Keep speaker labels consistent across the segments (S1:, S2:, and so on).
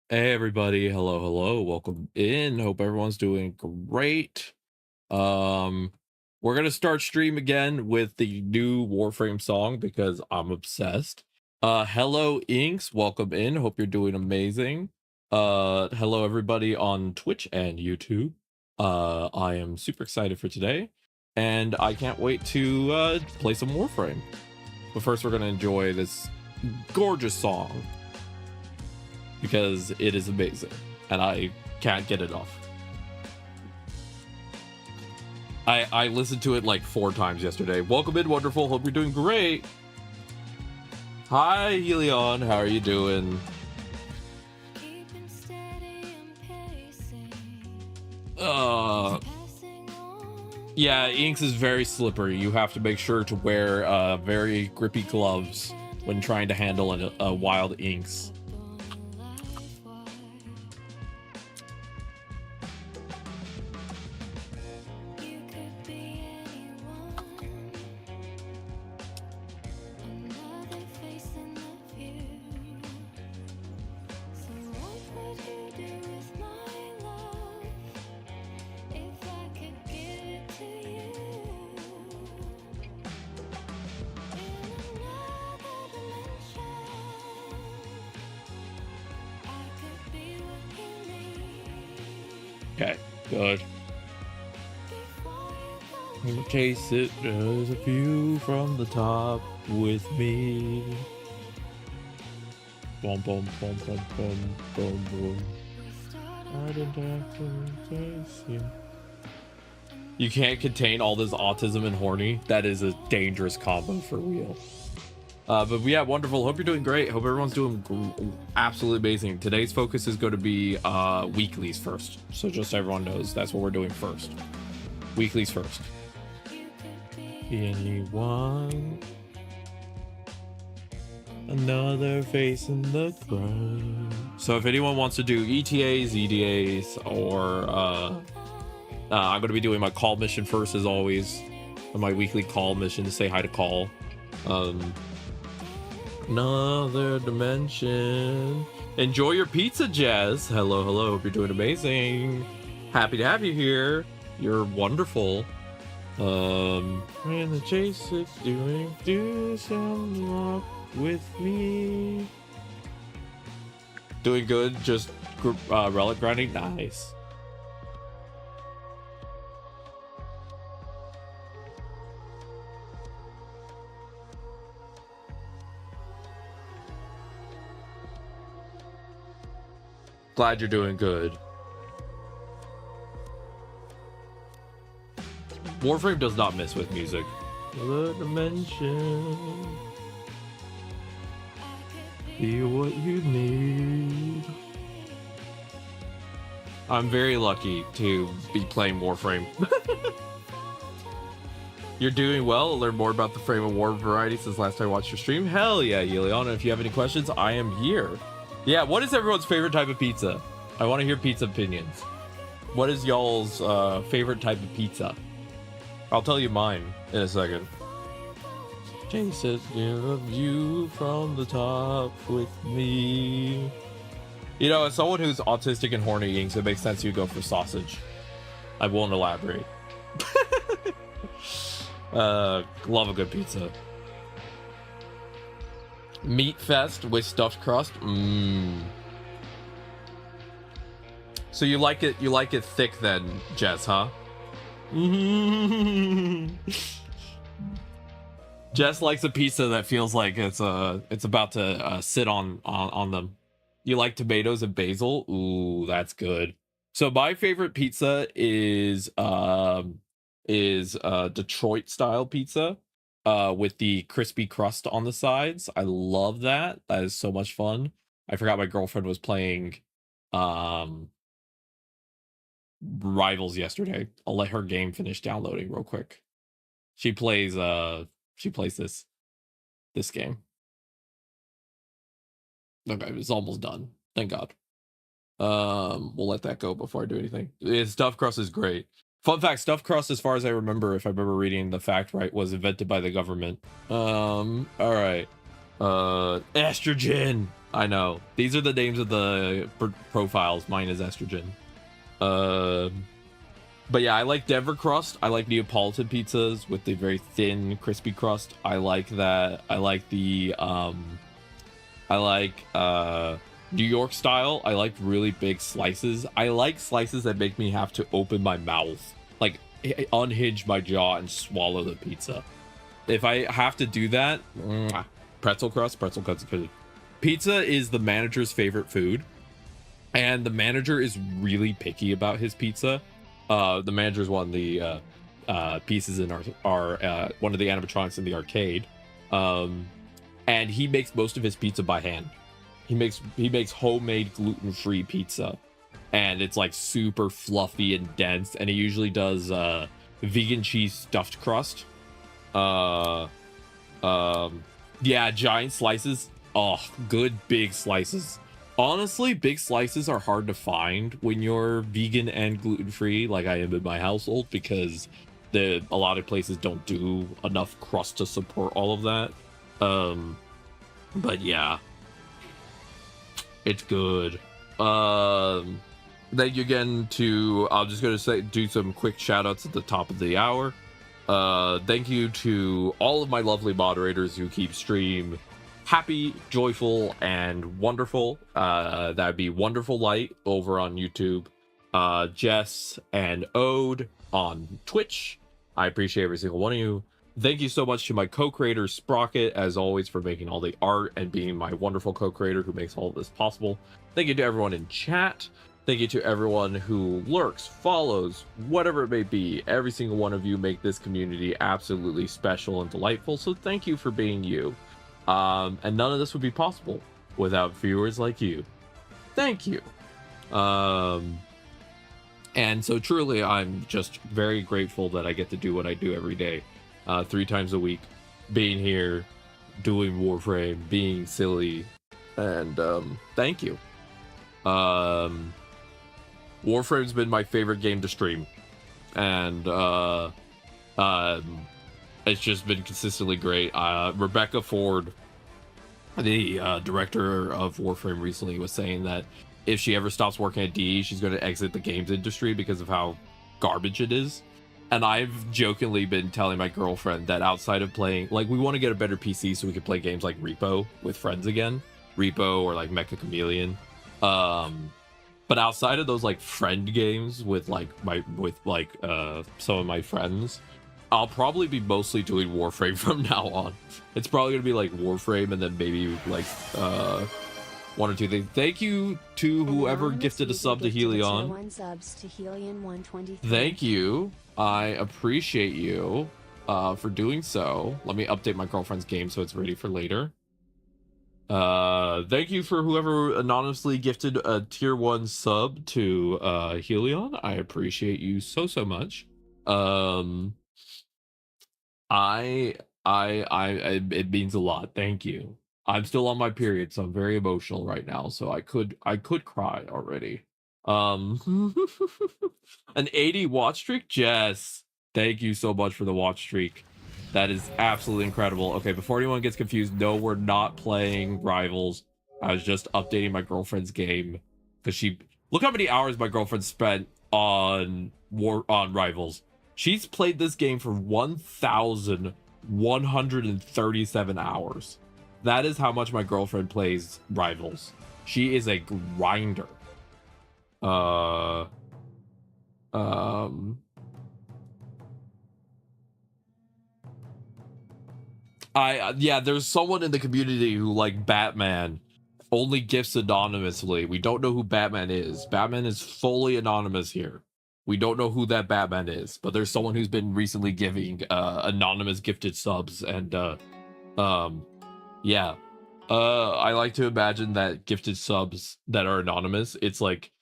S1: Hey everybody, hello, welcome in. Hope everyone's doing great. Um, we're gonna start stream again with the new Warframe song because I'm obsessed. Hello Inks, welcome in. Hope you're doing amazing. Hello everybody on Twitch and YouTube. I am super excited for today, and I can't wait to play some Warframe. But first, we're gonna enjoy this gorgeous song because it is amazing and I can't get it off. I listened to it like 4 times yesterday. Welcome in, wonderful. Hope you're doing great. Hi, Helion. How are you doing? Yeah, Inks is very slippery. You have to make sure to wear very grippy gloves when trying to handle a wild Inks. Okay, good. Chase it, there's a view from the top with me. Boom, boom, boom, boom, boom, boom, boom. I didn't have to chase you. You can't contain all this autism and horny. That is a dangerous combo for real. But yeah, wonderful. Hope you're doing great. Hope everyone's doing absolutely amazing. Today's focus is going to be weeklies first. So just so everyone knows, that's what we're doing first. Weeklies first. Anyone? Another face in the crowd. So if anyone wants to do ETAs, EDAs, or I'm going to be doing my call mission first as always. My weekly call mission to say hi to call. Another dimension. Enjoy your pizza, Jess. Hello. Hope you're doing amazing. Happy to have you here. You're wonderful. And the chase is do some rock with me. Doing good. Just relic grinding. Nice. Glad you're doing good. Warframe does not miss with music. The dimension. Be what you need. I'm very lucky to be playing Warframe. You're doing well. Learn more about the Frame of War variety since last time I watched your stream. Hell yeah, Yeliana. If you have any questions, I am here. Yeah, what is everyone's favorite type of pizza? I want to hear pizza opinions. What is y'all's favorite type of pizza? I'll tell you mine in a second. Chase it, a view from the top with me. You know, as someone who's autistic and horny, Inks, it makes sense you go for sausage. I won't elaborate. Love a good pizza. Meat fest with stuffed crust. So you like it thick then, Jess, huh? Jess likes a pizza that feels like it's about to sit on them. You like tomatoes and basil? Ooh, that's good. So my favorite pizza is Detroit style pizza with the crispy crust on the sides. I love that. That is so much fun. I forgot my girlfriend was playing Rivals yesterday. I'll let her game finish downloading real quick. She plays this game. Okay, it's almost done. Thank God. We'll let that go before I do anything. Stuffed crust is great. Fun fact, stuffed crust, as far as I remember, if I remember reading the fact right, was invented by the government. All right. Estrogen. I know. These are the names of the profiles. Mine is estrogen. But yeah, I like Denver crust. I like Neapolitan pizzas with the very thin, crispy crust. I like that. I like the New York style. I like really big slices. I like slices that make me have to open my mouth, like unhinge my jaw and swallow the pizza. If I have to do that, pretzel crust is good. Pizza is the manager's favorite food, and the manager is really picky about his pizza. The manager's one of the pieces in our one of the animatronics in the arcade, and he makes most of his pizza by hand. He makes homemade gluten-free pizza, and it's like super fluffy and dense. And he usually does vegan cheese stuffed crust. Yeah, giant slices. Oh, good big slices. Honestly, big slices are hard to find when you're vegan and gluten-free, like I am in my household, because a lot of places don't do enough crust to support all of that. But yeah, it's good. Thank you again to, I'm just gonna do some quick shout outs at the top of the hour. Thank you to all of my lovely moderators who keep stream happy, joyful, and wonderful. That'd be Wonderful Light over on YouTube, Jess and Ode on Twitch. I appreciate every single one of you. Thank you so much to my co-creator Sprocket, as always, for making all the art and being my wonderful co-creator who makes all of this possible. Thank you to everyone in chat. Thank you to everyone who lurks, follows, whatever it may be. Every single one of you make this community absolutely special and delightful, so thank you for being you. And none of this would be possible without viewers like you. Thank you. And so truly, I'm just very grateful that I get to do what I do every day, 3 times a week, being here, doing Warframe, being silly, and thank you. Warframe's been my favorite game to stream, and it's just been consistently great. Rebecca Ford, the director of Warframe, recently was saying that if she ever stops working at DE, she's going to exit the games industry because of how garbage it is. And I've jokingly been telling my girlfriend that outside of playing, like, we want to get a better PC so we can play games like Repo with friends again. Repo or like Mecha Chameleon. But outside of those like friend games with some of my friends, I'll probably be mostly doing Warframe from now on. It's probably gonna be like Warframe and then maybe like 1 or 2 things. Thank you to whoever gifted a sub to Helion. Thank you. I appreciate you for doing so. Let me update my girlfriend's game so it's ready for later. Thank you for whoever anonymously gifted a tier 1 sub to Helion. I appreciate you so much. It means a lot. Thank you. I'm still on my period, so I'm very emotional right now, so I could cry already. An 80 watch streak? Jess, thank you so much for the watch streak. That is absolutely incredible. Okay, before anyone gets confused, no, we're not playing Rivals. I was just updating my girlfriend's game because look how many hours my girlfriend spent on Rivals. She's played this game for 1,137 hours. That is how much my girlfriend plays Rivals. She is a grinder. Yeah, there's someone in the community who, like Batman, only gifts anonymously. We don't know who Batman is. Batman is fully anonymous here. We don't know who that Batman is, but there's someone who's been recently giving anonymous gifted subs, and yeah. I like to imagine that gifted subs that are anonymous, it's like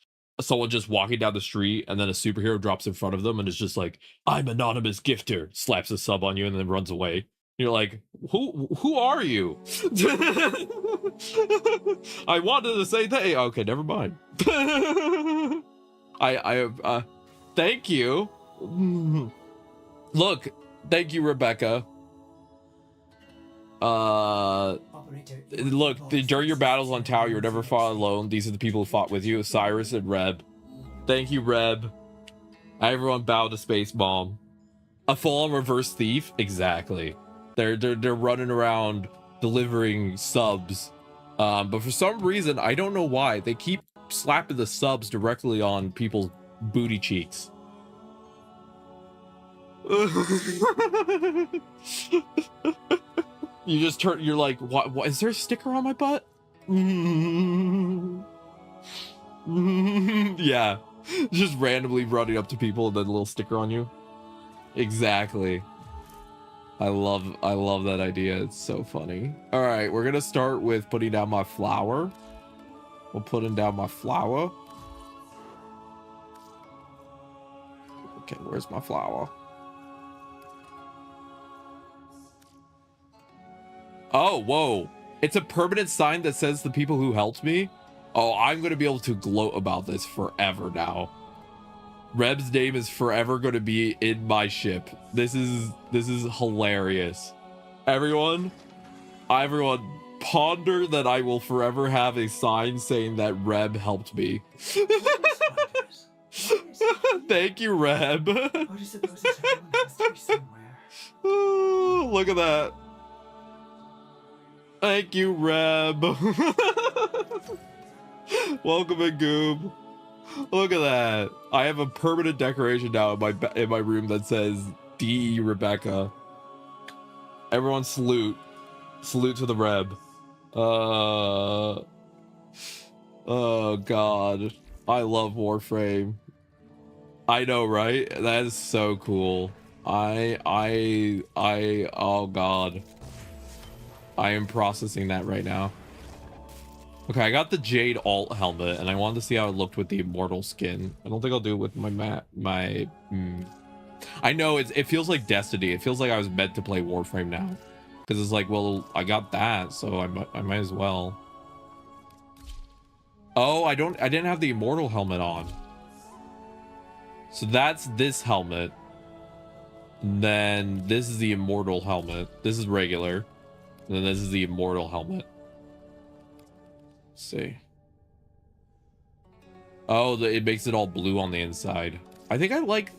S1: someone just walking down the street and then a superhero drops in front of them and is just like, "I'm anonymous gifter," slaps a sub on you and then runs away. You're like, who are you? I wanted to say that. Okay, never mind. Thank you. Look, thank you, Rebecca. Look, during your battles on Tau, you're never fought alone. These are the people who fought with you, Cyrus and Reb. Thank you, Reb. Everyone bow to Space Bomb. A full-on reverse thief? Exactly. They're running around delivering subs. But for some reason, I don't know why, they keep slapping the subs directly on people's booty cheeks. You just turn, you're like, what is there a sticker on my butt? Yeah, just randomly running up to people and then a little sticker on you. Exactly. I love that idea. It's so funny. All right, we're gonna start with putting down my flower. We're putting down my flower. Okay, where's my flower? Oh, whoa. It's a permanent sign that says the people who helped me. Oh, I'm going to be able to gloat about this forever now. Reb's name is forever going to be in my ship. This is hilarious. Everyone ponder that I will forever have a sign saying that Reb helped me. Thank you, Reb. Look at that. Thank you, Reb. Welcome in, Goob. Look at that. I have a permanent decoration now in my room that says D.E. Rebecca. Everyone salute. Salute to the Reb. Oh God. I love Warframe. I know, right? That is so cool. Oh God. I am processing that right now. Okay, I got the Jade alt helmet, and I wanted to see how it looked with the Immortal skin. I don't think I'll do it with my I know it feels like Destiny. It feels like I was meant to play Warframe now, because it's like, well, I got that, so I might as well. Oh, I didn't have the Immortal helmet on. So that's this helmet. And then this is the Immortal helmet. This is regular. And then this is the Immortal helmet. Let's see. Oh, it makes it all blue on the inside. I think I like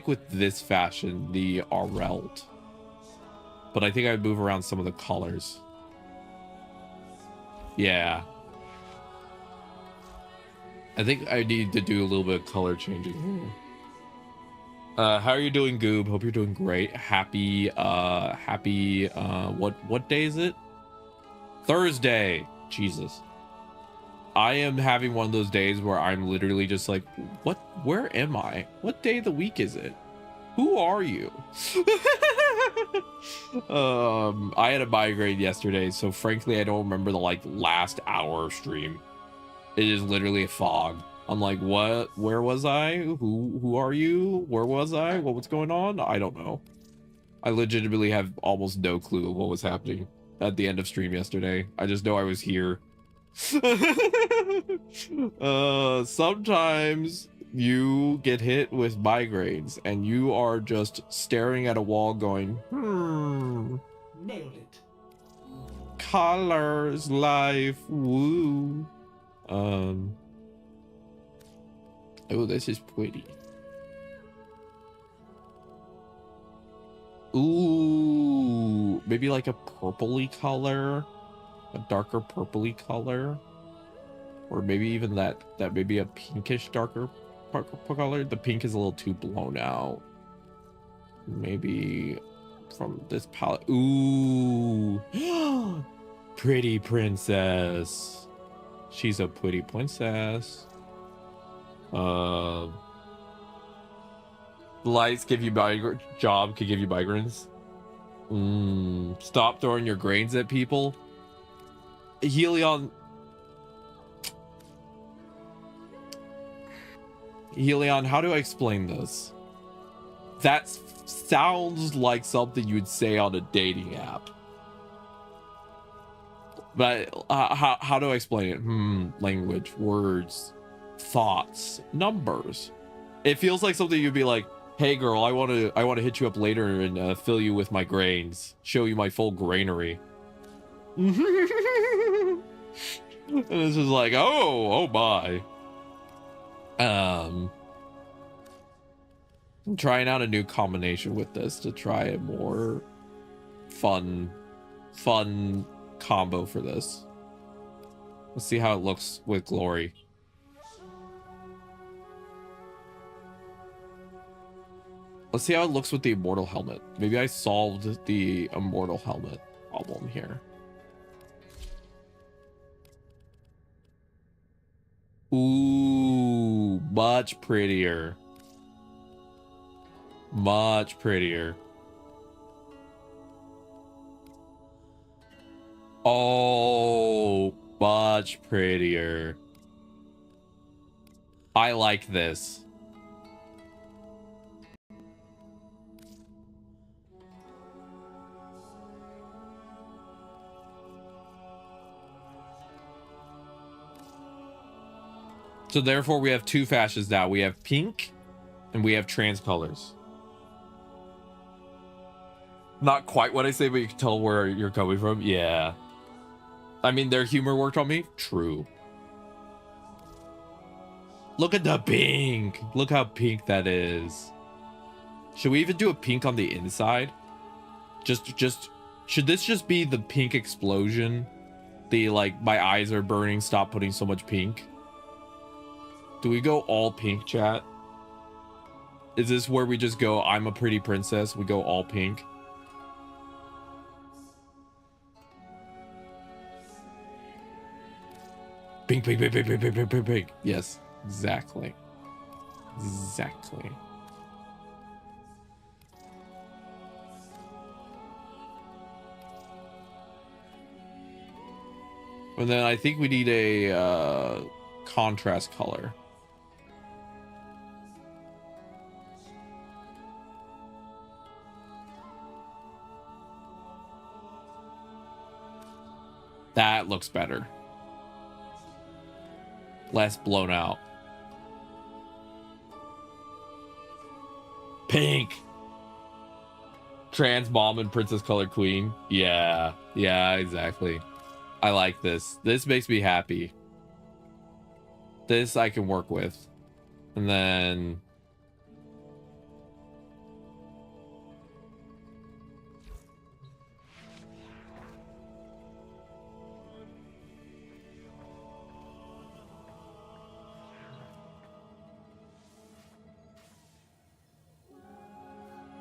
S1: with this fashion, the Arelt. But I think I'd move around some of the colors. Yeah. I think I need to do a little bit of color changing here. How are you doing, Goob? Hope you're doing great. Happy, what day is it? Thursday. Jesus. I am having one of those days where I'm literally just like, where am I? What day of the week is it? Who are you? I had a migraine yesterday, so frankly, I don't remember the last hour stream. It is literally a fog. I'm like, what? Where was I? Who are you? Where was I? What's going on? I don't know. I legitimately have almost no clue of what was happening at the end of stream yesterday. I just know I was here. Sometimes you get hit with migraines and you are just staring at a wall going,
S2: Nailed it.
S1: Colors, life, woo. Oh, this is pretty. Ooh, maybe like a purpley color, a darker purpley color, or maybe even that maybe a pinkish darker purple color. The pink is a little too blown out. Maybe from this palette. Ooh, pretty princess. She's a pretty princess. Lights give you job could give you migraines. Stop throwing your grains at people. Helion, how do I explain this? That sounds like something you would say on a dating app. But how do I explain it? Language, words, thoughts, numbers. It feels like something you'd be like, hey girl, I want to hit you up later and fill you with my grains, show you my full granary. And this is like, oh my. I'm trying out a new combination with this to try a more fun combo for this. Let's see how it looks with Glory. Let's see how it looks with the Immortal Helmet. Maybe I solved the Immortal Helmet problem here. Ooh, much prettier. Much prettier. Oh, much prettier. I like this. So therefore we have two fashions now. We have pink and we have trans colors. Not quite what I say, but you can tell where you're coming from. Yeah. I mean, their humor worked on me. True. Look at the pink. Look how pink that is. Should we even do a pink on the inside? Should this just be the pink explosion? The, like, my eyes are burning, stop putting so much pink. Do we go all pink, chat? Is this where we just go, I'm a pretty princess? We go all pink? Pink, pink, pink, pink, pink, pink, pink, pink, pink. Yes, exactly. Exactly. And then I think we need a contrast color. That looks better. Less blown out. Pink. Trans mom and princess color queen. Yeah. Yeah, exactly. I like this. This makes me happy. This I can work with. And then...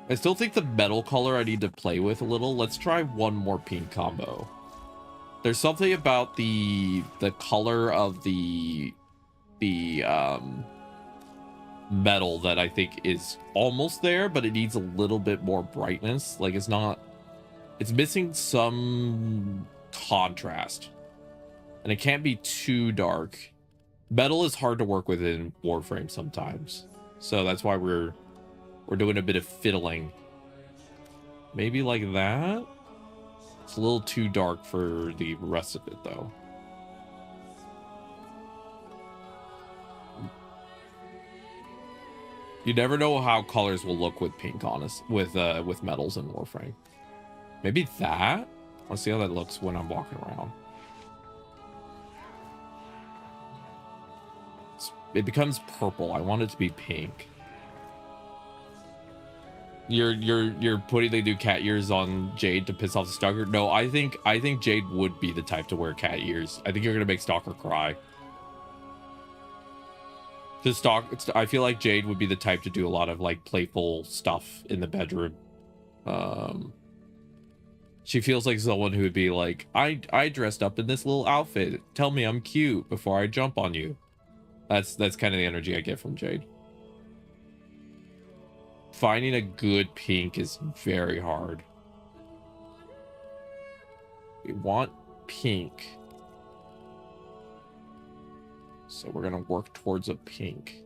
S1: I still think the metal color I need to play with a little. Let's try one more pink combo. There's something about the color of the metal that I think is almost there, but it needs a little bit more brightness. Like it's missing some contrast. And it can't be too dark. Metal is hard to work with in Warframe sometimes. So that's why we're doing a bit of fiddling. Maybe like that? It's a little too dark for the rest of it, though. You never know how colors will look with pink, with metals in Warframe. Maybe that? Let's see how that looks when I'm walking around. It becomes purple. I want it to be pink. You're putting the new cat ears on Jade to piss off the Stalker? No, I think Jade would be the type to wear cat ears. I think you're gonna make Stalker cry. I feel like Jade would be the type to do a lot of like playful stuff in the bedroom. She feels like someone who would be like, I dressed up in this little outfit. Tell me I'm cute before I jump on you. That's kind of the energy I get from Jade. Finding a good pink is very hard. We want pink. So we're gonna work towards a pink.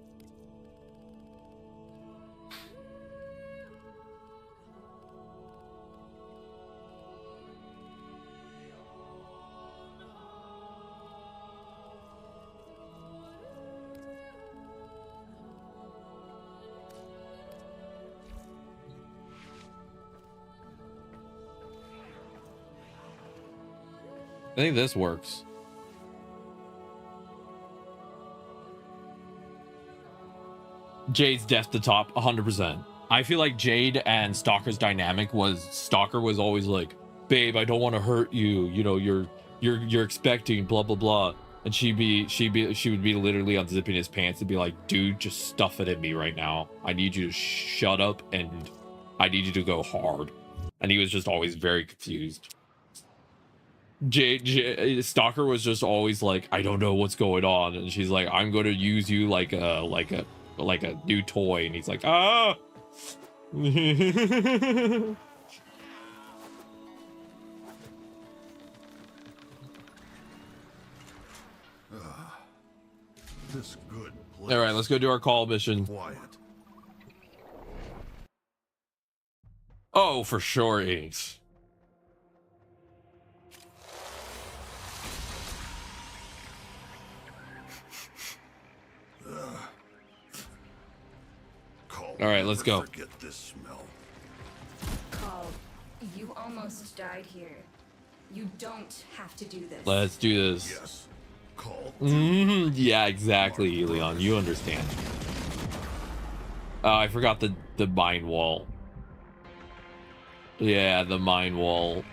S1: I think this works. Jade's death to top 100%. I feel like Jade and Stalker's dynamic was Stalker was always like, babe, I don't want to hurt you. You know, you're expecting blah blah blah. And she would be literally unzipping his pants and be like, dude, just stuff it in me right now. I need you to shut up and I need you to go hard. And he was just always very confused. Stalker was just always like, I don't know what's going on. And she's like, I'm going to use you like a new toy. And he's like, ah.
S3: This good place.
S1: All right, let's go do our call mission.
S3: Quiet.
S1: Oh, for sure, Inks. All right, let's go.
S3: Forget this smell.
S4: Call, you almost died here. You don't have to do this.
S1: Let's do this.
S3: Yes. Call.
S1: Yeah, exactly, Leon. You understand. I forgot the mine wall. Yeah, the mine wall.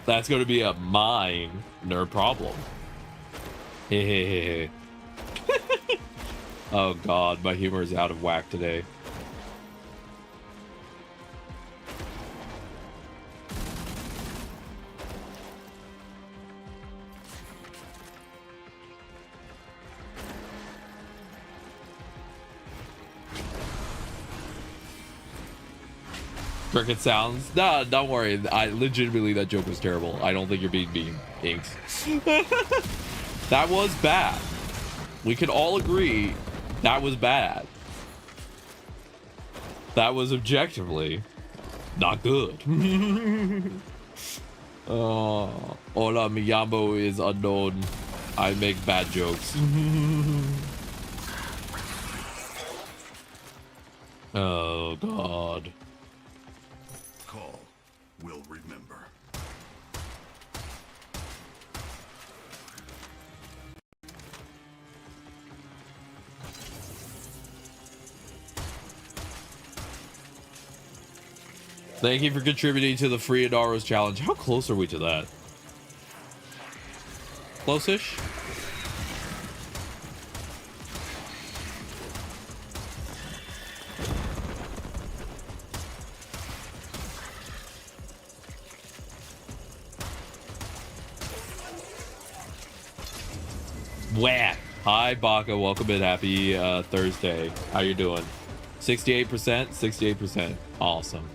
S1: That's going to be a minor problem. Hey. Oh God, my humor is out of whack today. Cricket sounds. Nah, don't worry. I legitimately, that joke was terrible. I don't think you're being mean, Inks. That was bad. We can all agree that was bad. That was objectively not good. Hola, Miyambo is unknown. I make bad jokes. Oh God.
S3: Call. Will remember.
S1: Thank you for contributing to the free Adaros challenge. How close are we to that? Close-ish? Whack. Hi, Baka. Welcome in. Happy Thursday. How you doing? 68%? 68%. Awesome.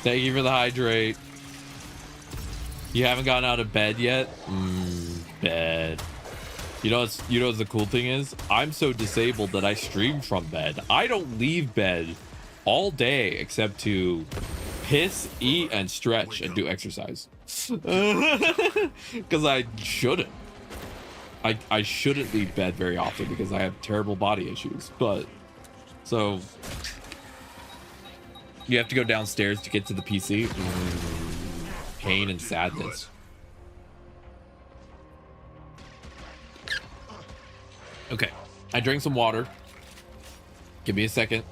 S1: Thank you for the hydrate. You haven't gotten out of bed yet? Bed. You know what's the cool thing is? I'm so disabled that I stream from bed. I don't leave bed all day except to piss, eat, and stretch and do exercise. Because I shouldn't. I shouldn't leave bed very often because I have terrible body issues. But so you have to go downstairs to get to the PC. Pain and sadness. Okay, I drank some water. Give me a second.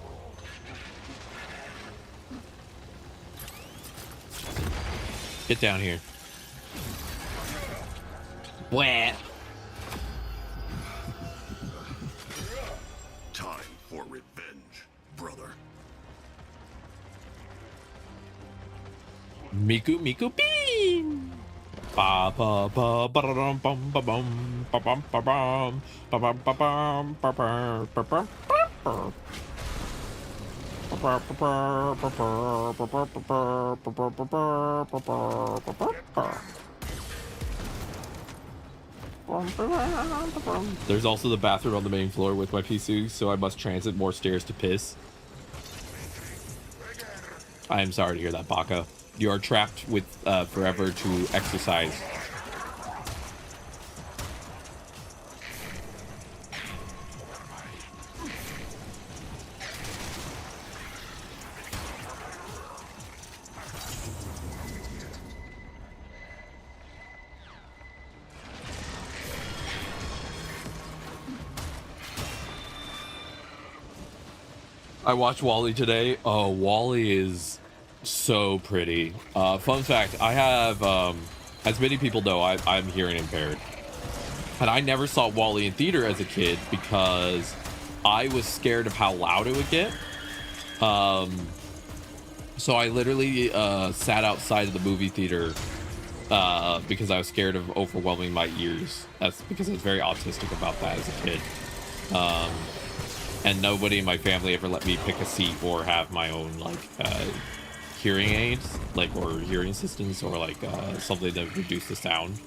S1: Get down here. Wah.
S3: Time for revenge, brother.
S1: Miku beam. Ba ba ba ba dum bum ba bum ba bum ba bum ba bum ba bum ba bum ba bum There's also the bathroom on the main floor with my PC, so I must transit more stairs to piss. I am sorry to hear that, Baka. You are trapped with forever to exercise. I watched Wally today. Oh, Wally is so pretty. Fun fact, I have, as many people know, I'm hearing impaired. And I never saw Wally in theater as a kid because I was scared of how loud it would get. So I literally sat outside of the movie theater because I was scared of overwhelming my ears. That's because I was very autistic about that as a kid. And nobody in my family ever let me pick a seat or have my own like hearing aids, like, or hearing assistants, or like something that reduce the sound.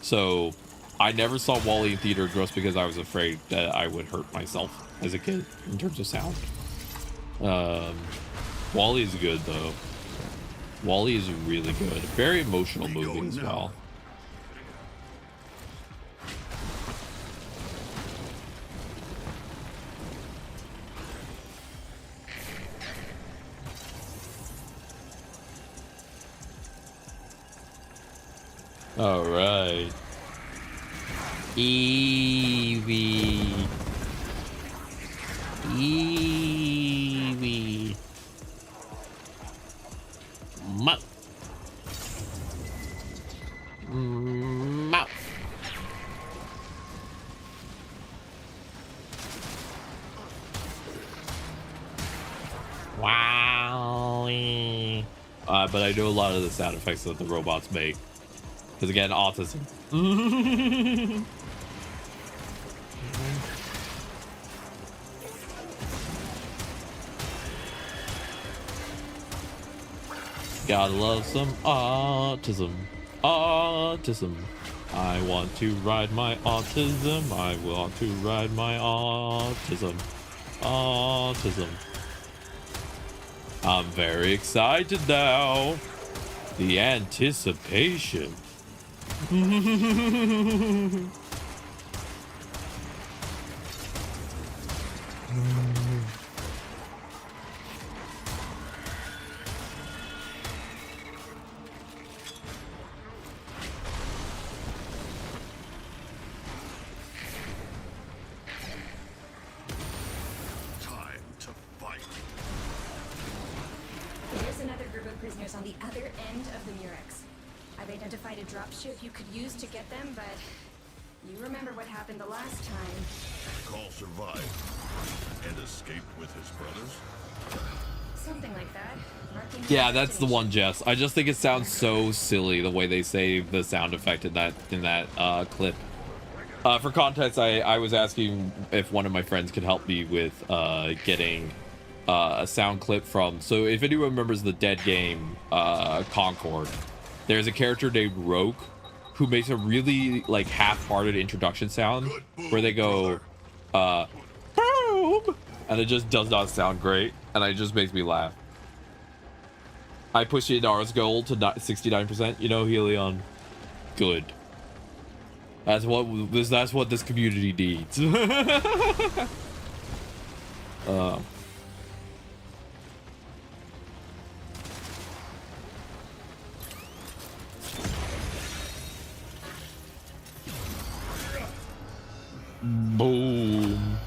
S1: So I never saw Wally in theater just because I was afraid that I would hurt myself as a kid in terms of sound. Wally is good though. Wally is really good. Very emotional movie as well. All right. Eevee. Eevee. Mutt. Mutt. Wow. But I know a lot of the sound effects that the robots make. Because again, autism. Gotta love some autism. Autism. I want to ride my autism. I want to ride my autism. Autism. I'm very excited now. The anticipation.
S3: Time to fight.
S4: There's another group of prisoners on the other end of the Murex. I've identified a dropship you could use to get them, but you remember what happened the last time.
S3: Call survived and escaped with his brothers.
S4: Something like that. Marking
S1: Yeah, that's the one, Jess. I just think it sounds so silly the way they say the sound effect in that clip. For context, I was asking if one of my friends could help me with getting a sound clip from. So if anyone remembers the Dead game Concord, there's a character named Roke who makes a really like half-hearted introduction sound where they go boom, and it just does not sound great, and it just makes me laugh. I pushed Yadara's goal to 69%. You know, Helion, good. That's what this community needs. Boom.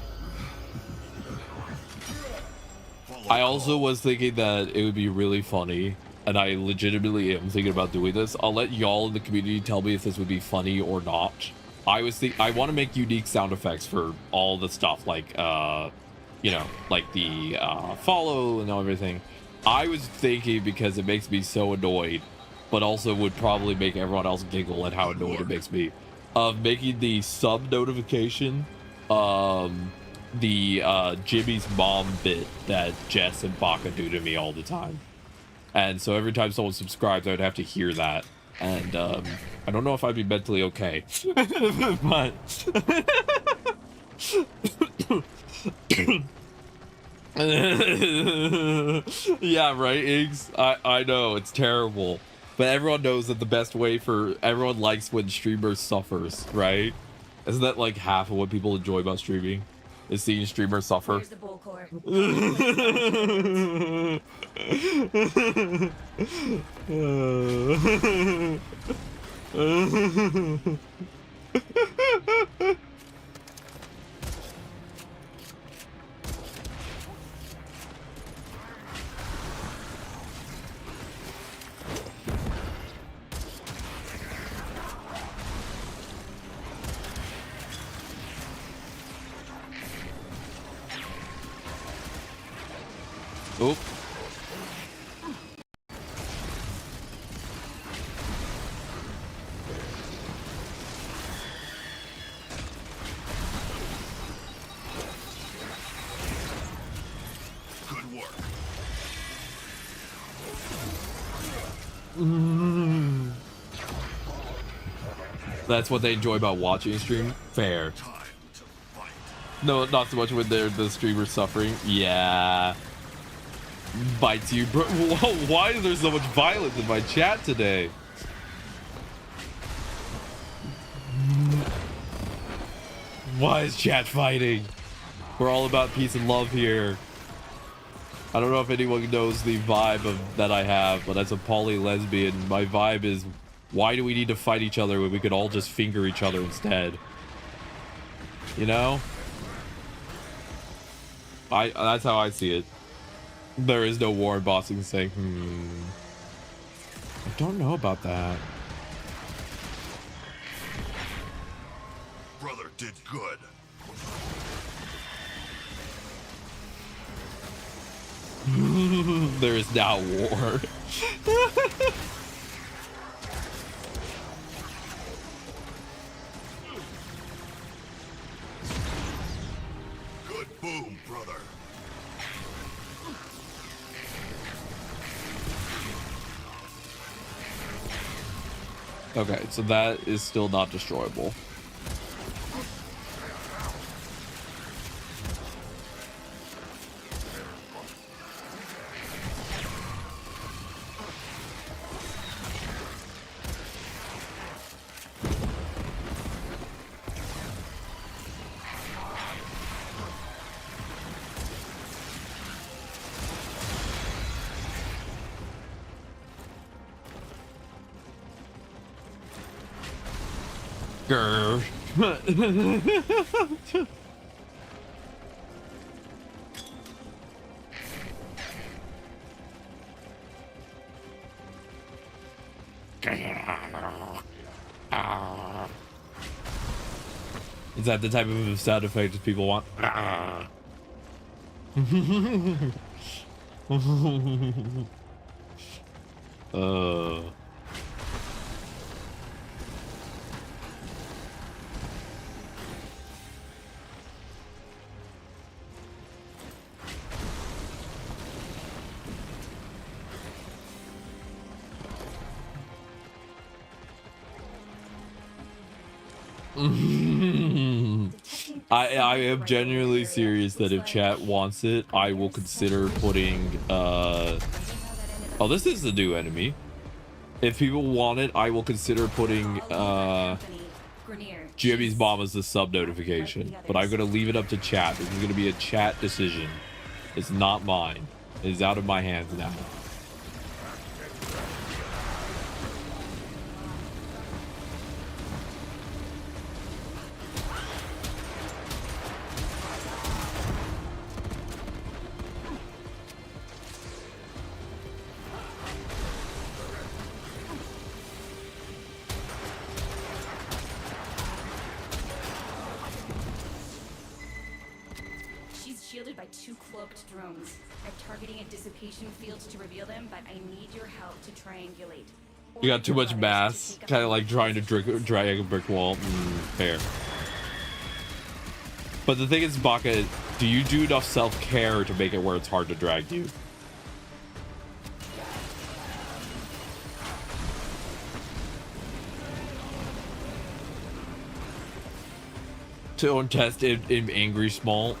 S1: I also was thinking that it would be really funny, and I legitimately am thinking about doing this. I'll let y'all in the community tell me if this would be funny or not. I want to make unique sound effects for all the stuff, like you know, like the follow and everything. I was thinking, because it makes me so annoyed, but also would probably make everyone else giggle at how annoyed it makes me, of making the sub notification the Jimmy's mom bit that Jess and Baka do to me all the time. And so every time someone subscribes, I would have to hear that. And I don't know if I'd be mentally okay. But Yeah, right, Iggs? I know, it's terrible. But everyone knows that the best way for everyone likes when streamers suffers, right? Isn't that like half of what people enjoy about streaming? Is seeing streamers suffer.
S4: Here's the bull core.
S1: Oop.
S3: Good work.
S1: That's what they enjoy about watching a stream. Fair.
S3: Time to fight.
S1: No, not so much when they're the streamer suffering. Yeah. Bites you, bro. Why is there so much violence in my chat today? Why is chat fighting? We're all about peace and love here. I don't know if anyone knows the vibe that I have, but as a poly lesbian, my vibe is, why do we need to fight each other when we could all just finger each other instead? You know? That's how I see it. There is no war in bossing saying, I don't know about that.
S3: Brother did good.
S1: There is now war.
S3: Good boom, brother.
S1: Okay, so that is still not destroyable. Grr. Is that the type of sound effect that people want? I am genuinely serious that if chat wants it, I will consider putting oh, this is the new enemy. If people want it, I will consider putting Jimmy's mom as the sub notification, but I'm gonna leave it up to chat. This is gonna be a chat decision. It's not mine. It is out of my hands now.
S4: Shielded by 2 cloaked drones. I'm targeting a dissipation field to reveal them, but I need your help to triangulate.
S1: You got too much mass, kind of like trying to drag a brick wall. Fair. But the thing is, Baka, do you do enough self-care to make it where it's hard to drag you? To own test in angry small.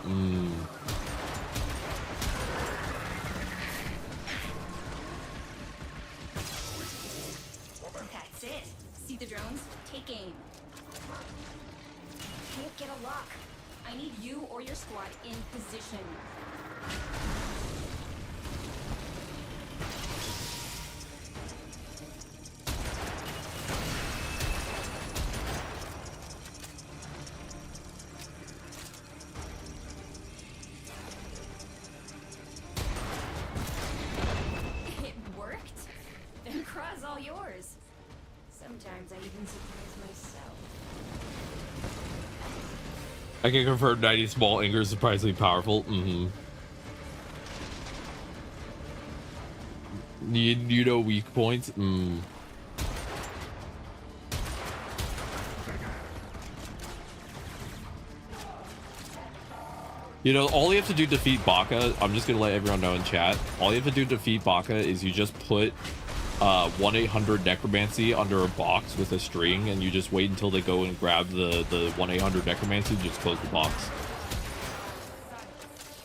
S4: you or your squad in position. It worked? The crow's all yours. Sometimes I even surprise myself.
S1: I can confirm 90 small anger is surprisingly powerful. Mm-hmm. You know weak points? Mm. You know, all you have to do to defeat Baka, I'm just gonna let everyone know in chat, all you have to do to defeat Baka is you just put 1-800 necromancy under a box with a string, and you just wait until they go and grab the 1-800 necromancy and just close the box.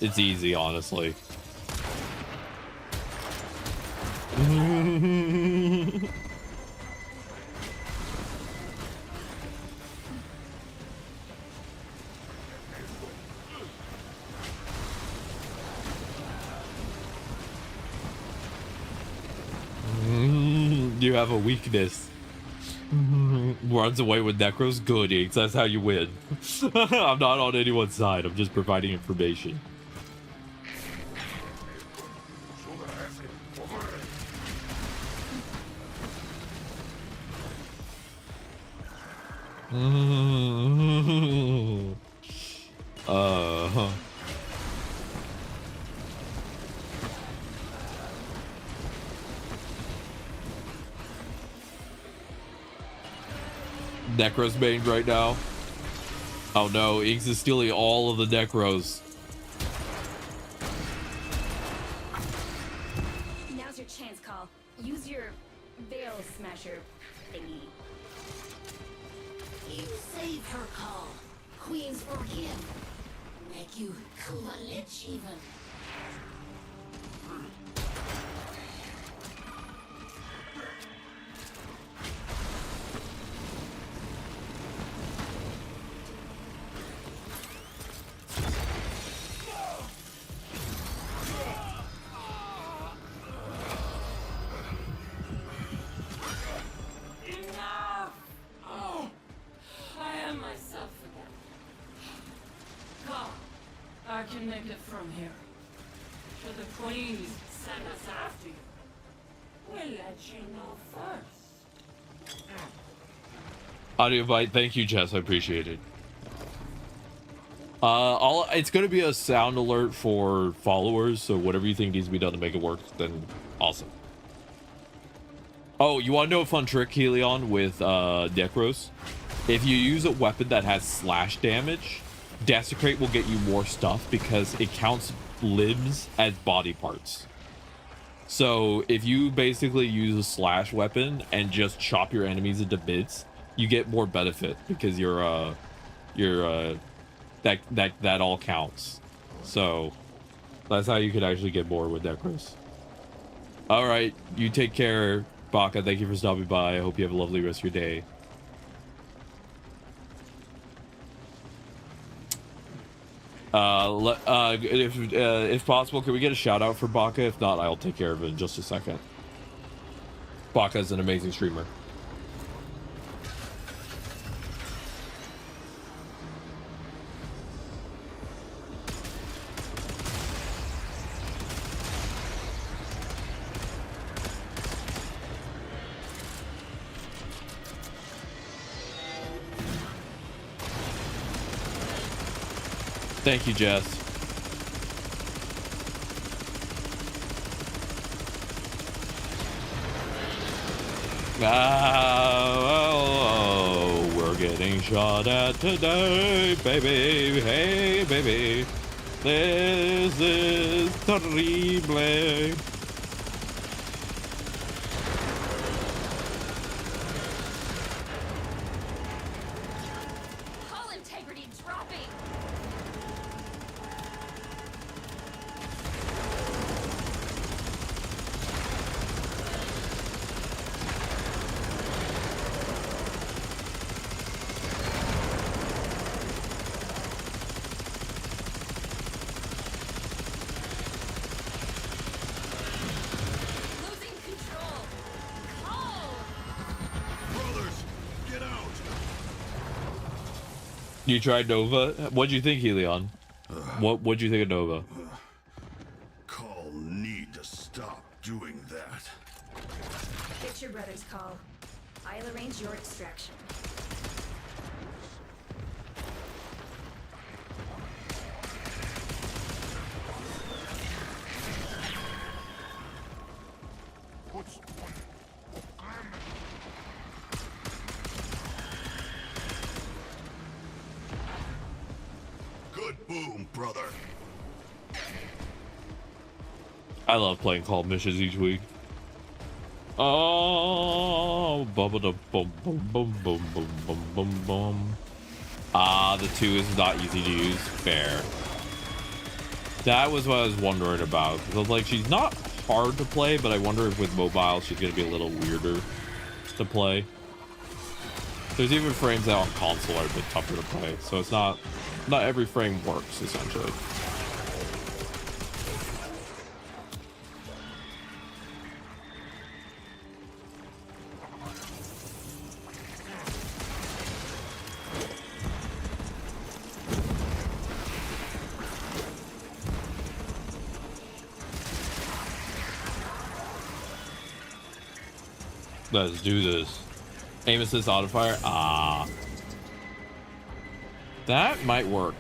S1: It's easy, honestly. You have a weakness. Runs away with Necros. Good, Inks. That's how you win. I'm not on anyone's side. I'm just providing information. Necros banged right now. Oh no, Inks is stealing all of the Necros.
S4: Now's your chance, Call. Use your Veil Smasher thingy.
S5: You save her, Call. Queens forgive. Make you glitch even.
S2: I can make it from here. Should the queens send us after you, we'll let you know first.
S1: Audio bite. Thank you, Jess. I appreciate it. It's going to be a sound alert for followers, so whatever you think needs to be done to make it work, then awesome. Oh, you want to know a fun trick, Helion, with Necros? If you use a weapon that has slash damage, Desecrate will get you more stuff because it counts limbs as body parts. So if you basically use a slash weapon and just chop your enemies into bits, you get more benefit because that all counts. So that's how you could actually get more with Necros. All right, you take care, Baka. Thank you for stopping by. I hope you have a lovely rest of your day. If possible, can we get a shout out for Baka? If not, I'll take care of it in just a second. Baka is an amazing streamer. Thank you, Jess. Oh, we're getting shot at today, baby. Hey, baby. This is terrible.
S4: Hull integrity dropping.
S1: You tried Nova? What'd you think, Helion? What'd you think of Nova?
S3: Call need to stop doing that.
S4: It's your brother's call. I'll arrange your extraction.
S3: Good boom, brother.
S1: I love playing call missions each week. Oh, bum bum bum bum bum bum bum bum bum. Ah, the 2 is not easy to use. Fair. That was what I was wondering about. Because like, she's not hard to play, but I wonder if with mobile she's gonna be a little weirder to play. There's even frames that on console are a bit tougher to play, so it's not every frame works essentially. Let's do this. Aim assist auto fire. Ah, that might work.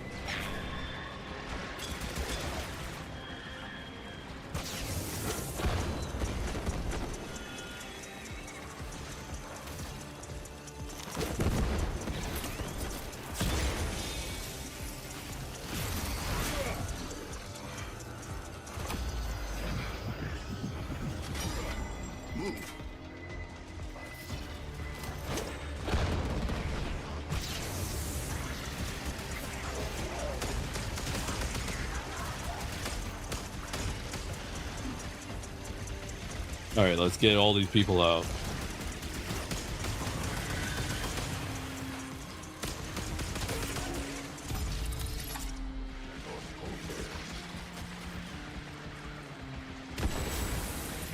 S1: All right, let's get all these people out.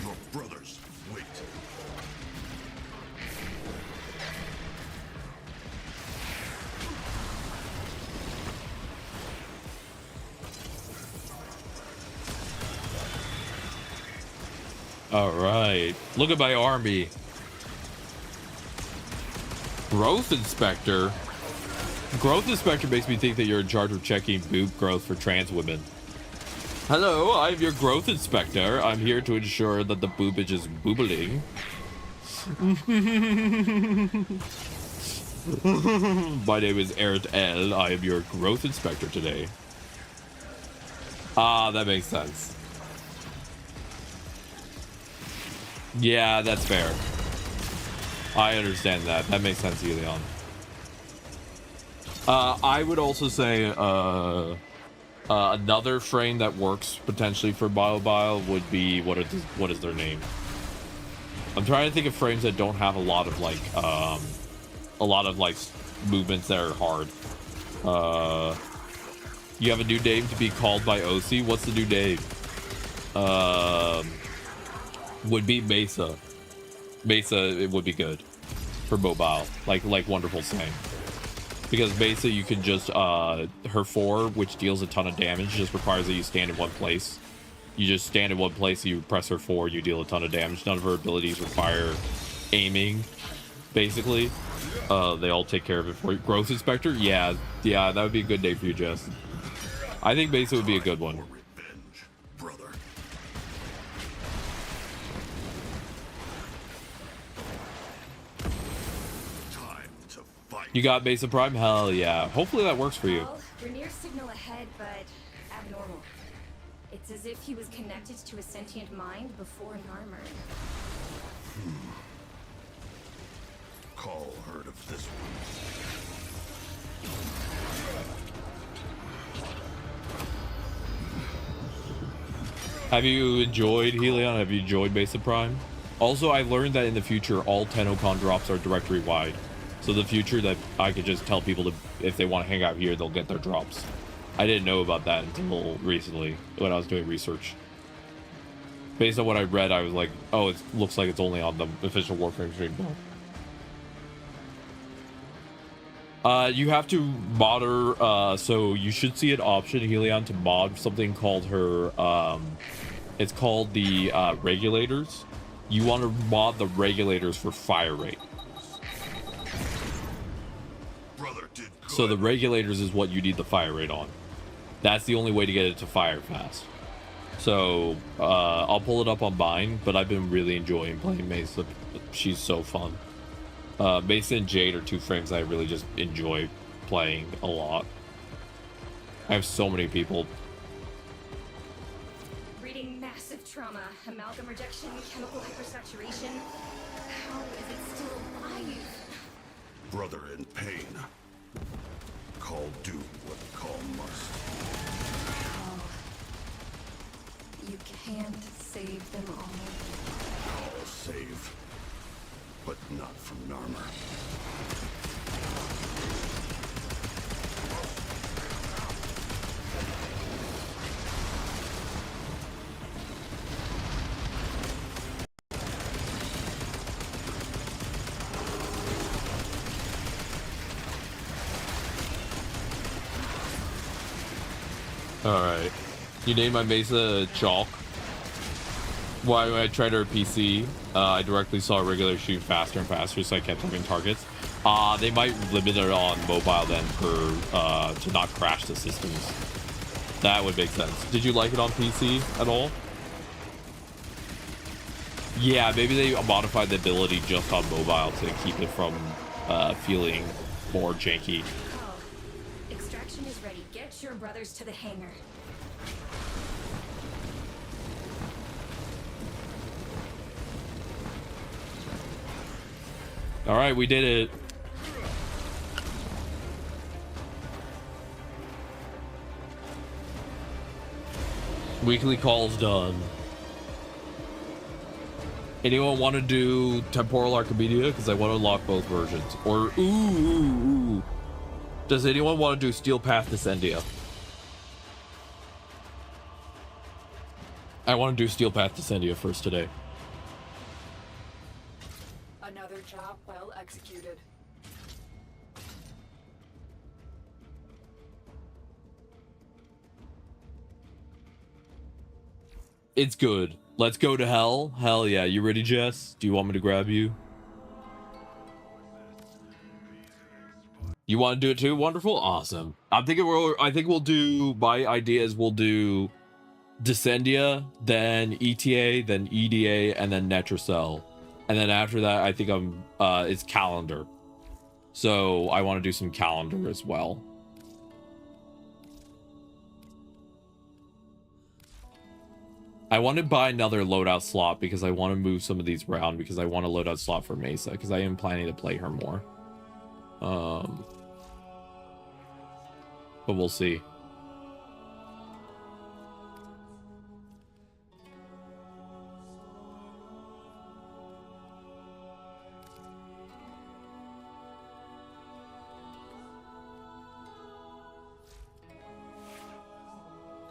S3: Your brothers, wait.
S1: All right, look at my army. Growth Inspector. Growth Inspector makes me think that you're in charge of checking boob growth for trans women. Hello, I'm your Growth Inspector. I'm here to ensure that the boobage is boobling. My name is Eret L. I am your Growth Inspector today. Ah, that makes sense. Yeah, that's fair. I understand that. That makes sense, Helion. I would also say another frame that works potentially for Bio would be what is their name? I'm trying to think of frames that don't have a lot of like movements that are hard. You have a new name to be called by OC. What's the new name? Would be Mesa. Mesa, it would be good for mobile, like Wonderful saying, because Mesa you can just her 4, which deals a ton of damage, just requires that you stand in one place. You just stand in one place, you press her 4, you deal a ton of damage. None of her abilities require aiming, basically. They all take care of it for you. Growth Inspector, yeah, that would be a good name for you, Jess. I think Mesa would be a good one.
S3: Revenge, brother. Time to fight.
S1: You got Mesa Prime? Hell yeah. Hopefully that works for you.
S4: Well, Rainier's signal ahead, but abnormal. It's as if he was connected to a sentient mind before an armor.
S3: Call heard of this one.
S1: Have you enjoyed Helion? Have you enjoyed Mesa Prime? Also, I learned that in the future, all Tenocon drops are directory wide. So the future that I could just tell people to, if they want to hang out here, they'll get their drops. I didn't know about that until recently when I was doing research. Based on what I read, I was like, oh, it looks like it's only on the official Warframe stream. You have to mod her, so you should see an option, Helion, to mod something called her, it's called the, regulators. You want to mod the regulators for fire rate.
S3: Brother did good.
S1: So the regulators is what you need the fire rate on. That's the only way to get it to fire fast. So, I'll pull it up on mine, but I've been really enjoying playing Mesa. She's so fun. Mesa and Jade are two frames I really just enjoy playing a lot. I have so many people.
S4: Breeding massive trauma, amalgam rejection, chemical hypersaturation. How is it still alive?
S3: Brother in pain. Call do what call must.
S4: You can't save them all.
S3: Call save. But not from Narmer.
S1: Alright. You named my Mesa Chalk. Why when I tried her PC, I directly saw a regular shoot faster and faster, so I kept having targets. They might limit it on mobile then for to not crash the systems. That would make sense. Did you like it on PC at all? Yeah, maybe they modified the ability just on mobile to keep it from feeling more janky.
S4: Oh, extraction is ready. Get your brothers to the hangar.
S1: All right, we did it. Weekly calls done. Anyone want to do Temporal Archimedia? Because I want to unlock both versions. Or, ooh. Does anyone want to do Steel Path Descendia? I want to do Steel Path Descendia first today.
S2: Another job well executed.
S1: It's good. Let's go to hell. Hell yeah. You ready, Jess? Do you want me to grab you? You want to do it too? Wonderful. Awesome. I think we'll do, my idea is we'll do Descendia, then ETA, then EDA, and then Netrocell. And then after that, I think it's Calendar. So I want to do some Calendar as well. I want to buy another loadout slot because I want to move some of these around because I want a loadout slot for Mesa because I am planning to play her more. But we'll see.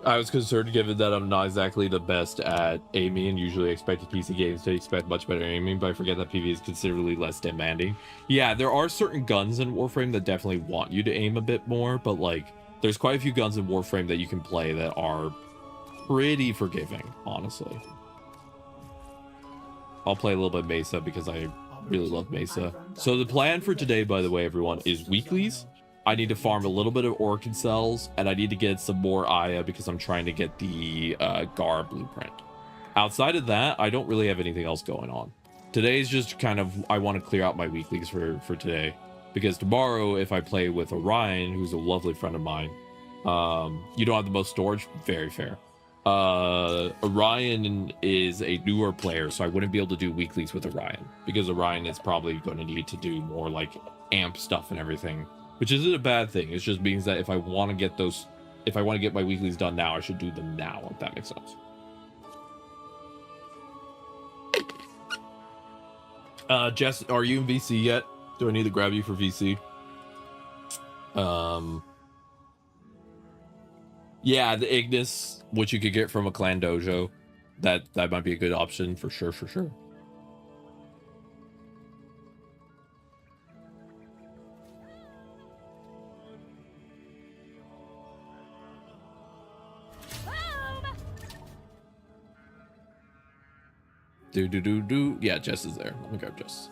S1: I was concerned given that I'm not exactly the best at aiming and usually expected PC games to expect much better aiming, but I forget that PvE is considerably less demanding. Yeah, there are certain guns in Warframe that definitely want you to aim a bit more, but like there's quite a few guns in Warframe that you can play that are pretty forgiving, honestly. I'll play a little bit Mesa because I really love Mesa. So the plan for today, by the way, everyone, is weeklies. I need to farm a little bit of Orchid cells, and I need to get some more Aya because I'm trying to get the Gar blueprint. Outside of that, I don't really have anything else going on. Today's just kind of, I want to clear out my weeklies for today. Because tomorrow, if I play with Orion, who's a lovely friend of mine, you don't have the most storage? Very fair. Orion is a newer player, so I wouldn't be able to do weeklies with Orion. Because Orion is probably going to need to do more like amp stuff and everything. Which isn't a bad thing. It just means that if I want to get those, if I want to get my weeklies done now, I should do them now, if that makes sense. Jess, are you in VC yet? Do I need to grab you for VC? Yeah, the Ignis, which you could get from a clan dojo. That might be a good option for sure, for sure. Yeah, Jess is there. Let me grab Jess.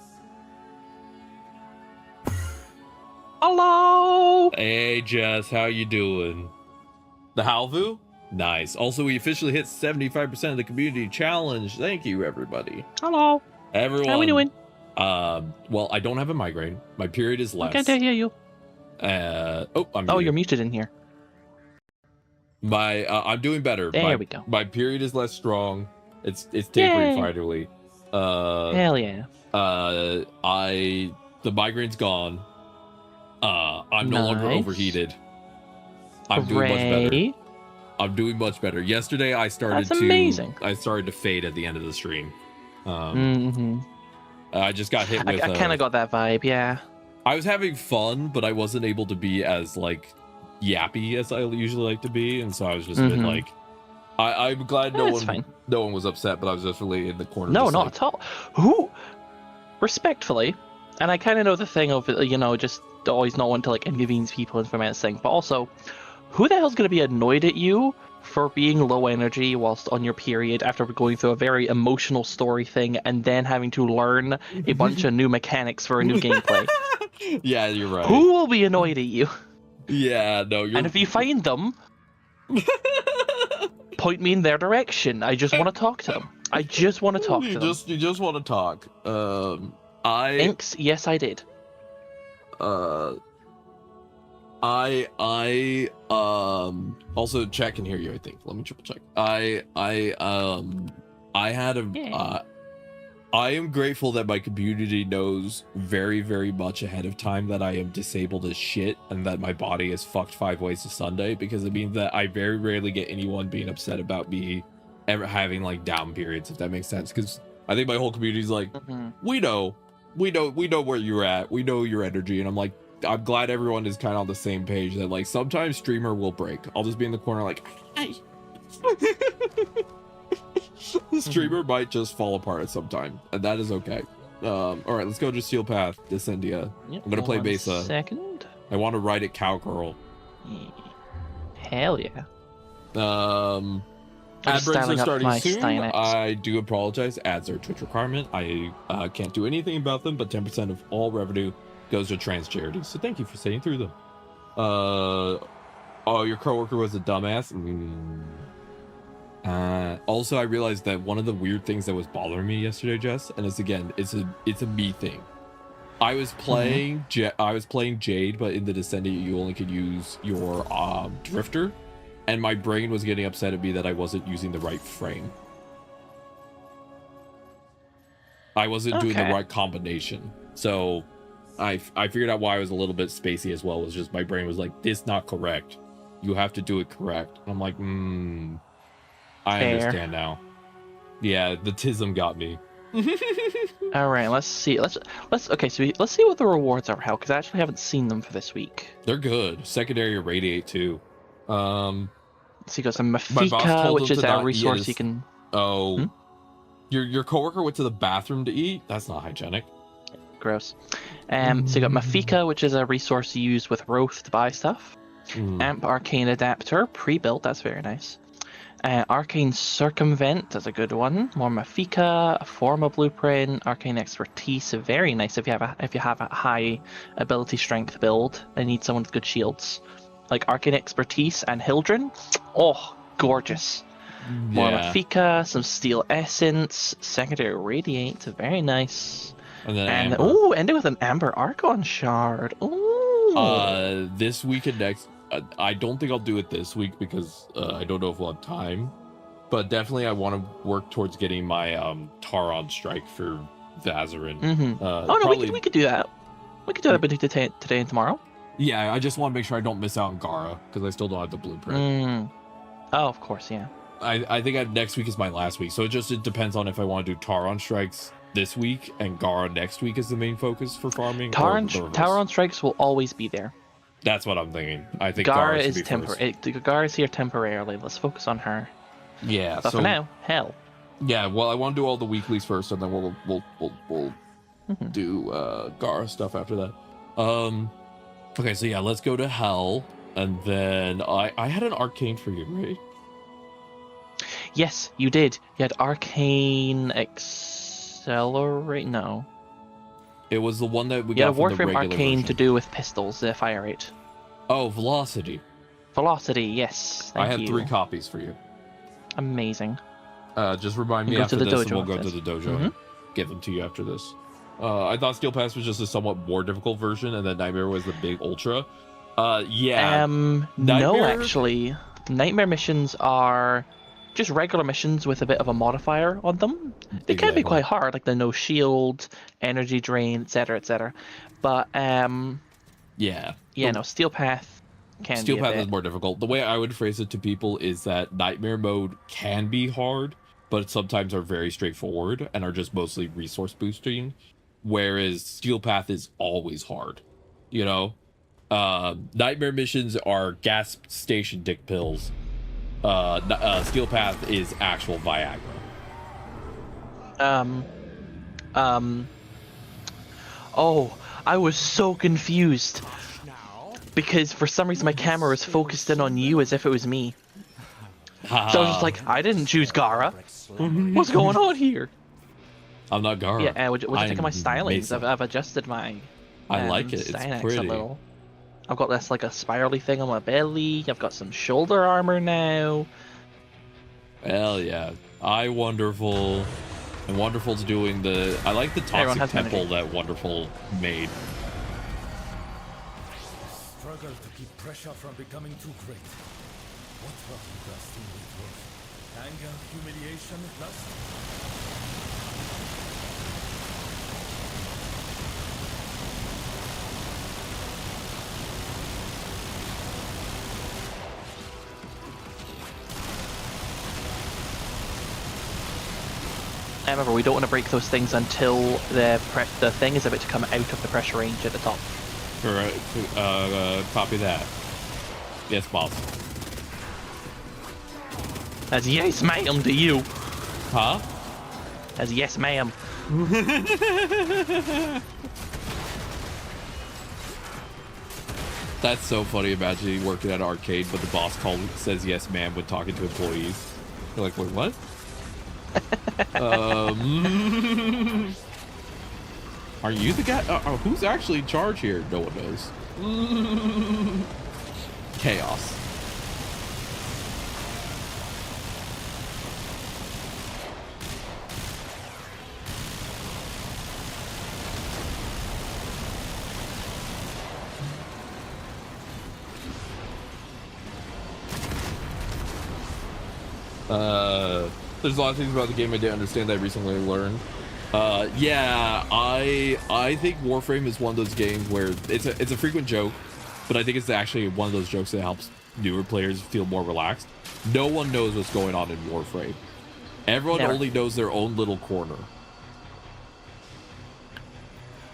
S6: Hello.
S1: Hey, Jess, how you doing? The Halvu? Nice. Also, we officially hit 75% of the community challenge. Thank you, everybody.
S6: Hello.
S1: Everyone.
S6: How we doing?
S1: Well, I don't have a migraine. My period is less.
S6: I can't hear you.
S1: I'm
S6: Oh,
S1: muted.
S6: you're muted in here.
S1: I'm doing better.
S6: There we go.
S1: My period is less strong. It's tapering
S6: Yay.
S1: finally.
S6: Hell yeah.
S1: The migraine's gone. I'm no longer
S6: Nice.
S1: overheated. I'm doing much better.
S6: Hooray.
S1: I'm doing much better. Yesterday I started
S6: That's amazing.
S1: I started to fade at the end of the stream.
S6: Mm-hmm.
S1: I just got hit with
S6: I kind of got that vibe, yeah.
S1: I was having fun, but I wasn't able to be as like yappy as I usually like to be, and so I was just a bit like I'm glad no one was upset, but I was just really in the corner.
S6: No, not at all. Who respectfully, and I kind of know the thing of, you know, just always not want to like inconvenience people and ferment thing, but also, who the hell's going to be annoyed at you for being low energy whilst on your period after going through a very emotional story thing and then having to learn a bunch of new mechanics for a new gameplay?
S1: Yeah, you're right.
S6: Who will be annoyed at you?
S1: Yeah, no, you're...
S6: And if you find them, point me in their direction. I just want to talk to them. I just want to talk to them.
S1: You just want to talk.
S6: Inks, yes, I did.
S1: Also Jack can hear you, I think. Let me triple check. I am grateful that my community knows very, very much ahead of time that I am disabled as shit and that my body is fucked 5 ways to Sunday, because it means that I very rarely get anyone being upset about me ever having like down periods, if that makes sense. Because I think my whole community is like, we know where you're at, we know your energy, and I'm like, I'm glad everyone is kind of on the same page that like sometimes streamer will break. I'll just be in the corner like, hey. The streamer might just fall apart at some time, and that is okay. All right, let's go to Steel Path, Descendia.
S6: Yep,
S1: I'm gonna play Besa.
S6: Second.
S1: I want to ride it Cowgirl.
S6: Hell yeah.
S1: Ad breaks are starting soon.
S6: Steinex.
S1: I do apologize. Ads are a Twitch requirement. I can't do anything about them, but 10% of all revenue goes to trans charities. So thank you for staying through them. Oh, your coworker was a dumbass. Also, I realized that one of the weird things that was bothering me yesterday, Jess, and it's a me thing. I was playing Jade, but in the Descendant you only could use your Drifter, and my brain was getting upset at me that I wasn't using the right frame. I wasn't doing the right combination. So I figured out why I was a little bit spacey as well. It was just my brain was like, this not correct. You have to do it correct. And I'm like, I understand now. Yeah, the tism got me.
S6: All right, let's see. Let's see what the rewards are, Hal, because I actually haven't seen them for this week.
S1: They're good. Secondary Irradiate too.
S6: So you got some Mafika, which is a resource you can.
S1: Oh, your coworker went to the bathroom to eat. That's not hygienic.
S6: Gross. So you got Mafika, which is a resource you use with Roth to buy stuff. Amp Arcane Adapter, pre-built. That's very nice. Arcane Circumvent, that's a good one. More Mafika, a Forma Blueprint, Arcane Expertise, very nice if you have a high ability strength build and need someone with good shields. Like Arcane Expertise and Hildren. Oh, gorgeous. More Mafika, some Steel Essence, Secondary Radiate, very nice. And then ending with an Amber Archon Shard. Ooh.
S1: This week and next, I don't think I'll do it this week because I don't know if we'll have time. But definitely I want to work towards getting my Taron Strike for Vazarin.
S6: We could do that. We could do that between today and tomorrow.
S1: Yeah, I just want to make sure I don't miss out on Gara because I still don't have the blueprint.
S6: Oh, of course, yeah.
S1: I think next week is my last week. So it depends on if I want to do Taron Strikes this week and Gara next week is the main focus for farming.
S6: Taron Strikes will always be there.
S1: That's what I'm thinking. I think
S6: Gara is temporary. Gara is here temporarily. Let's focus on her.
S1: Yeah.
S6: But for now, hell.
S1: Yeah. Well, I want to do all the weeklies first, and then we'll do Gara stuff after that. Okay. So yeah, let's go to Hell, and then I had an arcane for you, right?
S6: Yes, you did. You had Arcane Accelerate. No.
S1: It was the one that we
S6: You
S1: got
S6: had a
S1: from the
S6: Warframe
S1: regular
S6: Arcane
S1: version.
S6: to do with pistols, the fire rate.
S1: Oh, Velocity.
S6: Velocity, yes.
S1: I
S6: Thank
S1: have
S6: you.
S1: 3 copies for you.
S6: Amazing.
S1: Just remind me
S6: Go
S1: after
S6: to the
S1: this, and
S6: dojo
S1: we'll go
S6: after
S1: to the
S6: this.
S1: dojo and give them to you after this. I thought Steel Pass was just a somewhat more difficult version, and then Nightmare was the big ultra. Yeah.
S6: No,
S1: Nightmare-
S6: actually. Nightmare missions are just regular missions with a bit of a modifier on them. They can be
S1: Exactly.
S6: quite hard, like the no shield, energy drain, etc., etc. But
S1: Yeah.
S6: no, Steel Path can
S1: Steel
S6: be a
S1: Path
S6: bit.
S1: is more difficult. The way I would phrase it to people is that Nightmare mode can be hard, but sometimes are very straightforward and are just mostly resource boosting, whereas Steel Path is always hard. You know, Nightmare missions are gas station dick pills. Steel Path is actual Viagra.
S6: Oh, I was so confused because for some reason my camera was focused in on you as if it was me. So I was just like, I didn't choose Gara. What's going on here?
S1: I'm not Gara.
S6: Yeah, what do you think of my
S1: I'm
S6: stylings?
S1: Mesa.
S6: I've adjusted my
S1: I like it. It's
S6: Stynax
S1: pretty.
S6: a little. I've got this like a spirally thing on my belly. I've got some shoulder armor now.
S1: Hell yeah. Wonderful. And Wonderful's doing the... I like the
S6: Everyone
S1: toxic
S6: has
S1: temple
S6: energy.
S1: that Wonderful made.
S7: Struggle to keep pressure from becoming too great. What roughly does teammate worth? Anger, humiliation, lust?
S6: Remember, we don't want to break those things until the thing is about to come out of the pressure range at the top.
S1: Correct. Copy that. Yes, boss.
S6: As yes, ma'am, to you.
S1: Huh?
S6: As yes, ma'am.
S1: That's so funny. Imagine you working at an arcade, but the boss says yes, ma'am, when talking to employees. You're like, wait, what? Are you the guy? Who's actually in charge here? No one knows. Chaos. There's a lot of things about the game I didn't understand that I recently learned. Yeah, I think Warframe is one of those games where it's a frequent joke, but I think it's actually one of those jokes that helps newer players feel more relaxed. No one knows what's going on in Warframe. Everyone
S6: Never.
S1: only knows their own little corner.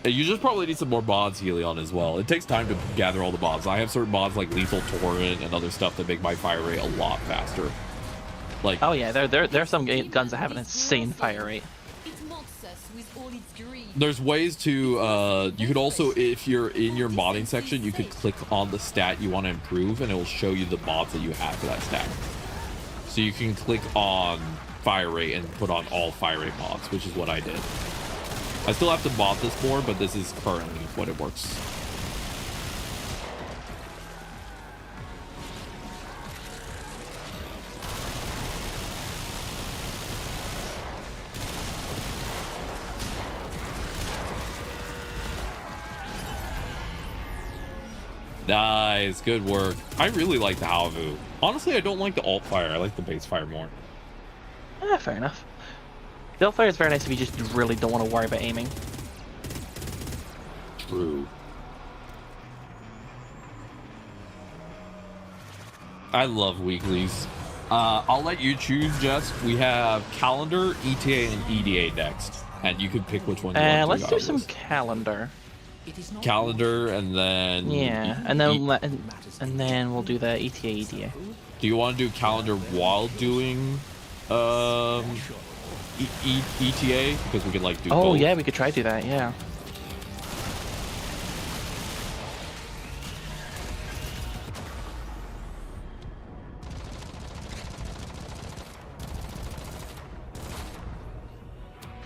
S1: And you just probably need some more mods, Helion, as well. It takes time to gather all the mods. I have certain mods like Lethal Torrent and other stuff that make my fire rate a lot faster. Like,
S6: Oh yeah, there are some guns that have an insane fire rate.
S5: It mocks us with all its greed.
S1: there's ways to you could also, if you're in your modding section, you could click on the stat you want to improve and it will show you the mods that you have for that stat. So you can click on fire rate and put on all fire rate mods, which is what I did. I still have to mod this more, but this is currently what it works. Nice, good work. I really like the Halvu. Honestly, I don't like the alt fire. I like the base fire more.
S6: Fair enough. The fire is very nice if you just really don't want to worry about aiming.
S1: True. I love weeklies. I'll let you choose, Jess. We have calendar, ETA, and EDA next, and you can pick which one you want to
S6: Let's do
S1: out of
S6: some
S1: this.
S6: calendar.
S1: Calendar, and then
S6: Yeah, and then and then we'll do the ETA EDA.
S1: do you want to do calendar while doing ETA, because we could like do
S6: Oh
S1: both.
S6: yeah, we could try to do that. Yeah.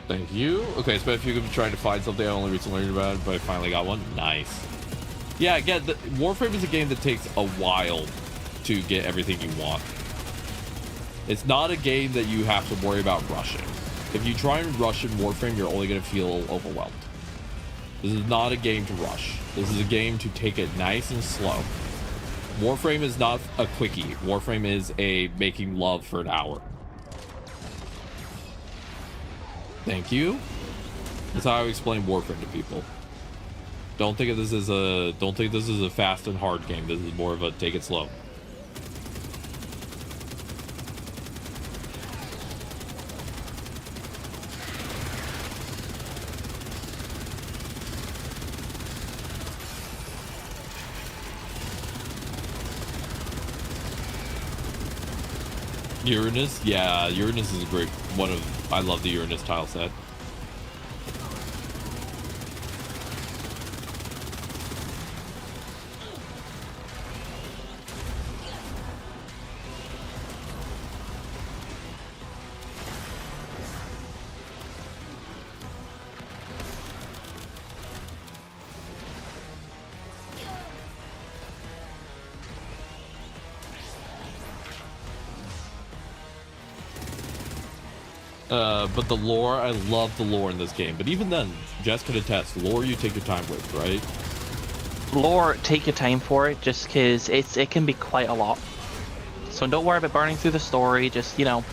S1: Thank you. Okay, so if you could be trying to find something, I only recently learned about it, but I finally got one. Nice. Yeah, again, Warframe is a game that takes a while to get everything you want. It's not a game that you have to worry about rushing. If you try and rush in Warframe, you're only going to feel overwhelmed. This is not a game to rush. This is a game to take it nice and slow. Warframe is not a quickie. Warframe is a making love for an hour. Thank you. That's how I explain Warframe to people. Don't think of this as a fast and hard game. This is more of a take it slow. Uranus, yeah, Uranus is a great one of. I love the Uranus tile set. But the lore, I love the lore in this game. But even then, Jess could attest, lore you take your time with, right?
S6: Lore, take your time for it, just because it can be quite a lot. So don't worry about burning through the story. Just, you know,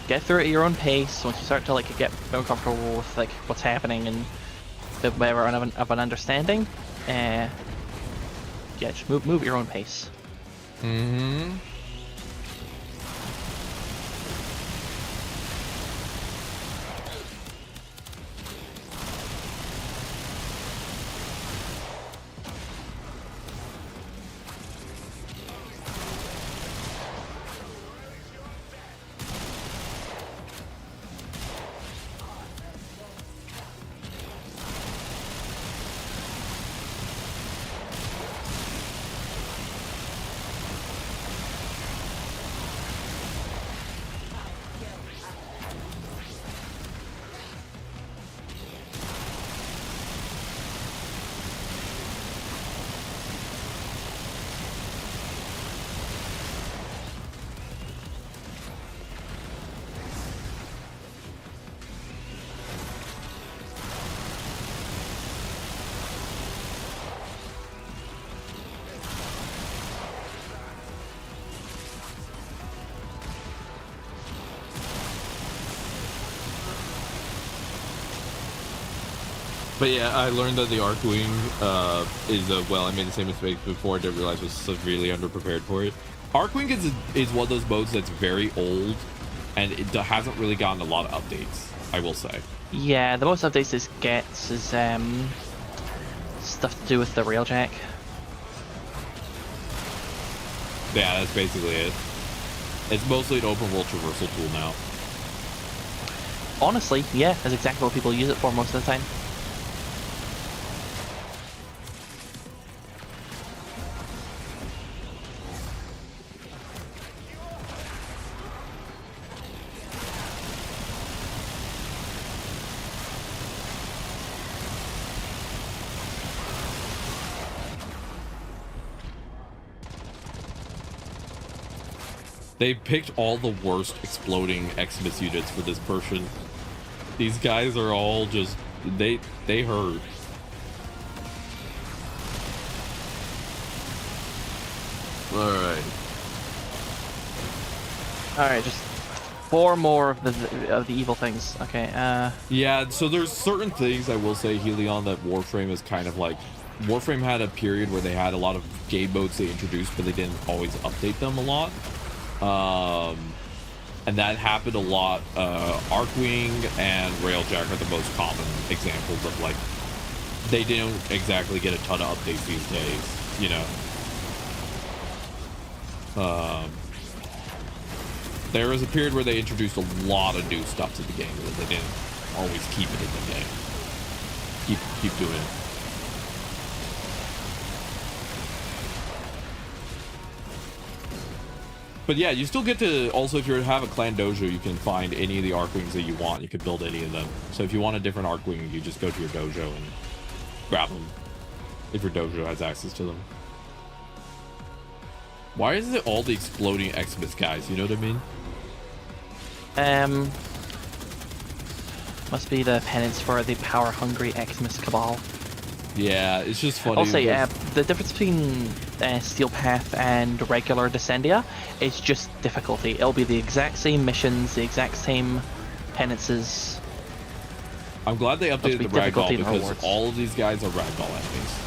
S6: get through it at your own pace. Once you start to like get more comfortable with like what's happening and a bit better of an understanding, yeah, just move at your own pace.
S1: Mm-hmm. But yeah, I learned that the Archwing is well, I made the same mistake before. I didn't realize I was severely underprepared for it. Archwing is one of those modes that's very old, and it hasn't really gotten a lot of updates, I will say.
S6: Yeah, the most updates it gets is stuff to do with the railjack.
S1: Yeah, that's basically it. It's mostly an open world traversal tool now.
S6: Honestly, yeah, that's exactly what people use it for most of the time.
S1: They picked all the worst exploding Xmas units for this person. These guys are all just they hurt.
S6: All right, just 4 more of the evil things. Okay.
S1: Yeah, so there's certain things I will say, Helion, that Warframe is kind of like. Warframe had a period where they had a lot of game modes they introduced, but they didn't always update them a lot. And that happened a lot. Archwing and Railjack are the most common examples of like they don't exactly get a ton of updates these days, you know. There was a period where they introduced a lot of new stuff to the game, but they didn't always keep it in the game. Keep doing it. But yeah, you still get to also, if you have a clan dojo, you can find any of the Arcwings that you want. You can build any of them. So if you want a different Arcwing, you just go to your dojo and grab them. If your dojo has access to them. Why is it all the exploding Xmas guys? You know what I mean?
S6: Must be the penance for the power-hungry Xmas cabal.
S1: Yeah, it's just funny.
S6: Also, the difference between Steel Path and regular Descendia is just difficulty. It'll be the exact same missions, the exact same penances.
S1: I'm glad they updated the ragdoll because
S6: rewards.
S1: all of these guys are ragdoll enemies.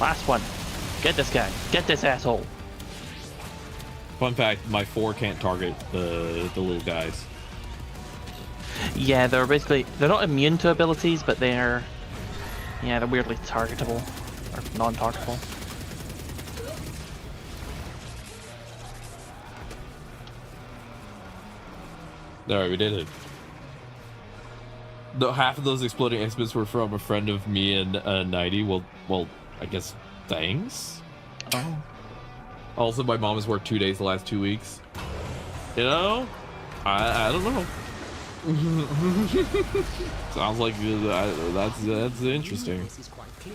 S6: Last one. Get this guy. Get this asshole.
S1: Fun fact, my 4 can't target the little guys.
S6: Yeah, they're not immune to abilities, but they're weirdly targetable or non-targetable.
S1: Alright, we did it. Half of those exploding Xmas were from a friend of me and 90. Well, I guess thanks.
S6: Oh.
S1: Also, my mom has worked 2 days the last 2 weeks. You know, I don't know. Sounds like that's interesting.
S8: This is quite clear.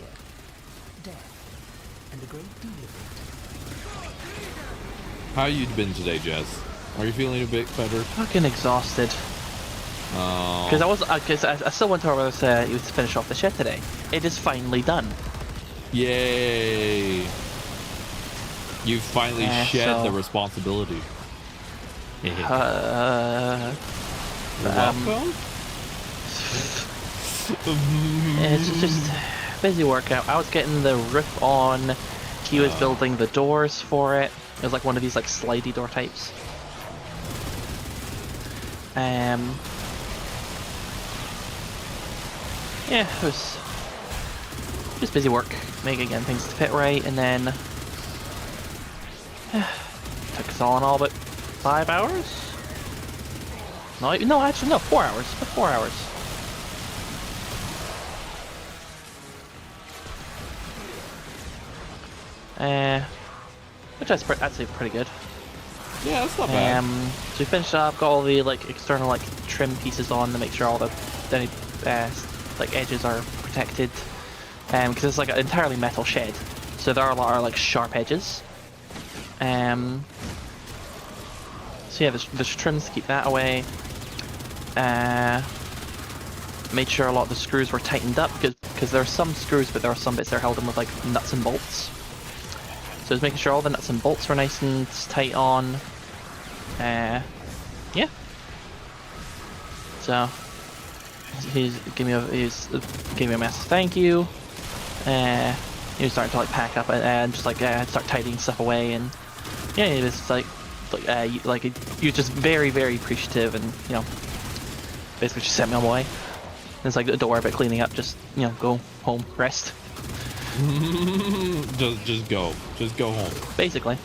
S8: Death and a great deal of it.
S1: How you been today, Jess? Are you feeling a bit better?
S6: Fucking exhausted.
S1: Oh.
S6: Because I still went to where you to finish off the shed today. It is finally done.
S1: Yay! You finally shed the responsibility.
S6: You're
S1: welcome.
S6: It's just busy workout. I was getting the roof on. He was building the doors for it. It was like one of these like slidey door types. Yeah, it was just busy work, getting things to fit right, and then took us all in all about 5 hours. No, actually no, 4 hours. 4 hours. Which is actually pretty good.
S1: Yeah, that's not bad.
S6: So we finished up, got all the like external like trim pieces on to make sure all the like edges are protected. Because it's like an entirely metal shed, so there are a lot of like sharp edges. So yeah, there's trims to keep that away. Made sure a lot of the screws were tightened up because there are some screws, but there are some bits that are held in with like nuts and bolts. So it's making sure all the nuts and bolts were nice and tight on. Yeah. So he gave me a massive thank you. He was starting to like pack up and just like start tidying stuff away, and yeah, it was like he was just very, very appreciative, and you know, basically just sent me on my way. And it's like the door about cleaning up, just go home, rest.
S1: just go home.
S6: Basically.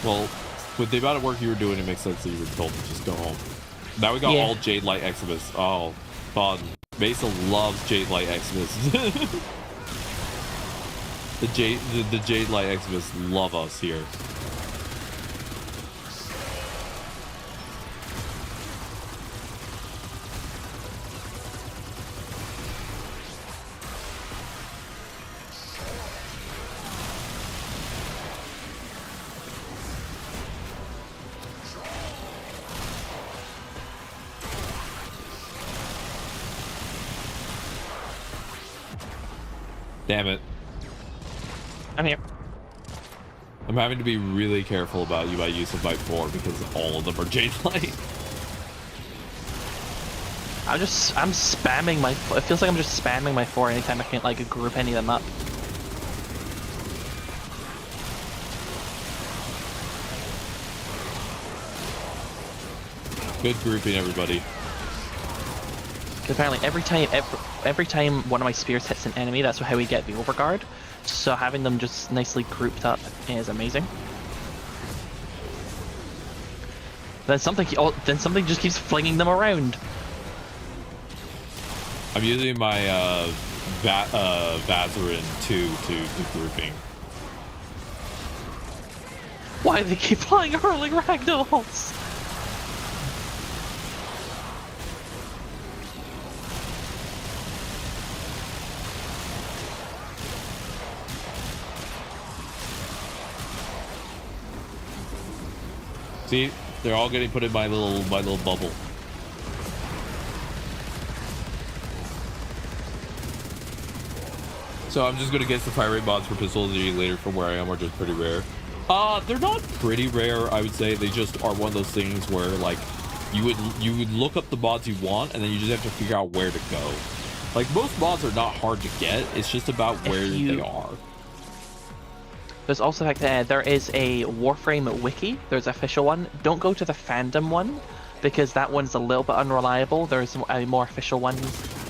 S1: Well, with the amount of work you were doing, it makes sense that you were told to just go home. Now we got all Jade Light Xmas. Oh, fun. Mesa loves Jade Light Xmas. the Jade Light Xmas love us here. Damn it.
S6: I'm here.
S1: I'm having to be really careful about my use of my 4 because all of them are Jade Light.
S6: I'm spamming my, it feels like I'm just spamming my 4 anytime I can't like group any of them up.
S1: Good grouping, everybody.
S6: Apparently every time one of my spears hits an enemy, that's how we get the overguard. So having them just nicely grouped up is amazing. Then something just keeps flinging them around.
S1: I'm using my Vazarin 2 to grouping.
S6: Why do they keep flying hurling ragdolls?
S1: See, they're all getting put in my little bubble. So I'm just gonna guess the fire rate mods for pistols later from where I am are just pretty rare. They're not pretty rare, I would say. They just are one of those things where like you would look up the mods you want and then you just have to figure out where to go. Like most mods are not hard to get. It's just about where they are.
S6: There's also the fact that there is a Warframe wiki. There's an official one. Don't go to the fandom one because that one's a little bit unreliable. There's a more official one,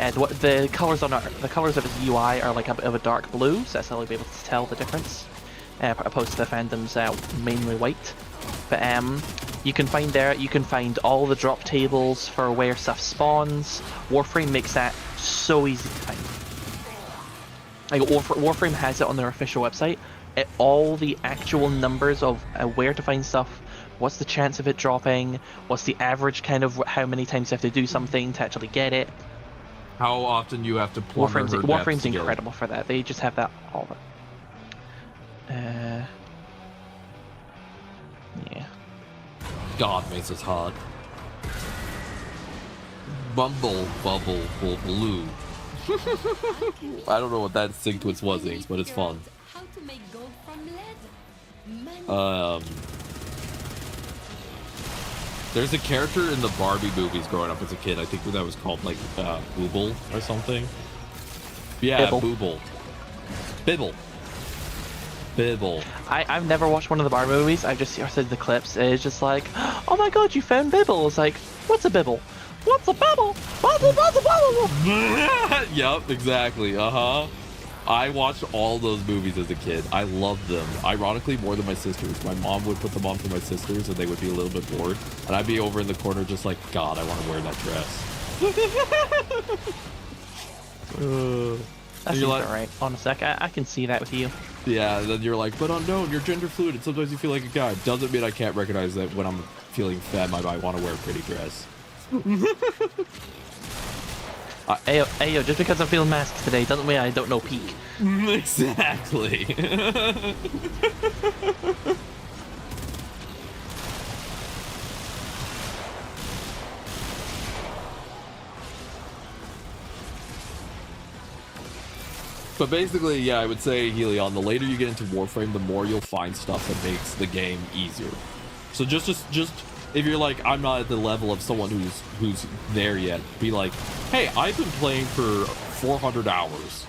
S6: and the colors on the colors of its UI are like a bit of a dark blue, so that's how you'll be able to tell the difference, opposed to the fandom's mainly white. But you can find there. You can find all the drop tables for where stuff spawns. Warframe makes that so easy to find. Like Warframe has it on their official website. All the actual numbers of where to find stuff, what's the chance of it dropping, what's the average kind of how many times you have to do something to actually get it.
S1: How often you have to plumber
S6: Warframe's incredible for that. They just have that all the yeah.
S1: God makes us hard. Bumble bubble blue. I don't know what that sequence was, but it's fun.
S5: How to make gold from lead?
S1: There's a character in the Barbie movies growing up as a kid. I think that was called like Booble or something. Yeah,
S6: Bibble.
S1: Bibble.
S6: I've never watched one of the Barbie movies. I've just seen the clips. It's just like, oh my god, you found Bibble. It's like, what's a Bibble? What's a Bibble? What's a Bibble?
S1: Yup, exactly. I watched all those movies as a kid. I loved them. Ironically, more than my sisters. My mom would put them on for my sisters, and they would be a little bit bored. And I'd be over in the corner just like, God, I want to wear that dress.
S6: That's like, alright. Honestly, I can see that with you.
S1: Yeah, and then you're like, but unknown, you're gender fluid, and sometimes you feel like a guy. Doesn't mean I can't recognize that when I'm feeling fat, I might want to wear a pretty dress.
S6: Ayo, just because I'm feeling masked today doesn't mean I don't know peak.
S1: Exactly. But basically, yeah, I would say, Helion, the later you get into Warframe, the more you'll find stuff that makes the game easier. So just if you're like, I'm not at the level of someone who's there yet, be like, hey, I've been playing for 400 hours.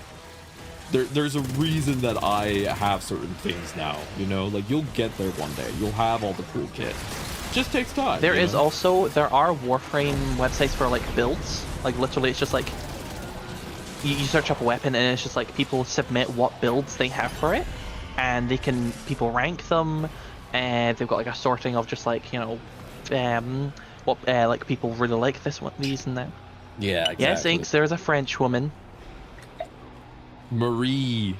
S1: There's a reason that I have certain things now, you know? Like, you'll get there one day. You'll have all the cool kit. Just takes time.
S6: There are Warframe websites for, like, builds. Like, literally, it's just like, you search up a weapon and it's just like people submit what builds they have for it. And people rank them. And they've got, like, a sorting of just, like, you know, like people really like these and that.
S1: Yeah, exactly.
S6: Yes, Inks, there's a French woman.
S1: Marie.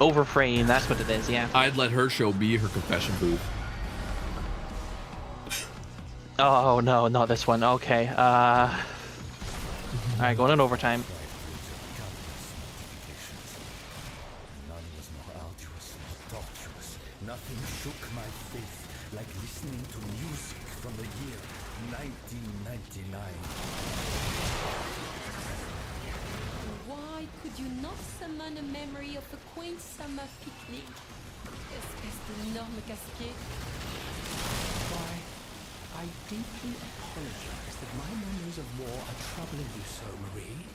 S6: Overframe, that's what it is, yeah.
S1: I'd let her show me her confession booth.
S6: Oh no, not this one. Okay. Alright, going in overtime.
S7: None was more arduous, more tortuous. Nothing shook my faith like listening to music from the year 1999.
S5: Why could you not summon a memory of a quaint summer picnic? Espèce d'énorme casquet.
S9: Why, I deeply apologize that my memories of war are troubling you so, Marie.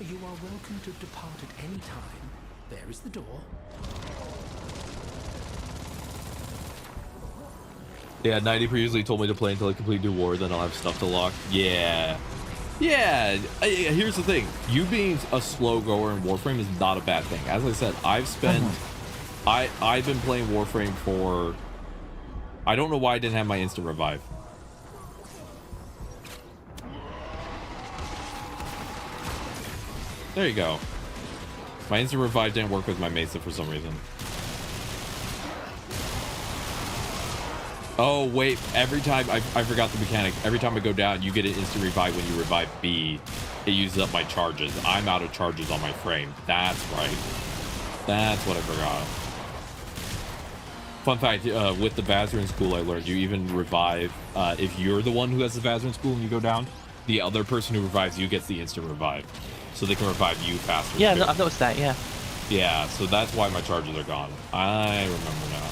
S9: You are welcome to depart at any time. There is the door.
S1: Yeah, 90 previously told me to play until I complete New War, then I'll have stuff to lock. Yeah. Yeah, here's the thing. You being a slow goer in Warframe is not a bad thing. As I said, I've been playing Warframe for... I don't know why I didn't have my instant revive. There you go. My instant revive didn't work with my Mesa for some reason. Oh, wait. Every time, I forgot the mechanic. Every time I go down, you get an instant revive when you revive B. It uses up my charges. I'm out of charges on my frame. That's right. That's what I forgot. Fun fact, with the Vazarin school, I learned you even revive. If you're the one who has the Vazarin school and you go down, the other person who revives you gets the instant revive. So they can revive you faster.
S6: Yeah,
S1: too.
S6: I've noticed that, yeah.
S1: Yeah, so that's why my charges are gone. I remember now.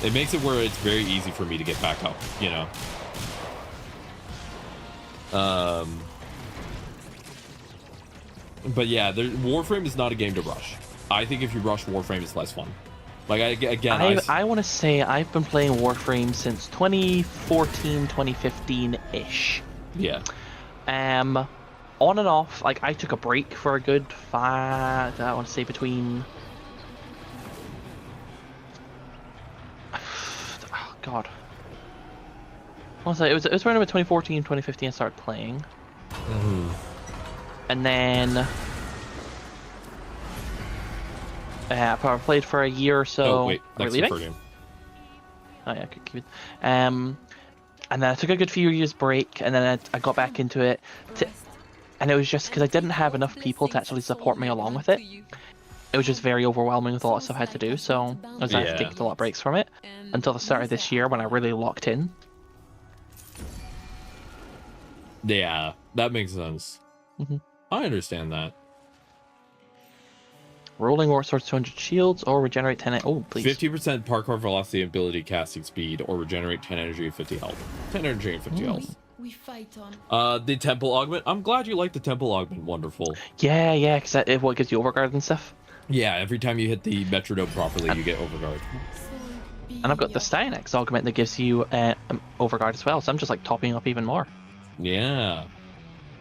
S1: It makes it where it's very easy for me to get back up, you know? But yeah, Warframe is not a game to rush. I think if you rush Warframe, it's less fun. Like,
S6: I want to say I've been playing Warframe since 2014, 2015-ish.
S1: Yeah.
S6: On and off, like, I took a break for a good I want to say between... Oh, God. I want to say, it was around about 2014, 2015 I started playing.
S1: Mm-hmm.
S6: And then... I probably played for a year or so.
S1: Oh, wait, that's the first game.
S6: Oh, yeah, keep it. And then I took a good few years break, and then I got back into it. And it was just because I didn't have enough people to actually support me along with it. It was just very overwhelming with a lot of stuff I had to do, so I was having to take a lot of breaks from it until the start of this year when I really locked in.
S1: Yeah, that makes sense.
S6: Mm-hmm.
S1: I understand that.
S6: Rolling war swords 200 shields or regenerate 10. Oh, please.
S1: 50% parkour velocity, ability, casting speed, or regenerate 10 energy and 50 health. 10 energy and 50 health.
S5: We fight on.
S1: The temple augment. I'm glad you like the temple augment. Wonderful.
S6: Yeah, because it gives you overguard and stuff.
S1: Yeah, every time you hit the metronome properly, you get overguard.
S6: And I've got the Stynex augment that gives you overguard as well, so I'm just like topping up even more.
S1: Yeah,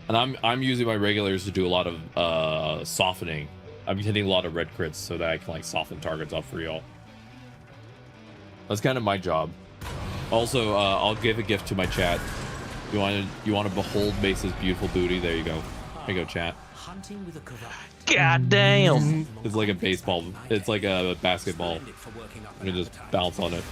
S1: and I'm using my regulars to do a lot of softening. I'm hitting a lot of red crits so that I can like soften targets up for y'all. That's kind of my job. Also, I'll give a gift to my chat. You want to behold Mesa's beautiful booty? There you go. There you go, chat.
S6: God damn!
S1: It's like a baseball. It's like a basketball. You can just bounce on it.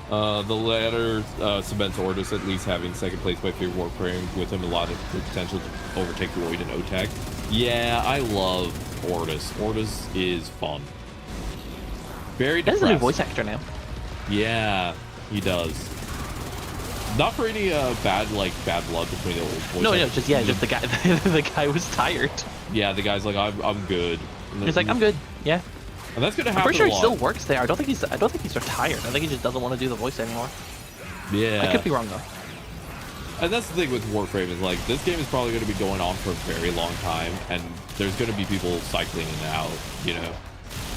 S1: The latter cements Ordis at least having second place by favorite Warframe, with him a lot of potential to overtake Void and Otag. Yeah, I love Ordis. Ordis is fun. Very depressed.
S6: He has a new voice actor now.
S1: Yeah, he does. Not for any bad blood between the old voice.
S6: No, just the guy. The guy was tired.
S1: Yeah, the guy's like, I'm good.
S6: He's like, I'm good. Yeah.
S1: And that's gonna happen.
S6: I'm pretty sure
S1: a
S6: he
S1: lot.
S6: still works there. I don't think he's retired. I think he just doesn't want to do the voice anymore.
S1: Yeah.
S6: I could be wrong though.
S1: And that's the thing with Warframe is like this game is probably going to be going on for a very long time, and there's going to be people cycling in and out. You know,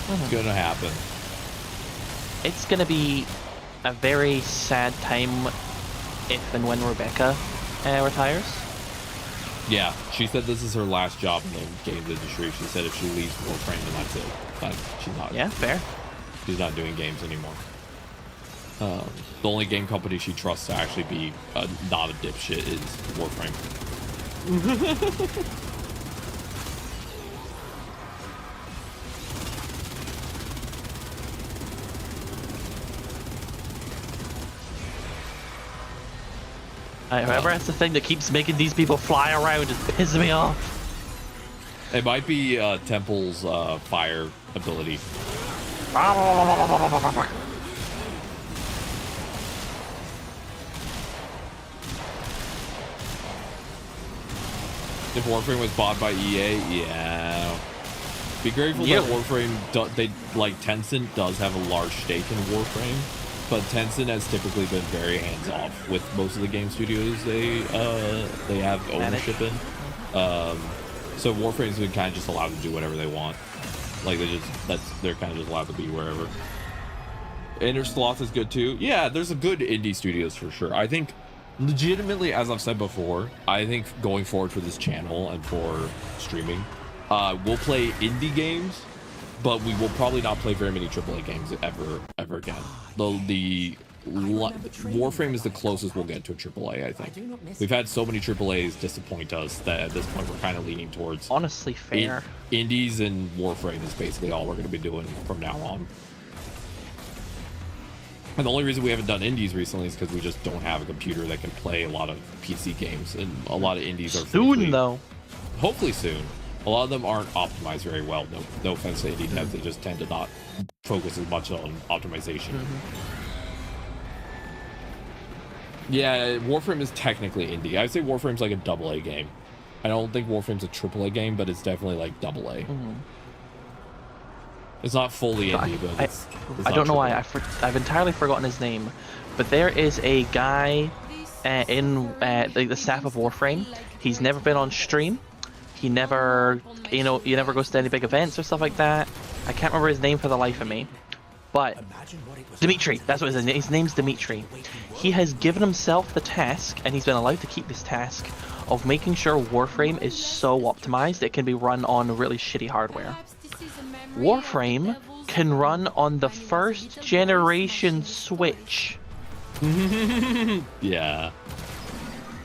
S1: it's going to happen.
S6: It's going to be a very sad time if and when Rebecca retires.
S1: Yeah, she said this is her last job in the games industry. She said if she leaves Warframe, then that's it. But she's not.
S6: Yeah, fair.
S1: She's not doing games anymore. The only game company she trusts to actually be not a dipshit is Warframe.
S6: Whoever has the thing that keeps making these people fly around just pisses me off.
S1: It might be Temple's fire ability. If Warframe was bought by EA, yeah. Be grateful that Warframe, Tencent does have a large stake in Warframe, but Tencent has typically been very hands-off with most of the game studios they have ownership in. So Warframe's been kind of just allowed to do whatever they want. Like they're kind of just allowed to be wherever. Inner Sloth is good too. Yeah, there's a good indie studios for sure. I think legitimately, as I've said before, I think going forward for this channel and for streaming, we'll play indie games, but we will probably not play very many AAA games ever again. The Warframe is the closest we'll get to a AAA, I think. We've had so many AAAs disappoint us that at this point we're kind of leaning towards
S6: Honestly, fair.
S1: indies, and Warframe is basically all we're going to be doing from now on. And the only reason we haven't done indies recently is because we just don't have a computer that can play a lot of PC games, and a lot of indies are
S6: Soon, though.
S1: Hopefully soon. A lot of them aren't optimized very well. No offense to indie devs, they just tend to not focus as much on optimization. Yeah, Warframe is technically indie. I would say Warframe's like a AA game. I don't think Warframe's a AAA game, but it's definitely like AA. It's not fully indie, but it's
S6: I don't know why I've entirely forgotten his name, but there is a guy in the staff of Warframe. He's never been on stream. He never, he never goes to any big events or stuff like that. I can't remember his name for the life of me. But Dimitri, that's what his name. His name's Dimitri. He has given himself the task, and he's been allowed to keep this task, of making sure Warframe is so optimized it can be run on really shitty hardware. Warframe can run on the first generation Switch.
S1: Yeah.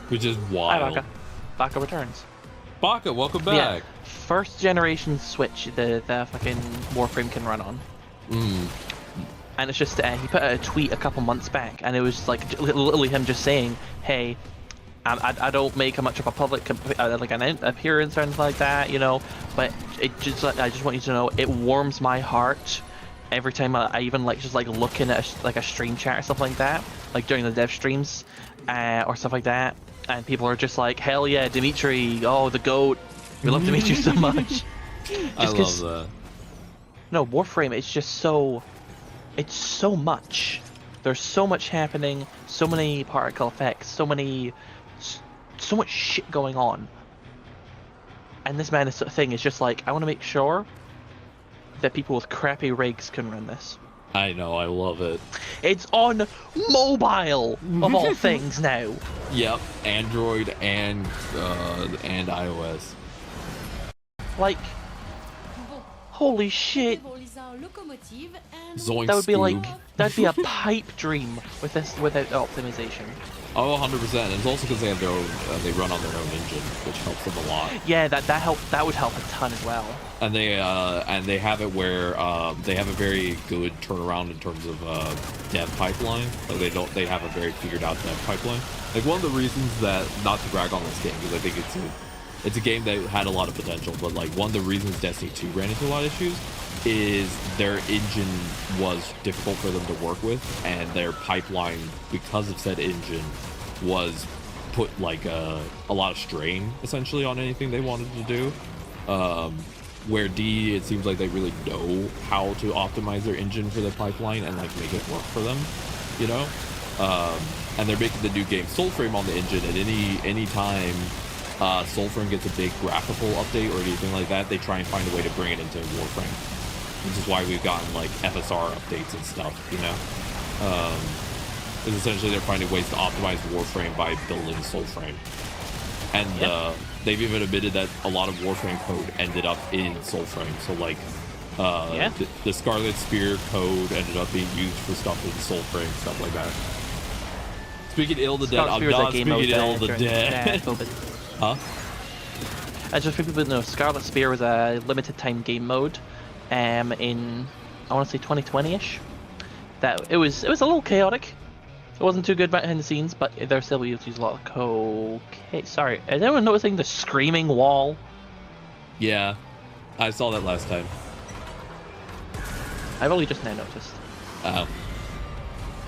S1: Which is wild.
S6: Hi, Baka. Baka returns.
S1: Baka, welcome back.
S6: Yeah, first generation Switch, the fucking Warframe can run on. And it's just, he put out a tweet a couple months back, and it was like literally him just saying, hey, I don't make much of a public like an appearance or anything like that, you know, but it just, I just want you to know, it warms my heart every time I even like just like looking at a stream chat or stuff like that, like during the dev streams or stuff like that, and people are just like, hell yeah, Dimitri, oh, the GOAT, we love Dimitri so much.
S1: I love that.
S6: No, Warframe, it's just so, it's so much. There's so much happening, so many particle effects, so much shit going on. And this man thing is just like, I want to make sure that people with crappy rigs can run this.
S1: I know, I love it.
S6: It's on mobile, of all things now.
S1: Yep, Android and iOS.
S6: Like, holy shit.
S1: Zoink
S6: That would be
S1: Scoob.
S6: that'd be a pipe dream with this without optimization.
S1: Oh, 100%. And it's also because they have their own, they run on their own engine, which helps them a lot.
S6: Yeah, that would help a ton as well.
S1: And they have it where they have a very good turnaround in terms of dev pipeline. Like they have a very figured out dev pipeline. Like one of the reasons that, not to brag on this game, because I think it's a game that had a lot of potential, but like one of the reasons Destiny 2 ran into a lot of issues is their engine was difficult for them to work with, and their pipeline, because of said engine, was put like a lot of strain essentially on anything they wanted to do. Where D, it seems like they really know how to optimize their engine for their pipeline and like make it work for them, you know. And they're making the new game Soulframe on the engine, and any time Soulframe gets a big graphical update or anything like that, they try and find a way to bring it into Warframe, which is why we've gotten like FSR updates and stuff, you know. Because essentially they're finding ways to optimize Warframe by building Soulframe, and they've even admitted that a lot of Warframe code ended up in Soulframe. So like the Scarlet Spear code ended up being used for stuff in Soulframe, stuff like that. Speaking ill of the dead, I'm not speaking ill of the dead. Huh?
S6: As just for people that know, Scarlet Spear was a limited time game mode in, I want to say 2020-ish. That it was a little chaotic. It wasn't too good behind the scenes, but there still used a lot of cocaine. Sorry, is anyone noticing the screaming wall?
S1: Yeah, I saw that last time.
S6: I've only just now noticed.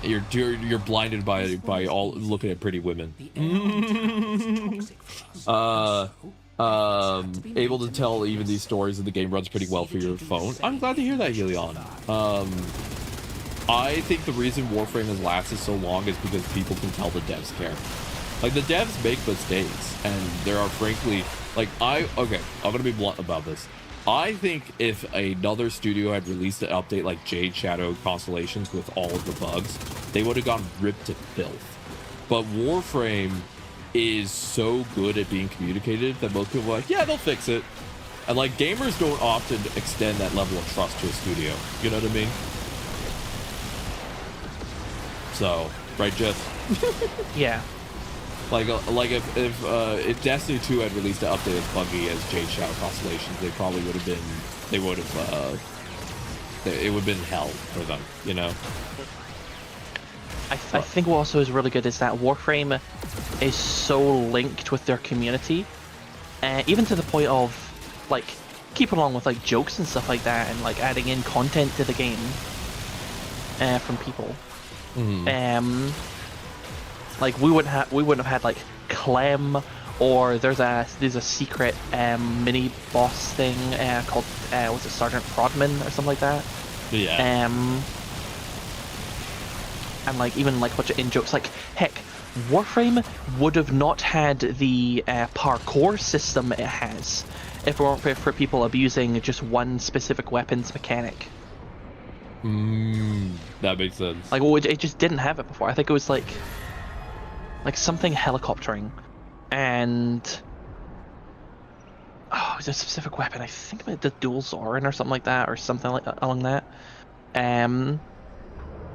S1: You're blinded by all looking at pretty women. Able to tell even these stories, and the game runs pretty well for your phone. I'm glad to hear that, Helion. I think the reason Warframe has lasted so long is because people can tell the devs care. Like, the devs make mistakes, and there are frankly, like, I'm gonna be blunt about this. I think if another studio had released an update like Jade Shadow Constellations with all of the bugs, they would have gone ripped to filth. But Warframe is so good at being communicated that most people are like, yeah, they'll fix it. And like, gamers don't often extend that level of trust to a studio. You know what I mean? So, right, Jess?
S6: Yeah.
S1: Like if Destiny 2 had released an update as buggy as Jade Shadow Constellations, they probably would have been. It would have been hell for them, you know.
S6: I think what also is really good is that Warframe is so linked with their community, even to the point of like keeping along with like jokes and stuff like that, and like adding in content to the game from people. Like we wouldn't have had like Clem, or there's a secret mini boss thing called was it Sergeant Prodman or something like that.
S1: Yeah.
S6: And like even like a bunch of in jokes, like heck, Warframe would have not had the parkour system it has if it weren't for people abusing just one specific weapon's mechanic.
S1: That makes sense.
S6: Like it just didn't have it before. I think it was like something helicoptering, and it was a specific weapon. I think about the dual Zorin or something like that, or something like along that.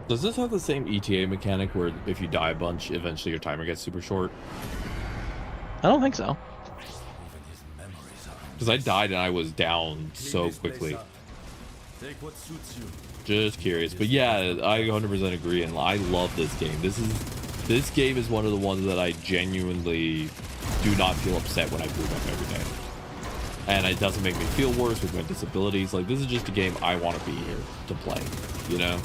S1: Does this have the same ETA mechanic where if you die a bunch, eventually your timer gets super short?
S6: I don't think so.
S1: Because I died and I was down so quickly.
S7: Take what suits you.
S1: Just curious, but yeah, I 100% agree, and I love this game. This game is one of the ones that I genuinely do not feel upset when I boot up every day, and it doesn't make me feel worse with my disabilities. Like, this is just a game I want to be here to play, you know.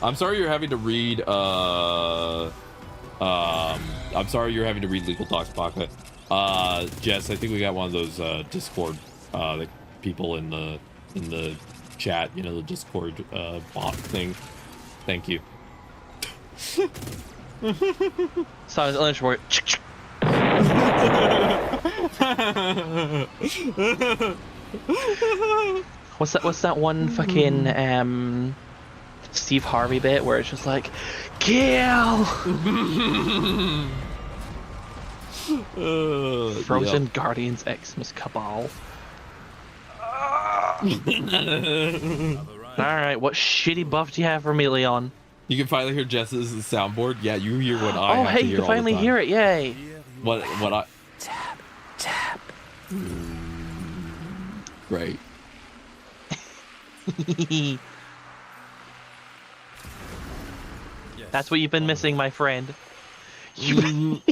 S1: I'm sorry you're having to read. I'm sorry you're having to read Legal Talks Pocket. Jess, I think we got one of those Discord like people in the chat, you know, the Discord bot thing. Thank you.
S6: So I was only short. What's that one fucking Steve Harvey bit where it's just like, kill! Frozen
S1: Yep.
S6: Guardians Xmas Cabal. Alright, what shitty buff do you have for me, Leon?
S1: You can finally hear Jess's soundboard. Yeah, you hear what I
S6: Oh,
S1: have
S6: hey,
S1: to
S6: you
S1: hear
S6: can
S1: all the
S6: finally
S1: time.
S6: hear it, yay!
S1: What I...
S6: Tap.
S1: Right.
S6: That's what you've been missing, my friend.
S1: Iggs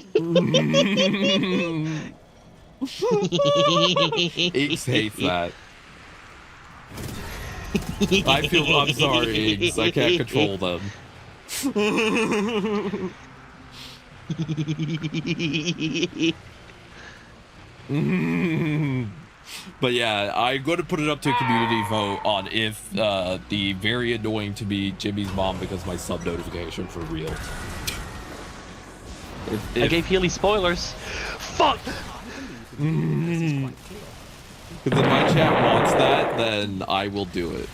S1: hates that. I'm sorry, Iggs. I can't control them. But yeah, I'm going to put it up to a community vote on if the very annoying to me Jimmy's mom becomes my sub notification for real.
S6: I gave Healy spoilers. Fuck!
S1: Because if my chat wants that, then I will do it.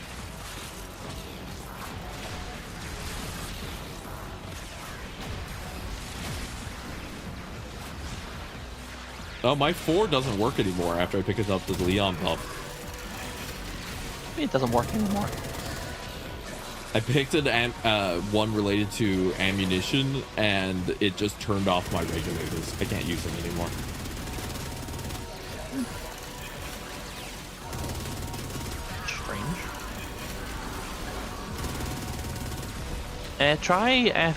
S1: Oh, my 4 doesn't work anymore after I pick it up the Leon buff.
S6: It doesn't work anymore.
S1: I picked one related to ammunition, and it just turned off my regulators. I can't use them anymore.
S6: Strange. Try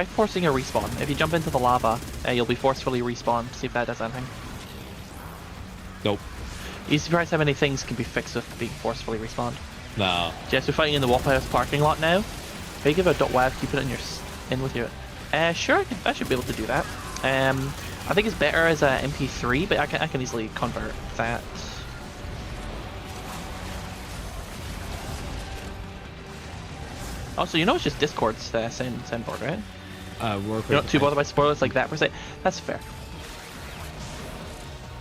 S6: forcing a respawn. If you jump into the lava, you'll be forcefully respawned. See if that does anything.
S1: Nope.
S6: You surprised how many things can be fixed with being forcefully respawned.
S1: Nah.
S6: Jess, we're fighting in the Waffle House parking lot now. If you give a .wav, keep it in with you. Sure, I should be able to do that. I think it's better as a MP3, but I can easily convert that. Also, you know it's just Discord's sendboard, right? You're not too bothered by spoilers like that per se. That's fair.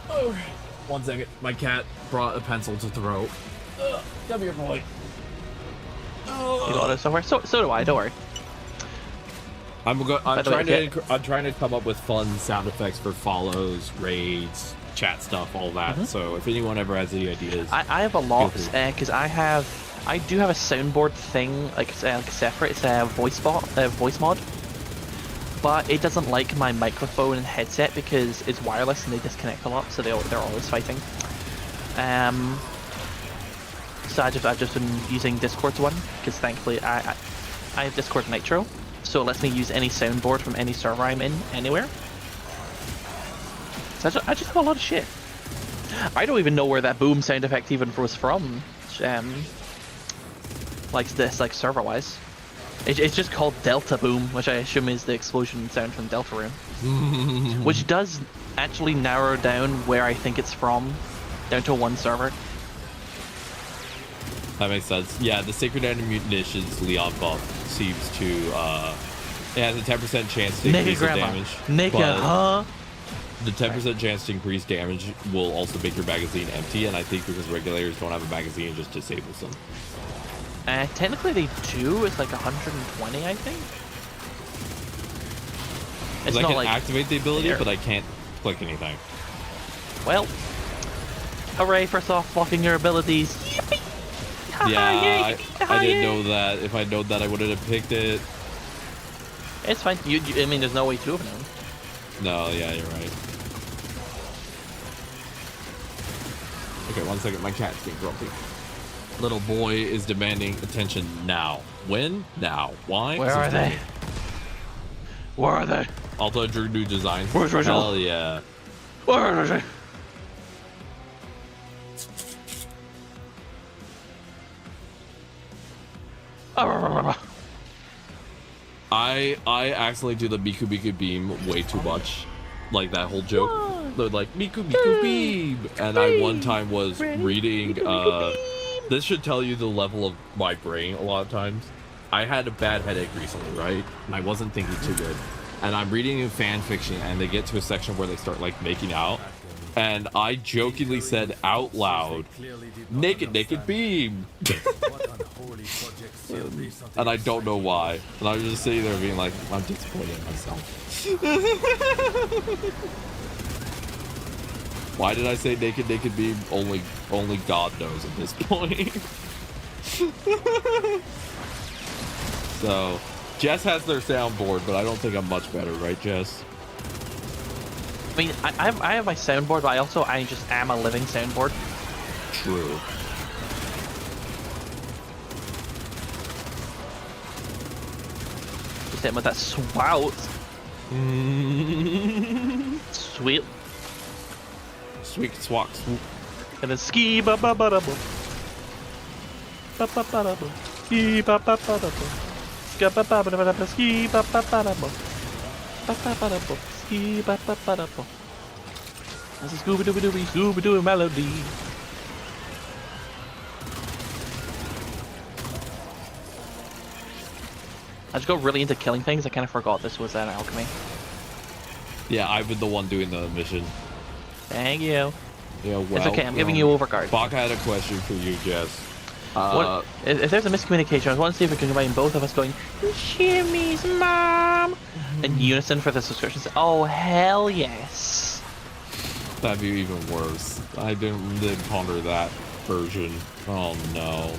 S1: Oh, 1 second. My cat brought a pencil to throw. Come here, boy.
S6: You got it somewhere. So do I. Don't worry.
S1: I'm trying to come up with fun sound effects for follows, raids, chat stuff, all that. So if anyone ever has any ideas,
S6: I have a lot because I do have a soundboard thing like separate. It's a voice mod, but it doesn't like my microphone and headset because it's wireless and they disconnect a lot, so they're always fighting. So I've just been using Discord's one because thankfully I have Discord Nitro, so it lets me use any soundboard from any server I'm in anywhere. So I just have a lot of shit. I don't even know where that boom sound effect even was from. Like this, like server-wise. It's just called Delta Boom, which I assume is the explosion sound from Deltarune. Which does actually narrow down where I think it's from, down to one server.
S1: That makes sense. Yeah, the Sacred Ammunitions Leon buff seems to, it has a 10% chance to increase the damage.
S6: Nigga, huh?
S1: The 10% chance to increase damage will also make your magazine empty, and I think because regulators don't have a magazine, it just disables them.
S6: Technically they do. It's like 120, I think. It's
S1: I
S6: not
S1: can
S6: like
S1: activate the ability, but I can't click anything.
S6: Well, hooray for soft blocking your abilities. Yippee!
S1: Yeah, I didn't know that. If I'd known that, I wouldn't have picked it.
S6: It's fine. I mean, there's no way to open them.
S1: No, yeah, you're right. Okay, 1 second. My cat's being grumpy. Little boy is demanding attention now. When? Now. Why?
S6: Where are they? Where are they?
S1: Alto drew new designs.
S6: Where's Rachel?
S1: Hell yeah.
S6: Where are they?
S1: I accidentally do the Miku Miku beam way too much. Like that whole joke. They're like Miku Miku beam, and I one time was reading this should tell you the level of my brain a lot of times. I had a bad headache recently, right? And I wasn't thinking too good. And I'm reading in fan fiction and they get to a section where they start like making out. And I jokingly said out loud, naked beam. And I don't know why. And I was just sitting there being like, I'm disappointed in myself. Why did I say naked beam? Only God knows at this point. So, Jess has their soundboard, but I don't think I'm much better, right, Jess?
S6: I mean, I have my soundboard, but I just am a living soundboard.
S1: True.
S6: Just hit him with that swout. Sweet.
S1: Sweet swak swoop.
S6: And then ski ba ba ba da bo. Ba ba ba da bo. Ski ba ba ba da bo. Ski ba ba ba da bo. Ski ba ba ba da bo. Ba ba ba da bo. Ski ba ba ba da bo. That's a Scooby-Dooby melody. I just got really into killing things. I kind of forgot this was an alchemy.
S1: Yeah, I've been the one doing the mission.
S6: Thank you.
S1: Yeah, well,
S6: it's okay. I'm giving you overguard.
S1: Baka had a question for you, Jess.
S6: If there's a miscommunication, I want to see if we can combine both of us going, Jimmy's mom, in unison for the subscriptions. Oh, hell yes.
S1: That'd be even worse. I didn't ponder that version. Oh no.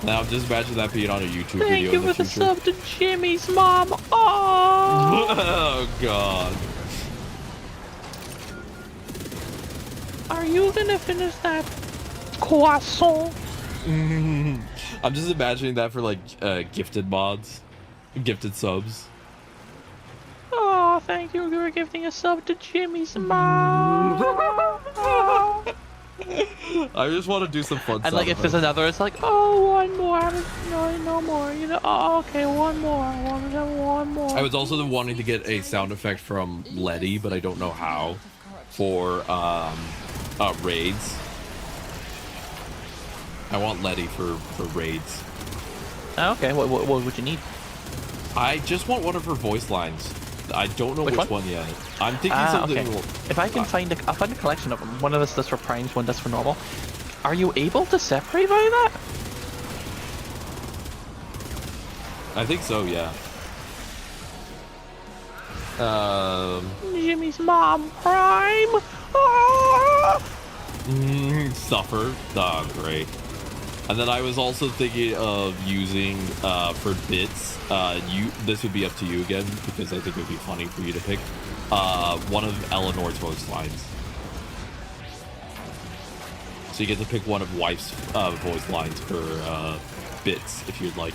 S1: Now just imagine that being on a YouTube video in the future.
S6: Thank you for the sub to Jimmy's mom. Oh.
S1: Oh god.
S6: Are you gonna finish that croissant?
S1: I'm just imagining that for like gifted mods, gifted subs.
S6: Oh, thank you for gifting a sub to Jimmy's mom.
S1: I just want to do some fun stuff.
S6: And like if there's another, it's like, oh, one more. No more. You know, oh, okay, one more. One more.
S1: I was also wanting to get a sound effect from Letty, but I don't know how. For raids. I want Letty for raids.
S6: Oh, okay, what would you need?
S1: I just want one of her voice lines. I don't know which one yet. I'm thinking something.
S6: Okay. If I can I'll find a collection of them. One of us does for primes, one does for normal. Are you able to separate by that?
S1: I think so, yeah.
S6: Jimmy's mom prime.
S1: Suffer. Oh, great. And then I was also thinking of using for bits. This would be up to you again because I think it would be funny for you to pick one of Eleanor's voice lines. So you get to pick one of Wife's voice lines for bits if you'd like.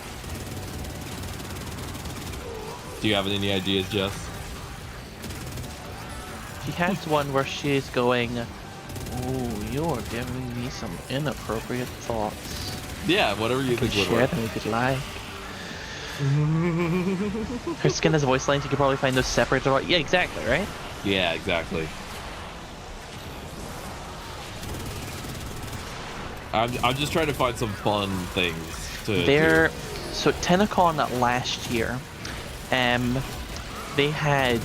S1: Do you have any ideas, Jess?
S6: She has one where she is going, "Oh, you're giving me some inappropriate thoughts."
S1: Yeah, whatever you think would
S6: Share
S1: work.
S6: them if you'd like. Her skin has voice lines. You could probably find those separate. Yeah, exactly, right?
S1: Yeah, exactly. I'm just trying to find some fun things to do.
S6: So at TennoCon last year, they had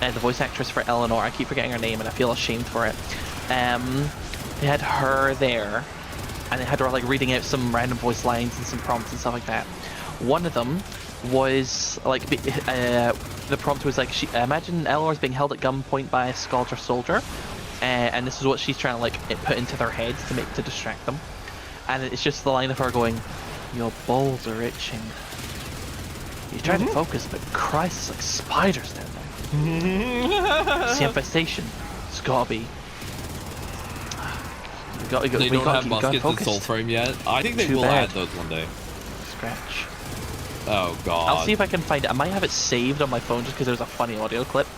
S6: the voice actress for Eleanor. I keep forgetting her name, and I feel ashamed for it. They had her there, and they had her like reading out some random voice lines and some prompts and stuff like that. One of them was like the prompt was like, imagine Eleanor's being held at gunpoint by a Scalger soldier. And this is what she's trying to like put into their heads to distract them, and it's just the line of her going, "Your balls are itching." You try to focus, but Christ, it's like spiders down there. It's the infestation. It's gotta be.
S1: They don't have muskets in Soulframe yet. I think they will add those one day.
S6: Scratch.
S1: Oh god.
S6: I'll see if I can find it. I might have it saved on my phone just because there's a funny audio clip.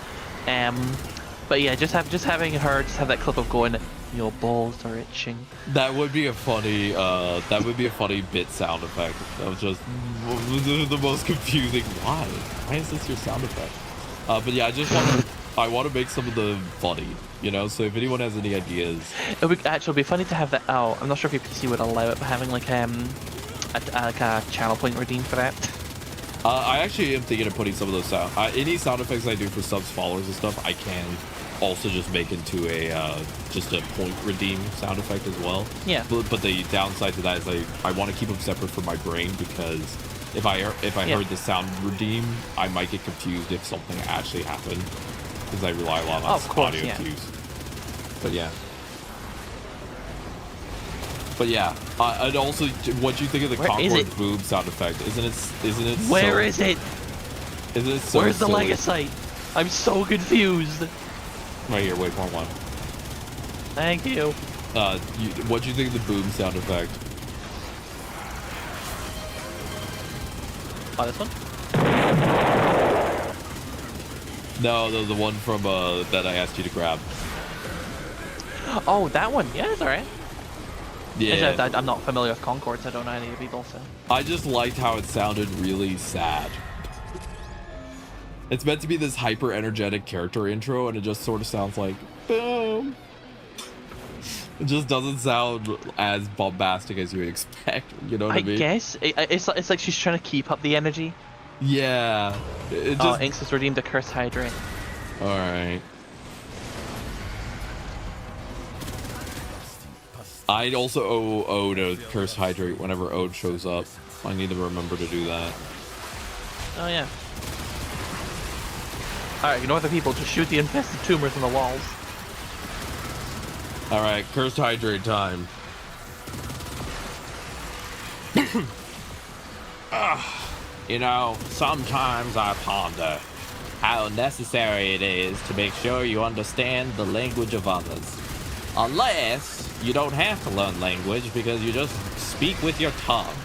S6: But yeah, just having her have that clip of going, "Your balls are itching."
S1: That would be a funny bit sound effect. That was just the most confusing. Why is this your sound effect? But yeah, I want to make some of them funny, you know. So if anyone has any ideas,
S6: it would actually be funny to have that. Oh, I'm not sure if your PC would allow it, but having like a channel point redeem for that.
S1: I actually am thinking of putting some of those any sound effects I do for subs, followers, and stuff. I can also just make into a just a point redeem sound effect as well.
S6: Yeah.
S1: But the downside to that is I want to keep them separate from my brain, because if I heard the sound redeem, I might get confused if something actually happened, because I rely a lot on audio cues. But yeah, and also, what do you think of the Concord boom sound effect? Isn't it?
S6: Where is it?
S1: Isn't it so
S6: Where's the
S1: silly?
S6: Legasite? I'm so confused.
S1: Right here, waypoint 1.
S6: Thank you.
S1: What do you think of the boom sound effect?
S6: Oh, this one?
S1: No, the one from that I asked you to grab.
S6: Oh, that one. Yeah, it's alright.
S1: Yeah.
S6: I'm not familiar with Concords. I don't know any of the people, so.
S1: I just liked how it sounded really sad. It's meant to be this hyper energetic character intro, and it just sort of sounds like boom. It just doesn't sound as bombastic as you would expect. You know what I mean?
S6: I guess it's like she's trying to keep up the energy.
S1: Yeah. It just...
S6: Inks has redeemed a Cursed Hydrate.
S1: All right. I'd also owe Ode a Cursed Hydrate whenever Ode shows up. I need to remember to do that.
S6: Oh yeah. Alright, you know what, the people, just shoot the infested tumors on the walls.
S1: Alright, Cursed Hydrate time. You know, sometimes I ponder how necessary it is to make sure you understand the language of others. Unless you don't have to learn language because you just speak with your tongue.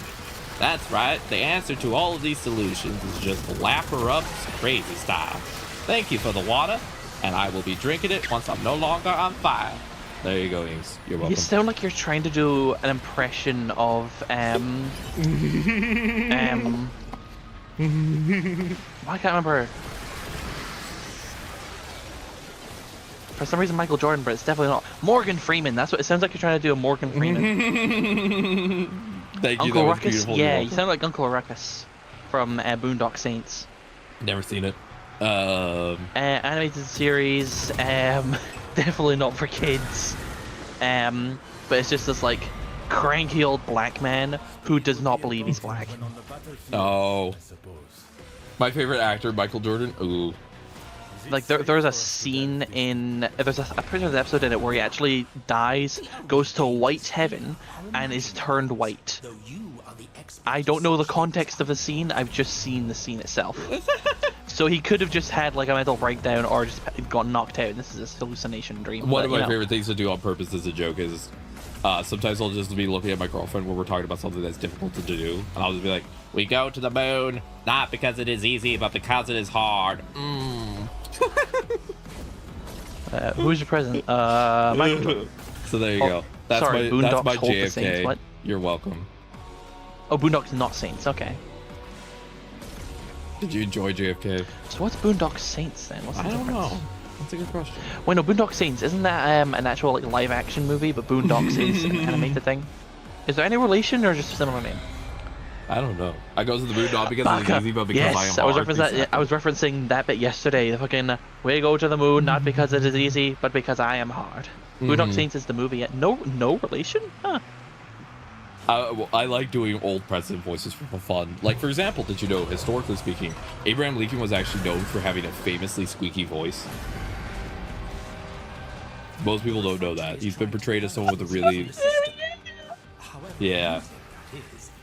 S1: That's right, the answer to all of these solutions is just lap her up crazy style. Thank you for the water, and I will be drinking it once I'm no longer on fire. There you go, Inks. You're welcome.
S6: You sound like you're trying to do an impression of, I can't remember. For some reason, Michael Jordan, but it's definitely not. Morgan Freeman. That's what it sounds like. You're trying to do a Morgan Freeman.
S1: Thank you.
S6: Uncle
S1: that was
S6: Ruckus.
S1: beautiful.
S6: Yeah, you sound like Uncle Ruckus from Boondock Saints.
S1: Never seen it.
S6: Animated series. Definitely not for kids. But it's just this like cranky old black man who does not believe he's black.
S1: Oh. My favorite actor, Michael Jordan. Ooh.
S6: like there's a scene in there's a pretty much an episode in it where he actually dies, goes to white heaven, and is turned white. I don't know the context of the scene. I've just seen the scene itself. So he could have just had like a mental breakdown or just got knocked out. And this is a hallucination dream.
S1: One of my favorite things to do on purpose as a joke is sometimes I'll just be looking at my girlfriend when we're talking about something that's difficult to do, and I'll just be like, "We go to the moon not because it is easy, but because it is hard."
S6: Who's your president? Michael.
S1: So there you go. That's
S6: sorry,
S1: that's
S6: Boondocks
S1: my
S6: hold the
S1: JFK.
S6: Saints. What?
S1: You're welcome.
S6: Oh, Boondocks not Saints. Okay.
S1: Did you enjoy JFK?
S6: So what's Boondocks Saints then? What's the
S1: I don't
S6: difference?
S1: know. That's a good question.
S6: Wait, no, Boondock Saints, isn't that an actual like live action movie, but Boondocks is an animated thing? Is there any relation or just a similar name?
S1: I don't know. I goes to the moon not because
S6: Baka.
S1: it's easy, but because I am
S6: Yes, I was
S1: hard.
S6: referencing that bit yesterday. The fucking we go to the moon not because it is easy, but because I am hard. Boondock Saints is the movie. No relation? Huh.
S1: Well, I like doing old president voices for fun. Like, for example, did you know, historically speaking, Abraham Lincoln was actually known for having a famously squeaky voice? Most people don't know that. He's been portrayed as someone with a really... Yeah.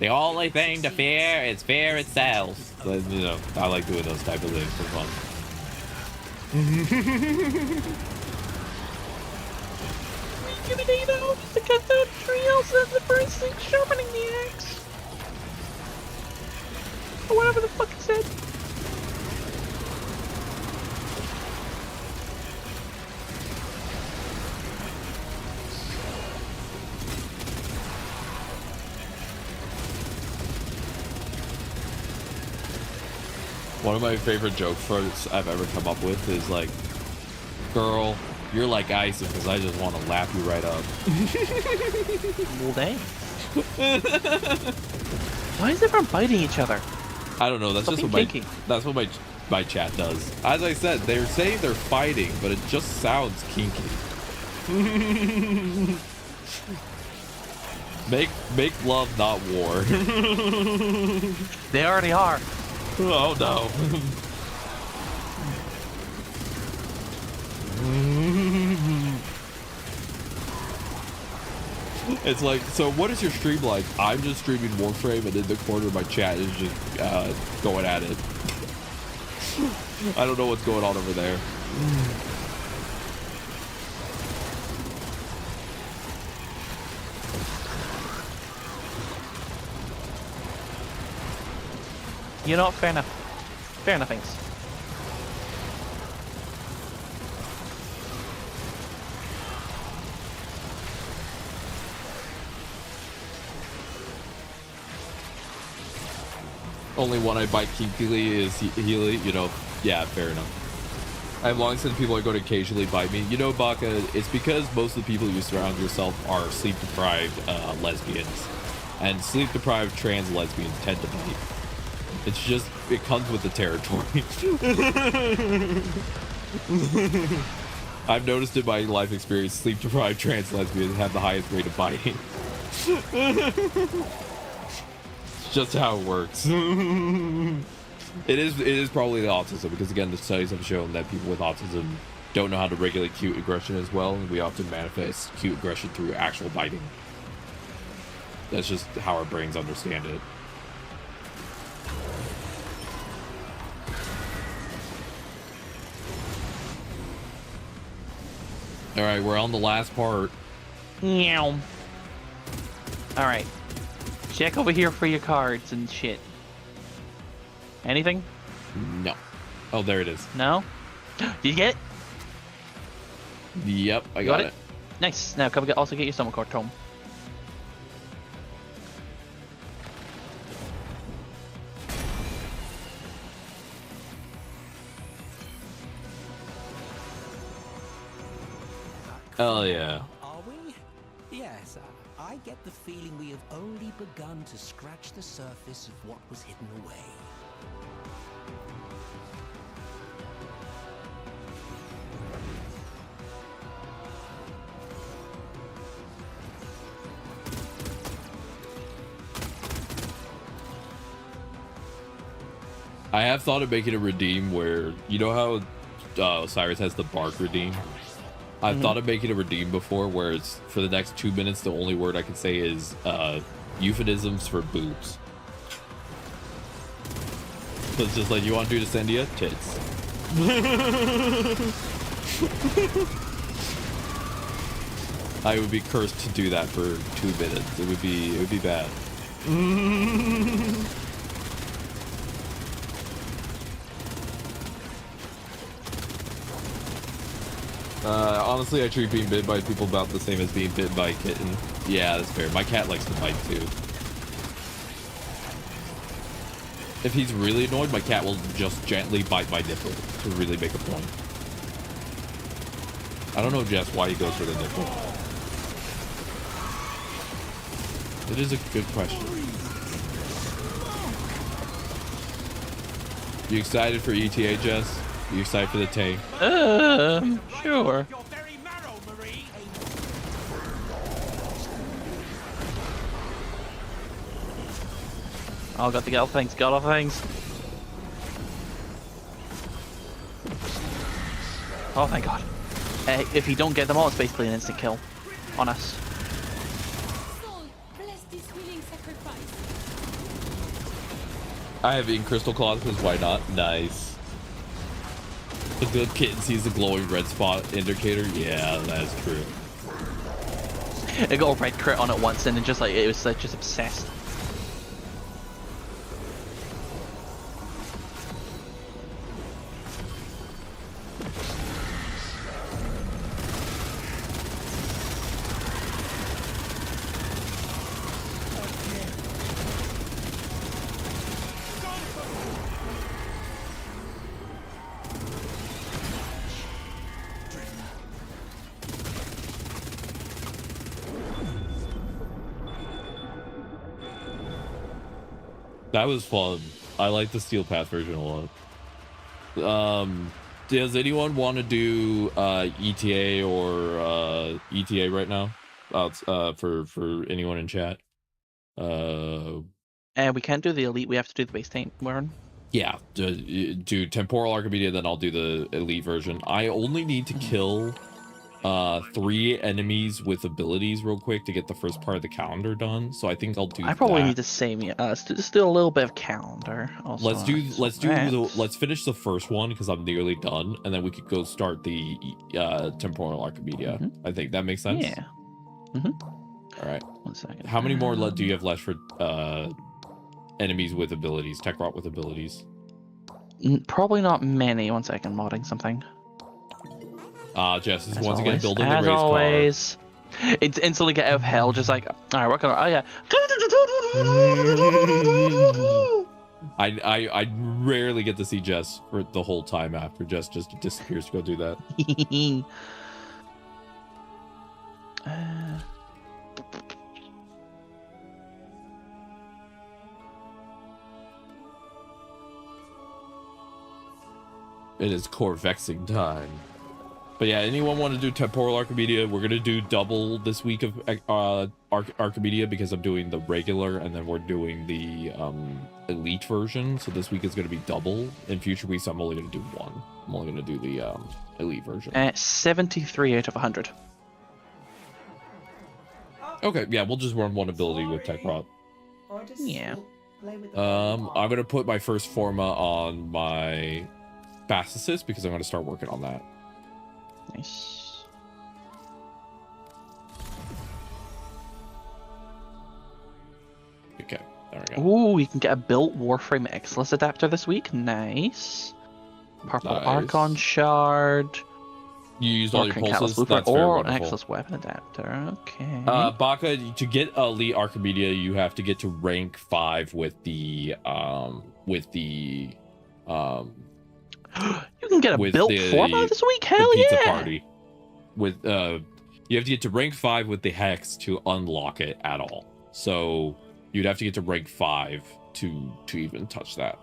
S1: The only thing to fear is fear itself. So, you know, I like doing those type of things for fun.
S6: Give it 8 hours to cut down a tree, else that's the first thing sharpening the axe. Or whatever the fuck it said.
S1: One of my favorite joke quotes I've ever come up with is like, "Girl, you're like ice because I just want to lap you right up."
S6: Well, dang. Why is everyone biting each other?
S1: I don't know. That's
S6: Stop
S1: just
S6: being
S1: what
S6: kinky.
S1: that's what my chat does. As I said, they're saying they're fighting, but it just sounds kinky. Make love, not war.
S6: They already are.
S1: Oh no. It's like, so what is your stream like? I'm just streaming Warframe, and in the corner of my chat is just going at it. I don't know what's going on over there.
S6: You know, fair enough. Fair enough, thanks.
S1: Only one I bite kinkily is Healy, you know. Yeah, fair enough. I've long said people are going to occasionally bite me. You know, Baka, it's because most of the people you surround yourself are sleep-deprived lesbians. And sleep-deprived trans lesbians tend to bite. It's just, it comes with the territory. I've noticed in my life experience, sleep-deprived trans lesbians have the highest rate of biting. It's just how it works. It is probably the autism, because again, the studies have shown that people with autism don't know how to regulate cute aggression as well, and we often manifest cute aggression through actual biting. That's just how our brains understand it. Alright, we're on the last part.
S6: Meow. Alright. Check over here for your cards and shit. Anything?
S1: No. Oh, there it is.
S6: No? Did you get it?
S1: Yep, I
S6: You
S1: got it.
S6: Nice. Now come also get your stomach cord, Tom.
S1: Oh yeah.
S9: Are we? Yes, I get the feeling we have only begun to scratch the surface of what was hidden away.
S1: I have thought of making a redeem where, you know how Osiris has the bark redeem. I've thought of making a redeem before, where it's for the next 2 minutes, the only word I can say is euphemisms for boobs. So it's just like, you want to do Descendia? Tits. I would be cursed to do that for 2 minutes. It would be bad. Honestly, I treat being bit by people about the same as being bit by a kitten. Yeah, that's fair. My cat likes to bite too. If he's really annoyed, my cat will just gently bite my nipple to really make a point. I don't know, Jess, why he goes for the nipple. It is a good question. You excited for ETA, Jess? You excited for the tank?
S6: Sure. Oh, got all things, got all things. Oh, thank God. If you don't get them all, it's basically an instant kill on us.
S5: Soul, bless this willing sacrifice.
S1: I have in crystal claws because why not? Nice. The good kitten sees the glowing red spot indicator. Yeah, that's true.
S6: It got a red crit on it once, and then just like it was like just obsessed.
S1: That was fun. I like the Steel Path version a lot. Does anyone want to do ETA or ETA right now? For anyone in chat.
S6: We can't do the elite. We have to do the base tank.
S1: Yeah, do Temporal Archimedia, then I'll do the elite version. I only need to kill 3 enemies with abilities real quick to get the first part of the calendar done. So I think I'll do.
S6: I probably need the same. Let's do a little bit of calendar. Also,
S1: let's finish the first one because I'm nearly done, and then we could go start the Temporal Archimedia. I think that makes sense.
S6: Yeah.
S1: All right.
S6: 1 second.
S1: How many more do you have left for enemies with abilities? Tech Rot with abilities?
S6: Probably not many. 1 second. Modding something.
S1: Jess is once again building the race
S6: always. Car. It's instantly get out of hell, just like, alright, what can I,
S1: I rarely get to see Jess for the whole time after Jess just disappears to go do that. It is core vexing time. But yeah, anyone want to do Temporal Archimedia? We're gonna do double this week of Archimedia because I'm doing the regular and then we're doing the elite version. So this week is gonna be double. In future weeks, I'm only gonna do one. I'm only gonna do the elite version.
S6: 73 out of 100.
S1: Okay, yeah, we'll just run one ability with Tech Rot.
S6: Yeah.
S1: I'm gonna put my first Forma on my Fast Assist because I'm gonna start working on that.
S6: Nice.
S1: Okay, there we go.
S6: Ooh, you can get a built Warframe Exilus adapter this week. Nice. Purple Archon Shard.
S1: You used all your pulses. That's
S6: or
S1: very
S6: an Exilus weapon adapter. Okay.
S1: Baka, to get Elite Archimedia, you have to get to rank 5 with the
S6: you can get a built Forma this week. Hell
S1: the pizza
S6: yeah!
S1: Party. With you have to get to rank 5 with the Hex to unlock it at all. So you'd have to get to rank 5 to even touch that.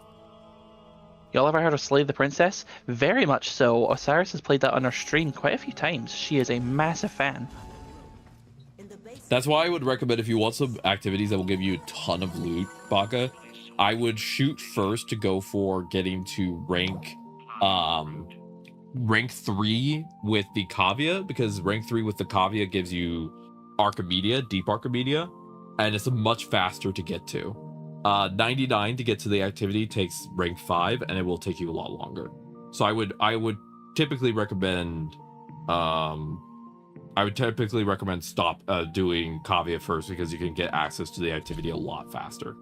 S6: Y'all ever heard of Slay the Princess? Very much so. Osiris has played that on her stream quite a few times. She is a massive fan.
S1: That's why I would recommend, if you want some activities that will give you a ton of loot, Baka, I would shoot first to go for getting to rank rank 3 with the Kavia, because rank 3 with the Kavia gives you Archimedia, deep Archimedia, and it's much faster to get to. 99 to get to the activity takes rank 5, and it will take you a lot longer. So I would typically recommend stop doing Kavia first, because you can get access to the activity a lot faster.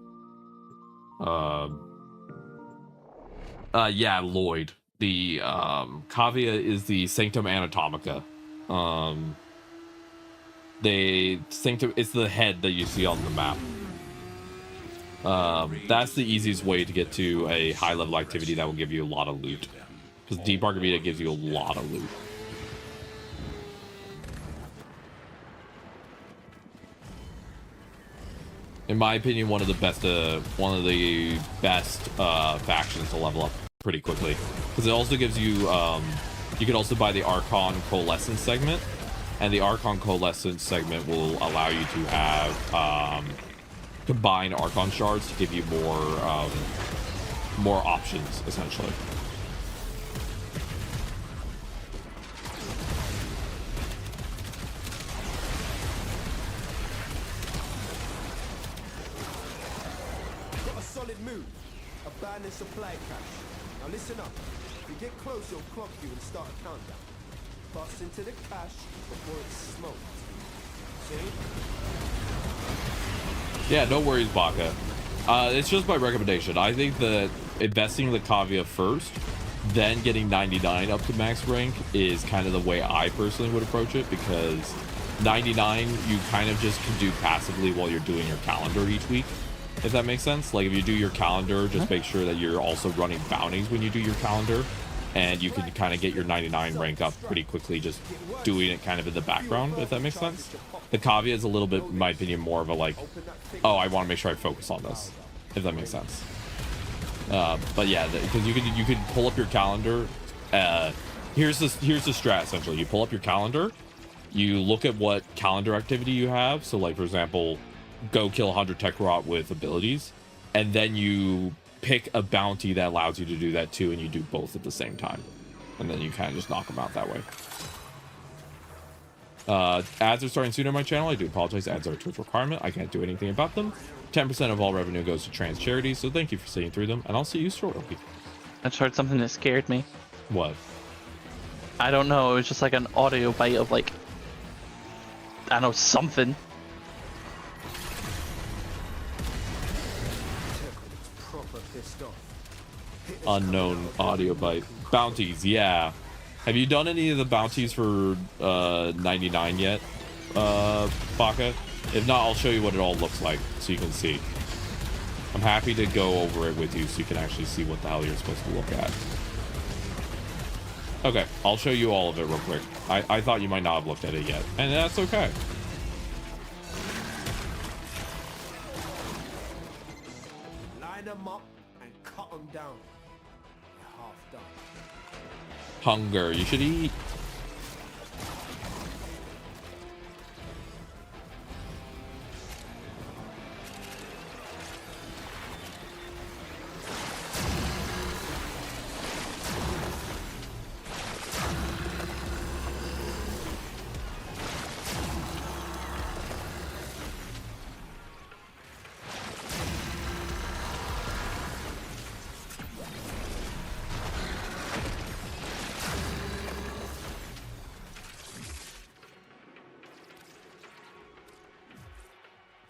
S1: Yeah, Lloyd. The Kavia is the Sanctum Anatomica. It's the head that you see on the map. That's the easiest way to get to a high level activity that will give you a lot of loot. Because Deep Archimedia gives you a lot of loot. In my opinion, one of the best factions to level up pretty quickly, because it also gives you you can also buy the Archon Coalescence segment, and the Archon Coalescence segment will allow you to have combine Archon shards to give you more options, essentially.
S8: Move. Abandoned supply cache. Now listen up. If you get close, it'll clock you and start a countdown. Bust into the cache before it's smoked. See?
S1: Yeah, no worries, Baka. It's just my recommendation. I think that investing in the Kavia first, then getting 99 up to max rank is kind of the way I personally would approach it, because 99 you kind of just can do passively while you're doing your calendar each week. If that makes sense. Like if you do your calendar, just make sure that you're also running bounties when you do your calendar, and you can kind of get your 99 rank up pretty quickly just doing it kind of in the background, if that makes sense. The Kavia is a little bit, in my opinion, more of a like, oh, I want to make sure I focus on this, if that makes sense. But yeah, because you could pull up your calendar. Here's the strat, essentially. You pull up your calendar, you look at what calendar activity you have. So like, for example, go kill 100 tech rot with abilities, and then you pick a bounty that allows you to do that too, and you do both at the same time, and then you kind of just knock them out that way. Ads are starting soon on my channel. I do apologize. Ads are a Twitch requirement. I can't do anything about them. 10% of all revenue goes to trans charities, so thank you for seeing through them, and I'll see you shortly.
S6: I just heard something that scared me.
S1: What?
S6: I don't know. It was just like an audio bite of like, I don't know, something.
S1: Unknown audio bite. Bounties, yeah. Have you done any of the bounties for 99 yet, Baka? If not, I'll show you what it all looks like so you can see. I'm happy to go over it with you so you can actually see what the hell you're supposed to look at. Okay, I'll show you all of it real quick. I thought you might not have looked at it yet, and that's okay.
S8: Line them up and cut them down. Half done.
S1: Hunger, you should eat.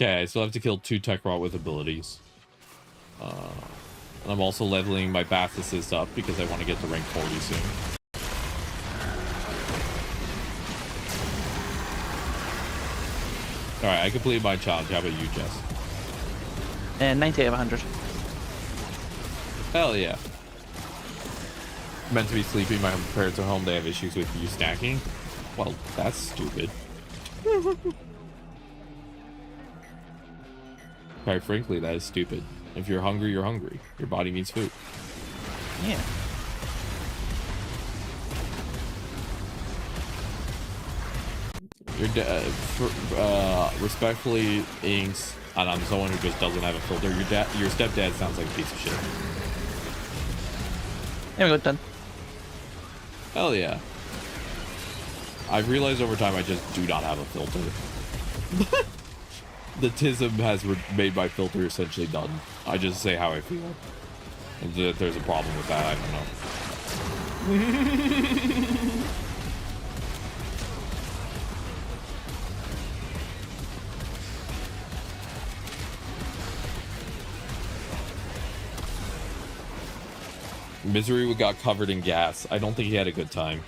S1: Okay, I still have to kill 2 tech rot with abilities. And I'm also leveling my Bath Assist up because I want to get to rank 40 soon. Alright, I completed my challenge. How about you, Jess?
S6: And 90 out of 100.
S1: Hell yeah. Meant to be sleeping. My parents are home. They have issues with you snacking. Well, that's stupid. Quite frankly, that is stupid. If you're hungry, you're hungry. Your body needs food.
S6: Yeah.
S1: You're respectfully, Inks, and I'm someone who just doesn't have a filter. Your stepdad sounds like a piece of shit.
S6: There we go, done.
S1: Hell yeah. I've realized over time I just do not have a filter. The TISM has made my filter essentially done. I just say how I feel. And if there's a problem with that, I don't know. Misery got covered in gas. I don't think he had a good time.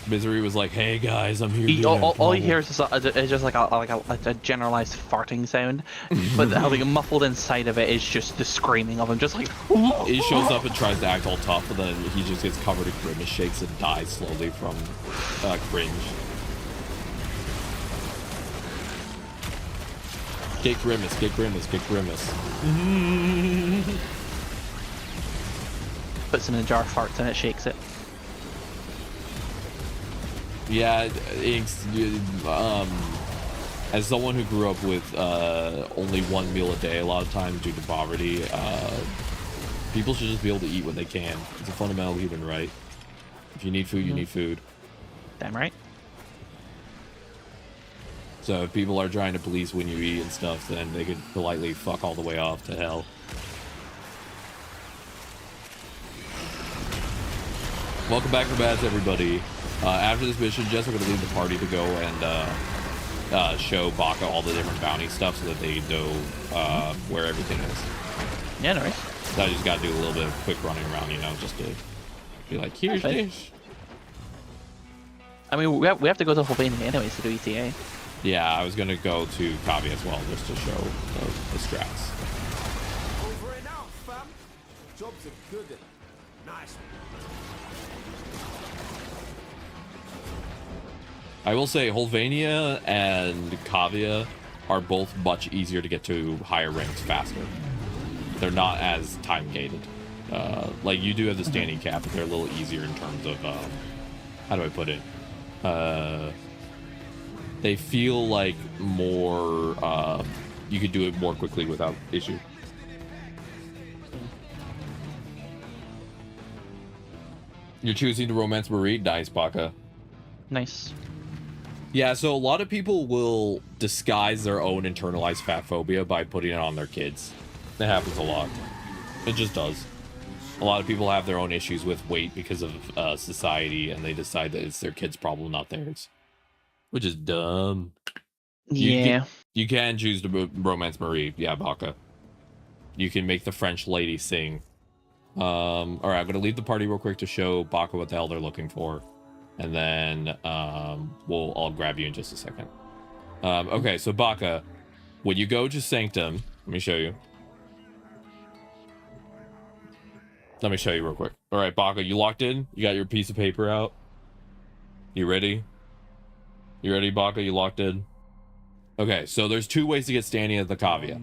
S1: Misery was like, "Hey guys, I'm here."
S6: All you hear is just like a generalized farting sound, but having muffled inside of it is just the screaming of him, just like.
S1: He shows up and tries to act all tough, and then he just gets covered in grimace shakes and dies slowly from cringe. Get grimace, get grimace, get grimace.
S6: Puts it in a jar, farts, and it shakes it.
S1: Yeah, as someone who grew up with only one meal a day a lot of times due to poverty, people should just be able to eat what they can. It's a fundamental human right. If you need food, you need food.
S6: Damn right.
S1: So if people are trying to police when you eat and stuff, then they could politely fuck all the way off to hell. Welcome back from ads, everybody. After this mission, Jess, we're going to leave the party to go and show Baka all the different bounty stuff so that they know where everything is.
S6: Yeah, no worries.
S1: So I just got to do a little bit of quick running around, you know, just to be like, here's this.
S6: I mean, we have to go to Holbania anyways to do ETA.
S1: Yeah, I was going to go to Kavi as well, just to show the strats.
S8: Over and out, fam. Job's a good one. Nice.
S1: I will say Holvania and Kavia are both much easier to get to higher ranks faster. They're not as time gated. Like you do have the standing cap, but they're a little easier in terms of how do I put it? They feel like more you could do it more quickly without issue. You're choosing to romance Marie? Nice, Baka.
S6: Nice.
S1: Yeah, so a lot of people will disguise their own internalized fat phobia by putting it on their kids. It happens a lot. It just does. A lot of people have their own issues with weight because of society, and they decide that it's their kid's problem, not theirs. Which is dumb.
S6: Yeah.
S1: You can choose to romance Marie. Yeah, Baka. You can make the French lady sing. All right, I'm going to leave the party real quick to show Baka what the hell they're looking for. And then I'll grab you in just a second. Okay, so Baka, when you go to Sanctum, let me show you. Let me show you real quick. All right, Baka, you locked in? You got your piece of paper out? You ready? You ready, Baka? You locked in? Okay, so there's two ways to get standing at the Kavia.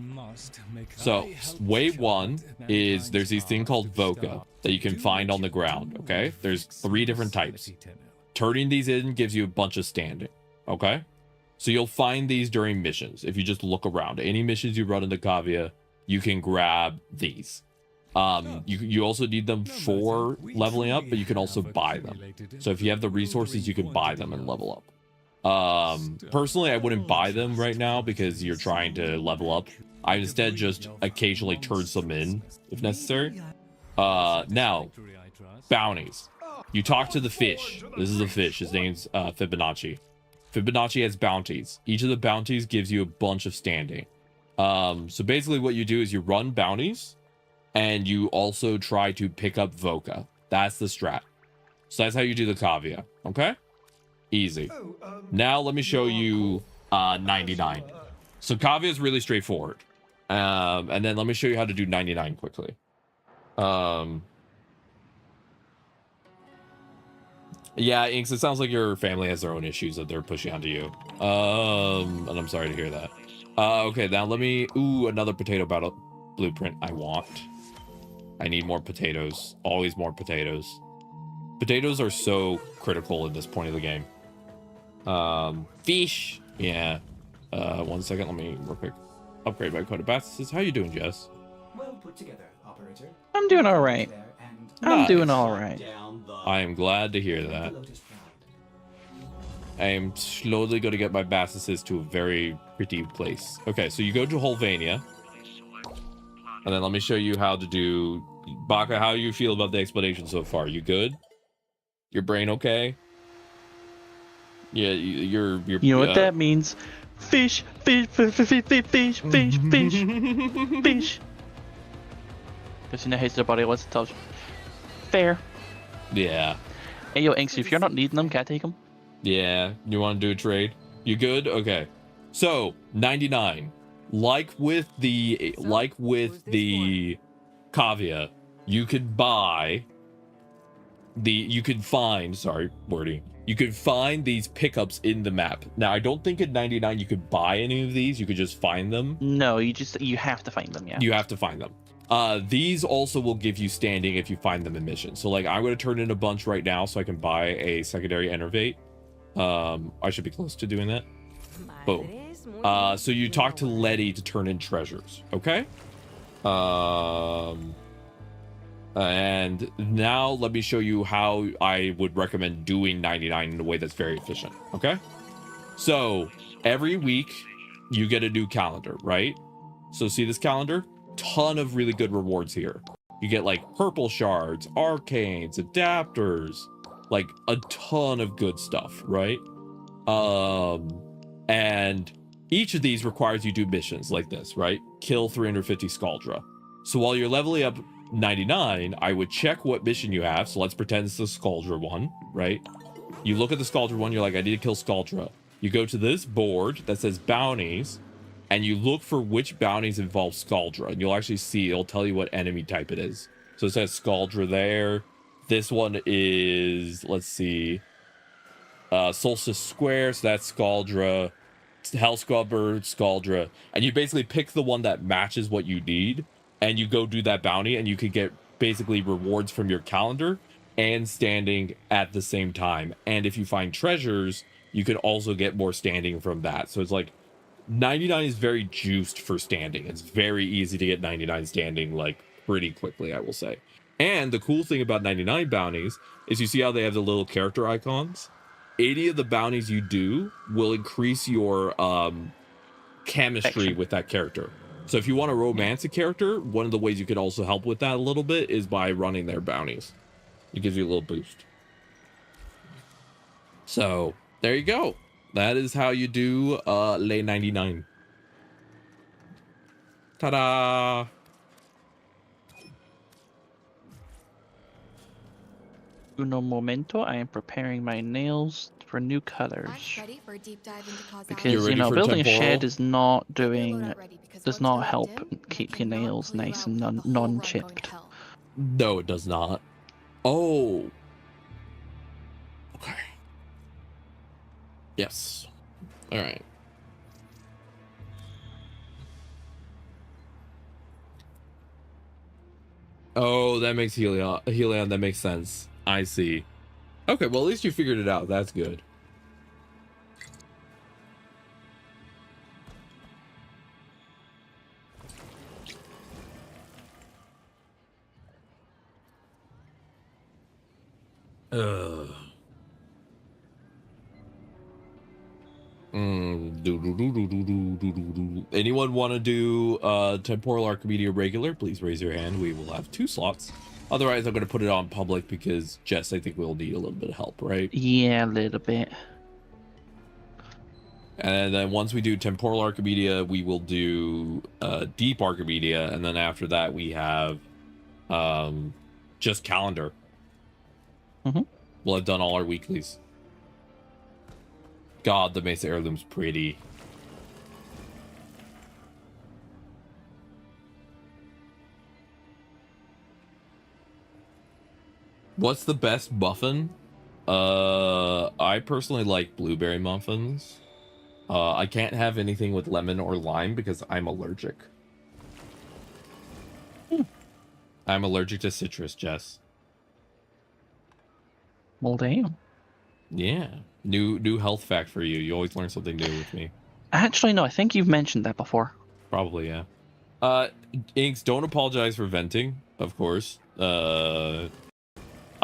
S1: So way one is there's these thing called Voca that you can find on the ground, okay? There's 3 different types. Turning these in gives you a bunch of standing, okay? So you'll find these during missions. If you just look around, any missions you run into Kavia, you can grab these. You also need them for leveling up, but you can also buy them. So if you have the resources, you can buy them and level up. Personally, I wouldn't buy them right now because you're trying to level up. I instead just occasionally turn some in if necessary. Now, bounties. You talk to the fish. This is a fish. His name's Fibonacci. Fibonacci has bounties. Each of the bounties gives you a bunch of standing. So basically what you do is you run bounties and you also try to pick up Voca. That's the strat. So that's how you do the Kavia. Okay? Easy. Now let me show you 99. So Kavia is really straightforward. And then let me show you how to do 99 quickly. Yeah, Inks, it sounds like your family has their own issues that they're pushing onto you. And I'm sorry to hear that. Okay, now let me... Ooh, another potato battle blueprint I want. I need more potatoes. Always more potatoes. Potatoes are so critical at this point of the game. Fish. Yeah. 1 second, let me real quick upgrade my code of baths. How you doing, Jess?
S10: Well put together, operator.
S6: I'm doing all right. I'm doing
S1: Nice.
S6: all right.
S1: I am glad to hear that. I am slowly going to get my Basses to a very pretty place. Okay, so you go to Holvania. And then let me show you how to do... Baka, how you feel about the explanation so far? You good? Your brain okay? Yeah, you're...
S6: You know what that means? Fish, fish, fish, fish, fish, fish, fish, fish, fish. Because you know, hates their body wants to touch. Fair.
S1: Yeah.
S6: Hey, yo, Inks, if you're not needing them, can I take them?
S1: Yeah. You want to do a trade? You good? Okay. So, 99. Like with the Kavia, you could buy you could find these pickups in the map. Now, I don't think at 99 you could buy any of these. You could just find them.
S6: No, you have to find them, yeah.
S1: You have to find them. These also will give you standing if you find them in missions. So, like, I'm going to turn in a bunch right now so I can buy a secondary enervate. I should be close to doing that. Boom. So you talk to Letty to turn in treasures, okay? And now let me show you how I would recommend doing 99 in a way that's very efficient, okay? So every week you get a new calendar, right? So see this calendar? Ton of really good rewards here. You get like purple shards, arcanes, adapters, like a ton of good stuff, right? And each of these requires you do missions like this, right? Kill 350 Scaldra. So while you're leveling up 99, I would check what mission you have. So let's pretend it's the Scaldra one, right? You look at the Scaldra one, you're like, I need to kill Scaldra. You go to this board that says bounties, and you look for which bounties involve Scaldra. And you'll actually see, it'll tell you what enemy type it is. So it says Scaldra there. This one is, let's see, Solstice Square, so that's Scaldra. Hell Scrubber, Scaldra. And you basically pick the one that matches what you need, and you go do that bounty, and you can get basically rewards from your calendar and standing at the same time. And if you find treasures, you can also get more standing from that. So it's like 99 is very juiced for standing. It's very easy to get 99 standing like pretty quickly, I will say. And the cool thing about 99 bounties is you see how they have the little character icons? 80 of the bounties you do will increase your chemistry with that character. So if you want to romance a character, one of the ways you could also help with that a little bit is by running their bounties. It gives you a little boost. So there you go. That is how you do Lay 99. Ta-da!
S6: Uno momento, I am preparing my nails for new colors.
S4: Ready for a deep dive into causality.
S6: Because, you know, building a shed is not does not help keep your
S4: cannot
S6: nails
S4: believe
S6: nice
S4: how
S6: and
S4: people are
S6: non-chipped.
S4: going to hell.
S1: No, it does not. Oh. Okay. Yes. All right. Oh, that makes Helion, that makes sense. I see. Okay, well, at least you figured it out. That's good. Anyone want to do Temporal Archimedia regular? Please raise your hand. We will have 2 slots. Otherwise, I'm going to put it on public because Jess, I think we'll need a little bit of help, right?
S6: Yeah, a little bit.
S1: And then once we do Temporal Archimedia, we will do Deep Archimedia, and then after that we have just Calendar. We'll have done all our weeklies. God, the Mesa Heirloom's pretty. What's the best muffin? I personally like blueberry muffins. I can't have anything with lemon or lime because I'm allergic. I'm allergic to citrus, Jess.
S6: Well, damn.
S1: Yeah. New health fact for you. You always learn something new with me.
S6: Actually, no, I think you've mentioned that before.
S1: Probably, yeah. Inks, don't apologize for venting, of course.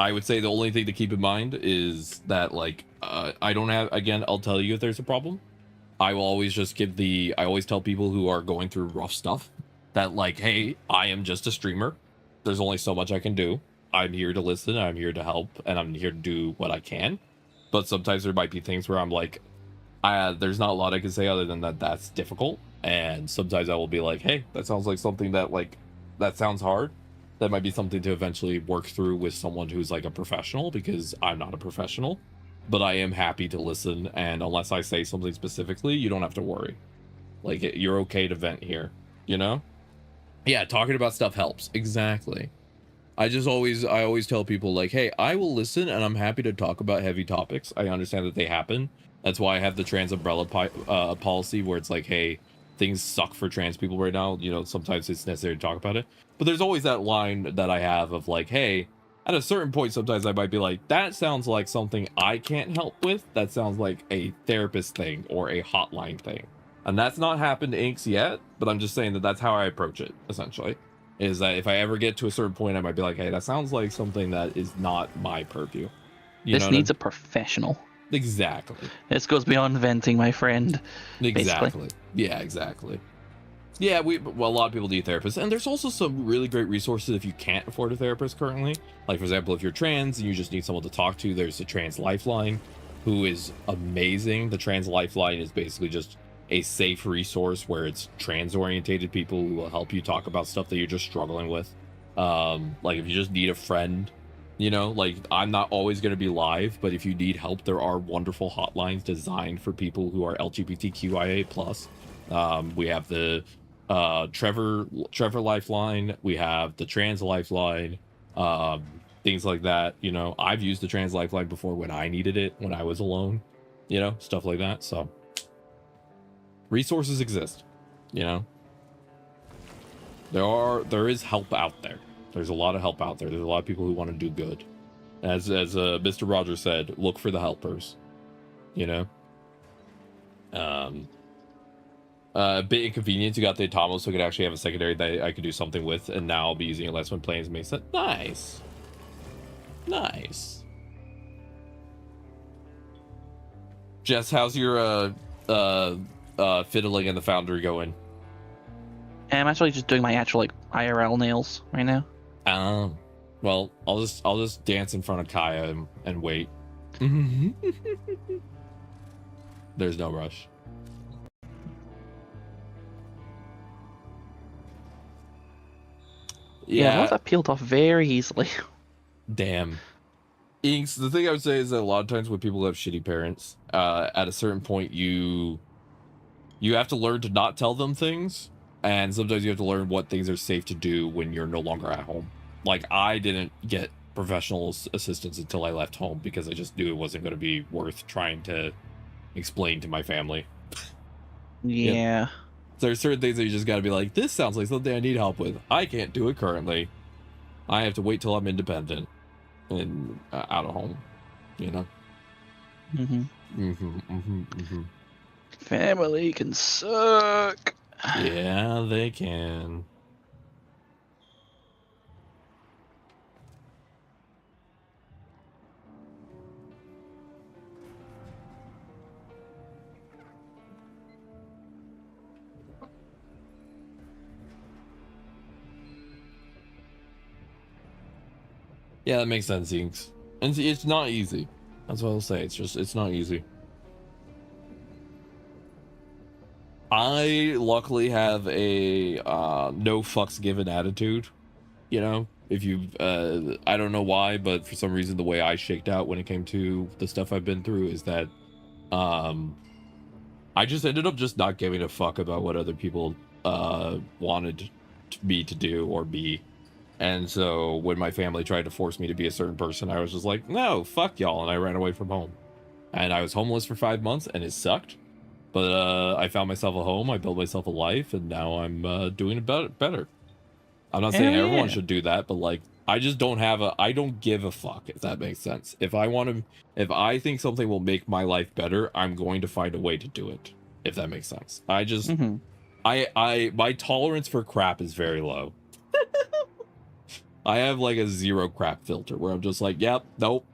S1: I would say the only thing to keep in mind is that, like, I don't have, again, I'll tell you if there's a problem. I will always just I always tell people who are going through rough stuff that, like, hey, I am just a streamer. There's only so much I can do. I'm here to listen, I'm here to help, and I'm here to do what I can. But sometimes there might be things where I'm like, there's not a lot I can say other than that's difficult. And sometimes I will be like, hey, that sounds like something that, like, that sounds hard. That might be something to eventually work through with someone who's like a professional, because I'm not a professional. But I am happy to listen, and unless I say something specifically, you don't have to worry. Like, you're okay to vent here, you know? Yeah, talking about stuff helps. Exactly. I always tell people, like, hey, I will listen, and I'm happy to talk about heavy topics. I understand that they happen. That's why I have the trans umbrella policy, where it's like, hey, things suck for trans people right now. You know, sometimes it's necessary to talk about it. But there's always that line that I have of like, hey, at a certain point, sometimes I might be like, that sounds like something I can't help with. That sounds like a therapist thing or a hotline thing. And that's not happened to Inks yet, but I'm just saying that that's how I approach it, essentially. Is that if I ever get to a certain point, I might be like, hey, that sounds like something that is not my purview.
S6: This needs a professional.
S1: Exactly.
S6: This goes beyond venting, my friend.
S1: Exactly.
S6: Basically.
S1: Yeah, exactly. Yeah, well, a lot of people need therapists, and there's also some really great resources if you can't afford a therapist currently. Like, for example, if you're trans and you just need someone to talk to, there's the Trans Lifeline, who is amazing. The Trans Lifeline is basically just a safe resource where it's trans-orientated people who will help you talk about stuff that you're just struggling with. Like, if you just need a friend, you know, like, I'm not always going to be live, but if you need help, there are wonderful hotlines designed for people who are LGBTQIA+. We have the Trevor Lifeline, we have the Trans Lifeline, things like that. You know, I've used the Trans Lifeline before when I needed it, when I was alone, you know, stuff like that. So resources exist, you know. There is help out there. There's a lot of help out there. There's a lot of people who want to do good. As Mr. Rogers said, look for the helpers, you know. A bit inconvenient. You got the Atomos, so I could actually have a secondary that I could do something with, and now I'll be using it less when playing as Mesa. Nice. Nice. Jess, how's your fiddling in the Foundry going?
S6: I'm actually just doing my actual, like, IRL nails right now.
S1: Well, I'll just dance in front of Kaya and wait. There's no rush.
S6: Yeah, that peeled off very easily.
S1: Damn. Inks, the thing I would say is that a lot of times when people have shitty parents, at a certain point you have to learn to not tell them things, and sometimes you have to learn what things are safe to do when you're no longer at home. Like, I didn't get professional assistance until I left home because I just knew it wasn't going to be worth trying to explain to my family.
S6: Yeah.
S1: So there's certain things that you just got to be like, this sounds like something I need help with. I can't do it currently. I have to wait till I'm independent and out of home, you know?
S6: Family can suck.
S1: Yeah, they can. Yeah, that makes sense, Inks. And it's not easy. That's what I'll say. It's not easy. I luckily have a no fucks given attitude. You know, if you I don't know why, but for some reason the way I shaked out when it came to the stuff I've been through is that I just ended up just not giving a fuck about what other people wanted me to do or be. And so when my family tried to force me to be a certain person, I was just like, no, fuck y'all, and I ran away from home. And I was homeless for 5 months, and it sucked. But I found myself a home, I built myself a life, and now I'm doing it better. I'm not saying everyone should do that, but like, I just I don't give a fuck, if that makes sense. If I think something will make my life better, I'm going to find a way to do it, if that makes sense. I just, my tolerance for crap is very low. I have like a zero crap filter where I'm just like, yep, nope.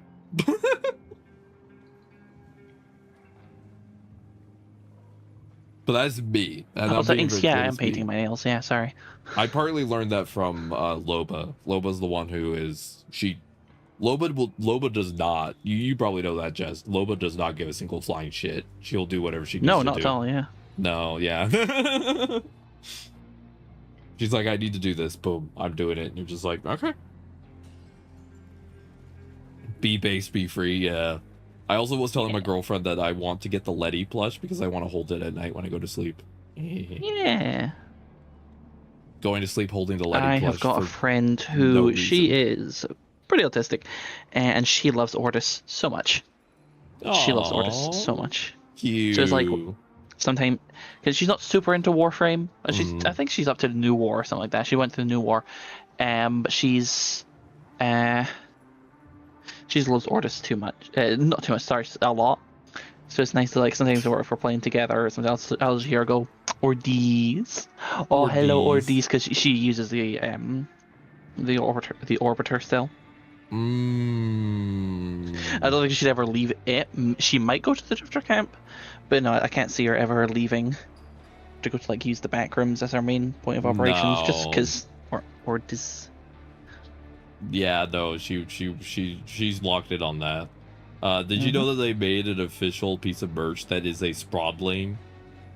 S1: But that's me. And
S6: Also,
S1: being very
S6: yeah,
S1: clear,
S6: I'm
S1: it's me.
S6: painting my nails. Yeah, sorry.
S1: I partly learned that from Loba. Loba's the one who is Loba does not. You probably know that, Jess. Loba does not give a single flying shit. She'll do whatever she needs
S6: No,
S1: to
S6: not
S1: do.
S6: at all. Yeah.
S1: No, yeah. She's like, I need to do this. Boom, I'm doing it. And you're just like, okay. Be base, be free. Yeah. I also was telling my girlfriend that I want to get the Letty plush because I want to hold it at night when I go to sleep.
S6: Yeah.
S1: Going to sleep holding the Letty
S6: I
S1: plush.
S6: have got a
S1: for
S6: friend
S1: no
S6: who
S1: reason.
S6: she is pretty autistic, and she loves Ortis so much. She loves Ortis so much.
S1: Cute.
S6: So it's like sometimes because she's not super into Warframe. I think she's up to the new war or something like that. She went to the new war, but she loves Ortis too much. Not too much. Sorry, a lot. So it's nice to like sometimes if we're playing together or something else, I'll just hear her go Ordies. Oh, hello Ordies, because she uses the orbiter still. I don't think she'd ever leave it. She might go to the drifter camp, but no, I can't see her ever leaving to go to like use the back rooms as our main point of operations, just because Ordies.
S1: Yeah, no, she's locked in on that. Did you know that they made an official piece of merch that is a sprawling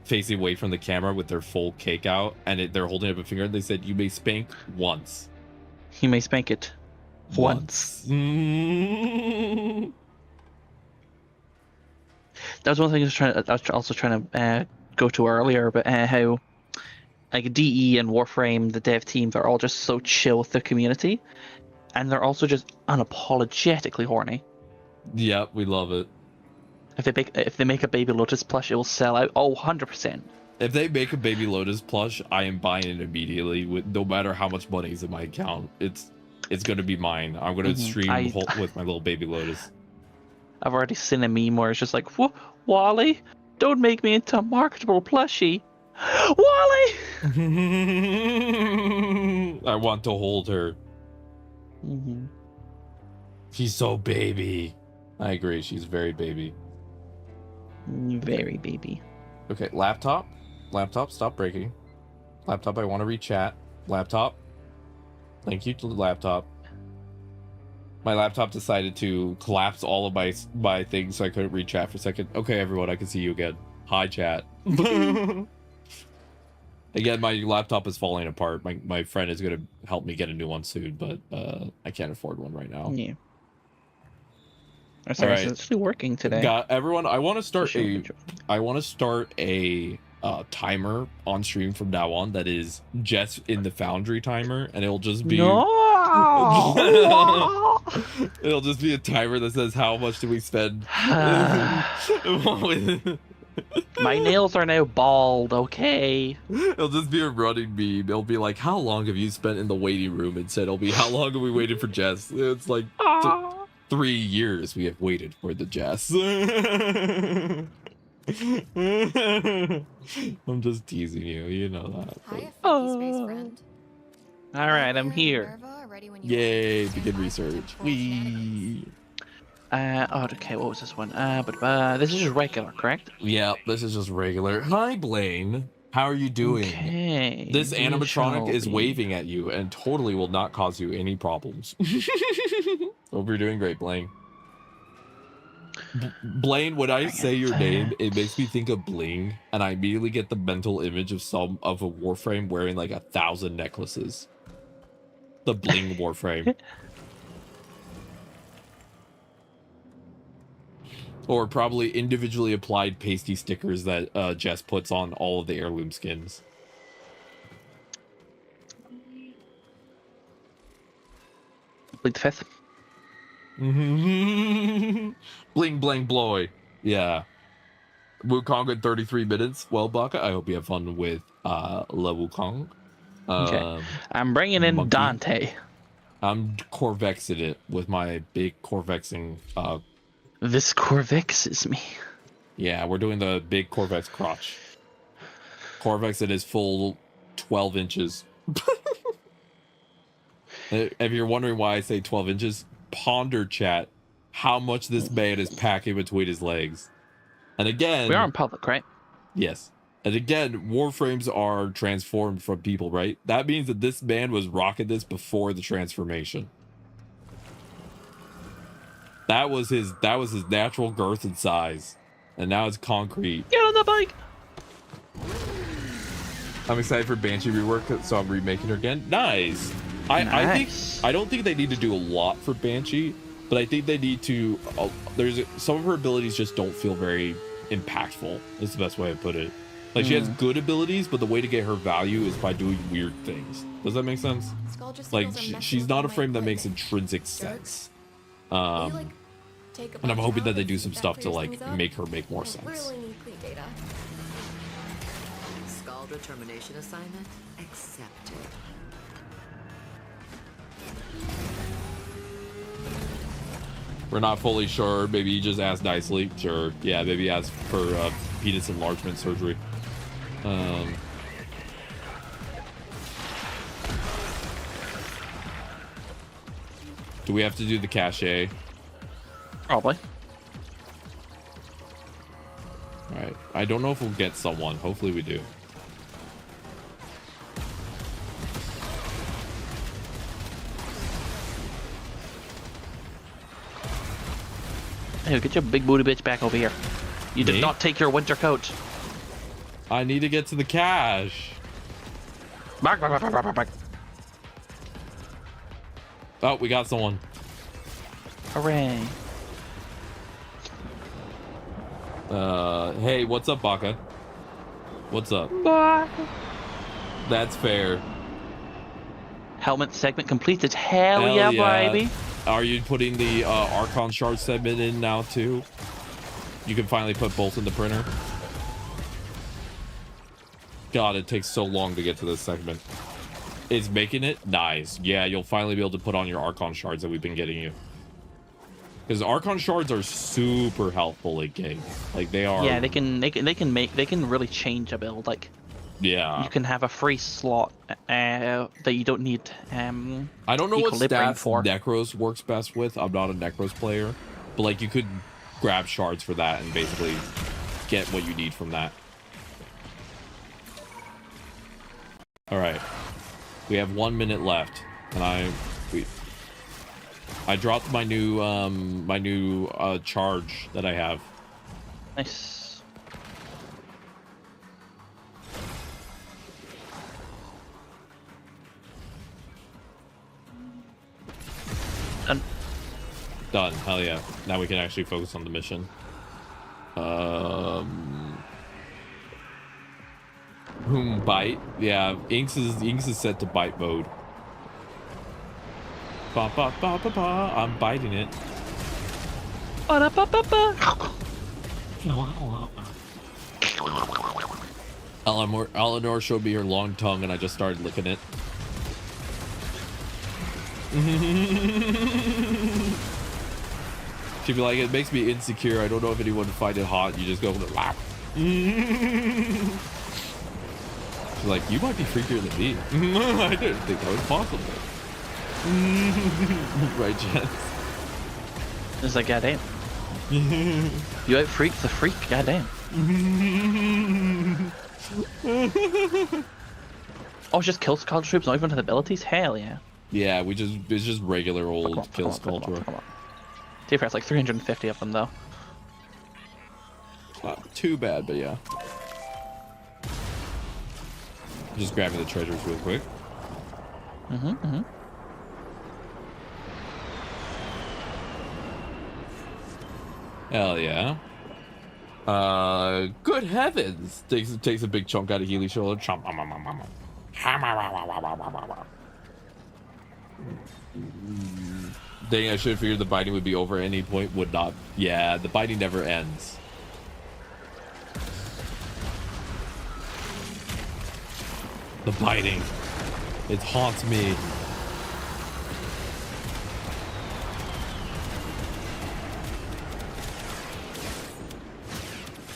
S1: facing away from the camera with their full cake out, and they're holding up a finger and they said, you may spank once.
S6: You may spank it once. That was one thing I was also trying to go to earlier, but how like DE and Warframe, the dev teams, are all just so chill with the community, and they're also just unapologetically horny.
S1: Yep, we love it.
S6: If they make a Baby Lotus plush, it will sell out. Oh, 100%.
S1: If they make a Baby Lotus plush, I am buying it immediately. With no matter how much money is in my account, it's gonna be mine. I'm gonna stream with my little Baby Lotus.
S6: I've already seen a meme where it's just like, Wally, don't make me into a marketable plushie. Wally!
S1: I want to hold her. She's so baby. I agree. She's very baby.
S6: Very baby.
S1: Okay, laptop. Laptop, stop breaking. Laptop, I want to read chat. Laptop. Thank you to the laptop. My laptop decided to collapse all of my things so I couldn't read chat for a second. Okay, everyone, I can see you again. Hi, chat. Again, my laptop is falling apart. My friend is going to help me get a new one soon, but I can't afford one right now.
S6: Yeah. Sorry, right. It's still working today.
S1: Everyone, I want to start a timer on stream from now on that is Jess in the Foundry timer, and it'll just be it'll just be a timer that says how much do we spend.
S6: My nails are now bald, okay?
S1: It'll just be a running meme. It'll be like, how long have you spent in the waiting room? Instead, it'll be, how long have we waited for Jess? It's like 3 years we have waited for the Jess. I'm just teasing you. You know that.
S6: All right, I'm here.
S1: Yay, begin research. Wee.
S6: Okay, what was this one? But this is just regular, correct?
S1: Yeah, this is just regular. Hi, Blaine. How are you doing?
S6: Okay.
S1: This animatronic is waving at you and totally will not cause you any problems. Hope you're doing great, Blaine. Blaine, when I say your name, it makes me think of Bling, and I immediately get the mental image of a Warframe wearing like 1,000 necklaces. The Bling Warframe. Or probably individually applied pasty stickers that Jess puts on all of the heirloom skins.
S6: Bleed the fifth.
S1: Bling bling bloy. Yeah. Wukong in 33 minutes. Well, Baka, I hope you have fun with La Wukong.
S6: Okay. I'm bringing in Monkey. Dante.
S1: I'm Corvexing it with my big Corvexing.
S6: This Corvexes me.
S1: Yeah, we're doing the big Corvex crotch. Corvex it is full 12 inches. If you're wondering why I say 12 inches, ponder, chat, how much this man is packing between his legs. And again,
S6: We are in public, right?
S1: yes. And again, Warframes are transformed from people, right? That means that this man was rocking this before the transformation. That was his natural girth and size. And now it's concrete.
S6: Get on the bike!
S1: I'm excited for Banshee rework, so I'm remaking her again. Nice. I don't think they need to do a lot for Banshee, but I think they need to. There's some of her abilities just don't feel very impactful. That's the best way to put it. Like she has good abilities, but the way to get her value is by doing weird things. Does that make sense? Like she's not a frame that makes intrinsic sense. And I'm hoping that they do some stuff to like make her make more sense.
S10: Skull determination assignment accepted.
S1: We're not fully sure. Maybe he just asked nicely. Sure. Yeah, maybe he asked for penis enlargement surgery. Do we have to do the cachet?
S6: Probably.
S1: All right. I don't know if we'll get someone. Hopefully we do.
S6: Hey, get your big booty bitch back over here. You did not take your winter coat.
S1: I need to get to the cache.
S6: Back.
S1: Oh, we got someone.
S6: Hooray.
S1: Hey, what's up, Baka? What's up? That's fair.
S6: Helmet segment completed. Hell yeah, baby.
S1: Are you putting the Archon shard segment in now too? You can finally put both in the printer. God, it takes so long to get to this segment. It's making it nice. Yeah, you'll finally be able to put on your Archon shards that we've been getting you. Because Archon shards are super helpful late game. Like they are.
S6: Yeah, they can really change a build. Like,
S1: yeah,
S6: you can have a free slot that you don't need.
S1: I don't know what stats for Necros works best with. I'm not a Necros player, but like you could grab shards for that and basically get what you need from that. All right, we have 1 minute left, and I dropped my new charge that I have.
S6: Nice.
S1: Done. Hell yeah. Now we can actually focus on the mission. Bite. Yeah, Inks is set to bite mode. Ba, ba, ba, ba, ba. I'm biting it. Eleanor showed me her long tongue and I just started licking it. She'd be like, it makes me insecure. I don't know if anyone would find it hot. You just go lap. She's like, you might be freakier than me. I didn't think that was possible. Right, Jess?
S6: It's like, goddamn. You out freak the freak, goddamn. Oh, it's just kill skull troops, not even with abilities? Hell yeah.
S1: Yeah, it's just regular old kill skull troop.
S6: It's like 350 of them though.
S1: Not too bad, but yeah. Just grabbing the treasures real quick. Hell yeah. Good heavens. Takes a big chunk out of Healy's shoulder. Dang, I should have figured the biting would be over at any point. Would not. Yeah, the biting never ends. The biting. It haunts me.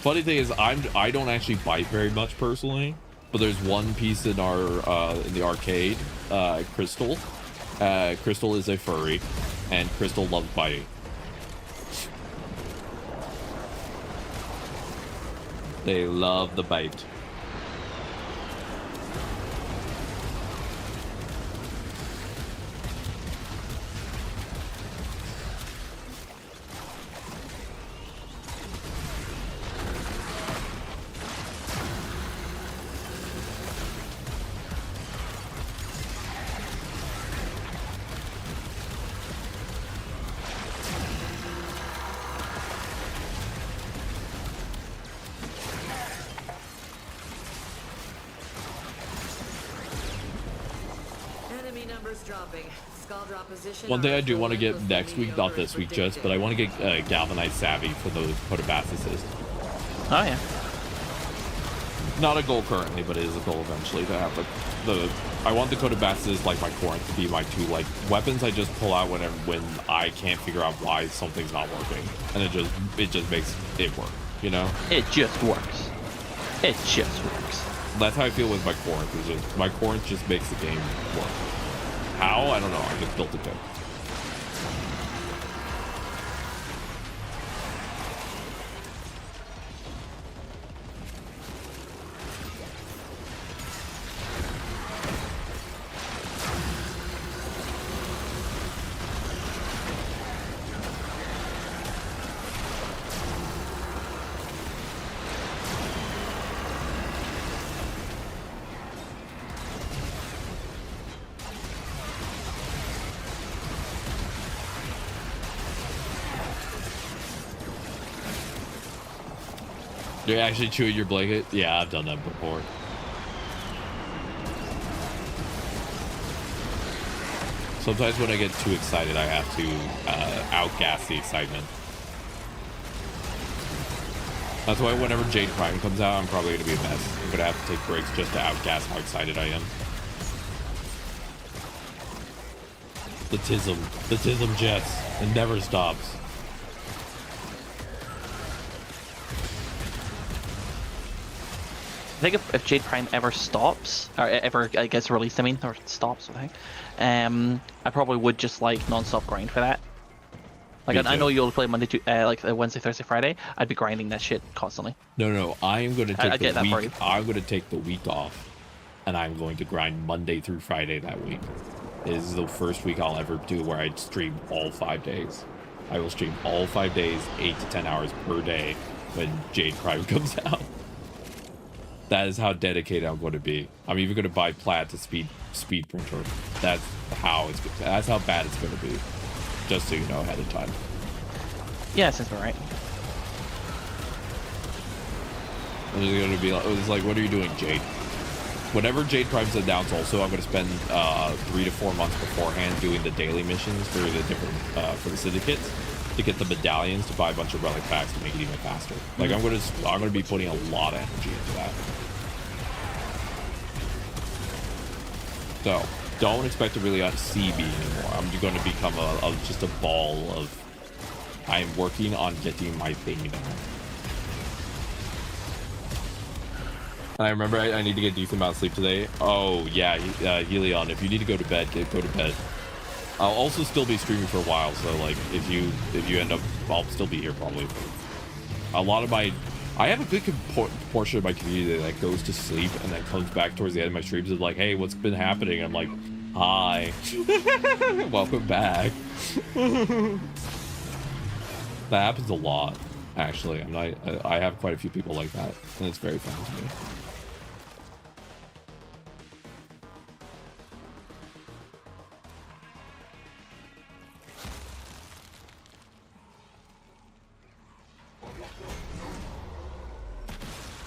S1: Funny thing is, I don't actually bite very much personally, but there's one piece in our in the arcade, Crystal, Crystal is a furry, and Crystal loves biting. They love the bite.
S10: Enemy numbers dropping. Skull drop position.
S1: One thing I do want to get next week, not this week, just, but I want to get Galvanized Savvy for those Cotabasses.
S6: Oh yeah.
S1: Not a goal currently, but it is a goal eventually to have the I want the Cotabasses like my Corinth to be my two like weapons I just pull out when I can't figure out why something's not working, and it just makes it work, you know?
S6: It just works. It just works.
S1: That's how I feel with my Corinth. Is just my Corinth just makes the game work. How? I don't know. I just built it good. You're actually chewing your blanket? Yeah, I've done that before. Sometimes when I get too excited, I have to outgas the excitement. That's why whenever Jade Prime comes out, I'm probably going to be a mess. I'm going to have to take breaks just to outgas how excited I am. The tism, Jess. It never stops.
S6: I think if Jade Prime ever stops, or ever gets released, I mean, or stops, I think, I probably would just like non-stop grind for that. Like I know you'll play Monday to like Wednesday, Thursday, Friday. I'd be grinding that shit constantly.
S1: No. I am going to take the
S6: that
S1: week. I'm going to take the week off, and I'm going to grind Monday through Friday that week. This is the first week I'll ever do where I stream all 5 days. I will stream all 5 days, 8 to 10 hours per day when Jade Prime comes out. That is how dedicated I'm going to be. I'm even going to buy Plaid to speed printer. That's how bad it's going to be. Just so you know ahead of time.
S6: Yeah, since we're right.
S1: It's like, what are you doing, Jade? Whenever Jade Prime's announced, also I'm going to spend 3 to 4 months beforehand doing the daily missions for the different for the syndicates to get the medallions to buy a bunch of relic packs to make it even faster. Like I'm going to be putting a lot of energy into that. So don't expect to really see me anymore. I'm going to become just a ball of. I am working on getting my thing down. I remember I need to get a decent amount of sleep today. Oh yeah, Helion, if you need to go to bed, go to bed. I'll also still be streaming for a while, so like if you end up, I'll still be here probably. A lot of I have a good portion of my community that goes to sleep and then comes back towards the end of my streams and like, hey, what's been happening? I'm like, hi, welcome back. That happens a lot, actually. I have quite a few people like that, and it's very fun to me.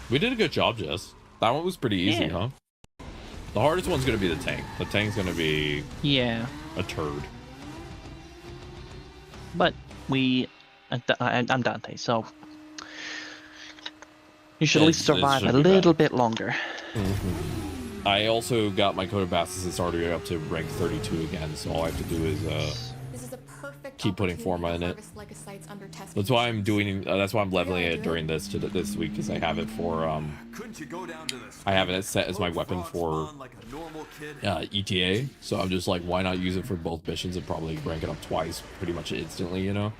S1: We did a good job, Jess. That one was pretty easy, huh? The hardest one's gonna be the tank. The tank's gonna be a turd.
S6: But I'm Dante, so you should at least survive a little bit longer.
S1: Mm-hmm. I also got my Cotabasses started up to rank 32 again, so all I have to do is
S4: This is a perfect
S1: keep putting Forma in it. That's why I'm doing. That's why I'm leveling it during this week, because I have it for I have it set as my weapon for ETA. So I'm just like, why not use it for both missions and probably rank it up twice, pretty much instantly, you know.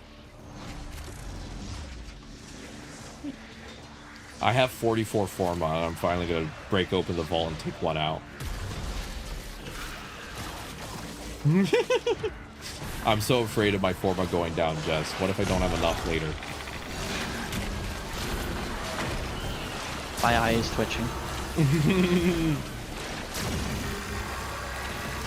S1: I have 44 Forma, and I'm finally gonna break open the vault and take one out. I'm so afraid of my Forma going down, Jess. What if I don't have enough later?
S6: My eye is twitching.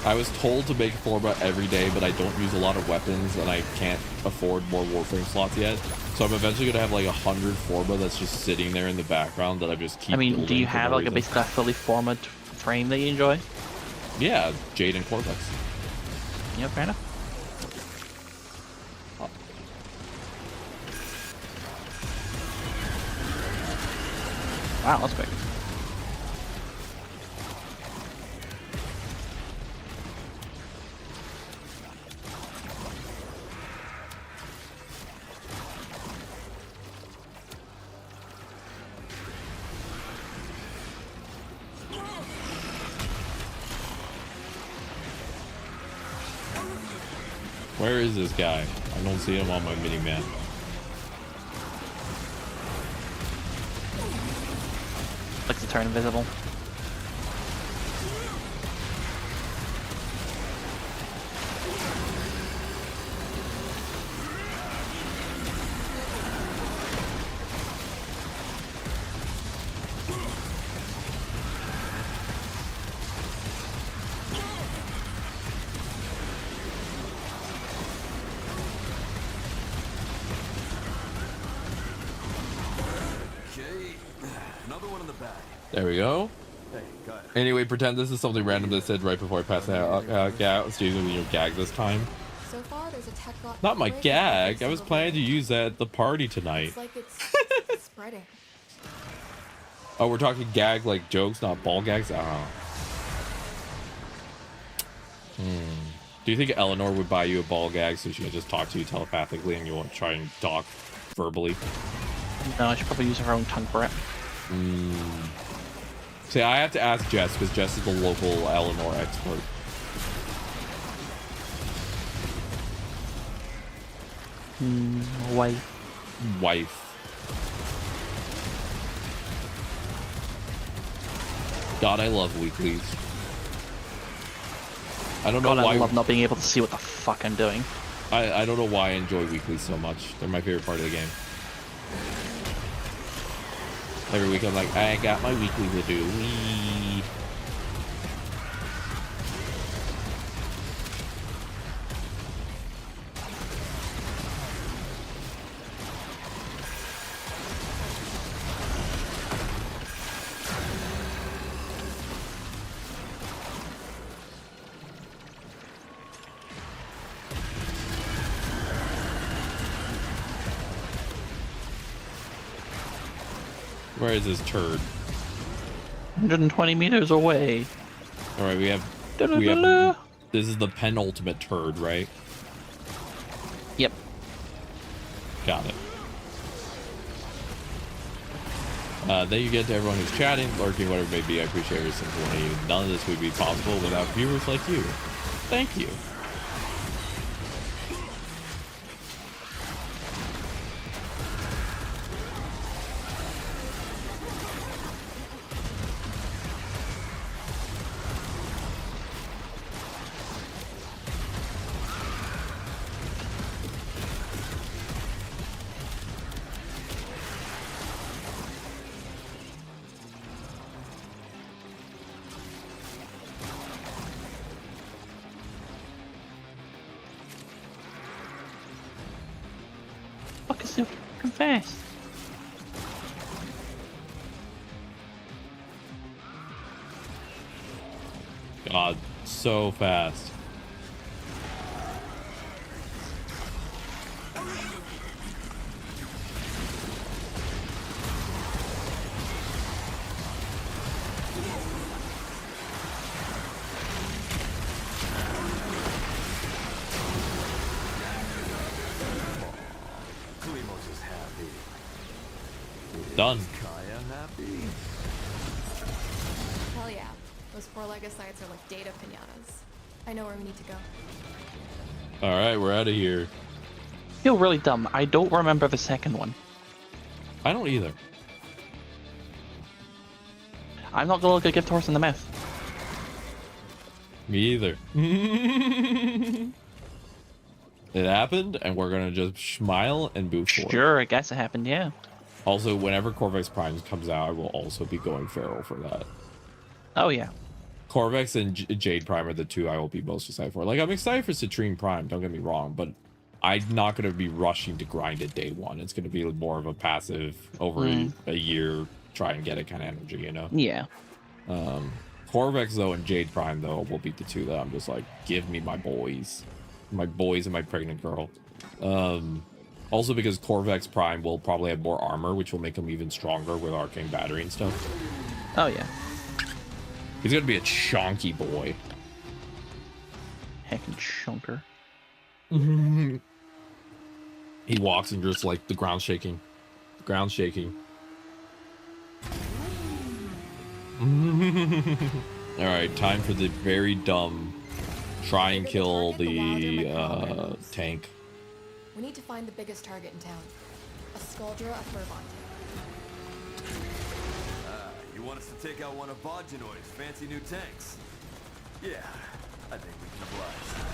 S1: I was told to make Forma every day, but I don't use a lot of weapons, and I can't afford more Warframe slots yet. So I'm eventually gonna have like 100 Forma that's just sitting there in the background that I just keep.
S6: I mean, do you have like
S1: reason.
S6: basically a fully formed frame that you enjoy?
S1: Yeah, Jade and Cortex.
S6: Yeah, fair enough. Wow, that's quick.
S1: Where is this guy? I don't see him on my mini-map.
S6: Looks to turn invisible.
S1: There we go.
S8: Hey, go ahead.
S1: Anyway, pretend this is something random that said right before I passed out. Excuse me, your gag this time.
S11: So far, there's a tech lot.
S1: Not my gag. I was planning to use that at the party tonight.
S11: It's like it's spreading.
S1: Oh, we're talking gag like jokes, not ball gags? Oh. Do you think Eleanor would buy you a ball gag so she can just talk to you telepathically and you won't try and talk verbally?
S6: No, she'll probably use her own tongue for it.
S1: See, I have to ask Jess, because Jess is the local Eleanor expert. Wife. God, I love Weeklies. I don't know why.
S6: I love not being able to see what the fuck I'm doing.
S1: I don't know why I enjoy Weeklies so much. They're my favorite part of the game. Every week I'm like, I got my weekly to do. Wee. Where is this turd?
S6: 120 meters away.
S1: All right, we have. This is the penultimate turd, right?
S6: Yep.
S1: Got it. Thank you again to everyone who's chatting, lurking, whatever it may be. I appreciate every single one of you. None of this would be possible without viewers like you. Thank you.
S6: Fuck is so fucking fast?
S1: God, so fast. Done.
S7: Kaya happy?
S11: Hell yeah. Those four-legged sites are like data pinatas. I know where we need to go.
S1: All right, we're out of here.
S6: I feel really dumb. I don't remember the second one.
S1: I don't either.
S6: I'm not gonna look a gift horse in the mouth.
S1: Me either. It happened, and we're gonna just smile and move forward.
S6: Sure, I guess it happened, yeah.
S1: Also, whenever Corvex Prime comes out, I will also be going feral for that.
S6: Oh, yeah.
S1: Corvex and Jade Prime are the two I will be most excited for. Like, I'm excited for Citrine Prime, don't get me wrong, but I'm not going to be rushing to grind it day one. It's going to be more of a passive over a year, try and get it kind of energy, you know?
S6: Yeah.
S1: Corvex, though, and Jade Prime, though, will be the two that I'm just like, give me my boys. My boys and my pregnant girl. Also because Corvex Prime will probably have more armor, which will make him even stronger with arcane battery and stuff.
S6: Oh, yeah.
S1: He's gonna be a chonky boy.
S6: Heckin' chunker.
S1: He walks and just like the ground shaking. The ground shaking. Alright, time for the very dumb try and kill the tank.
S11: We need to find the biggest target in town. A Skuldra of Fervant.
S7: You want us to take out one of Vogenoid's fancy new tanks? Yeah, I think we can oblige.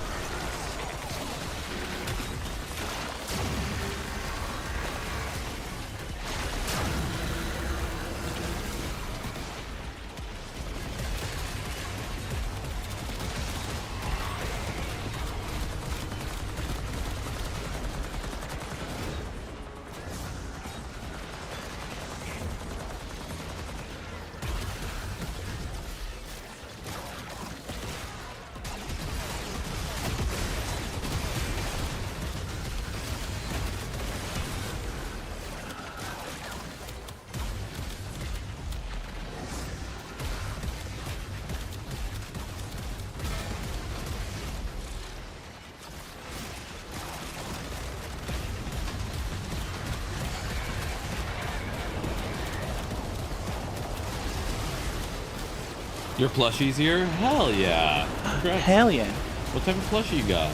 S1: Your plushie's here? Hell yeah. Congrats.
S6: Hell yeah.
S1: What type of plushie you got?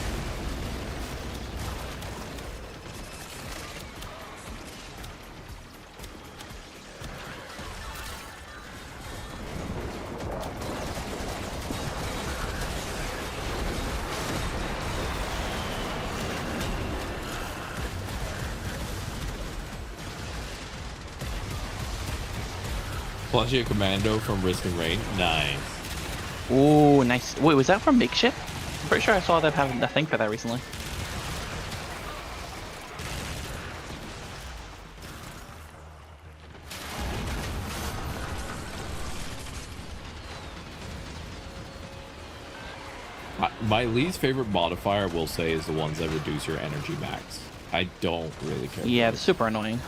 S1: Plushie a commando from Risk and Rain. Nice.
S6: Oh, nice. Wait, was that from Makeshift? I'm pretty sure I saw them having a thing for that recently.
S1: My least favorite modifier, I will say, is the ones that reduce your energy max. I don't really care.
S6: Yeah,
S1: for
S6: it's super annoying.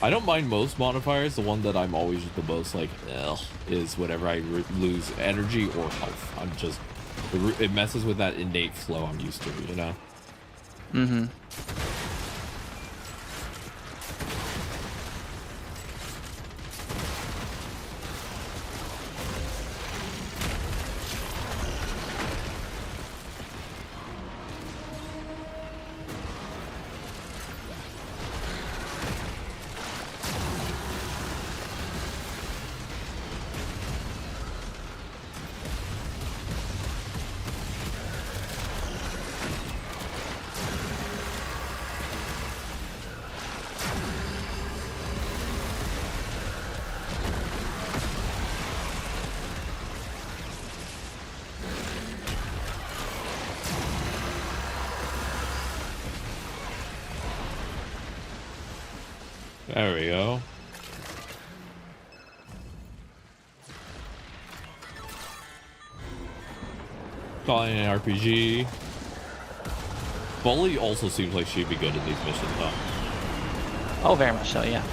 S1: I don't mind most modifiers. The one that I'm always the most like, ugh, is whenever I lose energy or health. I'm just, it messes with that innate flow I'm used to, you know?
S6: Mm-hmm.
S1: There we go. Calling an RPG. Bully also seems like she'd be good at these missions, huh?
S6: Oh, very much so, yeah.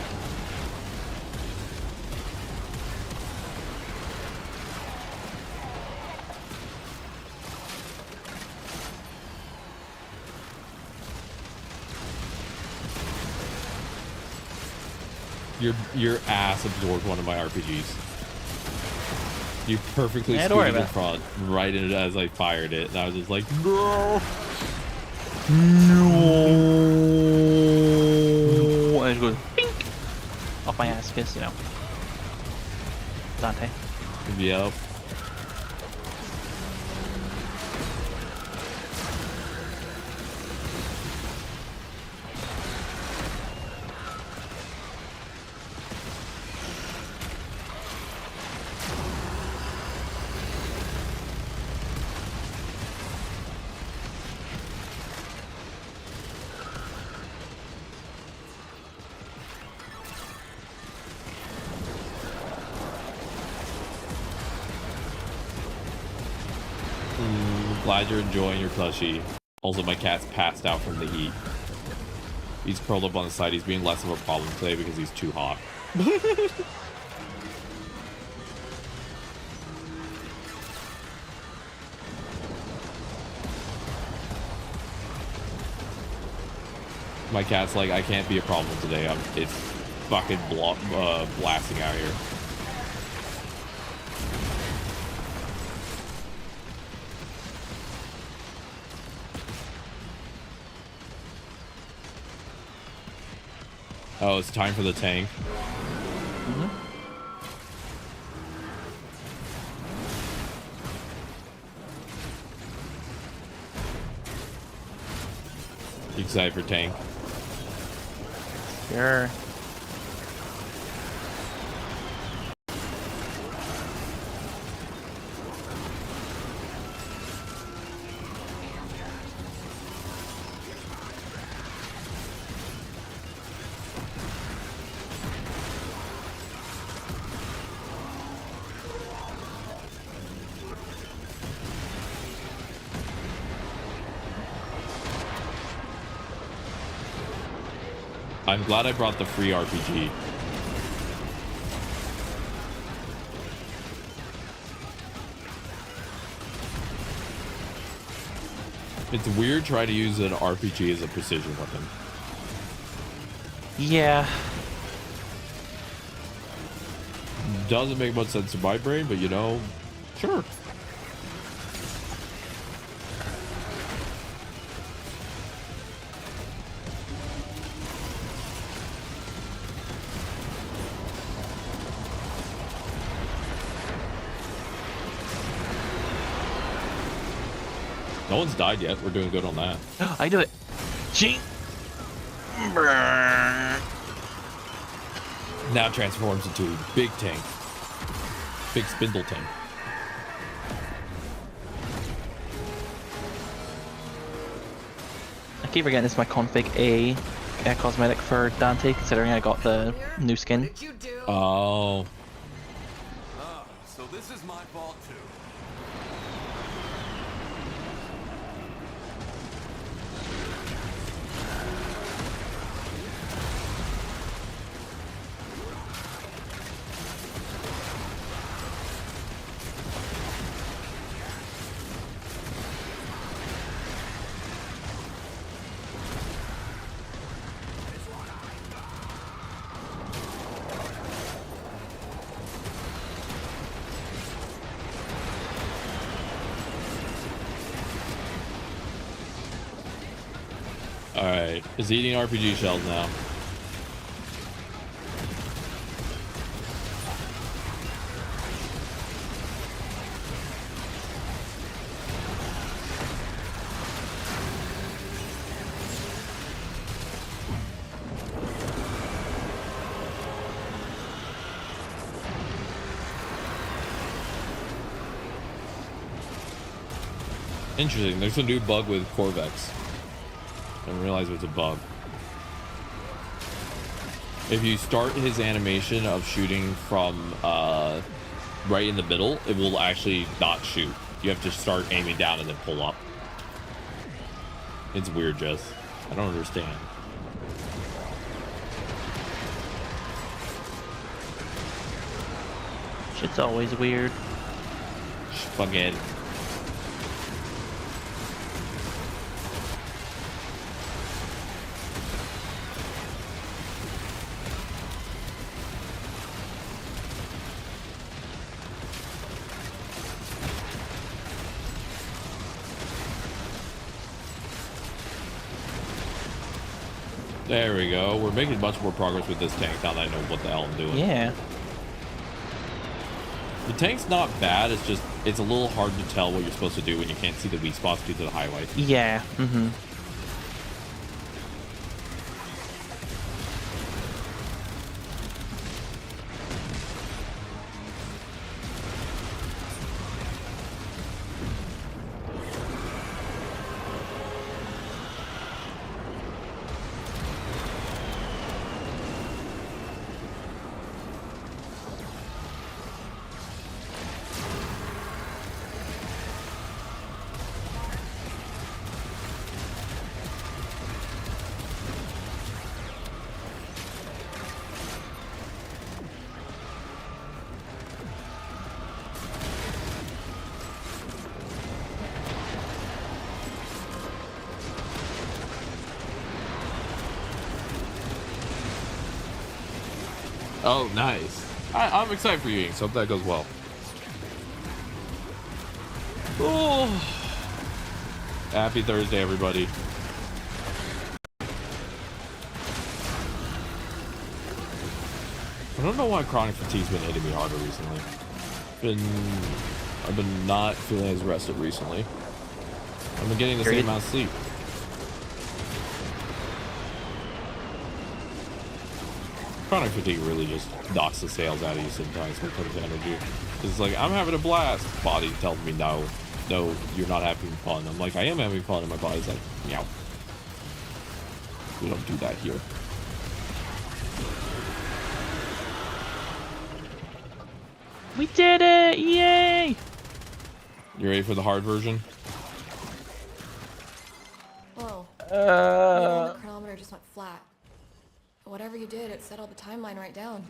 S1: Your ass absorbed one of my RPGs. You perfectly
S6: Yeah, don't worry
S1: scooted in
S6: about
S1: front, right in it as I fired it, and I was just like, no, no.
S6: And it goes pink off my ass because, you know, Dante.
S1: Yep. Glad you're enjoying your plushie. Also, my cat's passed out from the heat. He's curled up on the side. He's being less of a problem today because he's too hot. My cat's like, I can't be a problem today. It's fucking blasting out here. Oh, it's time for the tank. You excited for tank?
S6: Sure.
S1: I'm glad I brought the free RPG. It's weird trying to use an RPG as a precision weapon.
S6: Yeah.
S1: Doesn't make much sense to my brain, but you know, sure. No one's died yet. We're doing good on that.
S6: I do it. Gee.
S1: Now transforms into a big tank. Big spindle tank.
S6: I keep forgetting this is my config A cosmetic for Dante, considering I got the new skin.
S1: Oh.
S7: So this is my fault too.
S1: Alright. It's eating RPG shells now. Interesting. There's a new bug with Corvex. I didn't realize it was a bug. If you start his animation of shooting from right in the middle, it will actually not shoot. You have to start aiming down and then pull up. It's weird, Jess. I don't understand.
S6: Shit's always weird.
S1: Fucking. There we go. We're making much more progress with this tank now that I know what the hell I'm doing.
S6: Yeah.
S1: The tank's not bad. It's just, it's a little hard to tell what you're supposed to do when you can't see the weak spots due to the highlight.
S6: Yeah. Mm-hmm.
S1: Oh, nice. I'm excited for you, so hope that goes well. Oh. Happy Thursday, everybody. I don't know why chronic fatigue's been hitting me harder recently. I've been not feeling as rested recently. I've been getting the same amount of sleep. Chronic fatigue really just knocks the sales out of you sometimes when it comes to energy. It's like, I'm having a blast. Body tells me no, you're not having fun. I'm like, I am having fun, and my body's like, meow. We don't do that here.
S6: We did it! Yay!
S1: You ready for the hard version?
S11: Whoa. The chronometer just went flat. Whatever you did, it settled the timeline right down.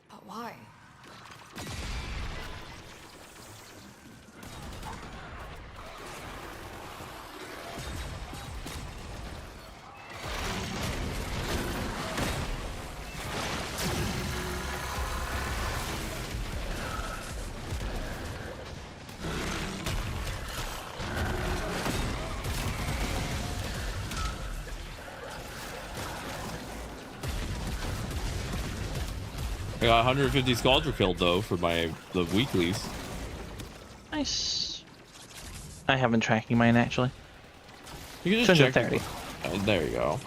S11: But why?
S1: I got 150 Scaldra killed though for the weeklies.
S6: Nice. I haven't been tracking mine actually.
S1: You can just check.
S6: 30.
S1: There you go.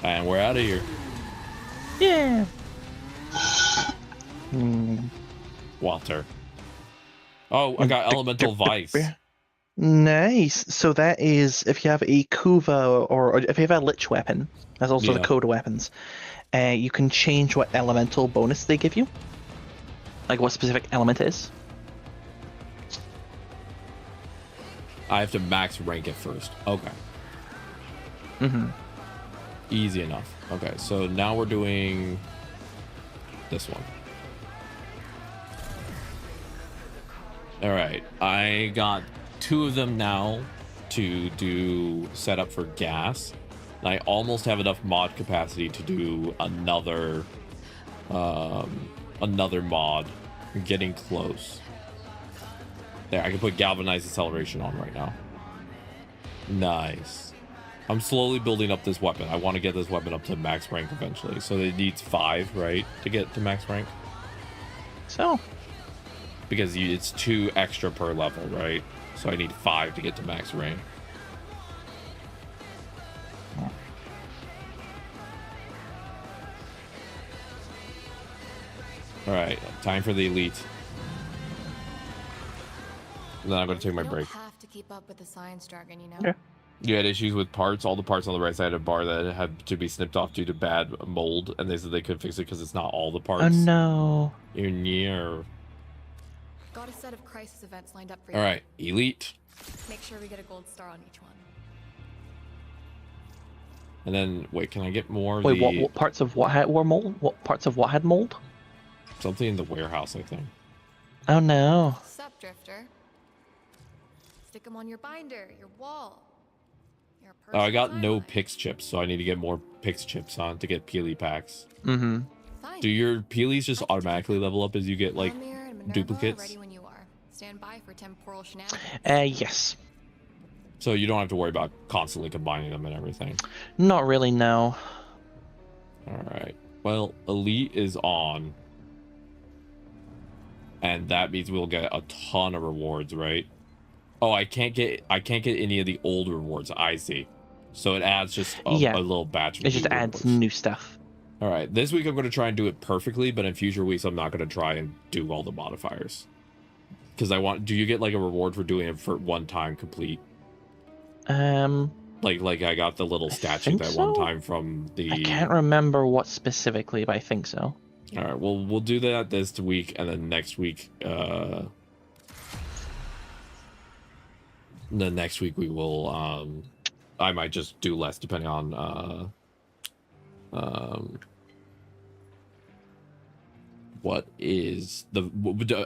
S1: And we're out of here.
S6: Yeah.
S1: Water. Oh, I got Elemental Vice.
S6: Nice. So that is if you have a Kuva or if you have a Lich weapon, that's also the Coda weapons. You can change what elemental bonus they give you. Like what specific element it is.
S1: I have to max rank it first. Okay.
S6: Mm-hmm.
S1: Easy enough. Okay, so now we're doing this one. All right, I got 2 of them now to do setup for gas. I almost have enough mod capacity to do another mod. I'm getting close. There, I can put galvanized acceleration on right now. Nice. I'm slowly building up this weapon. I want to get this weapon up to max rank eventually. So it needs 5, right, to get to max rank?
S6: So?
S1: Because it's 2 extra per level, right? So I need 5 to get to max rank. All right, time for the elite. And then I'm going to take my break.
S11: You don't have to keep up with the science jargon, you know?
S6: Yeah.
S1: You had issues with parts. All the parts on the right side of the bar that had to be snipped off due to bad mold, and they said they couldn't fix it because it's not all the parts.
S6: Oh no.
S1: You're near.
S11: Got a set of crisis events lined up for you.
S1: All right, elite.
S11: Make sure we get a gold star on each one.
S1: And then wait, can I get more? Of
S6: Wait,
S1: the...
S6: what parts of what had were mold? What parts of what had mold?
S1: Something in the warehouse, I think.
S6: Oh no.
S11: Sup, Drifter? Stick them on your binder, your wall. Your
S1: Oh, I got
S11: personal
S1: no
S11: timeline.
S1: Pix chips, so I need to get more Pix chips on to get Peely packs.
S6: Mm-hmm.
S11: Fine.
S1: Do your Peelies just automatically level up as you get like
S11: Elmir and Minerva,
S1: duplicates?
S11: ready when you are. Stand by for temporal shenanigans.
S6: Yes.
S1: So you don't have to worry about constantly combining them and everything.
S6: Not really, no.
S1: Alright. Well, Elite is on. And that means we'll get a ton of rewards, right? Oh, I can't get any of the old rewards. I see. So it adds just a little batch of
S6: It just
S1: new
S6: adds
S1: rewards.
S6: new stuff.
S1: Alright, this week I'm going to try and do it perfectly, but in future weeks I'm not going to try and do all the modifiers. Because do you get like a reward for doing it for one time complete? Like I got the little statue that one time from the...
S6: I can't remember what specifically, but I think so.
S1: Alright, well, we'll do that this week, and then next week, the next week we will, I might just do less depending on, what is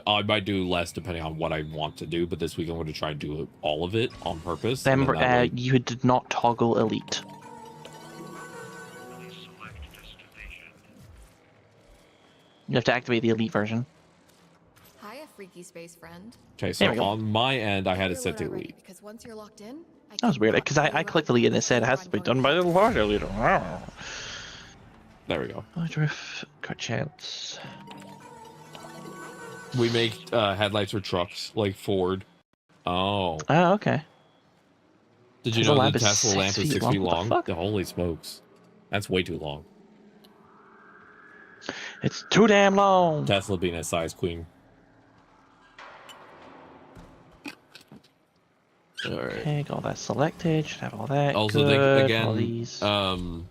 S1: I might do less depending on what I want to do, but this week I'm going to try and do all of it on purpose.
S6: Remember, you did not toggle Elite. You have to activate the Elite version.
S11: Hiya, freaky space friend.
S1: Okay, so on my end, I had it set to Elite.
S11: Because once you're locked in,
S6: That was weird, because I clicked Elite and it said it has to be done by the Lord Elite.
S1: There we go.
S6: Drift, got chance.
S1: We make headlights for trucks, like Ford. Oh.
S6: Oh, okay.
S1: Did you know the Tesla lamp is 6 feet long? Holy smokes. That's way too long.
S6: It's too damn long.
S1: Tesla being a size queen. Alright.
S6: Okay, got all that selected. Should have all that.
S1: Also,
S6: good.
S1: again,
S6: all these.
S1: I'm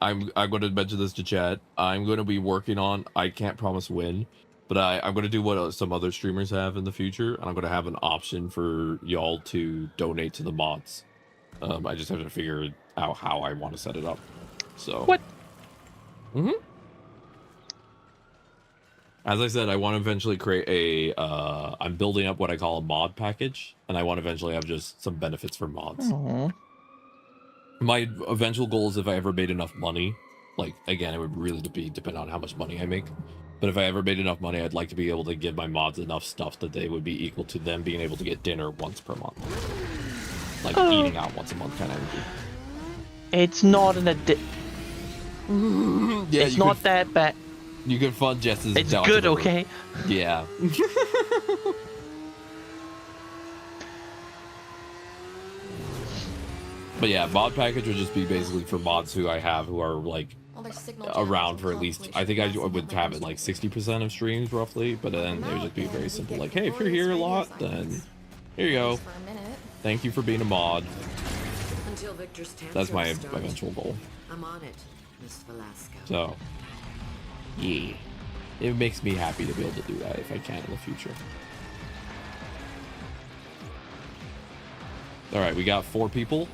S1: going to mention this to chat. I'm going to be working on, I can't promise when, but I'm going to do what some other streamers have in the future, and I'm going to have an option for y'all to donate to the mods. I just have to figure out how I want to set it up. So.
S6: What?
S1: Mm-hmm. As I said, I want to eventually create I'm building up what I call a mod package, and I want to eventually have just some benefits for mods.
S6: Aww.
S1: My eventual goal is if I ever made enough money, like, again, it would really depend on how much money I make, but if I ever made enough money, I'd like to be able to give my mods enough stuff that they would be equal to them being able to get dinner once per month. Like, eating out once a month kind of energy.
S6: It's not an
S1: Yeah,
S6: it's not that bad.
S1: You can fund Jess's
S6: It's good, okay?
S1: Yeah. But yeah, mod package would just be basically for mods who I have who are like around for at least, I think I would have it like 60% of streams roughly, but then it would just be very simple, like, hey, if you're here a lot, then here you go. Thank you for being a mod.
S10: Until Victor's
S1: That's my eventual goal.
S10: I'm on it, Miss Velasco.
S1: So, yeah, it makes me happy to be able to do that if I can in the future. All right, we got 4 people.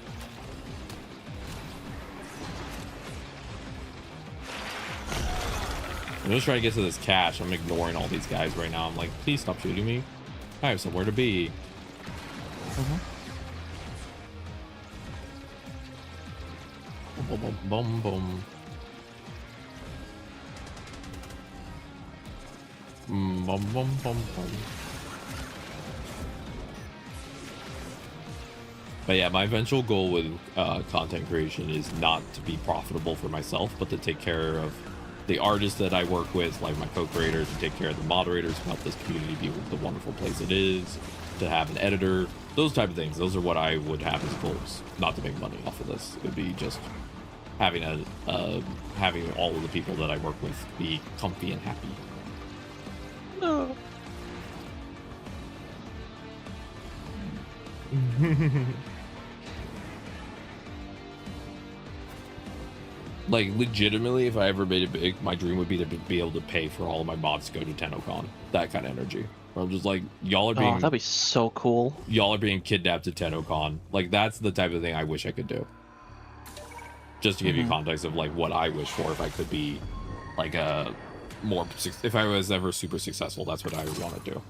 S1: I'm just trying to get to this cache. I'm ignoring all these guys right now. I'm like, please stop shooting me. I have somewhere to be. Boom, boom, boom, boom. Boom, boom, boom, boom. But yeah, my eventual goal with content creation is not to be profitable for myself, but to take care of the artists that I work with, like my co-creators, to take care of the moderators, to help this community be the wonderful place it is, to have an editor, those type of things. Those are what I would have as goals. Not to make money off of this. It would be just having having all of the people that I work with be comfy and happy.
S6: No.
S1: Like, legitimately, if I ever made it big, my dream would be to be able to pay for all of my mods to go to TennoCon. That kind of energy. Where I'm just like, y'all are being...
S6: Oh, that'd be so cool.
S1: Y'all are being kidnapped to TennoCon. Like, that's the type of thing I wish I could do. just to give you context of like what I wish for if I could be like a more, if I was ever super successful, that's what I would want to do.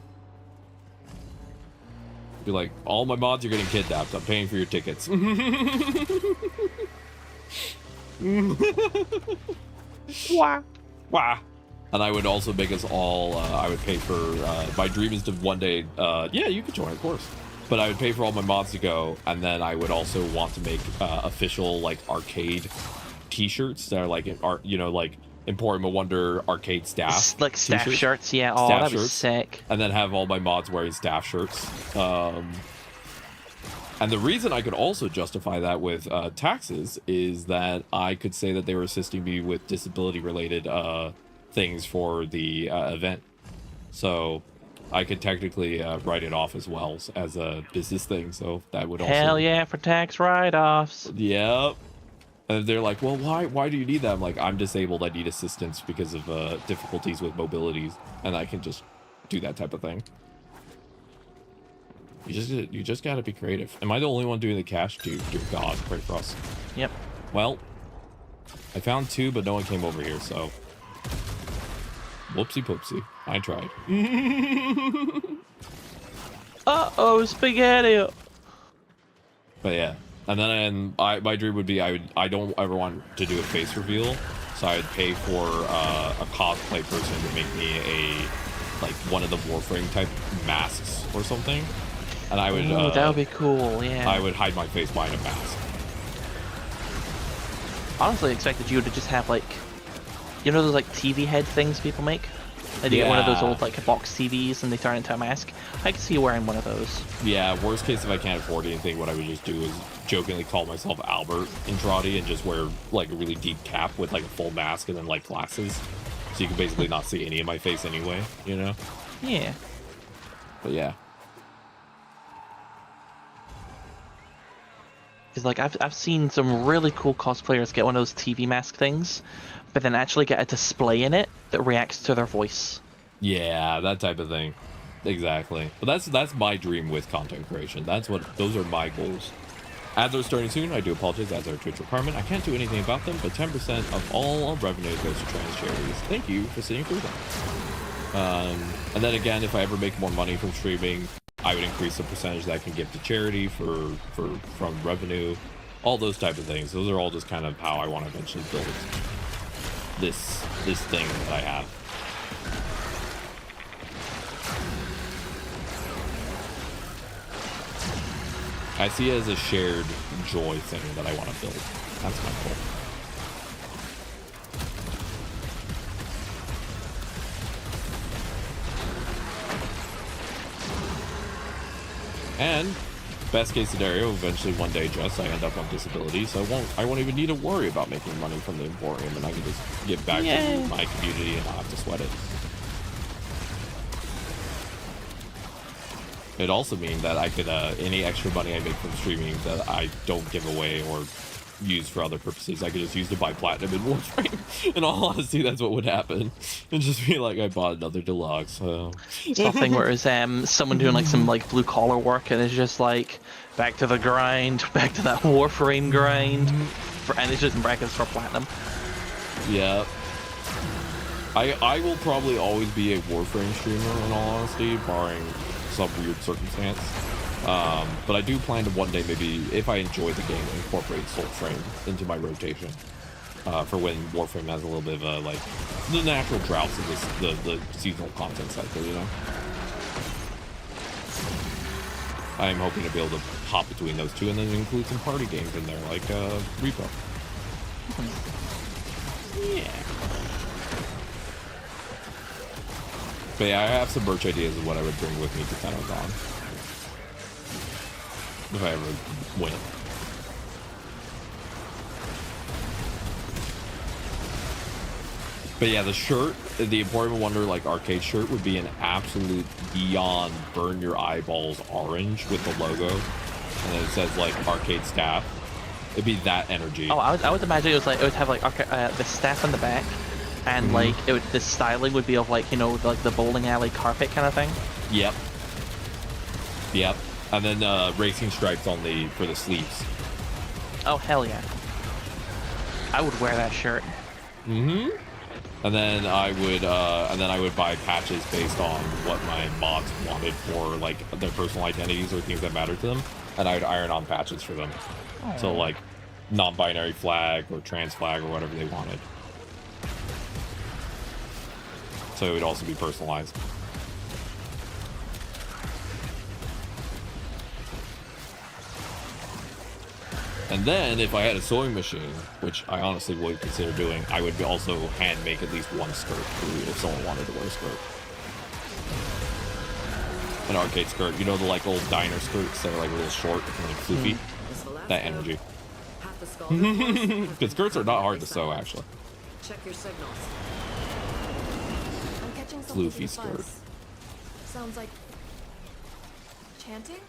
S1: Be like, all my mods are getting kidnapped. I'm paying for your tickets. Wah. Wah. And I would also make us all, I would pay for, my dream is to one day, yeah, you could join, of course. But I would pay for all my mods to go, and then I would also want to make official, like, arcade t-shirts that are, like, like, Emporium of Wonder arcade staff.
S6: Like staff
S1: t-shirts.
S6: shirts, yeah. Oh,
S1: staff
S6: that'd be
S1: shirts.
S6: sick.
S1: And then have all my mods wearing staff shirts. And the reason I could also justify that with taxes is that I could say that they were assisting me with disability-related things for the event. So I could technically write it off as well as a business thing. So that would also...
S6: Hell yeah for tax write-offs.
S1: Yep. And they're like, well, why do you need that? I'm like, I'm disabled. I need assistance because of difficulties with mobilities. And I can just do that type of thing. You just gotta be creative. Am I the only one doing the cash? Dear God, pray for us.
S6: Yep.
S1: Well, I found 2, but no one came over here, so... Whoopsie poopsie. I tried.
S6: Uh-oh, spaghetti!
S1: But yeah. And then my dream would be I don't ever want to do a face reveal, so I would pay for a cosplay person to make me like one of the Warframe type masks or something, and I would.
S6: Ooh, that would be cool. Yeah.
S1: I would hide my face behind a mask.
S6: Honestly, I expected you to just have like, you know those like TV head things people make. They get one of those old like box TVs and they turn into a mask. I could see you wearing one of those.
S1: Yeah, worst case if I can't afford anything, what I would just do is jokingly call myself Albert Andrade and just wear like a really deep cap with like a full mask and then like glasses. So you can basically not see any of my face anyway, you know?
S6: Yeah.
S1: But yeah.
S6: Because like I've seen some really cool cosplayers get one of those TV mask things, but then actually get a display in it that reacts to their voice.
S1: Yeah, that type of thing. Exactly. But that's my dream with content creation. Those are my goals. Ads are starting soon. I do apologize. Ads are a Twitch requirement. I can't do anything about them, but 10% of all revenue goes to trans charities. Thank you for sitting through them. And then again, if I ever make more money from streaming, I would increase the percentage that I can give to charity from revenue. All those type of things. Those are all just kind of how I want to eventually build this thing that I have. I see it as a shared joy thing that I want to build. That's my goal. And best case scenario, eventually one day, Jess, I end up on disability, so I won't even need to worry about making money from the Emporium, and I can just give back to my community and not have to sweat it. It'd also mean that I could, any extra money I make from streaming that I don't give away or use for other purposes, I could just use to buy platinum in Warframe. In all honesty, that's what would happen. And just be like, I bought another deluxe. So.
S6: Something where it's someone doing like some like blue collar work and it's just like back to the grind, back to that Warframe grind, and it's just in brackets for platinum. Yeah.
S1: I will probably always be a Warframe streamer in all honesty, barring some weird circumstance. But I do plan to one day, maybe if I enjoy the game, incorporate Soulframe into my rotation for when Warframe has a little bit of a like the natural droughts of the seasonal content cycle, you know. I'm hoping to be able to hop between those two and then include some party games in there, like Repo. Yeah. But yeah, I have some merch ideas of what I would bring with me to Con. If I ever win. But yeah, the shirt, the Emporium of Wonder like arcade shirt would be an absolute beyond burn your eyeballs orange with the logo. And then it says like arcade staff. It'd be that energy.
S6: Oh, I would imagine it would have like the staff on the back. And like the styling would be of like, you know, like the bowling alley carpet kind of thing.
S1: Yep. Yep. And then racing stripes on for the sleeves.
S6: Oh hell yeah. I would wear that shirt.
S1: Mm-hmm. And then I would buy patches based on what my mods wanted for like their personal identities or things that matter to them, and I'd iron on patches for them. So like non-binary flag or trans flag or whatever they wanted. So it would also be personalized. And then if I had a sewing machine, which I honestly would consider doing, I would also hand make at least one skirt if someone wanted to wear a skirt. An arcade skirt, you know, the like old diner skirts that are like real short and like floofy. That energy. Because skirts are not hard to sew, actually.
S10: Check your signals.
S11: I'm catching something to
S1: Floofy
S11: the
S1: skirt.
S11: fuzz. Sounds like chanting?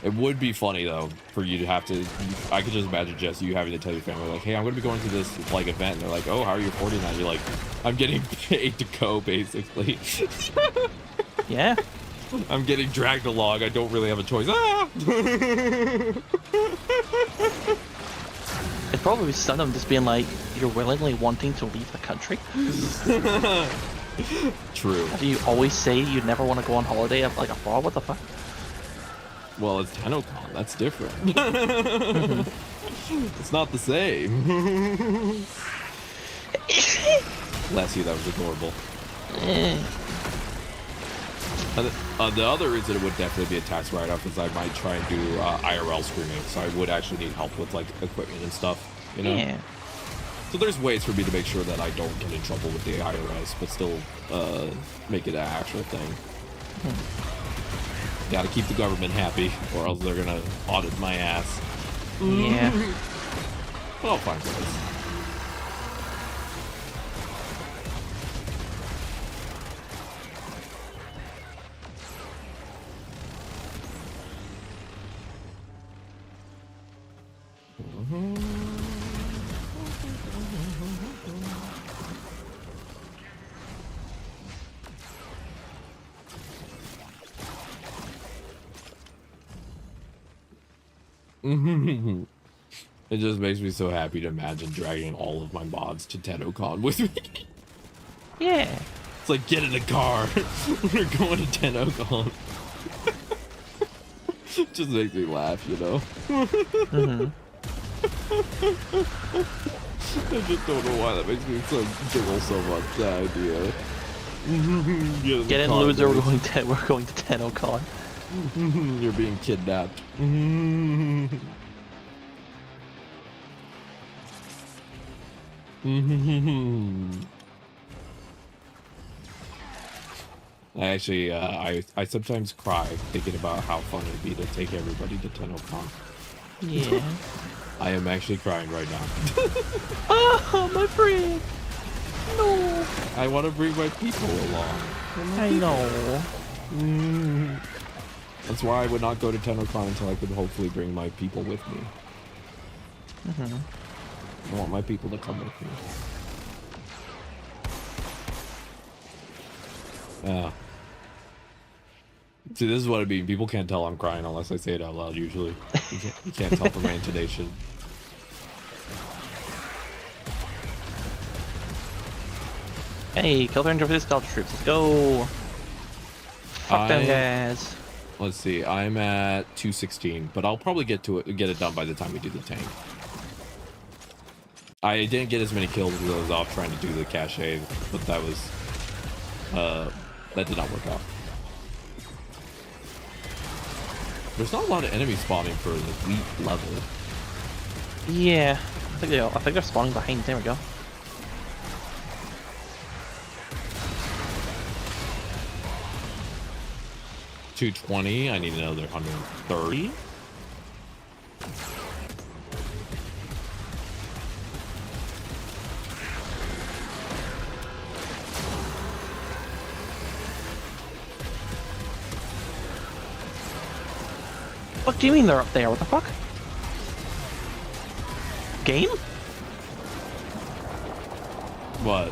S1: It would be funny though for you to have to. I could just imagine Jess, you having to tell your family like, "Hey, I'm going to be going to this like event," and they're like, "Oh, how are you 49?" You're like, "I'm getting paid to go, basically."
S6: Yeah.
S1: I'm getting dragged along. I don't really have a choice. Ah!
S6: It'd probably stun them just being like, "You're willingly wanting to leave the country."
S1: True.
S6: Do you always say you never want to go on holiday like abroad? What the fuck?
S1: Well, it's TennoCon. That's different. It's not the same. Bless you, that was adorable. And the other reason it would definitely be a tax write-off is I might try and do IRL streaming, so I would actually need help with like equipment and stuff, you know?
S6: Yeah.
S1: So there's ways for me to make sure that I don't get in trouble with the IRS, but still make it an actual thing. Gotta keep the government happy, or else they're gonna audit my ass.
S6: Yeah.
S1: But I'll find ways. It just makes me so happy to imagine dragging all of my mods to TennoCon with me.
S6: Yeah.
S1: It's like, get in the car. We're going to TennoCon. Just makes me laugh, you know? I just don't know why that makes me so giggle so much, that idea.
S6: Get in, loser, we're going to TennoCon.
S1: You're being kidnapped. Actually, I sometimes cry thinking about how fun it'd be to take everybody to TennoCon.
S6: Yeah.
S1: I am actually crying right now.
S6: Oh, my friend. No.
S1: I want to bring my people along.
S6: I know.
S1: That's why I would not go to TennoCon until I could hopefully bring my people with me. I want my people to come with me. Yeah. See, this is what I mean. People can't tell I'm crying unless I say it out loud, usually. You can't tell from my intonation.
S6: Hey, kill 300 for the Stealth Troops. Let's go. Fuck them guys.
S1: Let's see. I'm at 216, but I'll probably get it done by the time we do the tank. I didn't get as many kills as I was off trying to do the cache, but that was that did not work out. There's not a lot of enemies spawning for the elite level.
S6: Yeah, I think they're spawning behind. There we go.
S1: $220. I need another 130.
S6: What do you mean they're up there? What the fuck? Game?
S1: What?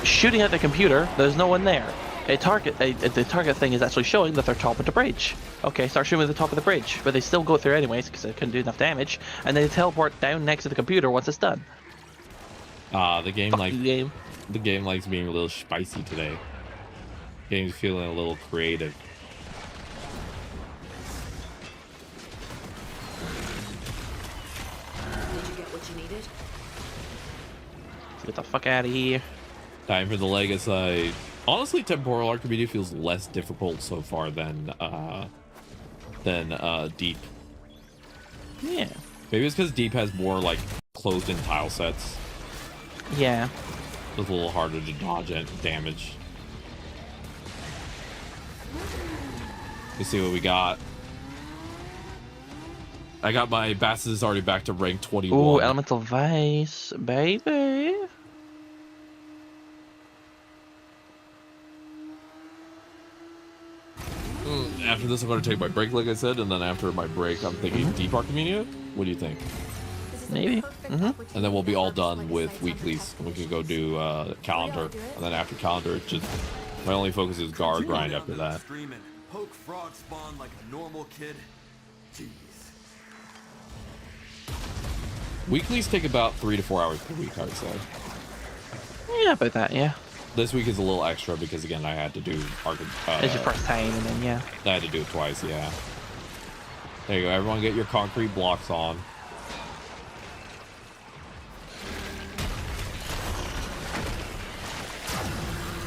S6: Shooting at the computer. There's no one there. the target thing is actually showing that they're top of the bridge. Okay, start shooting at the top of the bridge, but they still go through anyways because they couldn't do enough damage, and then they teleport down next to the computer once it's done.
S1: The game
S6: game.
S1: The game likes being a little spicy today. Game's feeling a little creative.
S10: Did you get what you needed?
S6: Let's get the fuck out of here.
S1: Time for the Legacy. Honestly, Temporal Archimedes feels less difficult so far than Deep.
S6: Yeah.
S1: Maybe it's because Deep has more like closed-in tile sets.
S6: Yeah.
S1: It's a little harder to dodge and damage. Let's see what we got. I got my Basses already back to rank 21.
S6: Ooh, Elemental Vice, baby.
S1: After this, I'm going to take my break, like I said, and then after my break, I'm thinking Deep Archimedes. What do you think?
S6: Maybe.
S1: And then we'll be all done with weeklies. And we can go do calendar. And then after calendar, it's just my only focus is guard grind after that.
S12: Poke frog spawn like a normal kid. Jeez.
S1: Weeklies take about 3 to 4 hours per week, I would say.
S6: Yeah, about that, yeah.
S1: This week is a little extra because, again, I had to do...
S6: it's your first time, and then, yeah.
S1: I had to do it twice, yeah. There you go. Everyone get your concrete blocks on.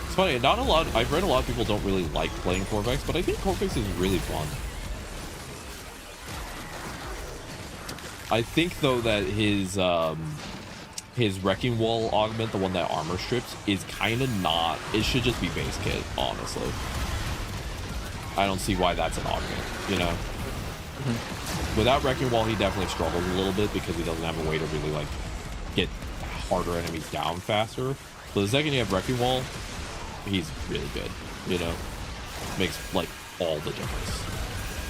S1: It's funny, I've read a lot of people don't really like playing Corvex, but I think Corvex is really fun. I think, though, that his Wrecking Wall augment, the one that armor strips, is kind of not... It should just be base kit, honestly. I don't see why that's an augment, you know? Without Wrecking Wall, he definitely struggles a little bit because he doesn't have a way to really, like, get harder enemies down faster. But the second you have Wrecking Wall, he's really good, you know? Makes, like, all the difference.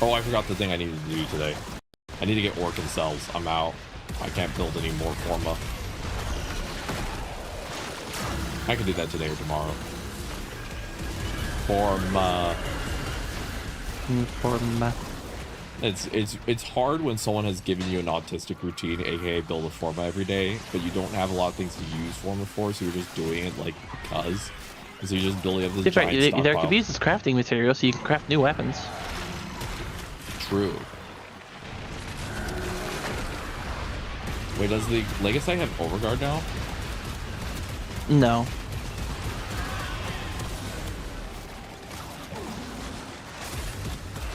S1: Oh, I forgot the thing I needed to do today. I need to get Orc and Cells. I'm out. I can't build any more Forma. I can do that today or tomorrow. Forma. It's hard when someone has given you an autistic routine, aka build a Forma every day, but you don't have a lot of things to use Forma for, so you're just doing it like because. So you're just building up this giant stockpile.
S6: There could be this crafting material, so you can craft new weapons.
S1: True. Wait, does the Legacy have Overguard now?
S6: No.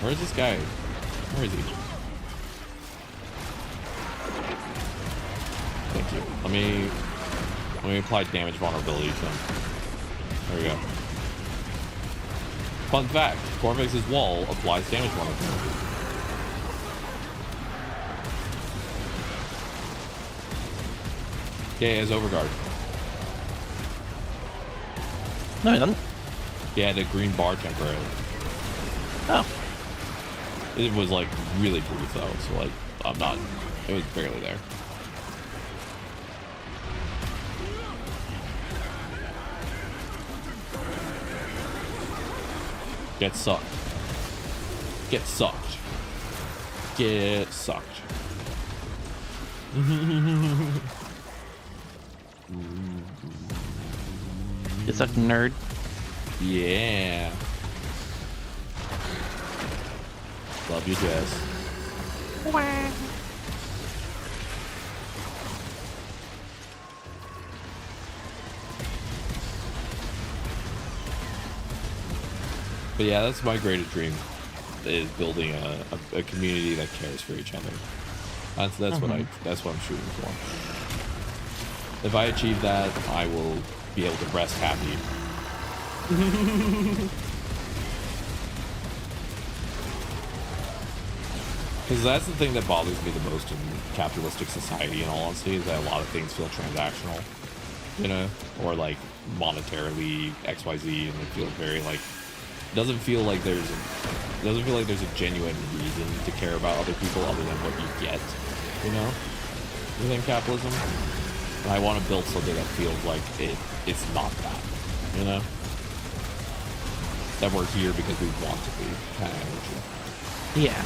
S1: Where is this guy? Where is he? Thank you. Let me apply damage vulnerability to him. There we go. Fun fact, Corvex's wall applies damage vulnerability. Yeah, he has Overguard.
S6: No, he doesn't.
S1: He had a green bar temporarily.
S6: Oh.
S1: It was like really brief though, so like it was barely there. Get sucked. Get sucked. Get sucked.
S6: It's a nerd.
S1: Yeah. Love you, Jess. But yeah, that's my greatest dream, is building a community that cares for each other. That's what I'm shooting for. If I achieve that, I will be able to rest happy. Because that's the thing that bothers me the most in capitalistic society, in all honesty, is that a lot of things feel transactional, you know, or like monetarily XYZ, and it feels very like, doesn't feel like there's a genuine reason to care about other people other than what you get, you know, within capitalism. And I want to build something that feels like it's not that, you know. That we're here because we want to be. Kind of energy.
S6: Yeah.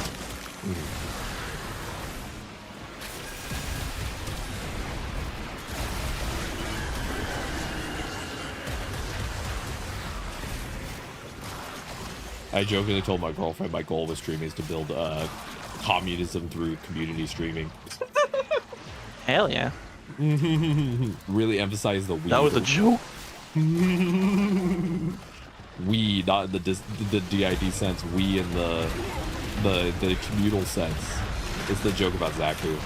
S1: I jokingly told my girlfriend my goal with streaming is to build communism through community streaming.
S6: Hell yeah.
S1: Really emphasize the we.
S6: That was a joke.
S1: We, not in the DID sense. We in the communal sense. It's the joke about Zaku.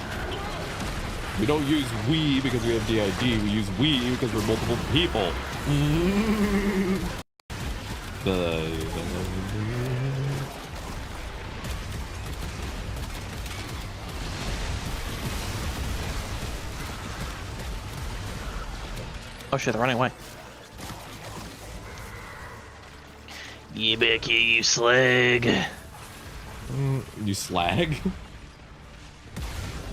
S1: We don't use we because we have DID. We use we because we're multiple people.
S6: Oh shit, they're running away. You back here, you slag.
S1: You slag? Is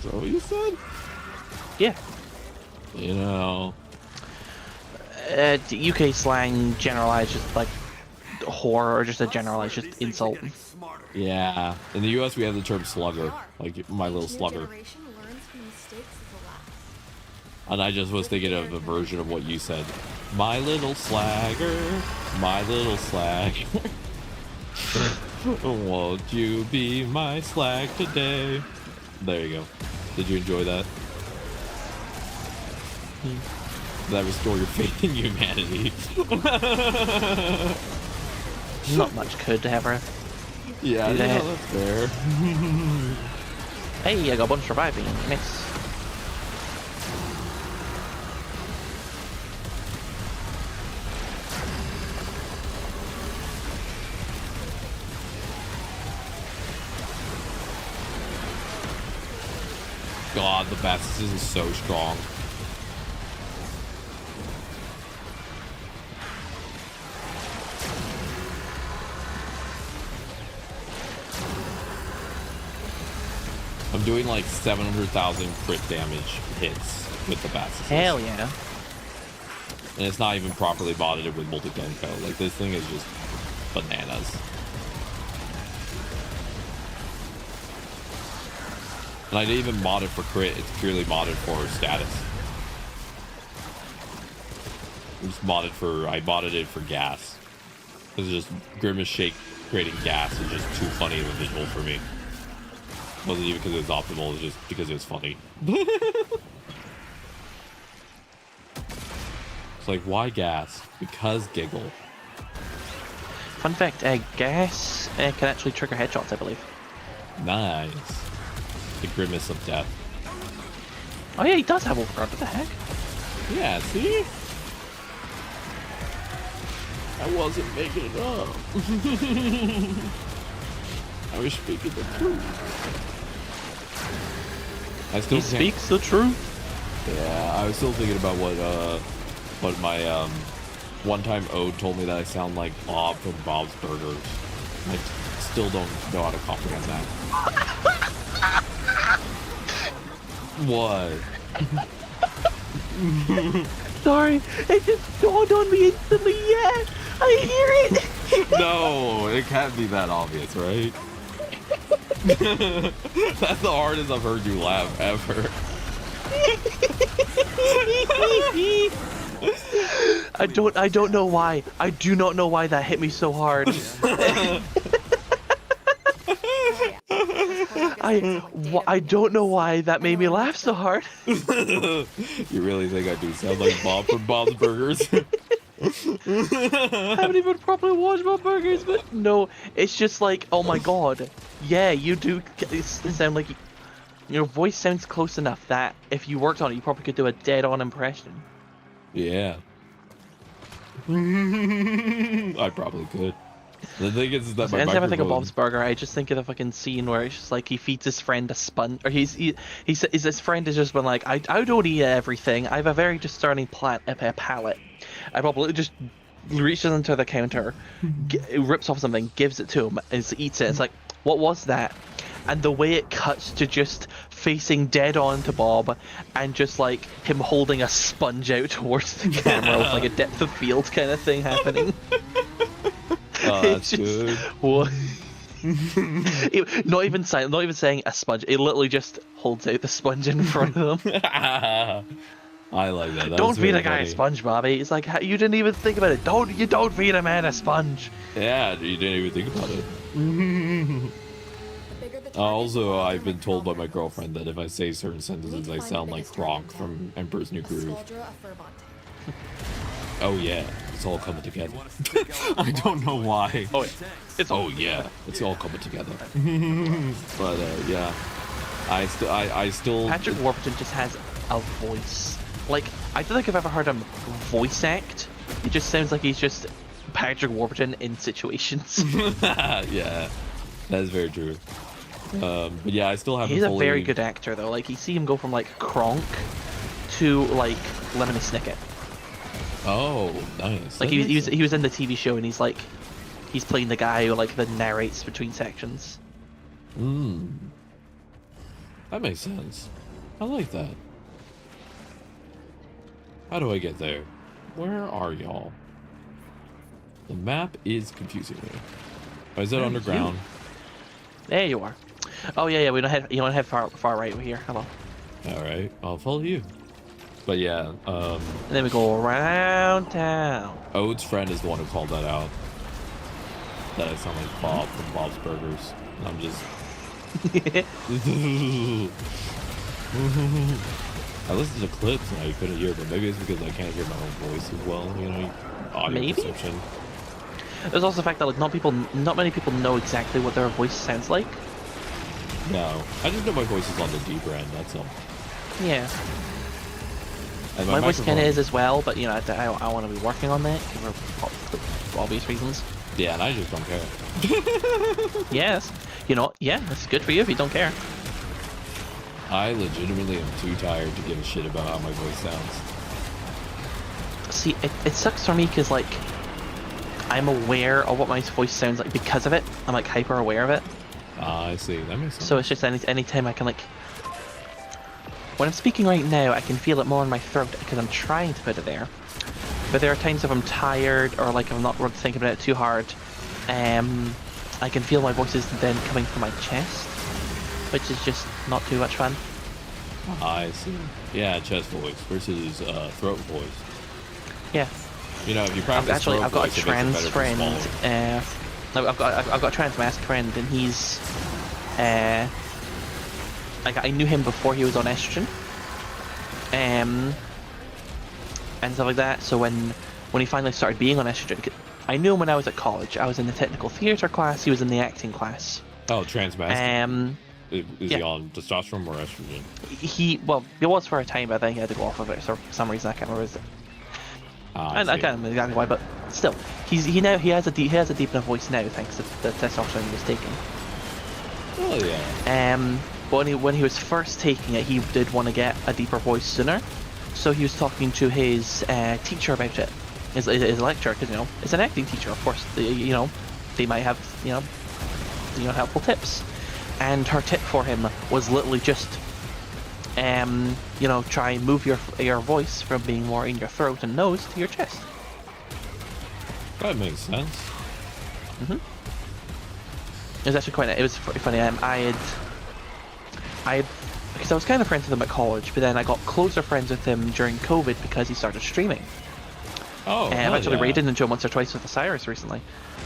S1: that what you said?
S6: Yeah.
S1: You know.
S6: UK slang generalized just like whore or just a generalized just insult.
S1: Yeah. In the US we have the term slugger. Like my little slugger. And I just was thinking of a version of what you said. My little slagger. My little slag. Won't you be my slag today? There you go. Did you enjoy that? Did that restore your faith in humanity?
S6: Not much could ever.
S1: Yeah, that's fair.
S6: Hey, I got one surviving. Nice.
S1: God, the Bastis is so strong. I'm doing like 700,000 crit damage hits with the Bastis.
S6: Hell yeah.
S1: And it's not even properly modded with multi-Genko. Like, this thing is just bananas. And I didn't even mod it for crit, it's purely modded for status. I modded it for gas. It's just Grimace Shake creating gas is just too funny of a visual for me. It wasn't even because it was optimal, it was just because it was funny. It's like, why gas? Because giggle.
S6: Fun fact, gas can actually trigger headshots, I believe.
S1: Nice. The grimace of death.
S6: Oh yeah, he does have overguard. What the heck?
S1: Yeah, see? I wasn't making it up. I was speaking the truth.
S6: He speaks the truth.
S1: Yeah, I was still thinking about what my one-time ode told me that I sound like Bob from Bob's Burgers. I still don't know how to comprehend that. What?
S6: Sorry, it just dawned on me instantly. Yeah, I hear it.
S1: No, it can't be that obvious, right? That's the hardest I've heard you laugh ever.
S6: I don't know why. I do not know why that hit me so hard. I don't know why that made me laugh so hard.
S1: You really think I do sound like Bob from Bob's Burgers?
S6: I haven't even properly watched Bob's Burgers, but no, it's just like, oh my god. Yeah, you do sound like your voice sounds close enough that if you worked on it, you probably could do a dead-on impression.
S1: Yeah. I probably could. The thing is that
S6: anytime I think of Bob's Burger, I just think of the fucking scene where it's just like he feeds his friend a sponge, or his friend has just been like, I don't eat everything. I have a very discerning palate. I probably just reaches into the counter, rips off something, gives it to him, and eats it. It's like, what was that? And the way it cuts to just facing dead on to Bob, and just like him holding a sponge out towards the camera with like a depth of field kind of thing happening.
S1: Oh, that's good.
S6: What? Not even saying a sponge. It literally just holds out the sponge in front of them.
S1: I like that.
S6: Don't feed a guy a sponge, Bobby. It's like you didn't even think about it. Don't feed a man a sponge.
S1: Yeah, you didn't even think about it. Also, I've been told by my girlfriend that if I say certain sentences, I sound like Kronk from Emperor's New Groove. Oh yeah, it's all coming together. I don't know why.
S6: Oh,
S1: yeah, it's all coming together. But yeah, I still.
S6: Patrick Warburton just has a voice. Like, I don't think I've ever heard him voice act. It just sounds like he's just Patrick Warburton in situations.
S1: Yeah, that is very true. But yeah, I still haven't.
S6: He's a very good actor, though. Like, you see him go from like Kronk to like Lemony Snicket.
S1: Oh, nice.
S6: Like he was in the TV show, and he's playing the guy who like then narrates between sections.
S1: That makes sense. I like that. How do I get there? Where are y'all? The map is confusing me. Oh, is that underground?
S6: There you are. Oh yeah, we don't head. You want to head far right over here. Hello.
S1: All right, I'll follow you. But yeah,
S6: and then we go around town.
S1: Ode's friend is the one who called that out. That I sound like Bob from Bob's Burgers. And I'm just. I listened to clips and I couldn't hear, but maybe it's because I can't hear my own voice as well. You know, audio perception.
S6: There's also the fact that like not many people know exactly what their voice sounds like.
S1: No, I just know my voice is on the deeper end. That's all.
S6: Yeah.
S1: And
S6: my voice kind of is as well, but you know, I want to be working on that for obvious reasons.
S1: Yeah, and I just don't care.
S6: Yes, you know, yeah, it's good for you if you don't care.
S1: I legitimately am too tired to give a shit about how my voice sounds.
S6: See, it sucks for me because like I'm aware of what my voice sounds like because of it. I'm like hyper aware of it.
S1: I see. That makes sense.
S6: So it's just any time I can like. When I'm speaking right now, I can feel it more in my throat because I'm trying to put it there. But there are times if I'm tired or like I'm not thinking about it too hard, I can feel my voice is then coming from my chest, which is just not too much fun.
S1: I see. Yeah, chest voice versus throat voice.
S6: Yeah.
S1: You know, if you practice
S6: I've got a trans friend.
S1: I've
S6: got a trans mask friend, and he's like I knew him before he was on estrogen, and stuff like that. So when he finally started being on estrogen, I knew him when I was at college. I was in the technical theater class. He was in the acting class.
S1: Oh, trans mask. Is
S6: yeah.
S1: he on testosterone or estrogen?
S6: It was for a time, but I think he had to go off of it for some reason. I can't remember. I can't remember exactly why, but still, he has a deep enough voice now thanks to the testosterone he was taking.
S1: Oh yeah.
S6: But when he was first taking it, he did want to get a deeper voice sooner, so he was talking to his teacher about it, his lecturer, because you know it's an acting teacher, of course. You know, they might have helpful tips, and her tip for him was literally just try and move your voice from being more in your throat and nose to your chest.
S1: That makes sense.
S6: It was actually it was pretty funny. Because I was kind of friends with him at college, but then I got closer friends with him during COVID because he started streaming.
S1: Oh,
S6: I've actually raided into him once or twice with Osiris recently.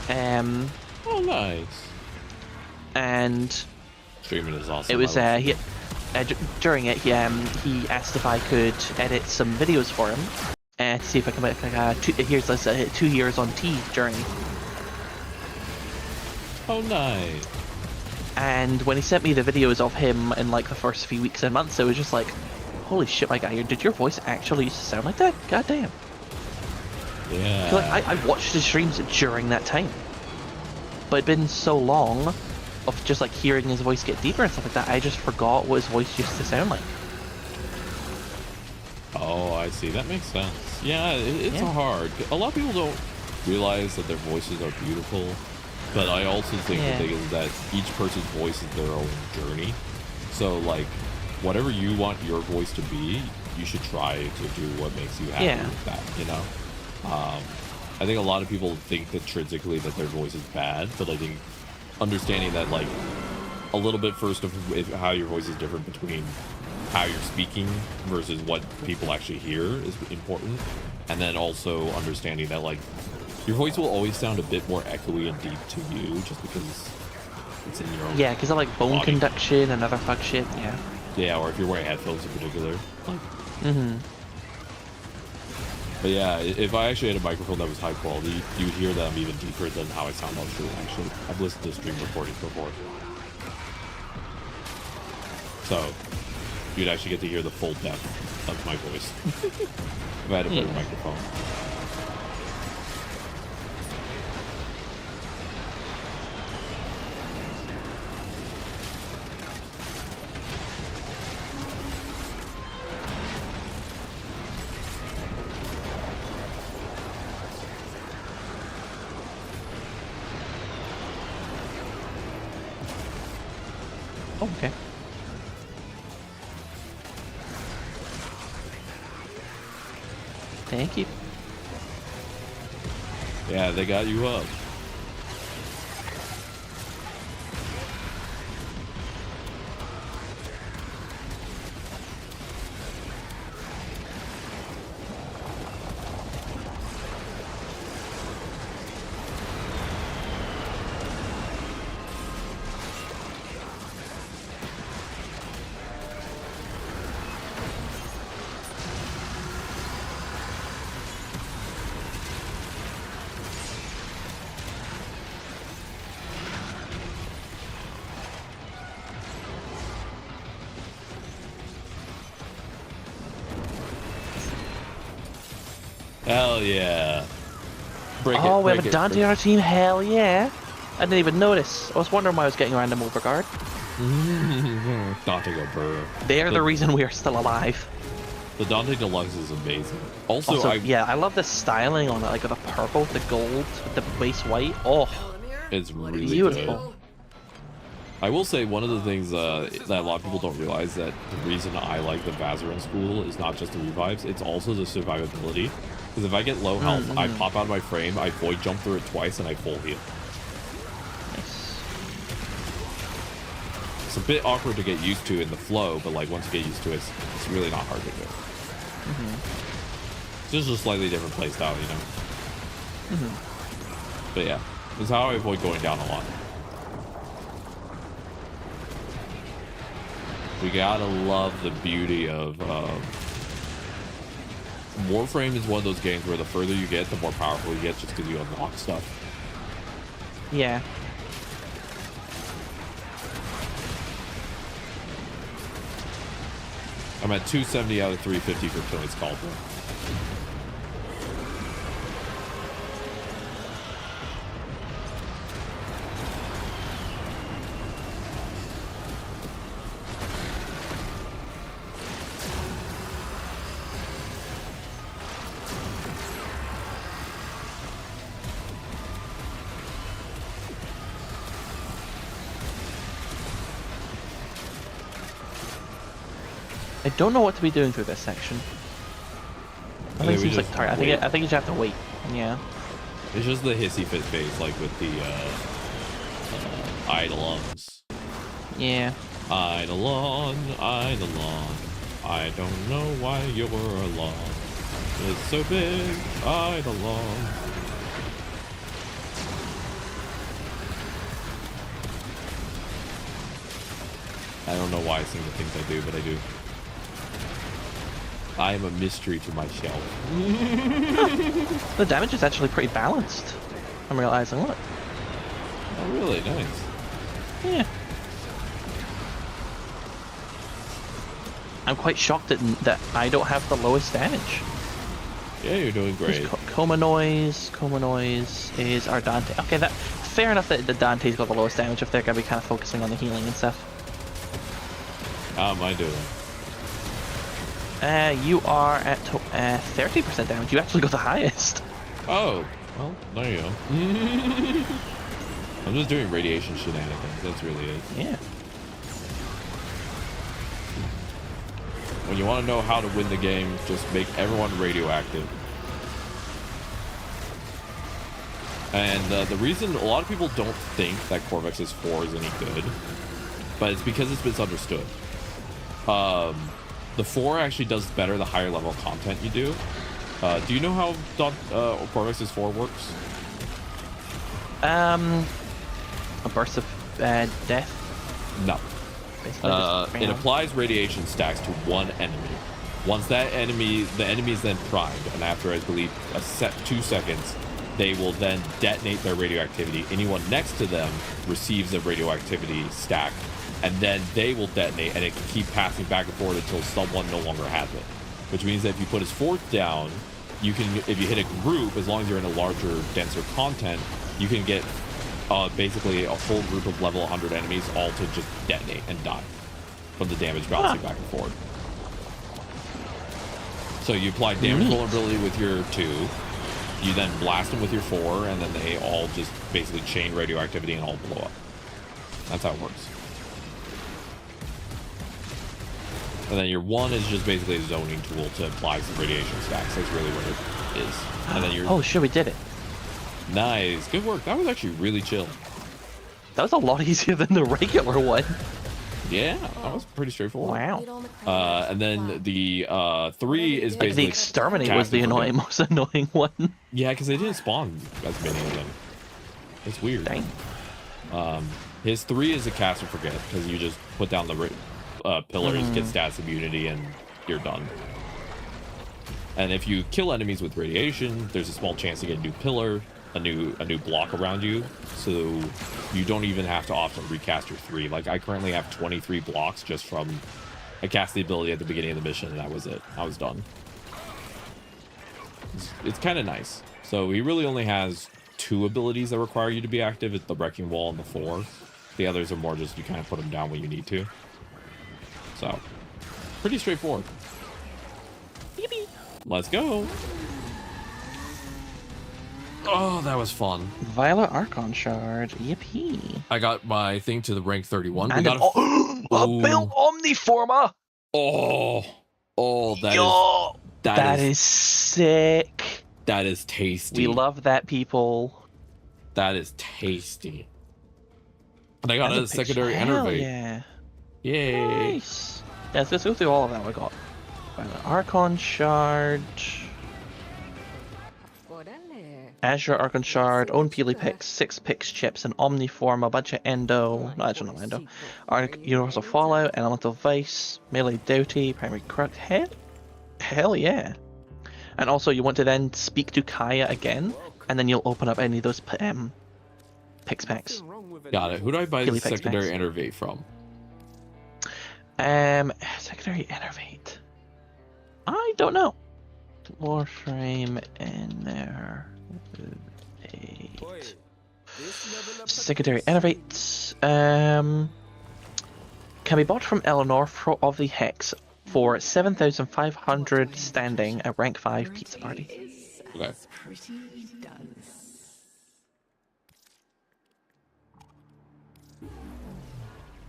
S1: Oh, nice.
S6: And
S1: streaming is awesome.
S6: It was during it, he asked if I could edit some videos for him to see if I can make like here's this 2 years on T journey.
S1: Oh, nice.
S6: And when he sent me the videos of him in like the first few weeks and months, it was just like, holy shit, my guy, did your voice actually used to sound like that? God damn.
S1: Yeah.
S6: Like, I watched his streams during that time, but it'd been so long of just like hearing his voice get deeper and stuff like that, I just forgot what his voice used to sound like.
S1: Oh, I see. That makes sense. Yeah, it's hard. A lot of people don't realize that their voices are beautiful, but I also think the thing is that each person's voice is their own journey. So, like, whatever you want your voice to be, you should try to do what makes you happy with that, you know? I think a lot of people think intrinsically that their voice is bad, but I think understanding that like a little bit first of how your voice is different between how you're speaking versus what people actually hear is important, and then also understanding that like your voice will always sound a bit more echoey and deep to you just because it's in your own
S6: because of like bone
S1: body.
S6: conduction and other fuck shit.
S1: Yeah, or if you're wearing headphones in particular. Like,
S6: Mm-hmm.
S1: But yeah, if I actually had a microphone that was high quality, you'd hear them even deeper than how I sound on stream, actually. I've listened to stream recordings before. So, you'd actually get to hear the full depth of my voice. If I had a better microphone.
S6: Okay. Thank you.
S1: Yeah, they got you up. Hell yeah. Break
S6: Oh,
S1: it,
S6: we
S1: break
S6: have a
S1: it,
S6: Dante
S1: break
S6: on our team. Hell yeah. I didn't even notice. I was wondering why I was getting a random overguard.
S1: Dante go burr.
S6: They're the reason we are still alive.
S1: The Dante Deluxe is amazing. Also,
S6: I love the styling on it, like the purple, the gold, with the base white. Oh,
S1: it's really
S6: beautiful.
S1: good. I will say one of the things that a lot of people don't realize, that the reason I like the Vazarin school is not just the revives, it's also the survivability. Because if I get low health, I pop out of my frame, I void jump through it twice, and I full heal.
S6: Nice.
S1: It's a bit awkward to get used to in the flow, but like once you get used to it, it's really not hard to do. It's just a slightly different playstyle, you know? But yeah, it's how I avoid going down a lot. We gotta love the beauty of Warframe is one of those games where the further you get, the more powerful you get, just because you unlock stuff.
S6: Yeah.
S1: I'm at 270 out of 350 for killing Cauldron.
S6: I don't know what to be doing through this section. I think it seems like tired. I think you just have to wait. Yeah.
S1: It's just the hissy fit phase, like with the Eidolons.
S6: Yeah.
S1: Eidolon, Eidolon, I don't know why you're alone. It's so big, Eidolon. I don't know why I sing the things I do, but I do. I am a mystery to myself.
S6: The damage is actually pretty balanced. I'm realizing, look.
S1: Oh, really? Nice.
S6: Yeah. I'm quite shocked that I don't have the lowest damage.
S1: Yeah, you're doing great.
S6: Coma Noise is our Dante. Okay, that fair enough that the Dante's got the lowest damage if they're gonna be kind of focusing on the healing and stuff.
S1: How am I doing?
S6: You are at 30% damage. You actually got the highest.
S1: Oh, well, there you go. I'm just doing radiation shenanigans. That's really it.
S6: Yeah.
S1: When you want to know how to win the game, just make everyone radioactive. And the reason a lot of people don't think that Corvex's 4 is any good, but it's because it's misunderstood. The 4 actually does better the higher level content you do. Do you know how Corvex's 4 works?
S6: A burst of death?
S1: No. It applies radiation stacks to one enemy. Once that enemy, the enemy is then primed, and after, I believe, 2 seconds, they will then detonate their radioactivity. Anyone next to them receives a radioactivity stack, and then they will detonate, and it can keep passing back and forth until someone no longer has it. Which means that if you put his 4th down, you can, if you hit a group, as long as you're in a larger, denser content, you can get basically a whole group of level 100 enemies all to just detonate and die from the damage bouncing back and forth. So you apply damage vulnerability with your 2, you then blast them with your 4, and then they all just basically chain radioactivity and all blow up. That's how it works. And then your 1 is just basically a zoning tool to apply some radiation stacks. That's really what it is. And then your...
S6: Oh shit, we did it.
S1: Nice. Good work. That was actually really chill.
S6: That was a lot easier than the regular one.
S1: Yeah, that was pretty straightforward.
S6: Wow.
S1: And then the 3 is basically...
S6: The Exterminate was the most annoying one.
S1: Yeah, because they didn't spawn as many of them. It's weird.
S6: Dang.
S1: His 3 is a cast and forget, because you just put down the pillars, get stats immunity, and you're done. And if you kill enemies with radiation, there's a small chance to get a new pillar, a new block around you, so you don't even have to often recast your 3. Like, I currently have 23 blocks just from I cast the ability at the beginning of the mission, and that was it. I was done. It's kind of nice. So he really only has 2 abilities that require you to be active. It's the Wrecking Wall and the 4. The others are more just you kind of put them down when you need to. So, pretty straightforward. Let's go. Oh, that was fun.
S6: Violet Archon Shard. Yippee.
S1: I got my thing to the rank 31.
S6: And
S1: we got
S6: a built Omniformer. That is sick.
S1: That is tasty.
S6: We love that, people.
S1: That is tasty. And I got a secondary enervate.
S6: Yeah.
S1: Yay.
S6: Nice. Yeah, let's go through all of that we got. Violet Archon Shard. Azure Archon Shard, own Peely Picks, 6 Pix Chips, an Omniform, a bunch of Endo, no, actually not Endo, Universal Fallout, Elemental Vice, Melee Doughty, Primary Crux, hell yeah. And also you want to then speak to Kaya again, and then you'll open up any of those Pix packs.
S1: Got it. Who do I buy the secondary Enervate from?
S6: Secondary Enervate. I don't know. Warframe in there. Secondary Enervates can be bought from Eleanor of the Hex for 7,500 standing at rank 5 pizza party.
S1: Okay.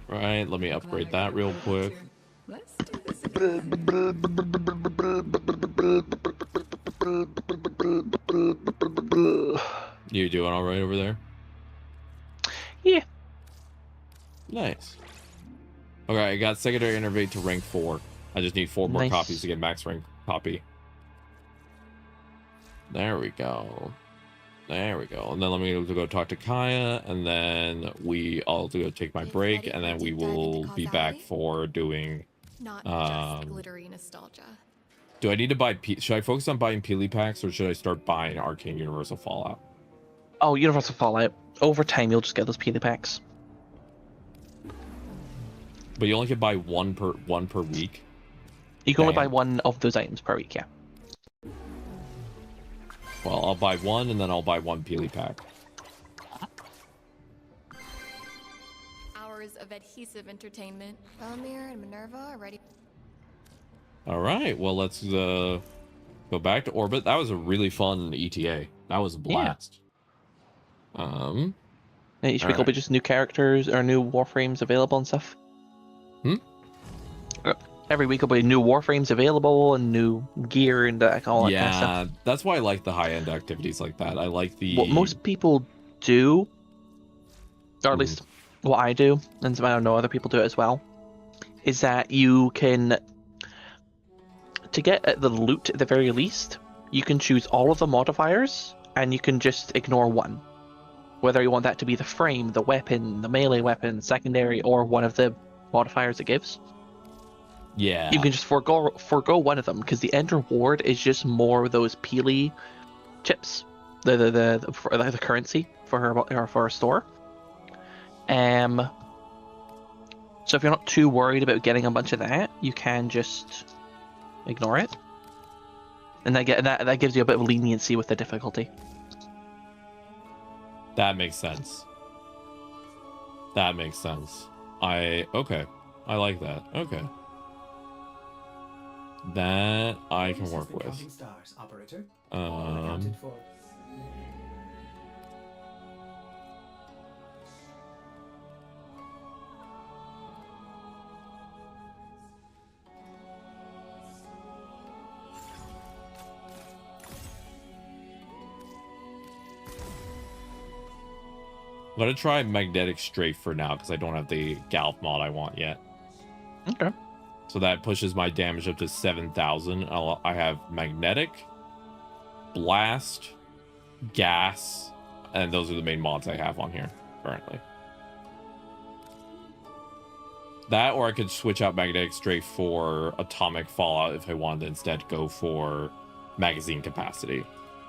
S1: Right, let me upgrade that real quick. You doing all right over there?
S6: Yeah.
S1: Nice. Okay, I got secondary Enervate to rank 4. I just need 4 more copies to get max rank copy. There we go. There we go. And then let me go talk to Kaya, and then I'll go take my break, and then we will be back for doing.
S11: Not just glittery nostalgia.
S1: Do I need to buy? Should I focus on buying Peely packs, or should I start buying Arcane Universal Fallout?
S6: Oh, Universal Fallout. Over time, you'll just get those Peely packs.
S1: But you only can buy one per week.
S6: You can only buy 1 of those items per week, yeah.
S1: Well, I'll buy 1, and then I'll buy 1 Peely pack.
S11: Hours of adhesive entertainment. Belmir and Minerva are ready.
S1: All right, well, let's go back to Orbit. That was a really fun ETA. That was a blast. Yeah.
S6: Each week will be just new characters or new Warframes available and stuff. every week will be new Warframes available and new gear and all that kind of stuff.
S1: That's why I like the high-end activities like that. I like the...
S6: What most people do, or at least what I do, and I don't know, other people do it as well, is that you can, to get the loot at the very least, you can choose all of the modifiers, and you can just ignore one. Whether you want that to be the frame, the weapon, the melee weapon, secondary, or one of the modifiers it gives.
S1: Yeah.
S6: You can just forego one of them, because the end reward is just more of those peely chips, the currency for her store. So if you're not too worried about getting a bunch of that, you can just ignore it, and that gives you a bit of leniency with the difficulty.
S1: That makes sense. That makes sense. Okay. I like that. Okay. That I can work with. I'm gonna try magnetic strafe for now because I don't have the Galp mod I want yet.
S6: Okay.
S1: So that pushes my damage up to 7,000. I have magnetic, blast, gas, and those are the main mods I have on here currently. That, or I could switch out magnetic strafe for atomic fallout if I wanted to instead go for magazine capacity.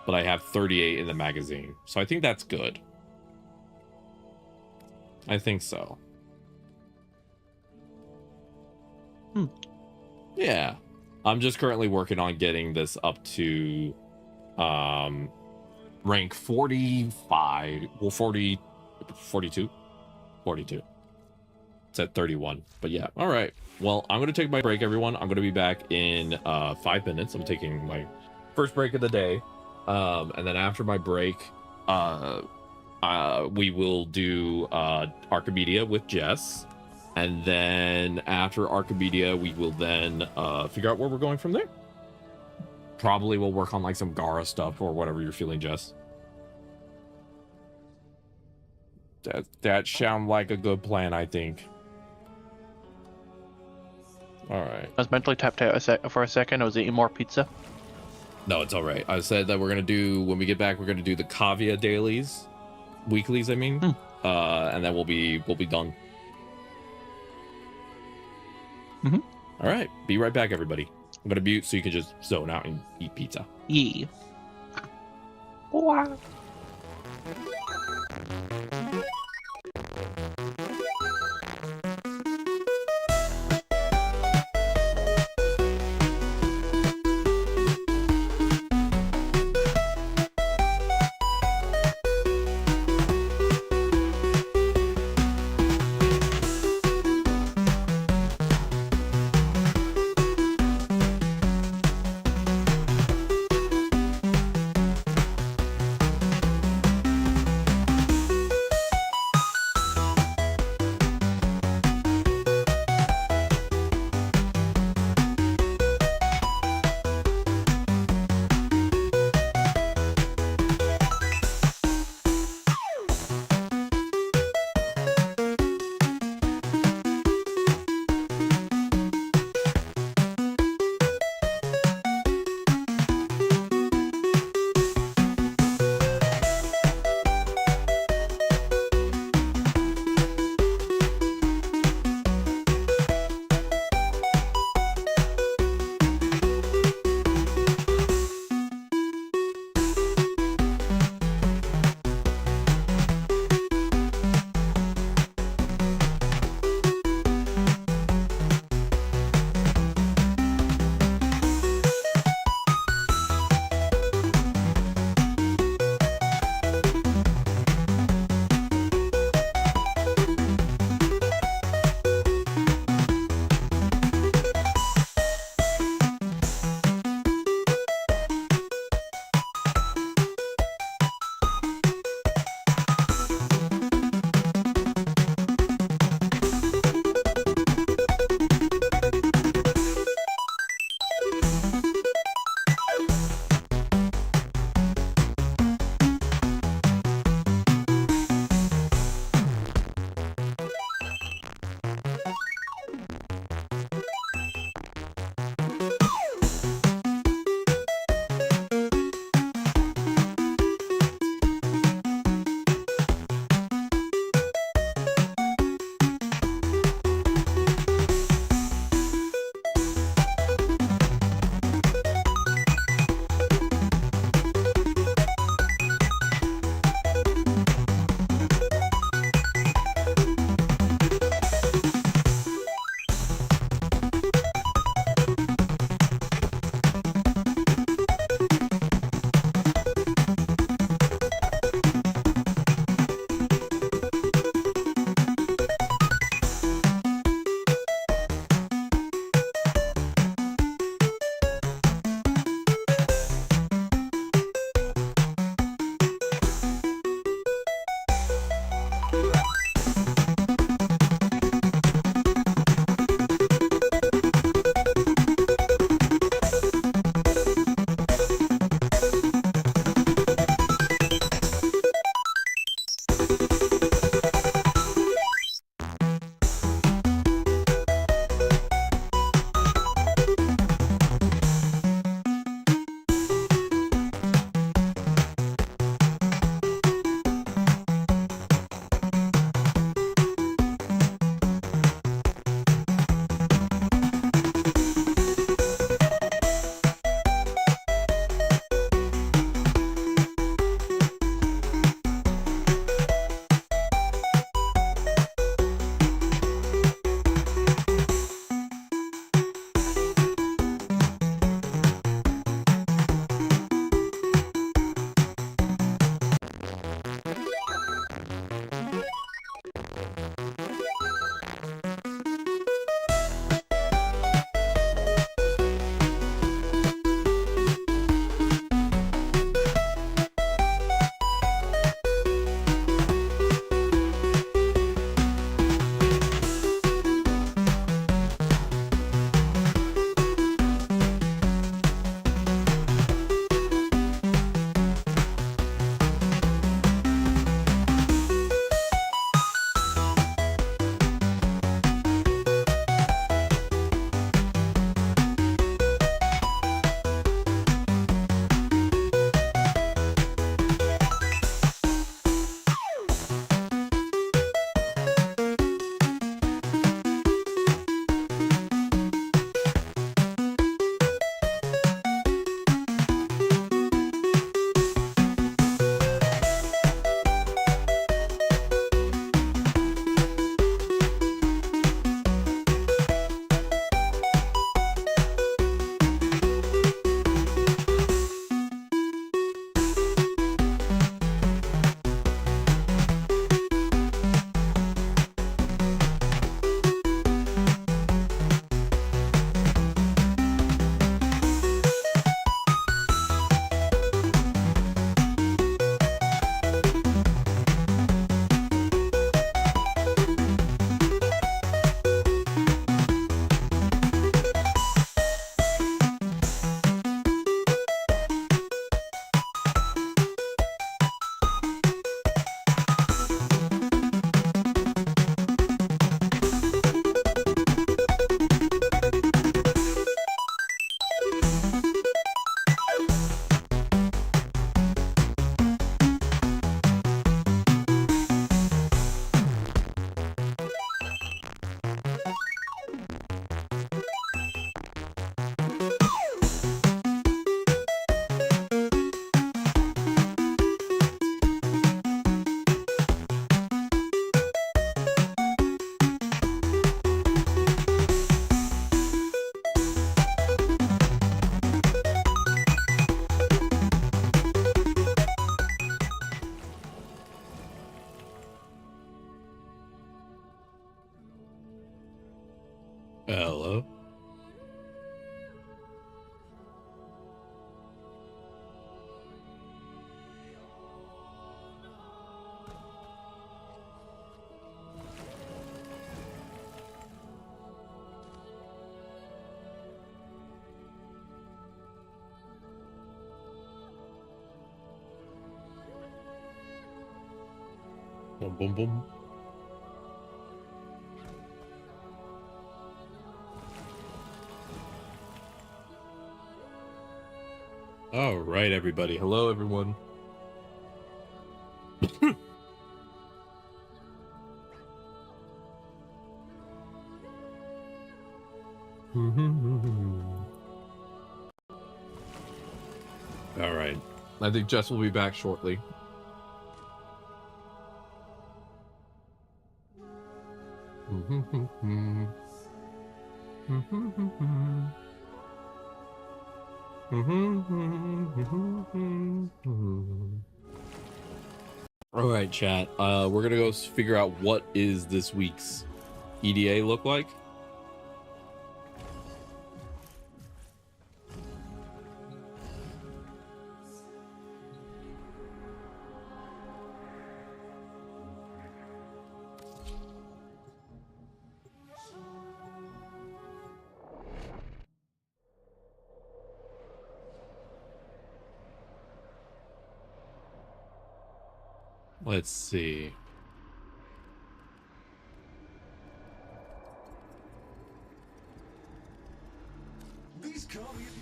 S1: But I have 38 in the magazine, so I think that's good. I think so. Yeah. I'm just currently working on getting this up to rank 45. Well, 42. It's at 31. But yeah. All right. Well, I'm going to take my break, everyone. I'm going to be back in 5 minutes. I'm taking my first break of the day. And then after my break, we will do Archimedia with Jess, and then after Archimedia we will then figure out where we're going from there. Probably we'll work on like some Gara stuff or whatever you're feeling, Jess. That sounds like a good plan, I think. All right.
S6: I was mentally tapped out for a second. I was eating more pizza.
S1: No, it's all right. I said that we're gonna do, when we get back, we're gonna do the Kavia dailies. Weeklies, I mean, and then we'll be done. All right, be right back, everybody. I'm gonna mute so you can just zone out and eat pizza.
S6: Yeah. Wow.
S1: Hello. Boom, boom, boom. All right, everybody. Hello, everyone. All right. I think Jess will be back shortly. All right, chat. We're gonna go figure out what is this week's EDA look like. Let's see.
S13: These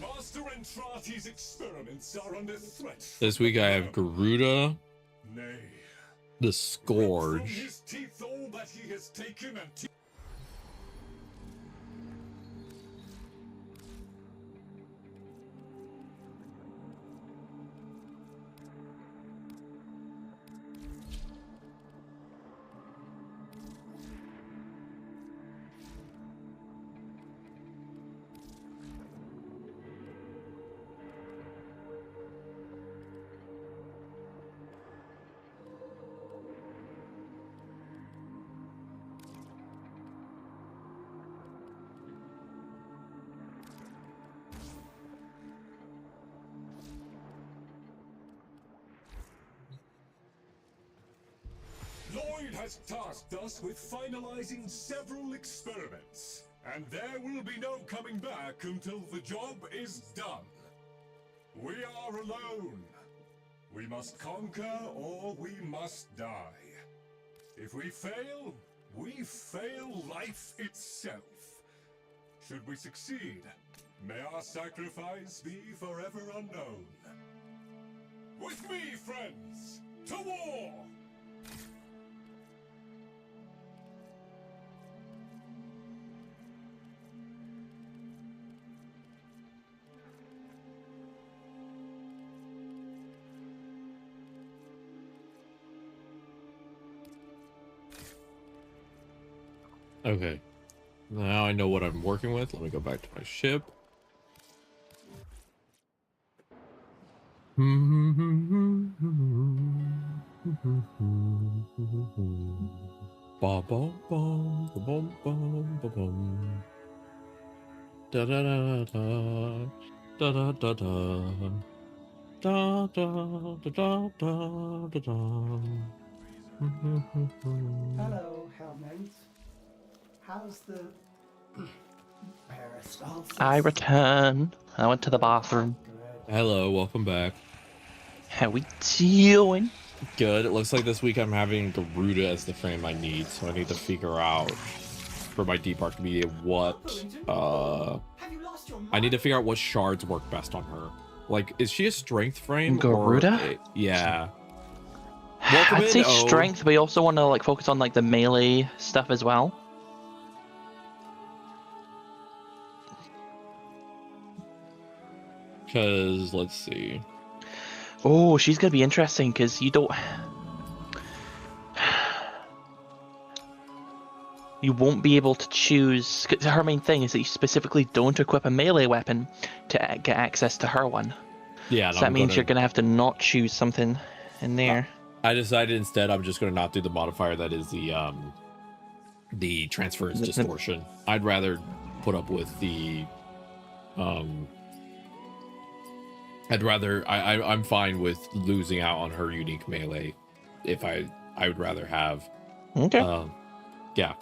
S13: Master Entrati's experiments are under threat.
S1: This week I have Garuda,
S13: Nay.
S1: the
S13: From
S1: Scourge.
S13: his teeth all that he has taken and Lloyd has tasked us with finalizing several experiments, and there will be no coming back until the job is done. We are alone. We must conquer or we must die. If we fail life itself. Should we succeed, may our sacrifice be forever unknown. With me, friends, to war!
S1: Okay. Now I know what I'm working with. Let me go back to my ship. Ba bum bum ba bum bum ba bum. Da da da da da da da da da da da da da da.
S14: Hello, Helmut. How's the peristalsis?
S6: I return. I went to the bathroom.
S1: Hello, welcome back.
S6: How we doing?
S1: Good. It looks like this week I'm having Garuda as the frame I need, so I need to figure out for my deep arc media what I need to figure out what shards work best on her. Like, is she a strength frame?
S6: Garuda?
S1: Yeah.
S6: I'd say strength, but you also want to like focus on like the melee stuff as well.
S1: Because let's see.
S6: Oh, she's gonna be interesting because you don't. You won't be able to choose. Cause her main thing is that you specifically don't equip a melee weapon to get access to her one.
S1: Yeah,
S6: so that means you're gonna have to not choose something in there.
S1: I decided instead I'm just gonna not do the modifier that is the transference distortion. I'd rather put up with the I'm fine with losing out on her unique melee if I would rather have.
S6: Okay.
S1: Yeah.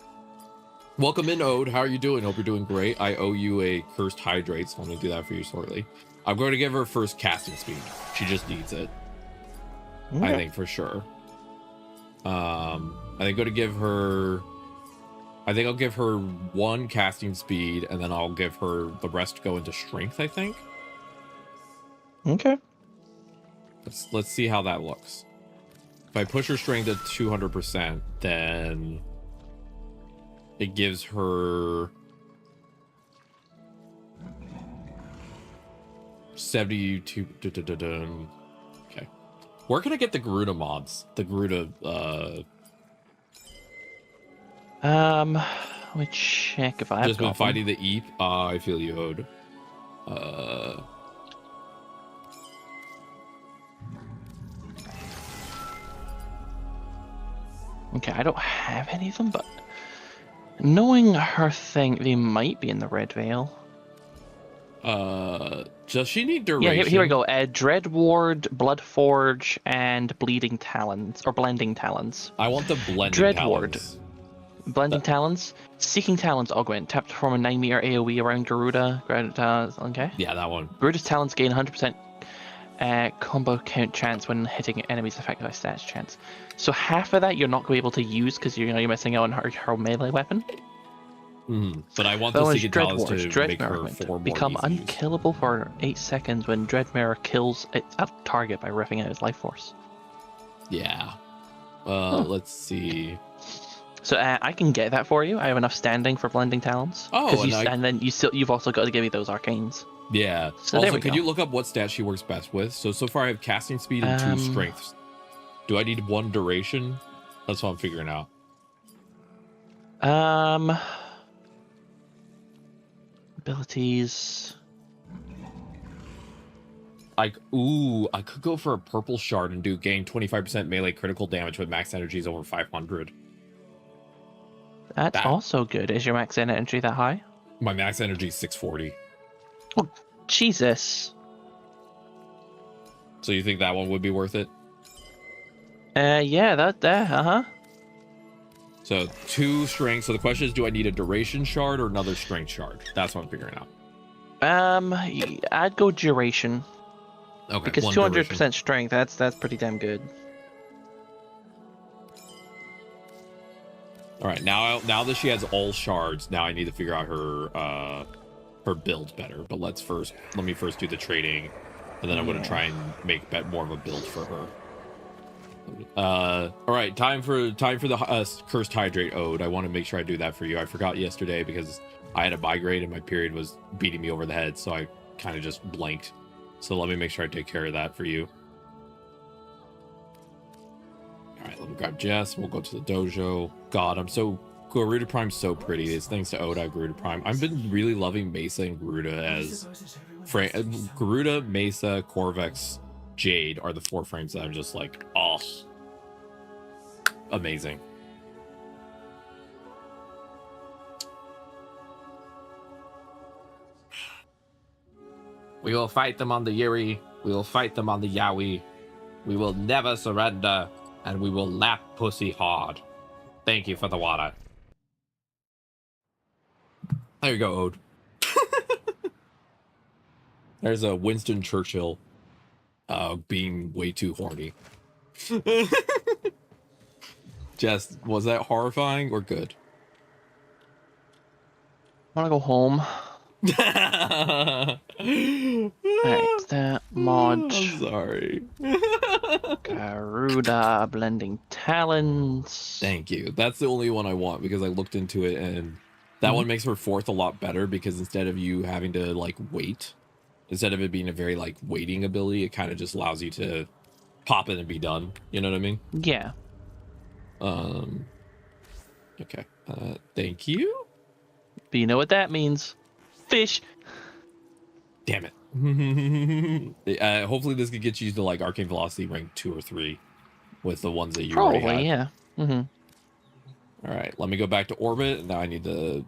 S1: Welcome in, Ode. How are you doing? Hope you're doing great. I owe you a cursed hydrate, so I'm going to do that for you shortly. I'm going to give her first casting speed. She just needs it.
S6: Okay.
S1: I think for sure. I think I'll give her 1 casting speed, and then I'll give her the rest to go into strength, I think.
S6: Okay.
S1: Let's see how that looks. If I push her strength to 200%, then it gives her 72. Okay. Where can I get the Garuda mods? The Garuda,
S6: Let me check if I've
S1: just been
S6: got
S1: fighting the Eep. I feel you, Ode.
S6: Okay, I don't have any of them, but knowing her thing, they might be in the Red Veil.
S1: Does she need duration?
S6: Yeah, here we go. Dread Ward, Blood Forge, and Bleeding Talons, or Blending Talons.
S1: I want the blending
S6: Dread
S1: talons.
S6: Ward. Blending Talons. Seeking Talons augment. Tap to form a 9-meter AoE around Garuda. Okay.
S1: Yeah, that one.
S6: Garuda's Talons gain 100% combo count chance when hitting enemies affected by stats chance. So half of that you're not going to be able to use because you're missing out on her melee weapon.
S1: But I want the Seeking Talons to
S6: Dread
S1: make her
S6: augment.
S1: 4 more
S6: Become
S1: easy use.
S6: unkillable for 8 seconds when Dreadmare kills its target by ripping out its life force.
S1: Yeah. Let's see.
S6: So I can get that for you. I have enough standing for Blending Talons.
S1: Oh,
S6: and then you've also got to give me those arcanes.
S1: Yeah.
S6: So there
S1: also,
S6: we
S1: could
S6: go.
S1: you look up what stat she works best with? So far I have casting speed and 2 strengths. Do I need 1 duration? That's what I'm figuring out.
S6: Abilities.
S1: I could go for a purple shard and do gain 25% melee critical damage with max energies over 500.
S6: That's also good. Is your max energy that high?
S1: My max energy is 640.
S6: Oh, Jesus.
S1: So you think that one would be worth it?
S6: Yeah, uh-huh.
S1: So 2 strength. So the question is, do I need a duration shard or another strength shard? That's what I'm figuring out.
S6: I'd go duration.
S1: Okay.
S6: Because 200% strength, that's pretty damn good.
S1: All right, now that she has all shards, now I need to figure out her build better. But let me first do the trading, and then I'm going to try and make more of a build for her. All right, time for the cursed hydrate ode. I want to make sure I do that for you. I forgot yesterday because I had a migraine and my period was beating me over the head, so I kind of just blanked. So let me make sure I take care of that for you. All right, let me grab Jess. We'll go to the dojo. God, Garuda Prime's so pretty. It's thanks to Oda Garuda Prime. I've been really loving Mesa and Garuda as Garuda, Mesa, Corvex, Jade are the 4 frames that I'm just like, oh, amazing. We will fight them on the Yuri. We will fight them on the Yowie. We will never surrender, and we will lap pussy hard. Thank you for the water. There you go, Ode. There's a Winston Churchill being way too horny. Jess, was that horrifying or good?
S6: I want to go home. Alright, that mod.
S1: I'm sorry.
S6: Garuda Blending Talons.
S1: Thank you. That's the only one I want because I looked into it and that one makes her 4th a lot better because instead of you having to like wait, instead of it being a very like waiting ability, it kind of just allows you to pop it and be done. You know what I mean?
S6: Yeah.
S1: Okay. Thank you.
S6: But you know what that means? Fish.
S1: Damn it. Hopefully this could get you to like Arcane Velocity rank 2 or 3 with the ones that you already had.
S6: Probably, yeah.
S1: All right, let me go back to orbit. Now I'm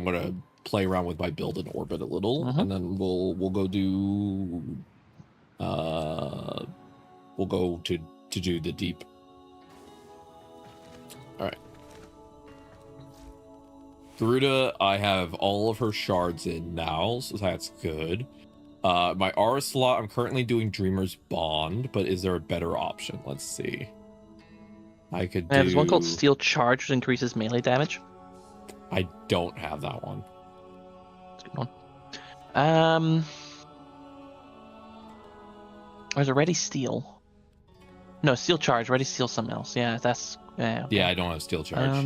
S1: gonna play around with my build in orbit a little, and then we'll go do we'll go to do the deep. All right. Garuda, I have all of her shards in now, so that's good. My Aura slot, I'm currently doing Dreamer's Bond, but is there a better option? Let's see. I could do...
S6: There's one called Steel Charge, which increases melee damage.
S1: I don't have that one.
S6: That's a good one. There's a Ready Steel. No, Steel Charge. Ready Steel something else. Yeah, that's... okay.
S1: Yeah, I don't have Steel Charge.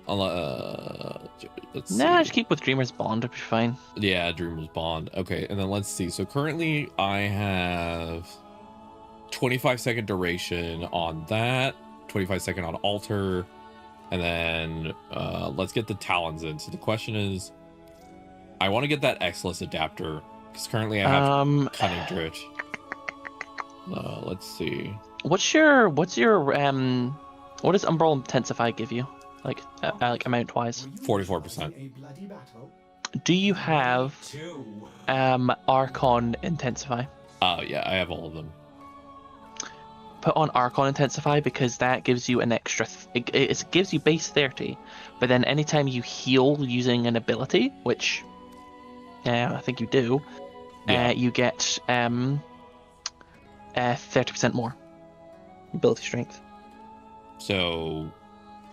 S1: Let's see.
S6: Nah, just keep with Dreamer's Bond, it'll be fine.
S1: Yeah, Dreamer's Bond. Okay, and then let's see. So currently I have 25-second duration on that, 25-second on Alter, and then let's get the Talons in. So the question is, I want to get that Xless adapter, because currently I have Cunning Drift. Let's see.
S6: What does Umbral Intensify give you? Like amount wise?
S1: 44%.
S6: Do you have Archon Intensify?
S1: Yeah, I have all of them.
S6: Put on Archon Intensify, because that gives you an extra it gives you base 30, but then anytime you heal using an ability, which I think you do, you get 30% more ability strength.
S1: So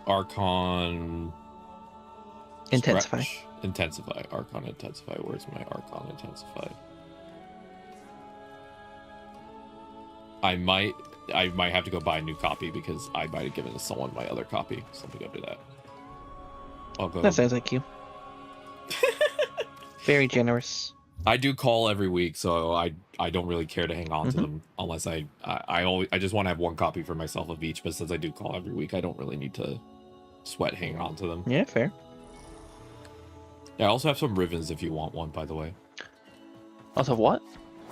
S1: Archon
S6: Intensify.
S1: Intensify. Archon Intensify. Where's my Archon Intensify? I might have to go buy a new copy, because I might have given someone my other copy. So let me go do that. I'll go.
S6: That sounds like you. Very generous.
S1: I do call every week, so I don't really care to hang on to them unless I just want to have one copy for myself of each. But since I do call every week, I don't really need to sweat hanging on to them.
S6: Yeah, fair.
S1: Yeah, I also have some Rivens if you want one, by the way.
S6: Also what?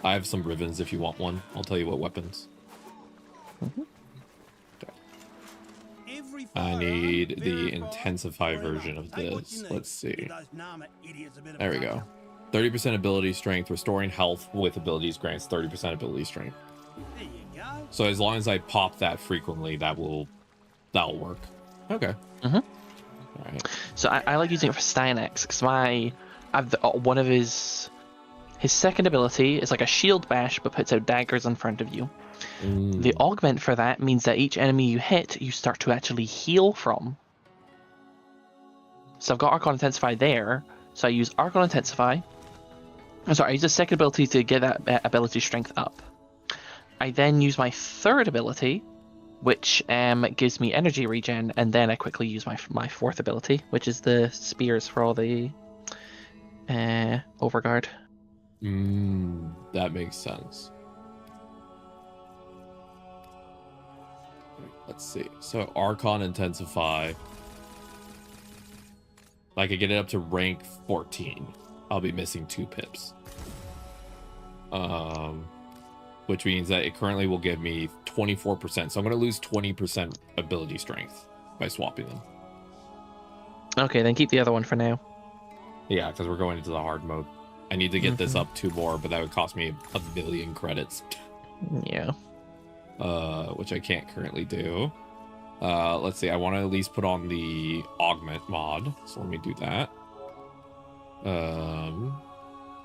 S1: I have some Rivens if you want one. I'll tell you what weapons. Okay. I need the Intensify version of this. Let's see. There we go. 30% ability strength. Restoring health with abilities grants 30% ability strength. So as long as I pop that frequently, that'll work. Okay. All right.
S6: So I like using it for Stynex, because one of his second ability is like a shield bash, but puts out daggers in front of you. The augment for that means that each enemy you hit, you start to actually heal from. So I've got Archon Intensify there, so I use Archon Intensify. I'm sorry, I use the second ability to get that ability strength up. I then use my third ability, which gives me energy regen, and then I quickly use my fourth ability, which is the spears for all the overguard.
S1: That makes sense. Let's see. So Archon Intensify. I could get it up to rank 14. I'll be missing 2 pips. Which means that it currently will give me 24%. So I'm going to lose 20% ability strength by swapping them.
S6: Okay, then keep the other one for now.
S1: Yeah, because we're going into the hard mode. I need to get this up 2 more, but that would cost me a million credits.
S6: Yeah.
S1: Which I can't currently do. Let's see. I want to at least put on the augment mod. So let me do that.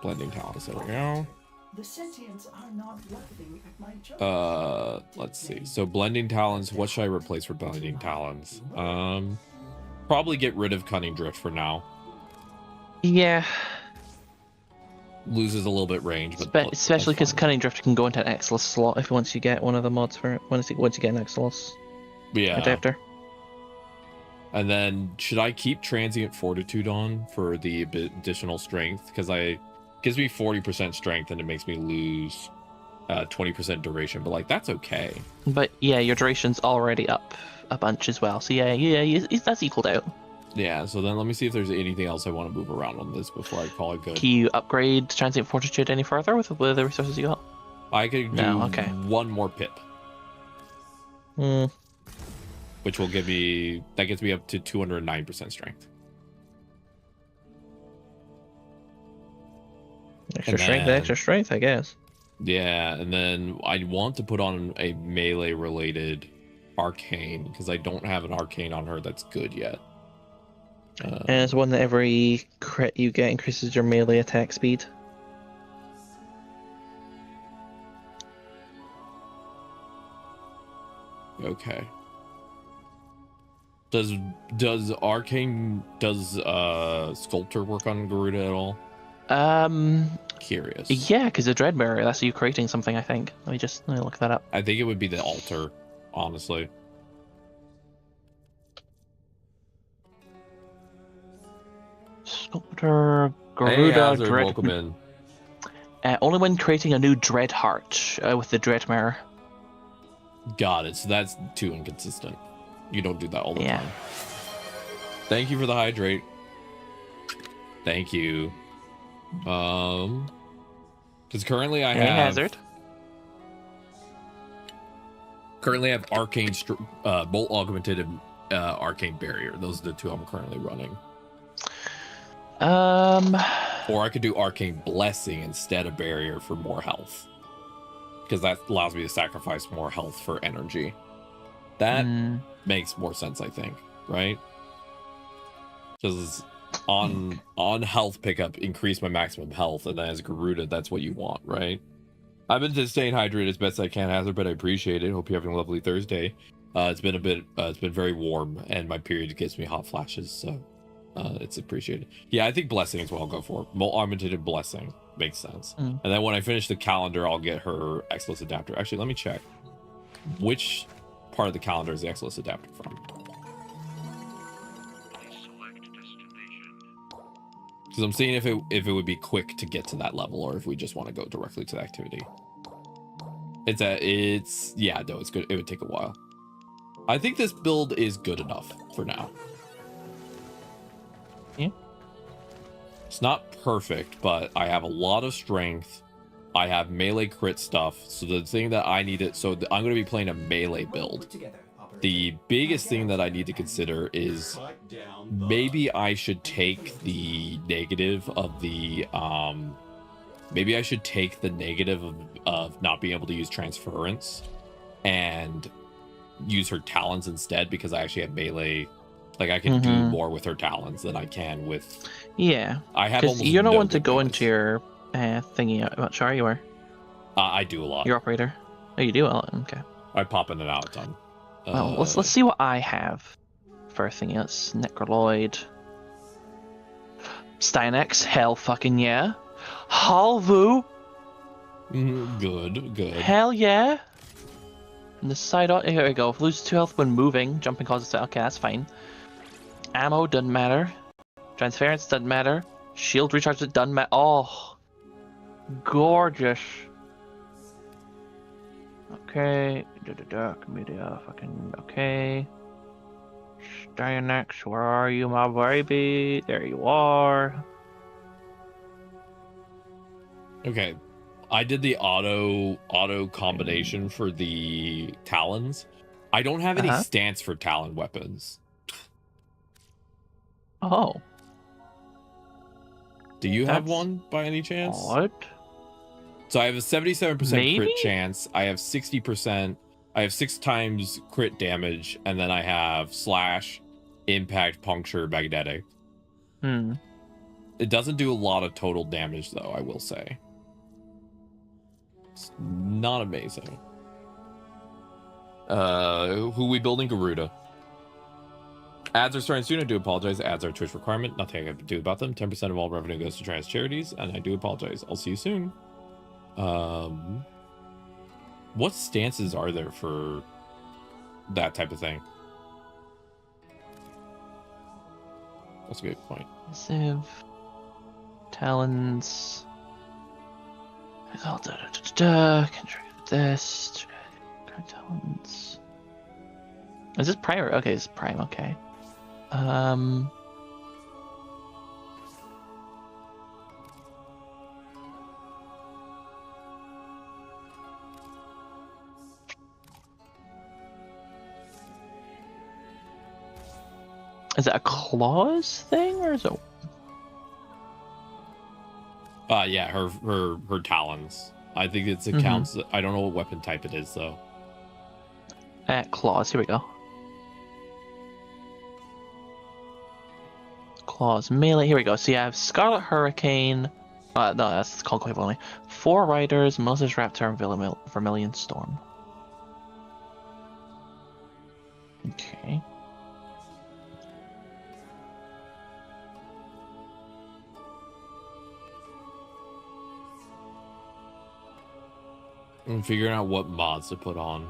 S1: Blending Talons. There we go.
S14: The sentients are not laughing at my joke.
S1: Let's see. So Blending Talons. What should I replace for Blending Talons? Probably get rid of Cunning Drift for now.
S6: Yeah.
S1: Loses a little bit range, but
S6: especially because Cunning Drift can go into an Xless slot if once you get one of the mods for it. Once you get an Xless adapter.
S1: And then should I keep Transient Fortitude on for the additional strength? Because it gives me 40% strength and it makes me lose 20% duration. But like that's okay.
S6: But yeah, your duration's already up a bunch as well. So yeah, that's equaled out.
S1: Yeah, so then let me see if there's anything else I want to move around on this before I call it good.
S6: Can you upgrade Transient Fortitude any further with the resources you got?
S1: I could do one more pip. Which will give me... That gets me up to 209% strength.
S6: Extra strength, I guess.
S1: Yeah, and then I want to put on a melee-related arcane, because I don't have an arcane on her that's good yet.
S6: And it's one that every crit you get increases your melee attack speed.
S1: Okay. Does arcane sculptor work on Garuda at all? Curious.
S6: Yeah, because the dread mirror, that's you creating something, I think. Let me look that up.
S1: I think it would be the altar, honestly.
S6: Sculptor Garuda dread.
S1: Welcome in.
S6: Only when creating a new dread heart with the dread mirror.
S1: Got it. So that's too inconsistent. You don't do that all the time. Thank you for the hydrate. Thank you. Because currently I have
S6: hazard.
S1: Currently I have arcane bolt augmented and arcane barrier. Those are the two I'm currently running. Or I could do arcane blessing instead of barrier for more health, because that allows me to sacrifice more health for energy. That makes more sense, I think, right? Because on health pickup, increase my maximum health, and then as Garuda, that's what you want, right? I've been just staying hydrated as best I can, Hazard, but I appreciate it. Hope you're having a lovely Thursday. It's been very warm, and my period gives me hot flashes, so it's appreciated. Yeah, I think blessing is what I'll go for. Augmented blessing makes sense. And then when I finish the calendar, I'll get her Exilus adapter. Actually, let me check which part of the calendar is the Exilus adapter from. Because I'm seeing if it would be quick to get to that level, or if we just want to go directly to the activity. It's good. It would take a while. I think this build is good enough for now.
S6: Yeah.
S1: It's not perfect, but I have a lot of strength. I have melee crit stuff. So the thing that I needed, I'm going to be playing a melee build. The biggest thing that I need to consider is maybe I should take the negative of the of not being able to use transference and use her talons instead, because I actually have melee. Like, I can do more with her talons than I can with...
S6: Yeah.
S1: I have almost
S6: you don't
S1: no
S6: want to go
S1: melees.
S6: into your thingy. What char you are?
S1: I do a lot.
S6: Your operator. Oh, you do a lot. Okay.
S1: I pop in and out a ton.
S6: Well, let's see what I have for thingy. That's Necroloid. Stynex. Hell fucking yeah. Halvu.
S1: Good.
S6: Hell yeah. And the side out. Here we go. Lose 2 health when moving. Jumping causes. Okay, that's fine. Ammo doesn't matter. Transference doesn't matter. Shield recharge doesn't matter. Oh, gorgeous. Okay. Media. Fucking okay. Stynex, where are you, my baby? There you are.
S1: Okay. I did the auto combination for the talons. I don't have any stance for talon weapons.
S6: Oh.
S1: Do you have one by any chance?
S6: What?
S1: So I have a 77%
S6: Maybe?
S1: crit chance. I have 60%. I have 6 times crit damage, and then I have slash, impact, puncture, magnetic. It doesn't do a lot of total damage, though, I will say. It's not amazing. Who we building? Garuda. Ads are starting soon. I do apologize. Ads are a Twitch requirement. Nothing I can do about them. 10% of all revenue goes to trans charities, and I do apologize. I'll see you soon. What stances are there for that type of thing? That's a good point.
S6: Massive talons. This talons. Is this prime? Okay, it's prime. Okay. Is it a claws thing, or is it?
S1: Yeah, her talons. I think it counts. I don't know what weapon type it is though.
S6: Claws. Here we go. Claws melee. Here we go. So you have Scarlet Hurricane. No, that's conclave only. 4 riders, Moses Raptor, and Vermilion Storm. Okay.
S1: I'm figuring out what mods to put on.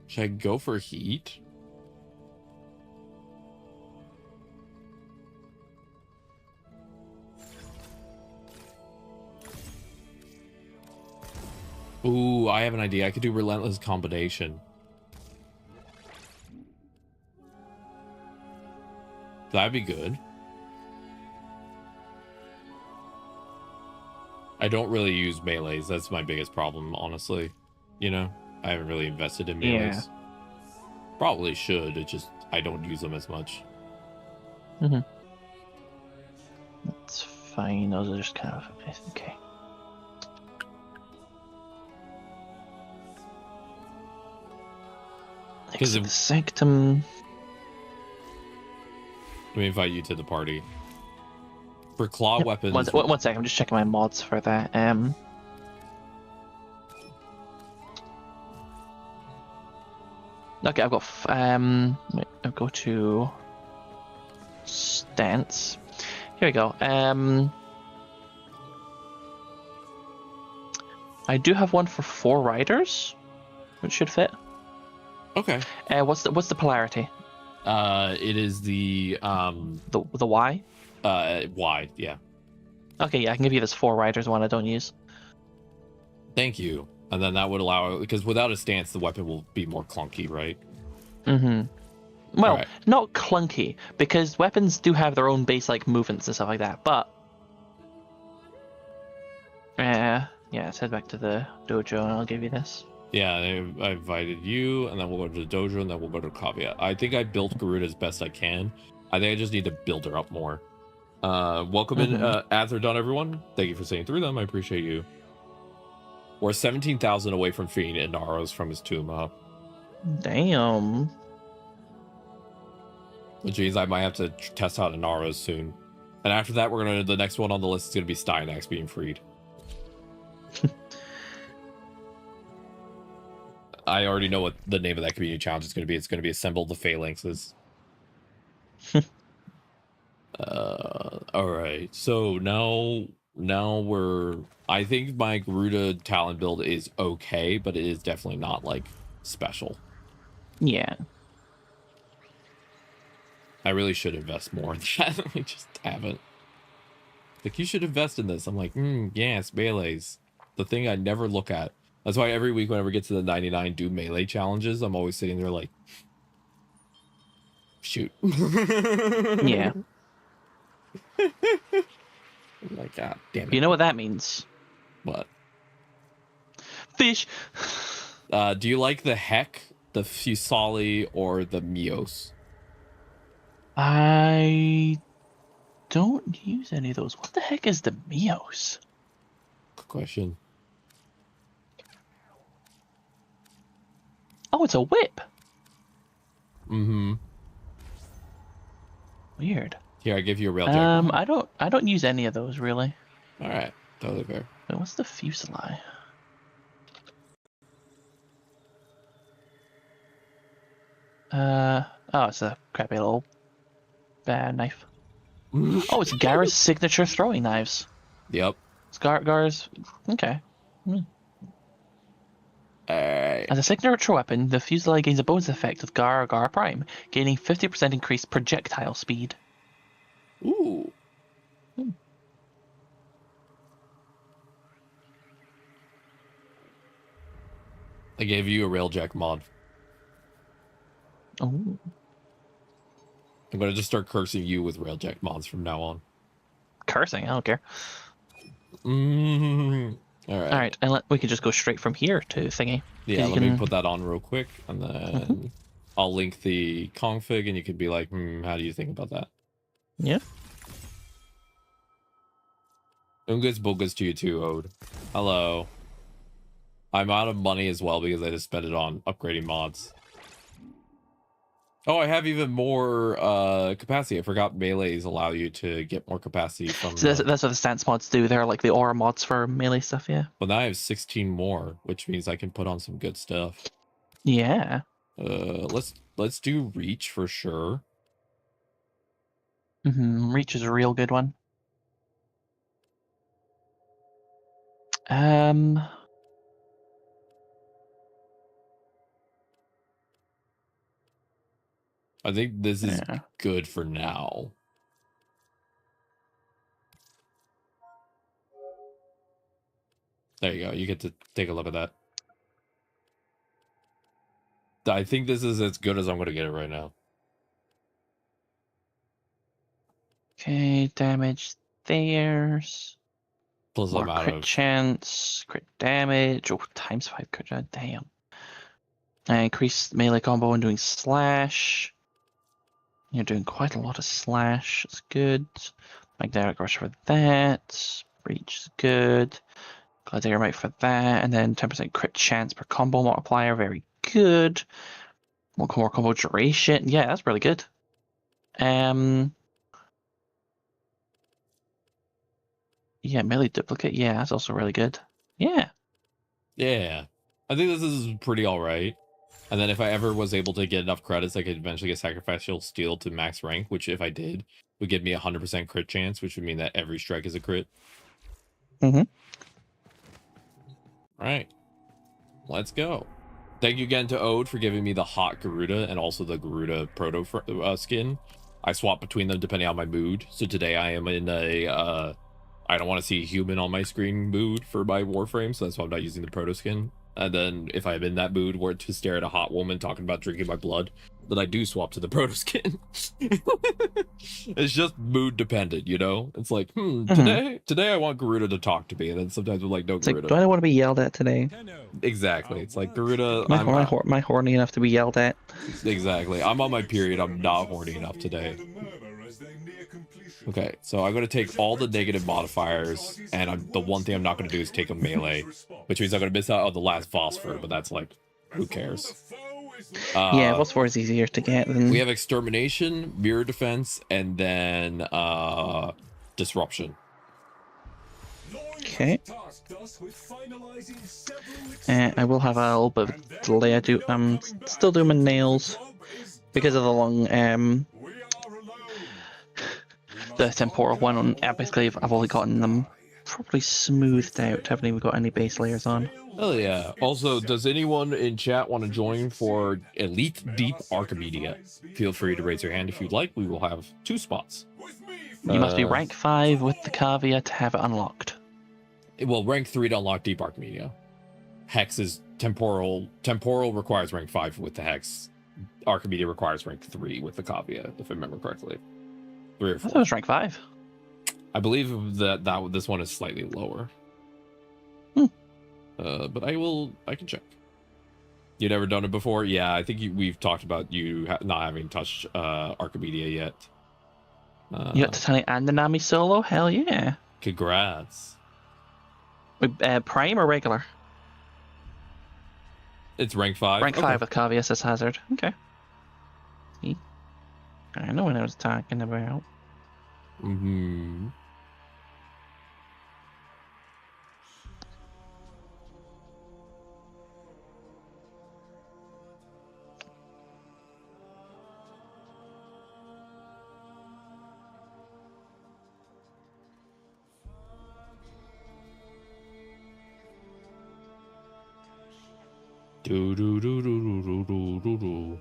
S1: Should I go for heat? Ooh, I have an idea. I could do relentless combination. That'd be good. I don't really use melees. That's my biggest problem, honestly. You know, I haven't really invested in melees.
S6: Yeah.
S1: Probably should. It just, I don't use them as much.
S6: That's fine. Those are just kind of okay. Because of the Sanctum.
S1: Let me invite you to the party. For claw weapons.
S6: One second, I'm just checking my mods for that. Okay, I've got. I'll go to stance. Here we go. I do have one for 4 riders, which should fit.
S1: Okay.
S6: What's the polarity?
S1: It is the
S6: Y.
S1: Y, yeah.
S6: Okay, yeah, I can give you this 4 riders one I don't use.
S1: Thank you. And then that would allow, because without a stance, the weapon will be more clunky, right?
S6: Well, not clunky, because weapons do have their own base like movements and stuff like that. But yeah, let's head back to the dojo and I'll give you this.
S1: Yeah, I invited you, and then we'll go to the dojo, and then we'll go to Kavya. I think I built Garuda as best I can. I think I just need to build her up more. Welcome in, ads are done, everyone. Thank you for saying through them. I appreciate you. We're 17,000 away from freeing Inaros from his tomb, huh?
S6: Damn.
S1: Which means I might have to test out Inaros soon. And after that, the next one on the list is gonna be Steinax being freed. I already know what the name of that community challenge is going to be. It's going to be Assemble the Phalanxes. All right. So now I think my Garuda talent build is okay, but it is definitely not like special.
S6: Yeah.
S1: I really should invest more in that. I just haven't. Like, you should invest in this. I'm like, yes, melees. The thing I never look at. That's why every week whenever we get to the 99 do melee challenges, I'm always sitting there like, shoot.
S6: Yeah.
S1: Like, God damn it.
S6: You know what that means?
S1: What?
S6: Fish.
S1: Do you like the Heck, the Fusali, or the Mios?
S6: I don't use any of those. What the heck is the Mios?
S1: Good question.
S6: Oh, it's a whip.
S1: Weird. Here, I give you a rail jack.
S6: I don't use any of those really.
S1: All right, totally fair.
S6: Wait, what's the Fuseli? Oh, it's a crappy little knife. Oh, it's Gara's signature throwing knives.
S1: Yep.
S6: It's Gara's. Okay. As a signature weapon, the Fuseli gains a bonus effect with Gara Prime, gaining 50% increased projectile speed.
S1: Ooh. I gave you a railjack mod.
S6: Oh.
S1: I'm gonna just start cursing you with railjack mods from now on.
S6: Cursing? I don't care.
S1: All right.
S6: All right, and we can just go straight from here to thingy.
S1: Yeah, let me put that on real quick, and then I'll link the config and you could be like, how do you think about that?
S6: Yeah.
S1: Ungus bogus to you too, Ode. Hello. I'm out of money as well because I just spent it on upgrading mods. Oh, I have even more capacity. I forgot melees allow you to get more capacity from...
S6: So that's what the stance mods do. They're like the aura mods for melee stuff, yeah.
S1: Well, now I have 16 more, which means I can put on some good stuff.
S6: Yeah.
S1: Let's do reach for sure.
S6: Reach is a real good one.
S1: I think this is good for now. There you go. You get to take a look at that. I think this is as good as I'm going to get it right now.
S6: Okay, damage there's.
S1: Plus
S6: more
S1: I'm out
S6: crit
S1: of...
S6: chance, crit damage. Oh, times 5 crit chance. Damn. Increase melee combo and doing slash. You're doing quite a lot of slash. It's good. Magnetic rush for that. Reach is good. Gladiator might for that. And then 10% crit chance per combo multiplier. Very good. More combo duration. Yeah, that's really good. Yeah, melee duplicate. Yeah, that's also really good. Yeah.
S1: Yeah. I think this is pretty alright. And then if I ever was able to get enough credits, I could eventually get Sacrificial Steel to max rank, which if I did, would give me 100% crit chance, which would mean that every strike is a crit. Alright. Let's go. Thank you again to Ode for giving me the hot Garuda and also the Garuda Proto skin. I swap between them depending on my mood. So today I am in a... I don't want to see a human on my screen mood for my Warframe, so that's why I'm not using the Proto skin. And then if I'm in that mood where to stare at a hot woman talking about drinking my blood, then I do swap to the Proto skin. It's just mood dependent, you know? It's like, today I want Garuda to talk to me, and then sometimes I'm like, no, Garuda.
S6: Like, do I want to be yelled at today?
S1: Exactly. It's like, Garuda,
S6: am I horny enough to be yelled at?
S1: Exactly. I'm on my period. I'm not horny enough today. Okay, so I'm going to take all the negative modifiers, and the one thing I'm not going to do is take a melee, which means I'm going to miss out on the last phosphor, but that's like, who cares?
S6: Yeah, phosphor is easier to get than...
S1: We have Extermination, Mirror Defense, and then Disruption.
S6: Okay. I will have a little bit of delay. I'm still doing my nails because of the long the temporal one on basically I've only gotten them probably smoothed out. Haven't even got any base layers on.
S1: Oh yeah. Also, does anyone in chat want to join for Elite Deep Archimedia? Feel free to raise your hand if you'd like. We will have 2 spots.
S6: You must be rank 5 with the caveat to have it unlocked.
S1: Well, rank 3 to unlock Deep Archimedia. Hex is temporal. Temporal requires rank 5 with the Hex. Archimedia requires rank 3 with the caveat, if I remember correctly. 3 or 4.
S6: I thought it was rank 5.
S1: I believe that this one is slightly lower. But I can check. You never done it before? Yeah, I think we've talked about you not having touched Archimedia yet.
S6: You got Titanic and the Nami solo? Hell yeah.
S1: Congrats.
S6: Prime or regular?
S1: It's rank 5.
S6: Rank 5 with caveat says hazard. Okay. See? I know what I was talking about.
S1: Do do do do do do do do.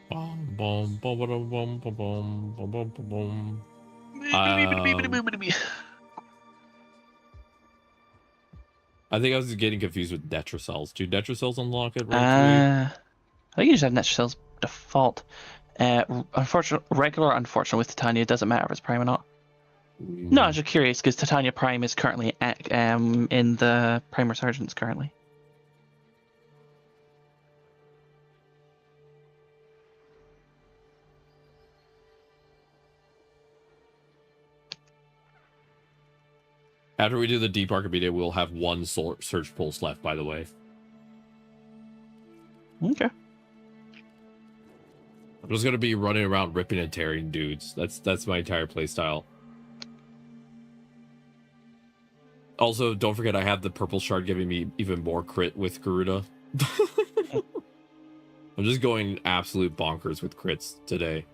S1: Bum, bum, bum, bum, bum, bum, bum, bum, bum, bum. I think I was getting confused with Netracells. Do Netracells unlock it?
S6: I think you just have Netracells default. Unfortunate with Titania, it doesn't matter if it's Prime or not. No, I'm just curious because Titania Prime is currently in the Prime Resurgence currently.
S1: After we do the Deep Archimedia, we'll have one Surge Pulse left, by the way.
S6: Okay.
S1: I'm just gonna be running around ripping and tearing dudes. That's my entire playstyle. Also, don't forget I have the purple shard giving me even more crit with Garuda. I'm just going absolute bonkers with crits today.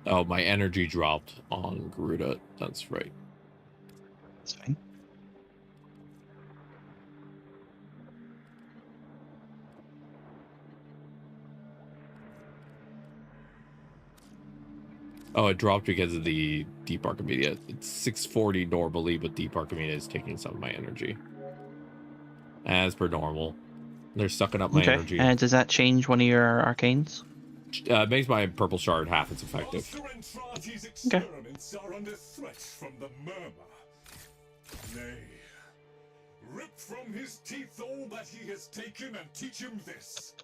S1: Oh, my energy dropped on Garuda. That's right.
S6: That's fine.
S1: Oh, it dropped because of the Deep Archimedia. It's 640 normally, but Deep Archimedia is taking some of my energy. As per normal. They're sucking up my energy.
S6: And does that change one of your arcanes?
S1: It makes my purple shard half as effective.
S6: Okay.
S13: Are under threat from the murmur. Nay, rip from his teeth all that he has taken and teach him this.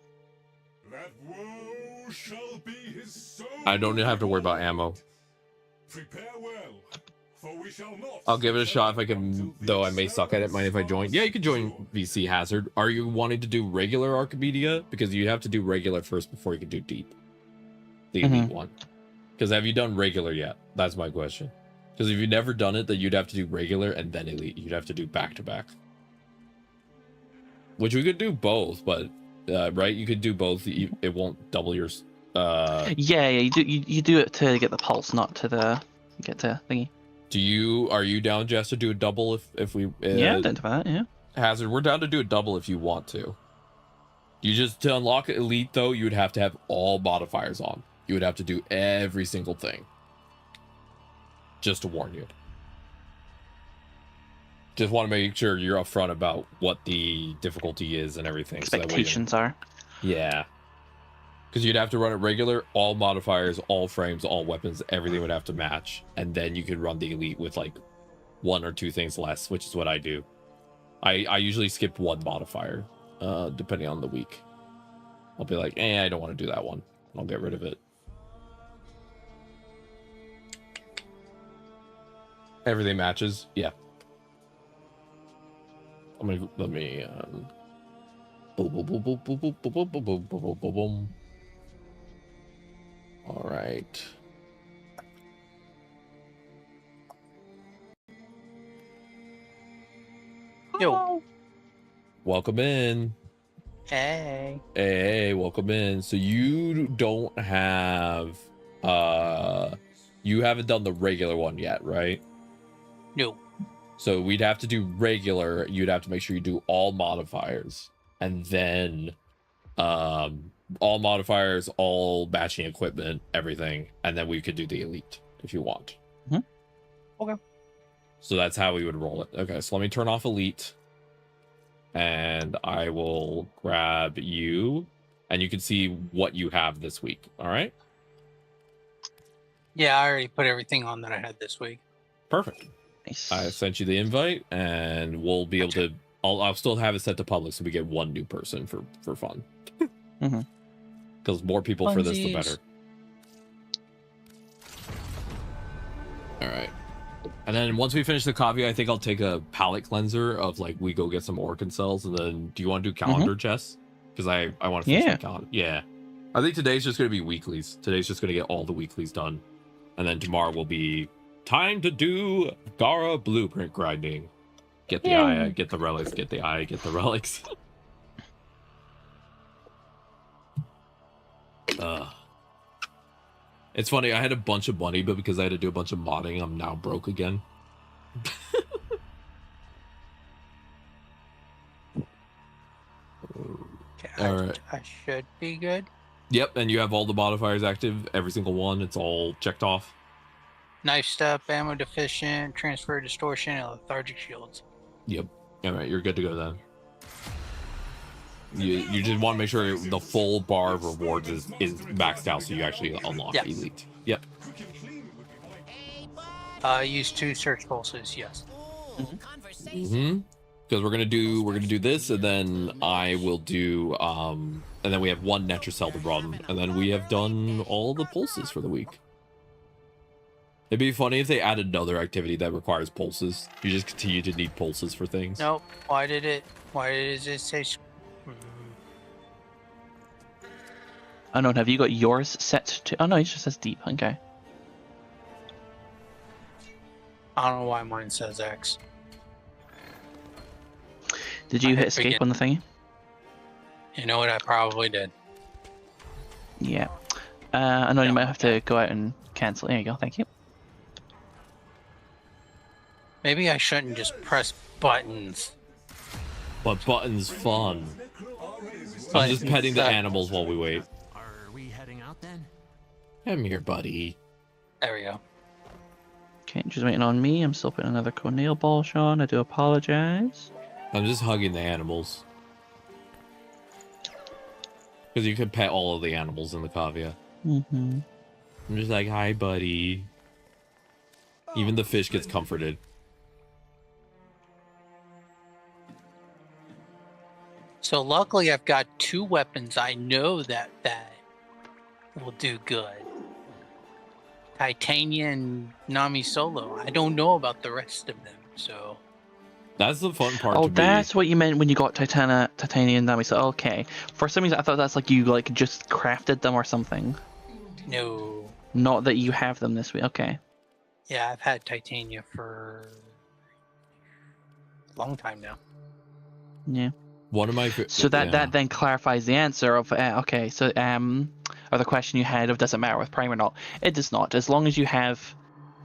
S13: That woe shall be his soul.
S1: I don't have to worry about ammo.
S13: Prepare well, for we shall not.
S1: I'll give it a shot if I can, though I may suck at it. Mind if I join? Yeah, you can join VC Hazard. Are you wanting to do regular Archimedia? Because you have to do regular first before you can do Deep. The Elite one. Because have you done regular yet? That's my question. Because if you've never done it, then you'd have to do regular and then Elite. You'd have to do back-to-back. Which we could do both, but, right? You could do both. It won't double your...
S6: Yeah, you do it to get the pulse, not to get to thingy.
S1: Are you down, Jess, to do a double if we...
S6: yeah, I'm down to that, yeah.
S1: Hazard, we're down to do a double if you want to. To unlock Elite, though, you would have to have all modifiers on. You would have to do every single thing. Just to warn you. Just want to make sure you're upfront about what the difficulty is and everything.
S6: Expectations are.
S1: Yeah. Because you'd have to run it regular, all modifiers, all frames, all weapons, everything would have to match. And then you could run the Elite with like 1 or 2 things less, which is what I do. I usually skip 1 modifier, depending on the week. I'll be like, I don't want to do that one. I'll get rid of it. Everything matches? Yeah. Let me boom, boom, boom, boom, boom, boom, boom, boom, boom, boom, boom, boom. All right.
S15: Yo.
S1: Welcome in.
S15: Hey.
S1: Hey, welcome in. So you don't have you haven't done the regular one yet, right?
S15: No.
S1: So we'd have to do regular. You'd have to make sure you do all modifiers, and then all modifiers, all matching equipment, everything, and then we could do the Elite if you want.
S15: Okay.
S1: So that's how we would roll it. Okay, so let me turn off Elite, and I will grab you, and you can see what you have this week. All right.
S15: Yeah, I already put everything on that I had this week.
S1: Perfect. Nice. I sent you the invite, and we'll be able to. I'll still have it set to public, so we get 1 new person for fun. Because more people for this, the better. All right. And then once we finish the coffee, I think I'll take a palate cleanser of like we go get some Orkin cells, and then do you want to do calendar, Jess? Because I want to finish my calendar. Yeah. I think today's just going to be weeklies. Today's just going to get all the weeklies done, and then tomorrow will be time to do Gara blueprint grinding. Get the eye, get the relics, get the eye, get the relics. It's funny, I had a bunch of money, but because I had to do a bunch of modding, I'm now broke again. Alright.
S15: I should be good.
S1: Yep, and you have all the modifiers active, every single one, it's all checked off.
S15: Knife step, ammo deficient, transfer distortion, and lethargic shields.
S1: Yep. Alright, you're good to go then. You just want to make sure the full bar of rewards is maxed out so you actually unlock elite. Yep.
S15: Use 2 search pulses, yes.
S1: Because we're gonna do this, and then I will do and then we have 1 Netracell to run, and then we have done all the pulses for the week. It'd be funny if they add another activity that requires pulses. You just continue to need pulses for things.
S15: Nope. Why did it say?
S6: Oh no, have you got yours set to? Oh no, it just says deep. Okay.
S15: I don't know why mine says X.
S6: Did you hit escape on the thingy?
S15: You know what? I probably did.
S6: Yeah. I know you might have to go out and cancel. There you go. Thank you.
S15: Maybe I shouldn't just press buttons.
S1: But buttons fun. I'm just petting the animals while we wait.
S16: Are we heading out then?
S1: Come here, buddy.
S15: There we go.
S6: Okay, just waiting on me. I'm still putting another nail polish on. I do apologize.
S1: I'm just hugging the animals. Because you can pet all of the animals in the cavia.
S6: Mm-hmm.
S1: I'm just like, hi, buddy. Even the fish gets comforted.
S15: So luckily I've got 2 weapons I know that will do good. Titania and Nami Solo. I don't know about the rest of them, so...
S1: That's the fun part
S6: Oh,
S1: to me.
S6: that's what you meant when you got Titania and Nami. So okay. For some reason, I thought that's like you like just crafted them or something.
S15: No.
S6: Not that you have them this week. Okay.
S15: Yeah, I've had Titania for a long time now.
S6: Yeah.
S1: One of my
S6: so that then clarifies the answer of okay. So or the question you had of does it matter with Prime or not? It does not. As long as you have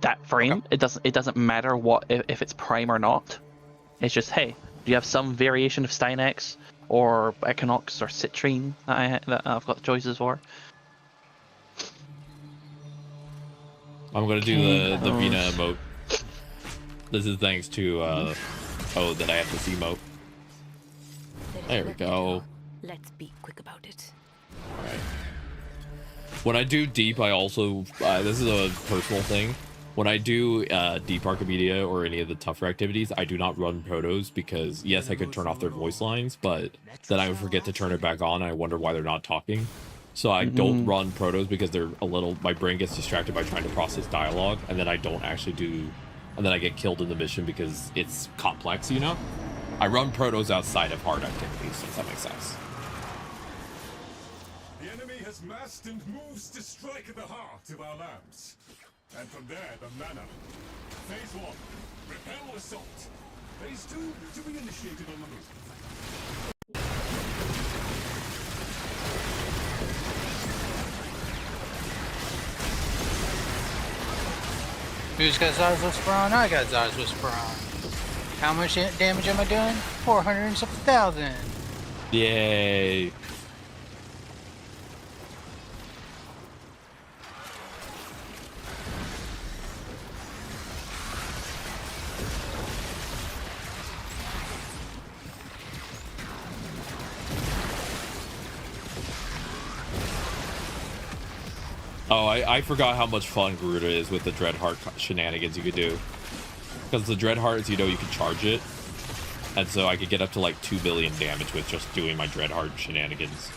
S6: that frame, it doesn't matter what if it's Prime or not. It's just, hey, do you have some variation of Stynex or Equinox or Citrine that I've got choices for?
S1: I'm gonna do the Vina emote. This is thanks to that I have this emote. There we go.
S17: Let's be quick about it.
S1: Alright. When I do deep, I also this is a personal thing. When I do deep Archimedia or any of the tougher activities, I do not run protos because, yes, I could turn off their voice lines, but then I would forget to turn it back on and I wonder why they're not talking. So I don't run protos because they're my brain gets distracted by trying to process dialogue, and then I don't actually do, and then I get killed in the mission because it's complex, you know? I run protos outside of hard activities, if that makes sense.
S13: The enemy has massed and moves to strike at the heart of our lands. And from there, the manor. Phase 1, repel assault. Phase 2, to be initiated on the move.
S15: Who's got Zaz Whisper on? I got Zaz Whisper on. How much damage am I doing? 400,000.
S1: Yay. Oh, I forgot how much fun Garuda is with the Dreadheart shenanigans you could do. Because the Dreadheart, you know, you can charge it. And so I could get up to like 2 billion damage with just doing my Dreadheart shenanigans.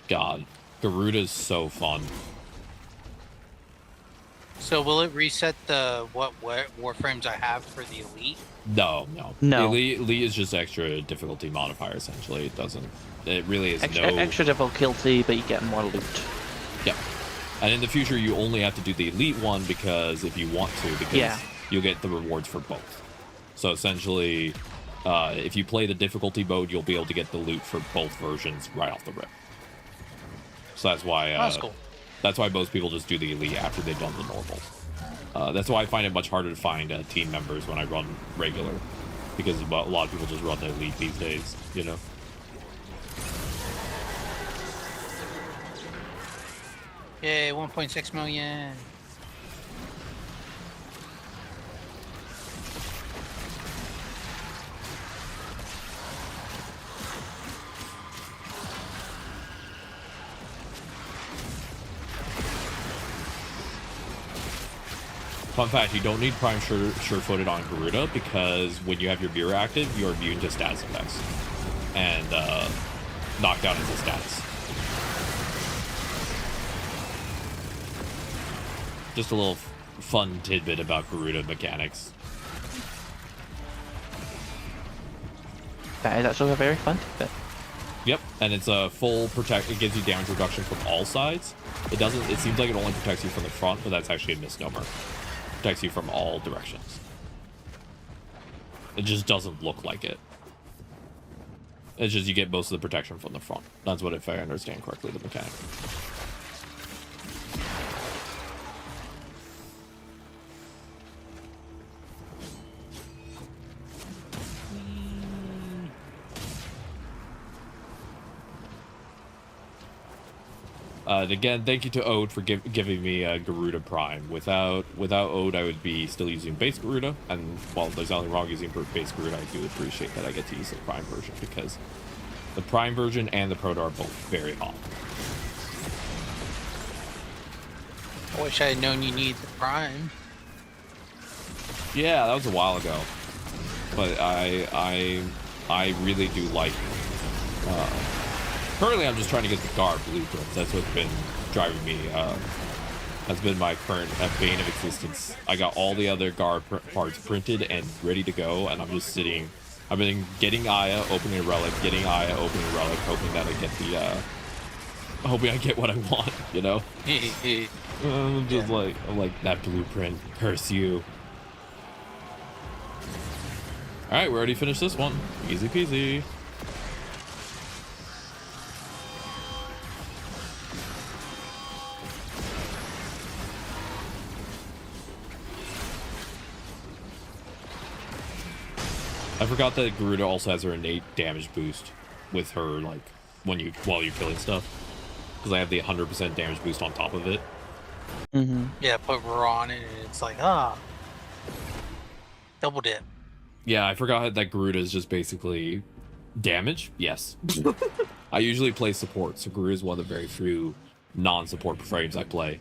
S1: God, Garuda's so fun.
S15: So will it reset the what Warframes I have for the Elite?
S1: No.
S6: No.
S1: Elite is just extra difficulty modifier, essentially. It really is
S6: extra difficulty, but you get more loot.
S1: Yep. And in the future, you only have to do the Elite one because if you want to, because you'll get the rewards for both. So essentially, if you play the difficulty mode, you'll be able to get the loot for both versions right off the rip. So that's why
S15: That's cool.
S1: That's why most people just do the elite after they've done the normal. That's why I find it much harder to find team members when I run regular, because a lot of people just run the elite these days, you know.
S15: Yay, 1.6 million.
S1: Fun fact, you don't need Prime Sure-Footed on Garuda, because when you have your mirror active, you're immune to status effects. And knockdown is a status. Just a little fun tidbit about Garuda mechanics.
S6: That is actually a very fun tidbit.
S1: Yep, and it's a full protect. It gives you damage reduction from all sides. It doesn't. It seems like it only protects you from the front, but that's actually a misnomer. It protects you from all directions. It just doesn't look like it. It's just you get most of the protection from the front. That's what, if I understand correctly, the mechanic. And again, thank you to Ode for giving me Garuda Prime. Without Ode, I would be still using base Garuda, and while there's nothing wrong using base Garuda, I do appreciate that I get to use the Prime version, because the Prime version and the Proto are both very hot.
S15: I wish I had known you need the Prime.
S1: Yeah, that was a while ago, but I really do like. Currently, I'm just trying to get the Gar blueprints. That's what's been driving me. Has been my current bane of existence. I got all the other Gar parts printed and ready to go, and I'm just sitting. I've been getting Aya, opening a relic, getting Aya, opening a relic, hoping that I get the. Hoping I get what I want. You know. I'm just like that blueprint. Curse you. All right, we already finished this one. Easy peasy. I forgot that Garuda also has her innate damage boost with her, like, while you're killing stuff, because I have the 100% damage boost on top of it.
S6: Mm-hmm.
S15: Yeah, put Raw on it, and it's like, double dip.
S1: Yeah, I forgot that Garuda is just basically damage. Yes. I usually play support, so Garuda is one of the very few non-support frames I play.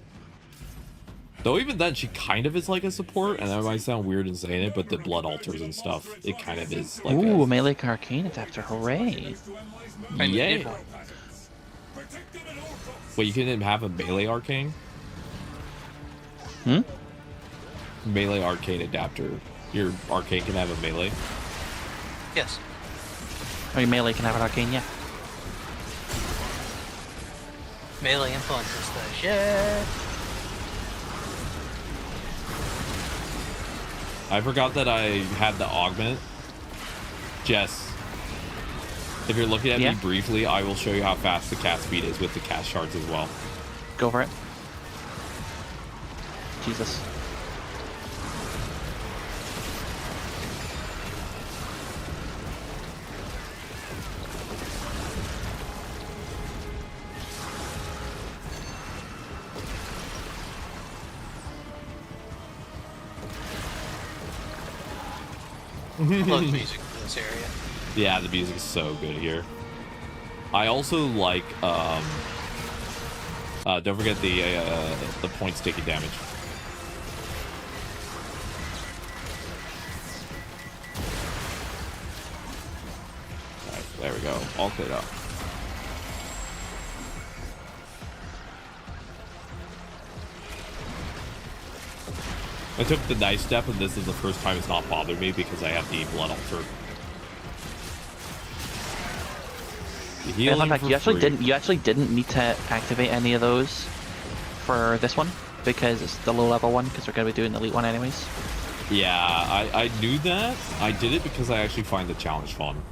S1: Though even then, she kind of is like a support, and that might sound weird in saying it, but the blood altars and stuff, it kind of is like
S6: a melee arcane adapter, hooray!
S1: Yay! Wait, you can have a melee arcane?
S6: Hmm?
S1: Melee arcane adapter. Your arcane can have a melee?
S15: Yes.
S6: Oh, your melee can have an arcane, yeah.
S15: Melee influences the shit.
S1: I forgot that I had the augment. Jess, if you're looking at me briefly, I will show you how fast the cast speed is with the cast shards as well.
S6: Go for it. Jesus.
S15: I love the music for this area.
S1: Yeah, the music is so good here. I also like, don't forget the points taking damage. Alright, there we go. All cleared up. I took the nice step, and this is the first time it's not bothered me because I have the blood altar.
S6: You actually didn't need to activate any of those for this one, because it's the low level one, because we're going to be doing the elite one anyways.
S1: Yeah, I knew that. I did it because I actually find the challenge fun.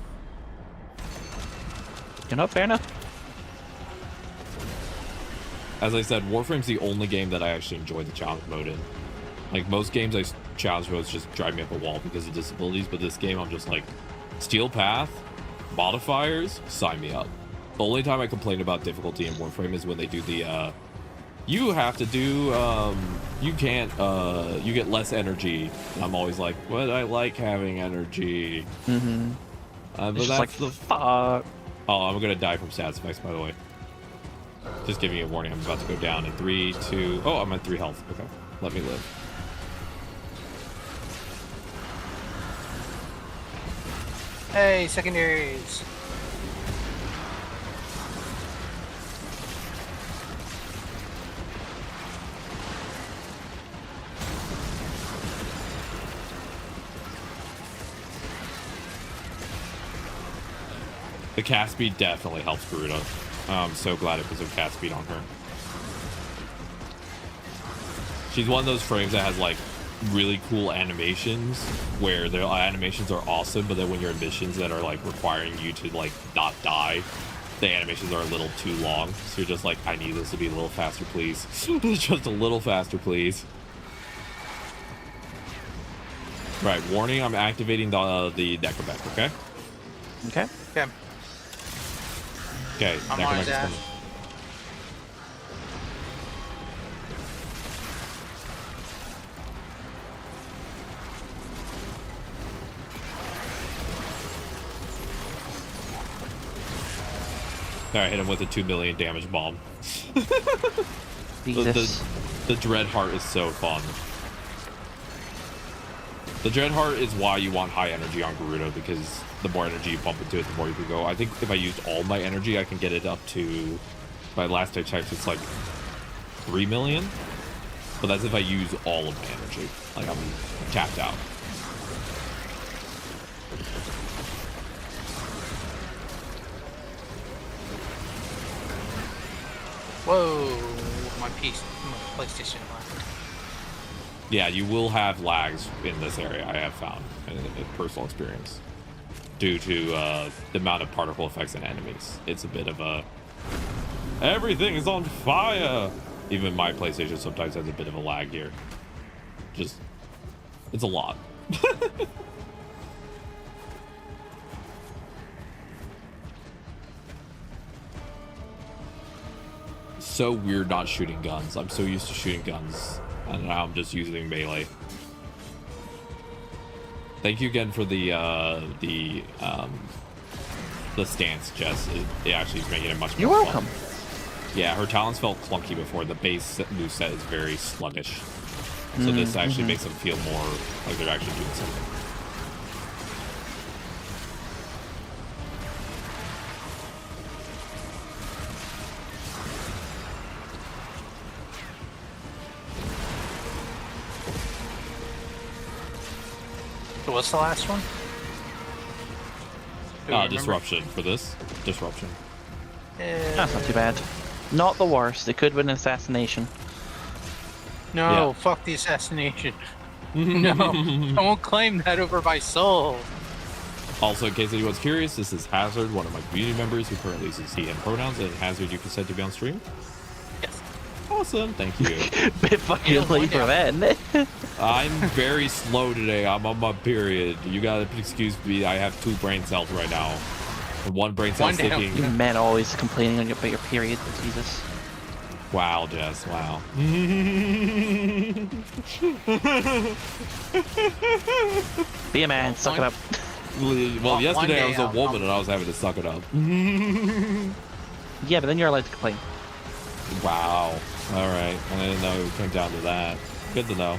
S6: You know, fair enough.
S1: As I said, Warframe's the only game that I actually enjoy the challenge mode in. Like, most games, challenge modes just drive me up a wall because of disabilities, but this game, I'm just like, Steel Path, modifiers, sign me up. The only time I complain about difficulty in Warframe is when they do the, you have to do, you can't, you get less energy. And I'm always like, but I like having energy.
S6: Mm-hmm.
S1: But
S6: it's
S1: that's
S6: like,
S1: the...
S6: fuck.
S1: Oh, I'm gonna die from stats effects, by the way. Just giving you a warning, I'm about to go down in 3, 2... Oh, I'm at 3 health. Okay, let me live.
S15: Hey, secondaries.
S1: The cast speed definitely helps Garuda. I'm so glad it was a cast speed on her. She's one of those frames that has like really cool animations where their animations are awesome, but then when you're in missions that are like requiring you to like not die, the animations are a little too long. So you're just like, I need this to be a little faster, please. Just a little faster, please. Right, warning, I'm activating the Necromech, okay?
S6: Okay.
S15: Okay.
S1: Okay,
S15: I'm on his
S1: Necromech is
S15: ass.
S1: coming. Alright, hit him with a 2 million damage bomb. The Dread Heart is so fun. The Dread Heart is why you want high energy on Garuda, because the more energy you pump into it, the more you can go. I think if I used all my energy, I can get it up to, by last I checked, it's like 3 million. But that's if I use all of my energy. Like, I'm tapped out.
S15: Whoa, my PlayStation lagged.
S1: Yeah, you will have lags in this area, I have found, in personal experience. Due to the amount of particle effects in enemies. It's a bit of a... Everything is on fire! Even my PlayStation sometimes has a bit of a lag here. Just... It's a lot. So weird not shooting guns. I'm so used to shooting guns. And now I'm just using melee. Thank you again for the stance, Jess. It actually is making it much more
S6: You're welcome.
S1: fun. Yeah, her talents felt clunky before. The base moveset is very sluggish. So this actually makes them feel more like they're actually doing something.
S15: So what's the last one?
S1: Disruption for this. Disruption.
S6: That's not too bad. Not the worst. It could win an assassination.
S15: No,
S1: Yeah.
S15: fuck the assassination. No, I won't claim that over my soul.
S1: Also, in case anyone's curious, this is Hazard, one of my community members who currently uses he, him pronouns. And Hazard, you consent to be on stream?
S15: Yes.
S1: Awesome, thank you.
S6: Bit fucking late for that, isn't it?
S1: I'm very slow today. I'm on my period. You gotta excuse me. I have 2 brain cells right now. And 1 brain cell sticking.
S6: You men always complaining about your period. Jesus.
S1: Wow, Jess. Wow.
S6: Be a man. Suck it up.
S1: Well, yesterday I was a woman and I was having to suck it up.
S6: Yeah, but then you're allowed to complain.
S1: Wow. All right. I didn't know it came down to that. Good to know.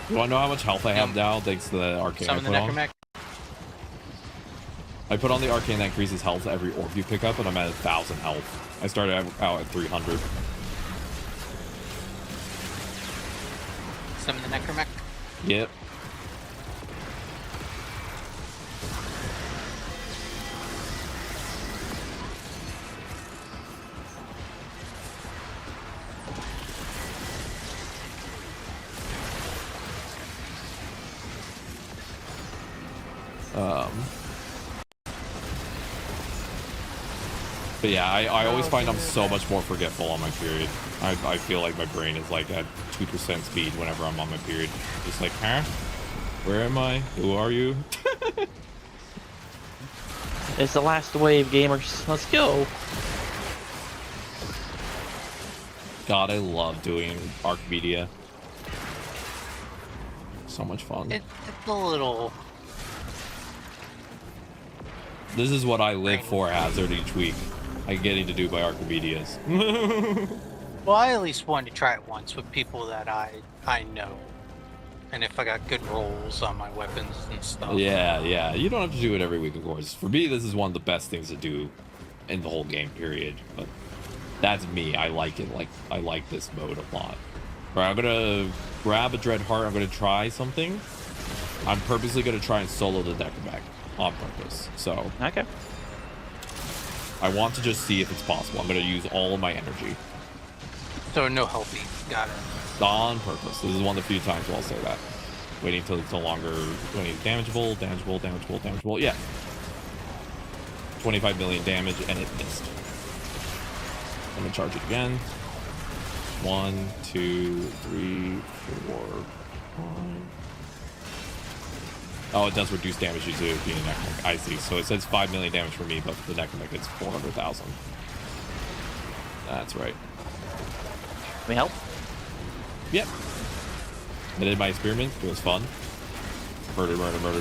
S1: You want to know how much health I have now thanks to the arcane I
S15: Summon the
S1: put on?
S15: Necromech.
S1: I put on the arcane that increases health every orb you pick up, and I'm at 1,000 health. I started out at 300.
S15: Summon the Necromech.
S1: Yep. But yeah, I always find I'm so much more forgetful on my period. I feel like my brain is like at 2% speed whenever I'm on my period. Just like, huh? Where am I? Who are you?
S6: It's the last wave, gamers. Let's go.
S1: God, I love doing Archmedia. So much fun.
S15: It's a little...
S1: This is what I live for, Hazard, each week. I getting to do my Archimedias.
S15: Well, I at least wanted to try it once with people that I know. And if I got good rolls on my weapons and stuff.
S1: Yeah. You don't have to do it every week, of course. For me, this is one of the best things to do in the whole game, period. But that's me. I like it. Like, I like this mode a lot. All right, I'm gonna grab a Dread Heart. I'm gonna try something. I'm purposely gonna try and solo the Necroback on purpose. So
S6: okay.
S1: I want to just see if it's possible. I'm gonna use all of my energy.
S15: So no healthy. Got it.
S1: On purpose. This is one of the few times where I'll say that. Waiting until it's no longer damageable. Yeah. 25 million damage, and it missed. I'm gonna charge it again. 1, 2, 3, 4, 5. Oh, it does reduce damage due to being a Necromech. I see. So it says 5 million damage for me, but for the Necromech, it's 400,000. That's right.
S6: Can we help?
S1: Yep. I did my experiment. It was fun. Murder,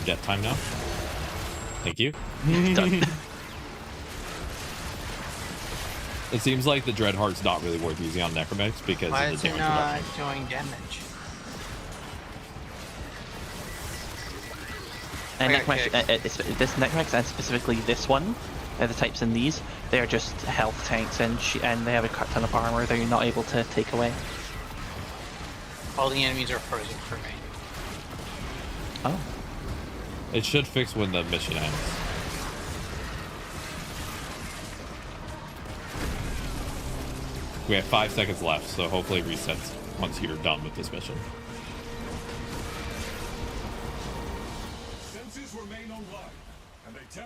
S1: death time now. Thank you.
S6: Done.
S1: It seems like the Dread Heart's not really worth using on Necromechs because
S15: Why
S1: of the
S15: is it
S1: damage
S15: not doing damage?
S6: And this Necromech, and specifically this one, the types in these, they are just health tanks, and they have a ton of armor that you're not able to take away.
S15: All the enemies are frozen for me.
S6: Oh.
S1: It should fix when the mission ends. We have 5 seconds left, so hopefully it resets once you're done with this mission.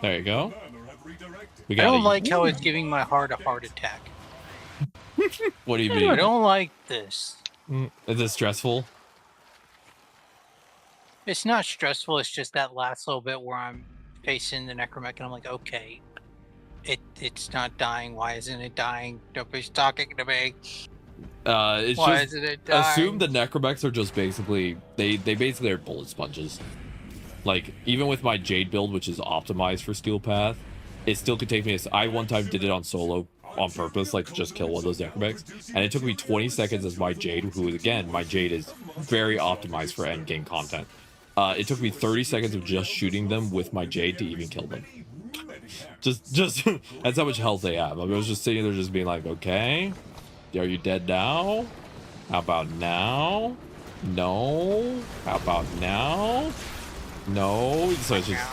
S1: There you go.
S15: I don't like how it's giving my heart a heart attack.
S1: What do you mean?
S15: I don't like this.
S1: Is it stressful?
S15: It's not stressful, it's just that last little bit where I'm facing the Necromech and I'm like, okay, it's not dying. Why isn't it dying? Nobody's talking to me.
S1: It's
S15: Why
S1: just,
S15: isn't it dying?
S1: assume the Necromechs are just basically, they basically are bullet sponges. Like, even with my Jade build, which is optimized for Steel Path, it still could take me, I one time did it on solo on purpose, like to just kill one of those Necromechs, and it took me 20 seconds as my Jade, who again, my Jade is very optimized for endgame content. It took me 30 seconds of just shooting them with my Jade to even kill them. Just that's how much health they have. I was just sitting there just being like, okay, are you dead now? How about now? No. How about now? No. So it's just,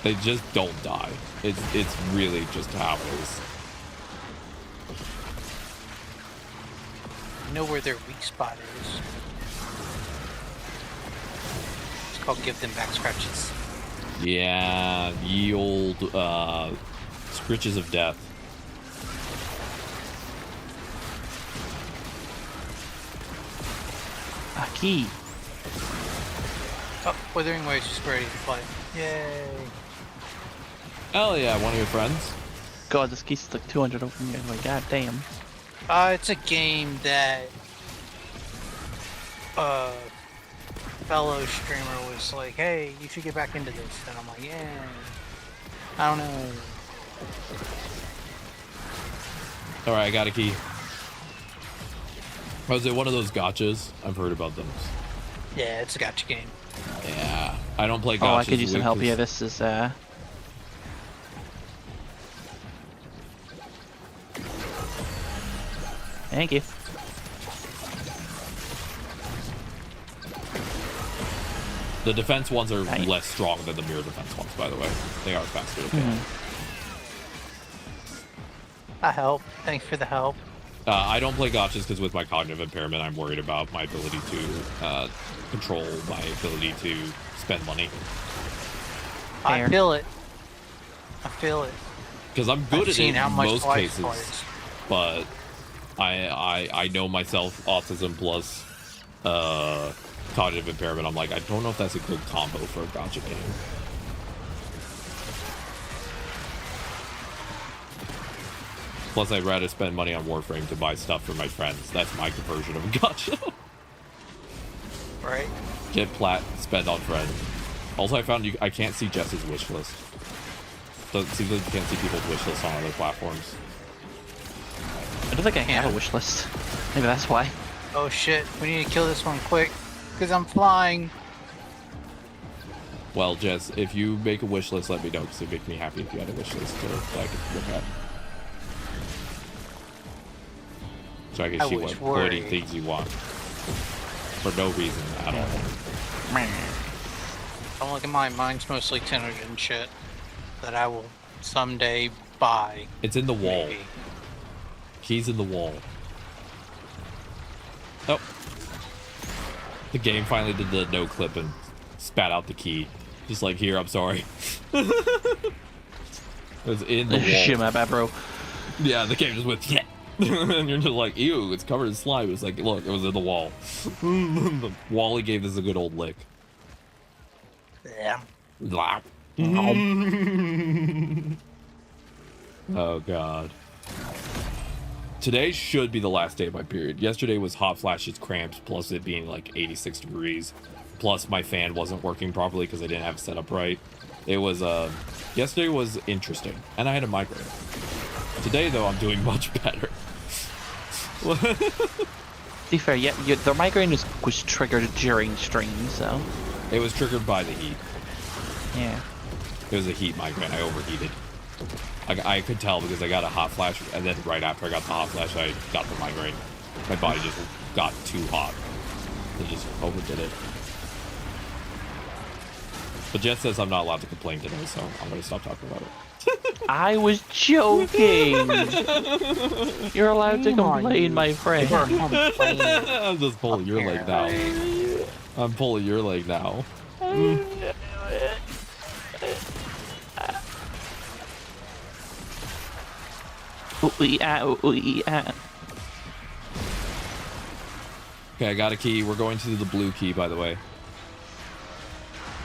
S1: they just don't die. It's really just how it is.
S15: I know where their weak spot is. It's called give them back scratches.
S1: Yeah, ye old scritches of death.
S6: A key.
S15: Oh, Withering Waves is ready to play. Yay.
S1: Hell yeah, one of your friends.
S6: God, this key's like 200 over here. Like, god damn.
S15: It's a game that fellow streamer was like, hey, you should get back into this. And I'm like, yeah, I don't know.
S1: Alright, I got a key. Was it one of those gotchas? I've heard about those.
S15: Yeah, it's a gacha game.
S1: Yeah, I don't play gotchas.
S6: Oh, I could use some help here. This is, Thank you.
S1: The defense ones are less strong than the mirror defense ones, by the way. They are faster.
S15: I help. Thanks for the help.
S1: I don't play gotchas because with my cognitive impairment, I'm worried about my ability to control my ability to spend money.
S15: I feel it. I feel it.
S1: Because I'm good at it in most cases,
S15: plays.
S1: but I know myself, autism plus cognitive impairment. I'm like, I don't know if that's a good combo for a gacha game. Plus, I'd rather spend money on Warframe to buy stuff for my friends. That's my conversion of a gacha.
S15: Right.
S1: Get plat, spend on friends. Also, I found I can't see Jess's wish list. Doesn't seem like you can't see people's wish lists on other platforms.
S6: I don't think I have a wish list. Maybe that's why.
S15: Oh shit, we need to kill this one quick, because I'm flying.
S1: Well, Jess, if you make a wish list, let me know, because it'd make me happy if you had a wish list to like look at. So I can see what bloody things you want. For no reason at all.
S15: Don't look at mine. Mine's mostly Tenogen shit that I will someday buy.
S1: It's in the wall.
S15: Maybe.
S1: Key's in the wall. Oh. The game finally did the no clip and spat out the key. Just like, here, I'm sorry. It was in the wall.
S6: Shit, my bad, bro.
S1: Yeah, the game just went, yeah. And you're just like, ew, it's covered in slime. It's like, look, it was in the wall. Wally gave this a good old lick.
S15: Yeah.
S1: Oh, God. Today should be the last day of my period. Yesterday was hot flashes, cramps, plus it being like 86 degrees. Plus my fan wasn't working properly because I didn't have it set up right. It was, yesterday was interesting. And I had a migraine. Today, though, I'm doing much better.
S6: To be fair, yeah, the migraine was triggered during stream, so...
S1: It was triggered by the heat.
S6: Yeah.
S1: It was a heat migraine. I overheated. I could tell because I got a hot flash, and then right after I got the hot flash, I got the migraine. My body just got too hot. It just overdid it. But Jess says I'm not allowed to complain today, so I'm going to stop talking about it.
S6: I was joking! You're allowed to complain, my friend.
S1: I'm just pulling your leg now. I'm pulling your leg now. Okay, I got a key. We're going to the blue key, by the way.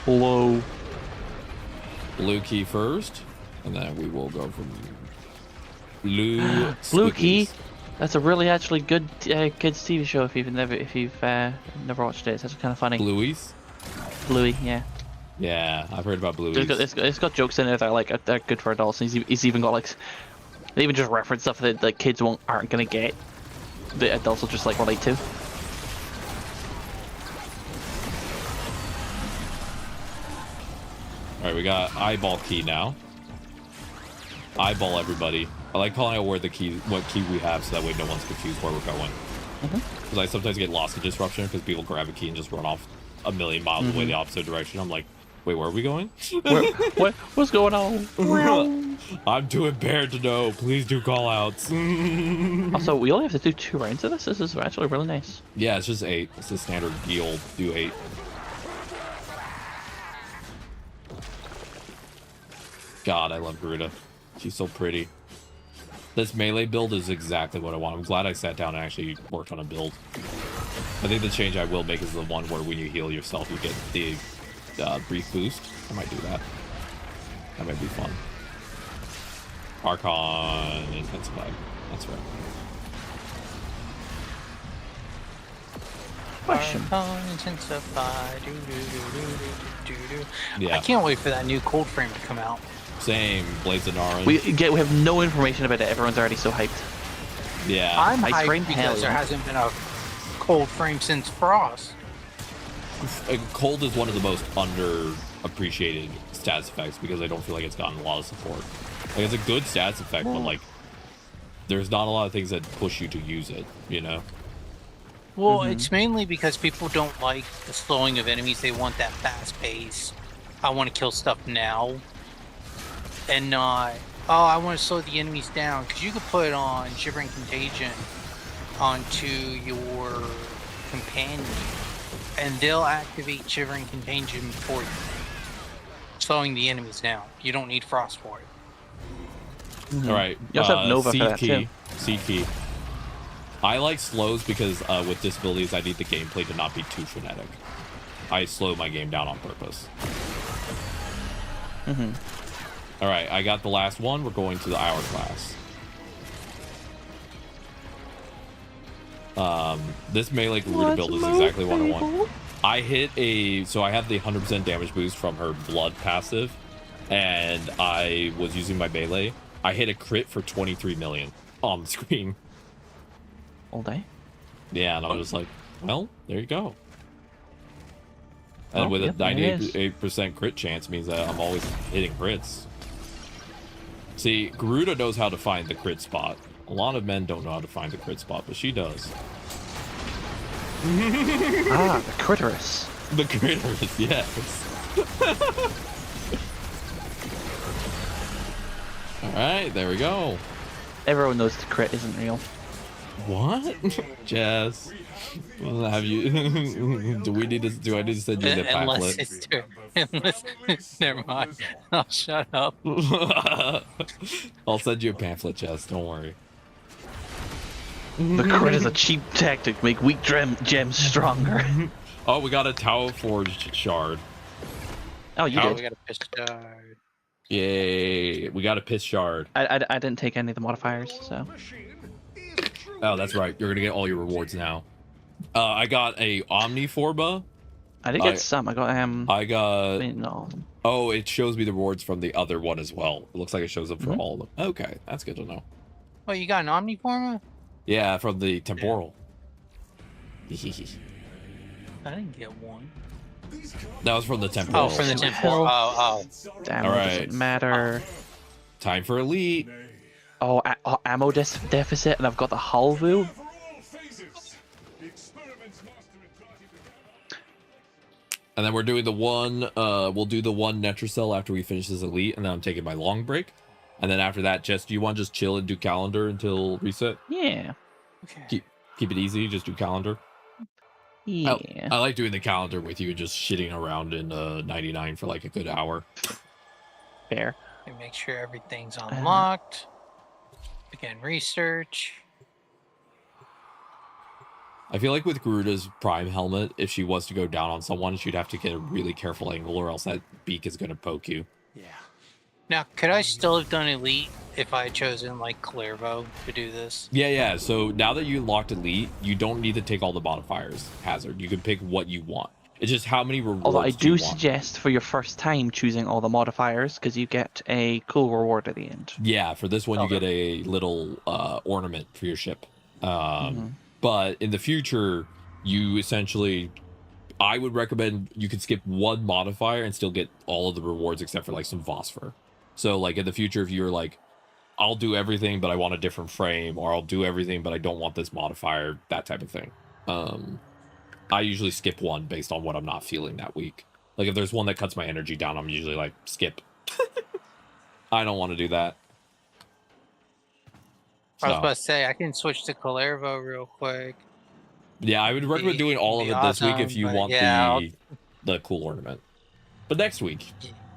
S6: Hello.
S1: Blue key first, and then we will go from blue.
S6: Blue key. That's a really actually good kids TV show if you've never watched it. It's actually kind of funny.
S1: Blueies.
S6: Bluey, yeah.
S1: Yeah, I've heard about Blueies.
S6: It's got jokes in it that are like they're good for adults. And he's even got like they even just reference stuff that like kids aren't gonna get. The adults will just like relate to.
S1: Alright, we got eyeball key now. Eyeball everybody. I like calling out what key we have so that way no one's confused where we're going. Because I sometimes get lost in disruption because people grab a key and just run off a million miles away the opposite direction. I'm like, wait, where are we going?
S6: What's going on?
S1: I'm too impaired to know. Please do call outs.
S6: Also, we only have to do 2 rounds of this. This is actually really nice.
S1: Yeah, it's just 8. It's the standard deal. Do 8. God, I love Garuda. She's so pretty. This melee build is exactly what I want. I'm glad I sat down and actually worked on a build. I think the change I will make is the one where when you heal yourself, you get the brief boost. I might do that. That might be fun. Archon intensified. That's right.
S6: Question.
S15: Archon intensified.
S1: Yeah.
S15: I can't wait for that new cold frame to come out.
S1: Same. Blades of Naran.
S6: We have no information about it. Everyone's already so hyped.
S1: Yeah.
S15: I'm hyped because there hasn't been a cold frame since Frost.
S1: Cold is one of the most underappreciated stats effects because I don't feel like it's gotten a lot of support. Like, it's a good stats effect, but like, there's not a lot of things that push you to use it, you know?
S15: Well, it's mainly because people don't like the slowing of enemies. They want that fast pace. I want to kill stuff now. And not, oh, I want to slow the enemies down. Because you could put on Shivering Contagion onto your companion. And they'll activate Shivering Contagion for you. slowing the enemies down. You don't need frost for it.
S1: All right.
S6: You also have Nova for
S1: seed
S6: that,
S1: key.
S6: too.
S1: Seed key. I like slows because with disabilities, I need the gameplay to not be too frenetic. I slow my game down on purpose. All right, I got the last one. We're going to the hourglass. This melee Garuda build is exactly what I want. I hit so I have the 100% damage boost from her blood passive, and I was using my melee. I hit a crit for 23 million on the screen.
S6: All day?
S1: Yeah, and I was just like, well, there you go. And with a 98% crit chance means that I'm always hitting crits. See, Garuda knows how to find the crit spot. A lot of men don't know how to find the crit spot, but she does.
S6: The Critterus.
S1: The Critterus, yes. Alright, there we go.
S6: Everyone knows the crit isn't real.
S1: What? Jess, have you? Do I need to send you the pamphlet?
S15: Never mind. I'll shut up.
S1: I'll send you a pamphlet, Jess. Don't worry.
S6: The crit is a cheap tactic to make weak gems stronger.
S1: Oh, we got a Tower Forged shard.
S6: Oh, you did.
S15: We got a piss shard.
S1: Yay! We got a piss shard.
S6: I didn't take any of the modifiers, so.
S1: Oh, that's right. You're gonna get all your rewards now. I got a Omniforba.
S6: I did get some. I got
S1: I got.
S6: No.
S1: Oh, it shows me the rewards from the other one as well. It looks like it shows up for all of them. Okay, that's good to know.
S15: Oh, you got an Omniforma?
S1: Yeah, from the temporal.
S15: I didn't get one.
S1: That was from the temporal.
S15: Oh, from the temporal. Oh.
S6: Damn,
S1: all
S6: it
S1: right.
S6: doesn't matter.
S1: Time for elite.
S6: Oh, ammo deficit, and I've got the Halvu.
S1: And then we're doing the one. We'll do the one Netracell after we finish this elite, and then I'm taking my long break. And then after that, Jess, do you want to just chill and do calendar until reset?
S6: Yeah.
S15: Okay.
S1: Keep it easy. Just do calendar.
S6: Yeah.
S1: I like doing the calendar with you, just shitting around in 99 for like a good hour.
S6: Fair.
S15: And make sure everything's unlocked. Begin research.
S1: I feel like with Garuda's Prime helmet, if she was to go down on someone, she'd have to get a really careful angle, or else that beak is going to poke you.
S15: Yeah. Now, could I still have done Elite if I had chosen, like, Clairvo to do this?
S1: Yeah. So now that you unlocked Elite, you don't need to take all the modifiers, Hazard. You can pick what you want. It's just how many rewards
S6: Although I
S1: do you want.
S6: suggest for your first time choosing all the modifiers, because you get a cool reward at the end.
S1: Yeah, for this one, you get a little ornament for your ship. But in the future, you essentially... I would recommend you could skip one modifier and still get all of the rewards except for, like, some phosphor. So, like, in the future, if you're like, I'll do everything, but I want a different frame, or I'll do everything, but I don't want this modifier, that type of thing. I usually skip one based on what I'm not feeling that week. Like, if there's one that cuts my energy down, I'm usually like, skip. I don't want to do that.
S15: I was about to say, I can switch to Clairvo real quick.
S1: Yeah, I would recommend doing all of it this week if you want the cool ornament. But next week,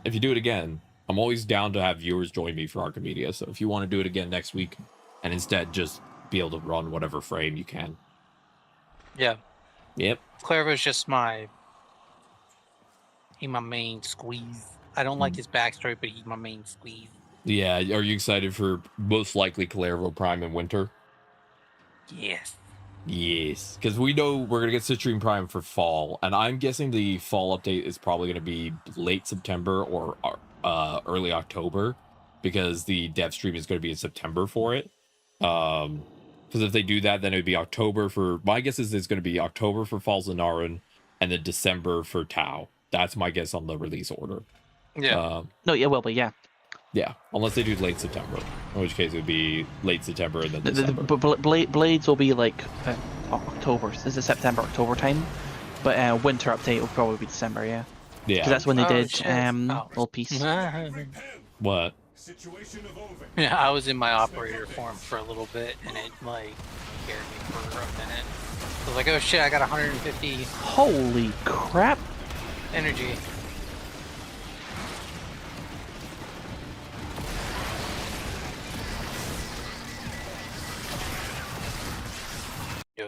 S1: if you do it again, I'm always down to have viewers join me for Archimedia. So if you want to do it again next week and instead just be able to run whatever frame you can.
S15: Yeah.
S1: Yep.
S15: Clairvo's just my main squeeze. I don't like his backstory, but he's my main squeeze.
S1: Yeah, are you excited for most likely Clairvo Prime in winter?
S15: Yes.
S1: Yes, because we know we're going to get Citrine Prime for fall, and I'm guessing the fall update is probably going to be late September or early October, because the dev stream is going to be in September for it. Because if they do that, then it would be October for... My guess is it's going to be October for Fall Zanaran, and then December for Tau. That's my guess on the release order.
S15: Yeah.
S6: No, yeah, well, but yeah.
S1: Yeah, unless they do late September, in which case it would be late September and then December.
S6: Blades will be like October. This is September, October time. But winter update will probably be December, yeah.
S1: Yeah.
S6: Because that's when they did Little Piece.
S1: What?
S15: Yeah, I was in my operator form for a little bit, and it, like, scared me for a minute. I was like, oh shit, I got 150...
S6: Holy crap!
S15: Energy.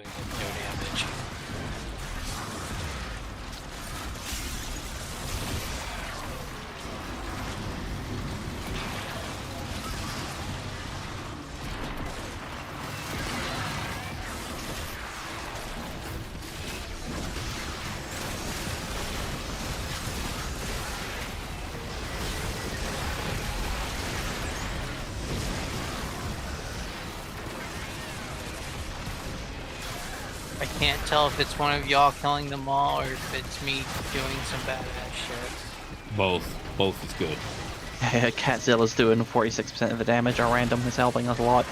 S15: doing no damage. I can't tell if it's one of y'all killing them all or if it's me doing some badass shit.
S1: Both. Both is good.
S6: Catzilla's doing 46% of the damage. Our random is helping us a lot.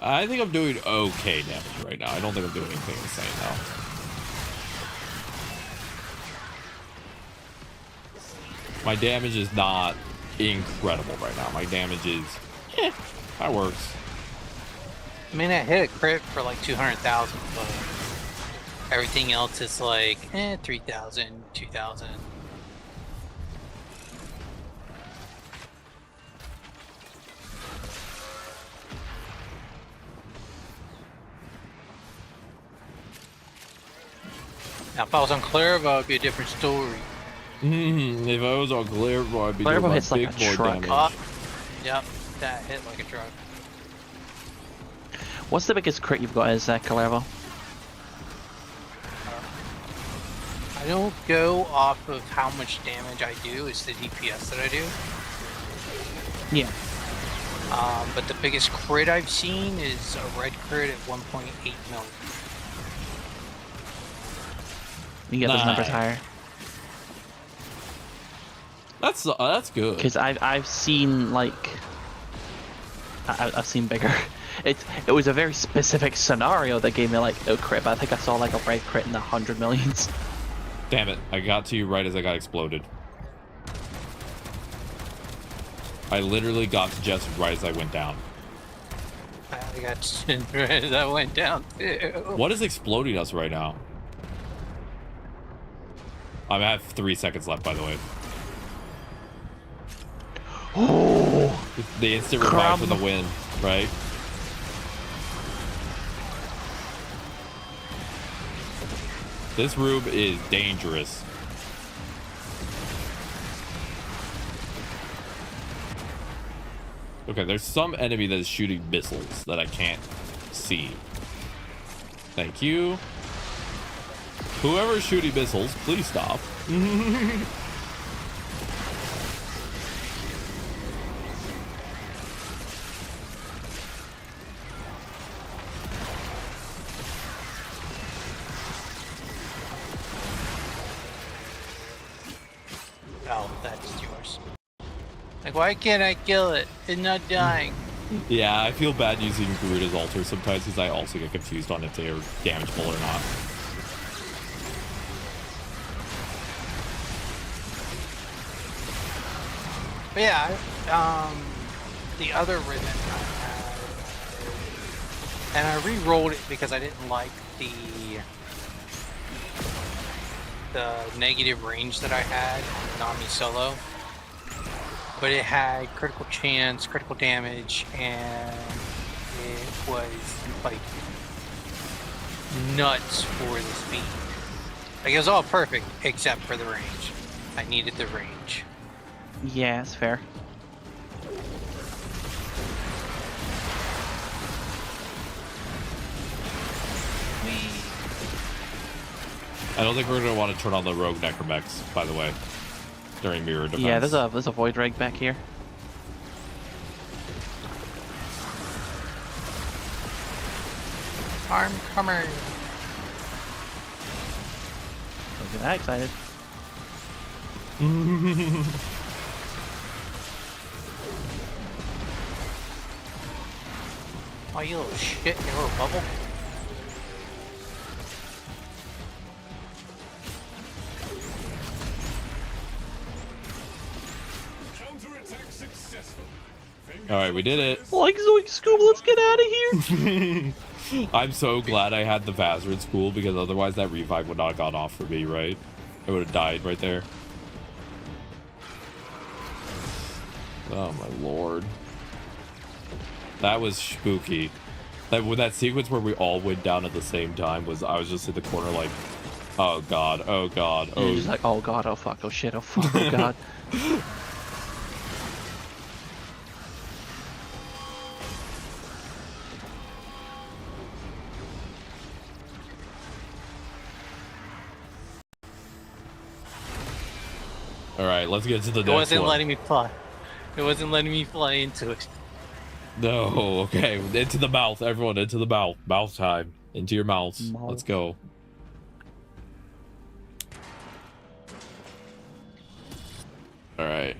S1: I think I'm doing okay damage right now. I don't think I'm doing anything insane though. My damage is not incredible right now. My damage is, that works.
S15: I mean, I hit a crit for like 200,000, but everything else is like, 3,000, 2,000. Now, if I was on Clairvo, it'd be a different story.
S1: If I was on Clairvo, I'd be doing my
S6: hits like
S1: big
S6: a
S1: boy
S6: truck.
S1: damage.
S15: Oh, yep, that hit like a truck.
S6: What's the biggest crit you've got as Calervo?
S15: I don't go off of how much damage I do, it's the DPS that I do.
S6: Yeah.
S15: But the biggest crit I've seen is a red crit at 1.8 million.
S6: You get those numbers higher.
S1: That's good.
S6: Because I've seen like I've seen bigger. It was a very specific scenario that gave me like a crit, but I think I saw like a red crit in the 100 millions.
S1: Damn it! I got to you right as I got exploded. I literally got to Jess right as I went down.
S15: I got right as I went down too.
S1: What is exploding us right now? I have 3 seconds left, by the way.
S6: Oh,
S1: the instant revive for the win, right? This rube is dangerous. Okay, there's some enemy that is shooting missiles that I can't see. Thank you. Whoever is shooting missiles, please stop.
S15: Oh, that's yours. Like, why can't I kill it? It's not dying.
S1: Yeah, I feel bad using Garuda's altar sometimes because I also get confused on if they are damageable or not.
S15: But yeah, the other ribbon I had, and I re-rolled it because I didn't like the negative range that I had in Nami solo. But it had critical chance, critical damage, and it was like nuts for the speed. Like, it was all perfect except for the range. I needed the range.
S6: yeah, it's fair.
S1: I don't think we're gonna want to turn on the rogue necromex, by the way, during mirror defense.
S6: Yeah, there's a void rig back here.
S15: I'm coming.
S6: Don't get that excited.
S15: Oh, you little shit, you little bubble.
S1: All right, we did it.
S6: Like Zoink Scoob, let's get out of here.
S1: I'm so glad I had the Vazarin school because otherwise that revive would not have gone off for me, right? I would have died right there. Oh my lord. That was spooky. That sequence where we all went down at the same time was, I was just in the corner like, oh god, oh god, oh.
S6: You're just like, oh god, oh fuck, oh shit, oh fuck, oh god.
S1: All right, let's get to the next
S15: It wasn't
S1: one.
S15: letting me fly. It wasn't letting me fly into it.
S1: No, okay, into the mouth, everyone, into the mouth. Mouth time. Into your mouths. Let's go. All right.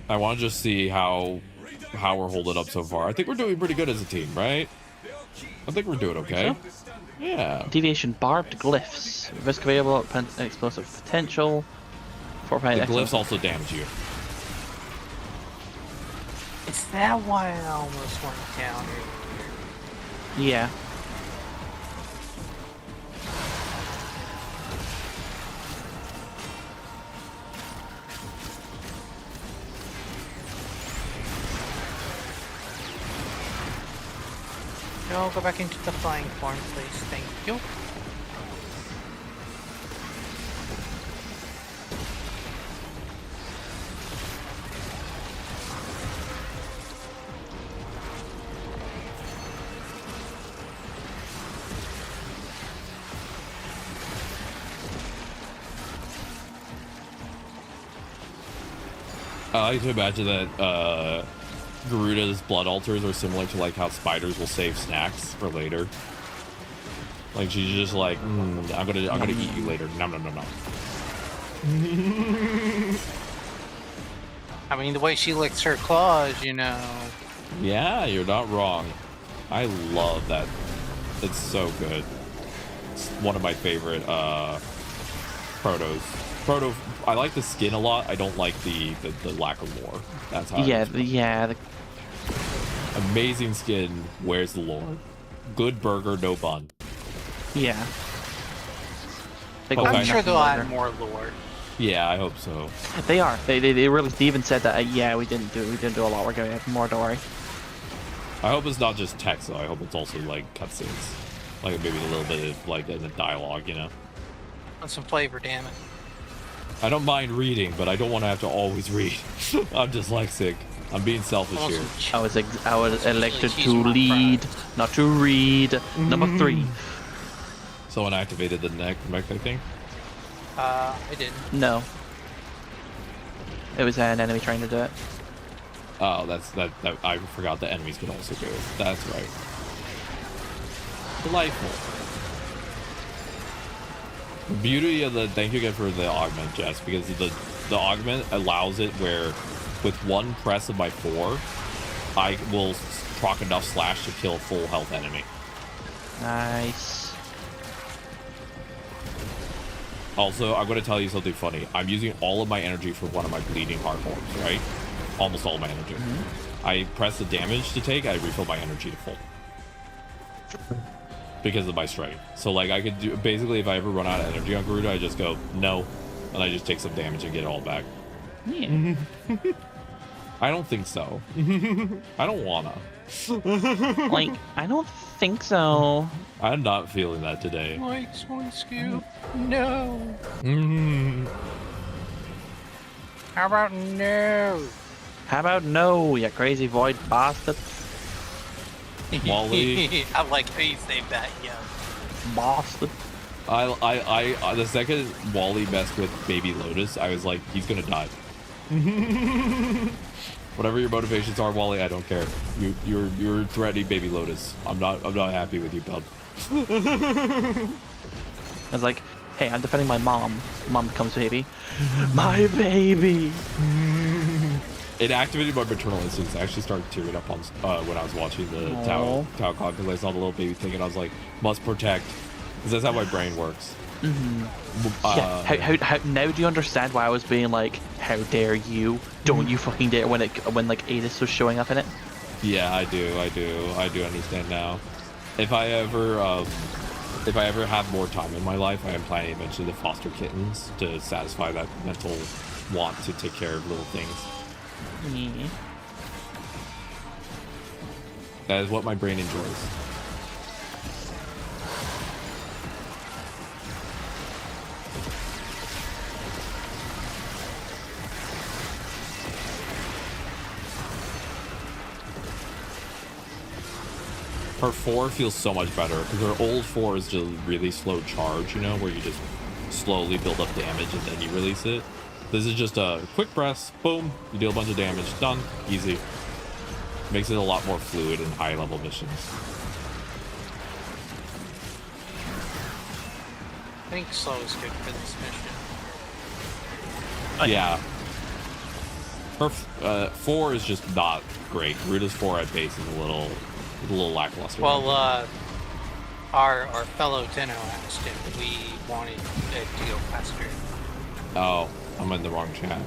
S1: I want to just see how we're holding up so far. I think we're doing pretty good as a team, right? I think we're doing okay. Yeah.
S6: Deviation barbed glyphs. Risk available, explosive potential.
S1: The glyphs also damage you.
S15: Is that why I almost went down?
S6: Yeah.
S15: No, go back into the flying form, please. Thank you.
S1: I like to imagine that Garuda's blood altars are similar to like how spiders will save snacks for later. Like she's just like, I'm gonna eat you later. No.
S15: I mean, the way she licks her claws, you know.
S1: Yeah, you're not wrong. I love that. It's so good. It's one of my favorite protos. Proto. I like the skin a lot. I don't like the lack of lore. That's how.
S6: Yeah.
S1: Amazing skin. Where's the lore? Good burger, no bun.
S6: Yeah.
S15: I'm sure they'll add more lore.
S1: Yeah, I hope so.
S6: They are. They really even said that. Yeah, we didn't do a lot. We're gonna have more. Don't worry.
S1: I hope it's not just text though. I hope it's also like cutscenes, like maybe a little bit of like in the dialogue, you know.
S15: Want some flavor, damn it.
S1: I don't mind reading, but I don't want to have to always read. I'm dyslexic. I'm being selfish here.
S6: I was elected to lead, not to read. Number 3.
S1: Someone activated the mech, I think.
S15: I didn't.
S6: No. It was an enemy trying to do it.
S1: Oh, that I forgot the enemies could also do it. That's right. Delightful. The beauty of the, thank you again for the augment, Jess, because the augment allows it where with one press of my 4, I will proc enough slash to kill a full health enemy.
S6: Nice.
S1: Also, I'm going to tell you something funny. I'm using all of my energy for one of my bleeding heart forms, right? Almost all my energy. I press the damage to take, I refill my energy to full. Because of my strength. So like I could do, basically if I ever run out of energy on Garuda, I just go, no. And I just take some damage and get it all back.
S6: Yeah.
S1: I don't think so. I don't wanna.
S6: Like, I don't think so.
S1: I'm not feeling that today.
S15: Mike's one scoop. No. How about no?
S6: How about no, you crazy void bastard?
S1: Wally.
S15: I like how you say that, yeah.
S6: Bastard.
S1: I the second Wally messed with Baby Lotus, I was like, he's gonna die. Whatever your motivations are, Wally, I don't care. You're threatening Baby Lotus. I'm not happy with you, bub.
S6: I was like, hey, I'm defending my mom. Mom becomes baby. My baby.
S1: It activated my maternal instincts. I actually started tearing up on when I was watching the Tau Con because I saw the little baby thing and I was like, must protect. Because that's how my brain works.
S6: Yeah. How now do you understand why I was being like, how dare you? Don't you fucking dare when like Adis was showing up in it?
S1: Yeah, I do understand now. If I ever have more time in my life, I am planning eventually to foster kittens to satisfy that mental want to take care of little things.
S6: Yeah.
S1: That is what my brain enjoys. Her 4 feels so much better because her old 4 is just really slow charge, you know, where you just slowly build up damage and then you release it. This is just a quick press, boom, you deal a bunch of damage, done, easy. Makes it a lot more fluid in high level missions.
S15: I think slow is good for this mission.
S1: Yeah. Her 4 is just not great. Ruta's 4 at base is a little lackluster.
S15: Well, our fellow Tenno asked if we wanted it to go faster.
S1: Oh, I'm in the wrong chat.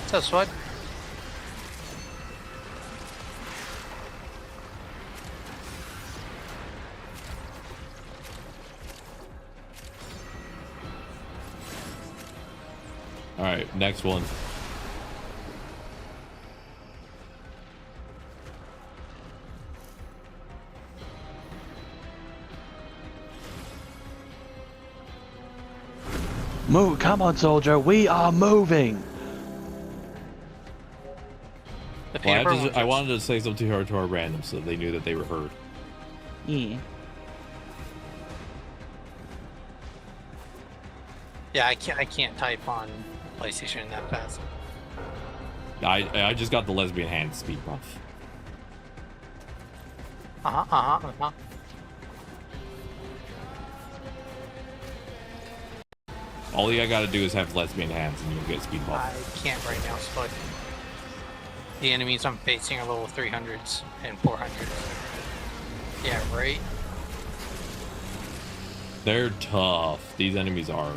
S15: So, Swud?
S1: All right, next one.
S6: Move, come on, soldier. We are moving.
S1: Well, I wanted to say something to our random so they knew that they were heard.
S6: Yeah.
S15: Yeah, I can't type on PlayStation that fast.
S1: I just got the lesbian hand speed buff. All you gotta do is have lesbian hands and you'll get speed buff.
S15: I can't right now, Spud. The enemies I'm facing are level 300s and 400s. Yeah, right?
S1: They're tough. These enemies are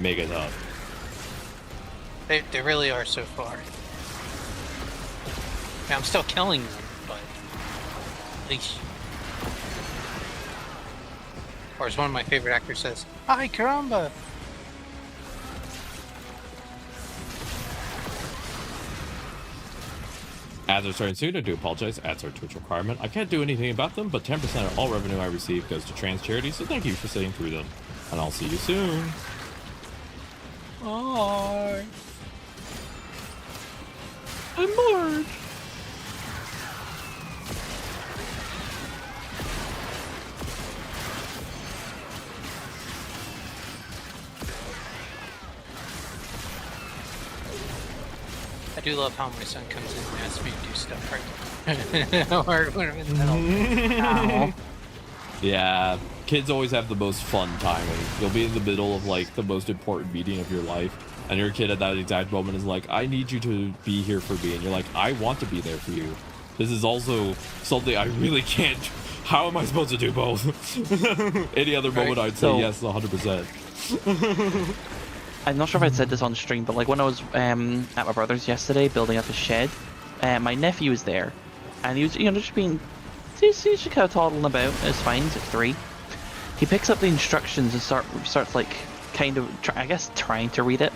S1: mega tough.
S15: They really are so far. I mean, I'm still killing them, but at least. Or as one of my favorite actors says, "Ay caramba!"
S1: Ads are starting soon. I do apologize. Ads are a Twitch requirement. I can't do anything about them, but 10% of all revenue I receive goes to trans charities, so thank you for sitting through them. And I'll see you soon. Bye. I'm bored.
S15: I do love how my son comes in and asks me to do stuff right or when I'm in the middle. Ow.
S1: Yeah, kids always have the most fun timing. You'll be in the middle of like the most important meeting of your life, and your kid at that exact moment is like, I need you to be here for me. And you're like, I want to be there for you. This is also something I really can't. How am I supposed to do both? Any other moment I'd say yes, 100%.
S6: I'm not sure if I'd said this on stream, but like when I was at my brother's yesterday building up his shed, my nephew was there, and he was, you know, just being, he's just kind of toddling about. It's fine. He's at 3. He picks up the instructions and starts like kind of, I guess, trying to read it.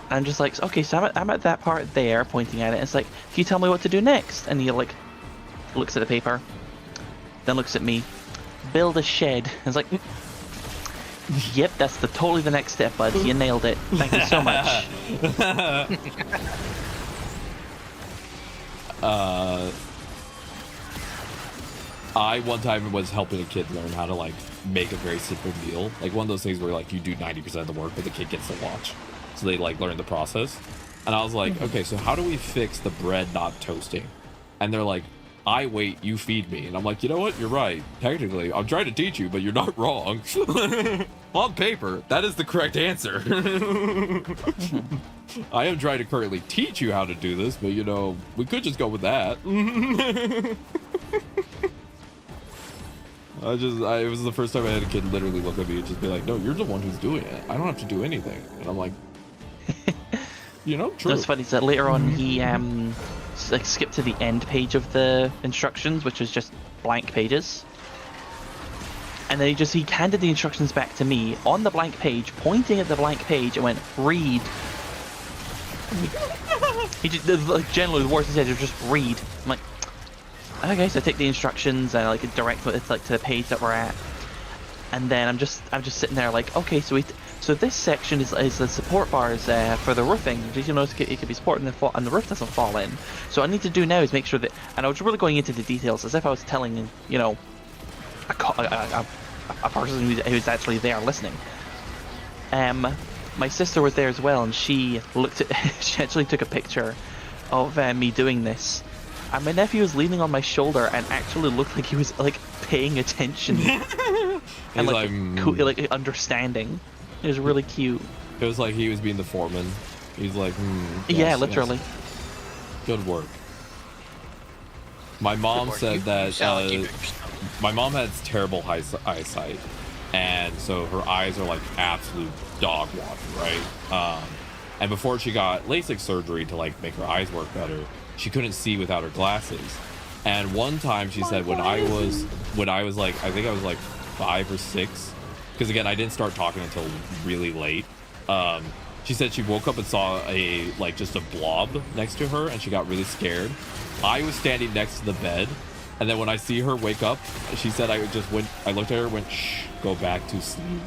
S6: And I'm just like, okay, so I'm at that part there, pointing at it. It's like, can you tell me what to do next? And he like looks at the paper, then looks at me. Build a shed. And it's like. Yep, that's totally the next step, bud. You nailed it. Thank you so much.
S1: I one time was helping a kid learn how to like make a very simple meal. Like one of those things where like you do 90% of the work, but the kid gets to watch. So they like learn the process. And I was like, okay, so how do we fix the bread not toasting? And they're like, I wait, you feed me. And I'm like, you know what? You're right. Technically, I'm trying to teach you, but you're not wrong. On paper, that is the correct answer. I am trying to currently teach you how to do this, but you know, we could just go with that. It was the first time I had a kid literally look at me and just be like, no, you're the one who's doing it. I don't have to do anything. And I'm like, you know, true.
S6: What's funny is that later on he like skipped to the end page of the instructions, which was just blank pages. And then he handed the instructions back to me on the blank page, pointing at the blank page, and went, "Read." He just, like, generally the words he said are just "read." I'm like, okay, so I take the instructions and like direct it like to the page that we're at, and then I'm just sitting there like, okay, so this section is the support bars for the roofing. You know, it could be supporting and the roof doesn't fall in. So what I need to do now is make sure that, and I was really going into the details as if I was telling, you know, a person who's actually there listening. My sister was there as well, and she she actually took a picture of me doing this, and my nephew was leaning on my shoulder and actually looked like he was like paying attention and like understanding. It was really cute.
S1: It was like he was being the foreman. He's like,
S6: yes, yeah, literally.
S1: Yes. Good work. My mom said that my mom has terrible eyesight, and so her eyes are like absolute dog water, right? And before she got LASIK surgery to like make her eyes work better, she couldn't see without her glasses. And one time she said when I was like, I think I was like 5 or 6, because again I didn't start talking until really late. She said she woke up and saw just a blob next to her, and she got really scared. I was standing next to the bed, and then when I see her wake up, she said I looked at her and went, "Shh, go back to sleep."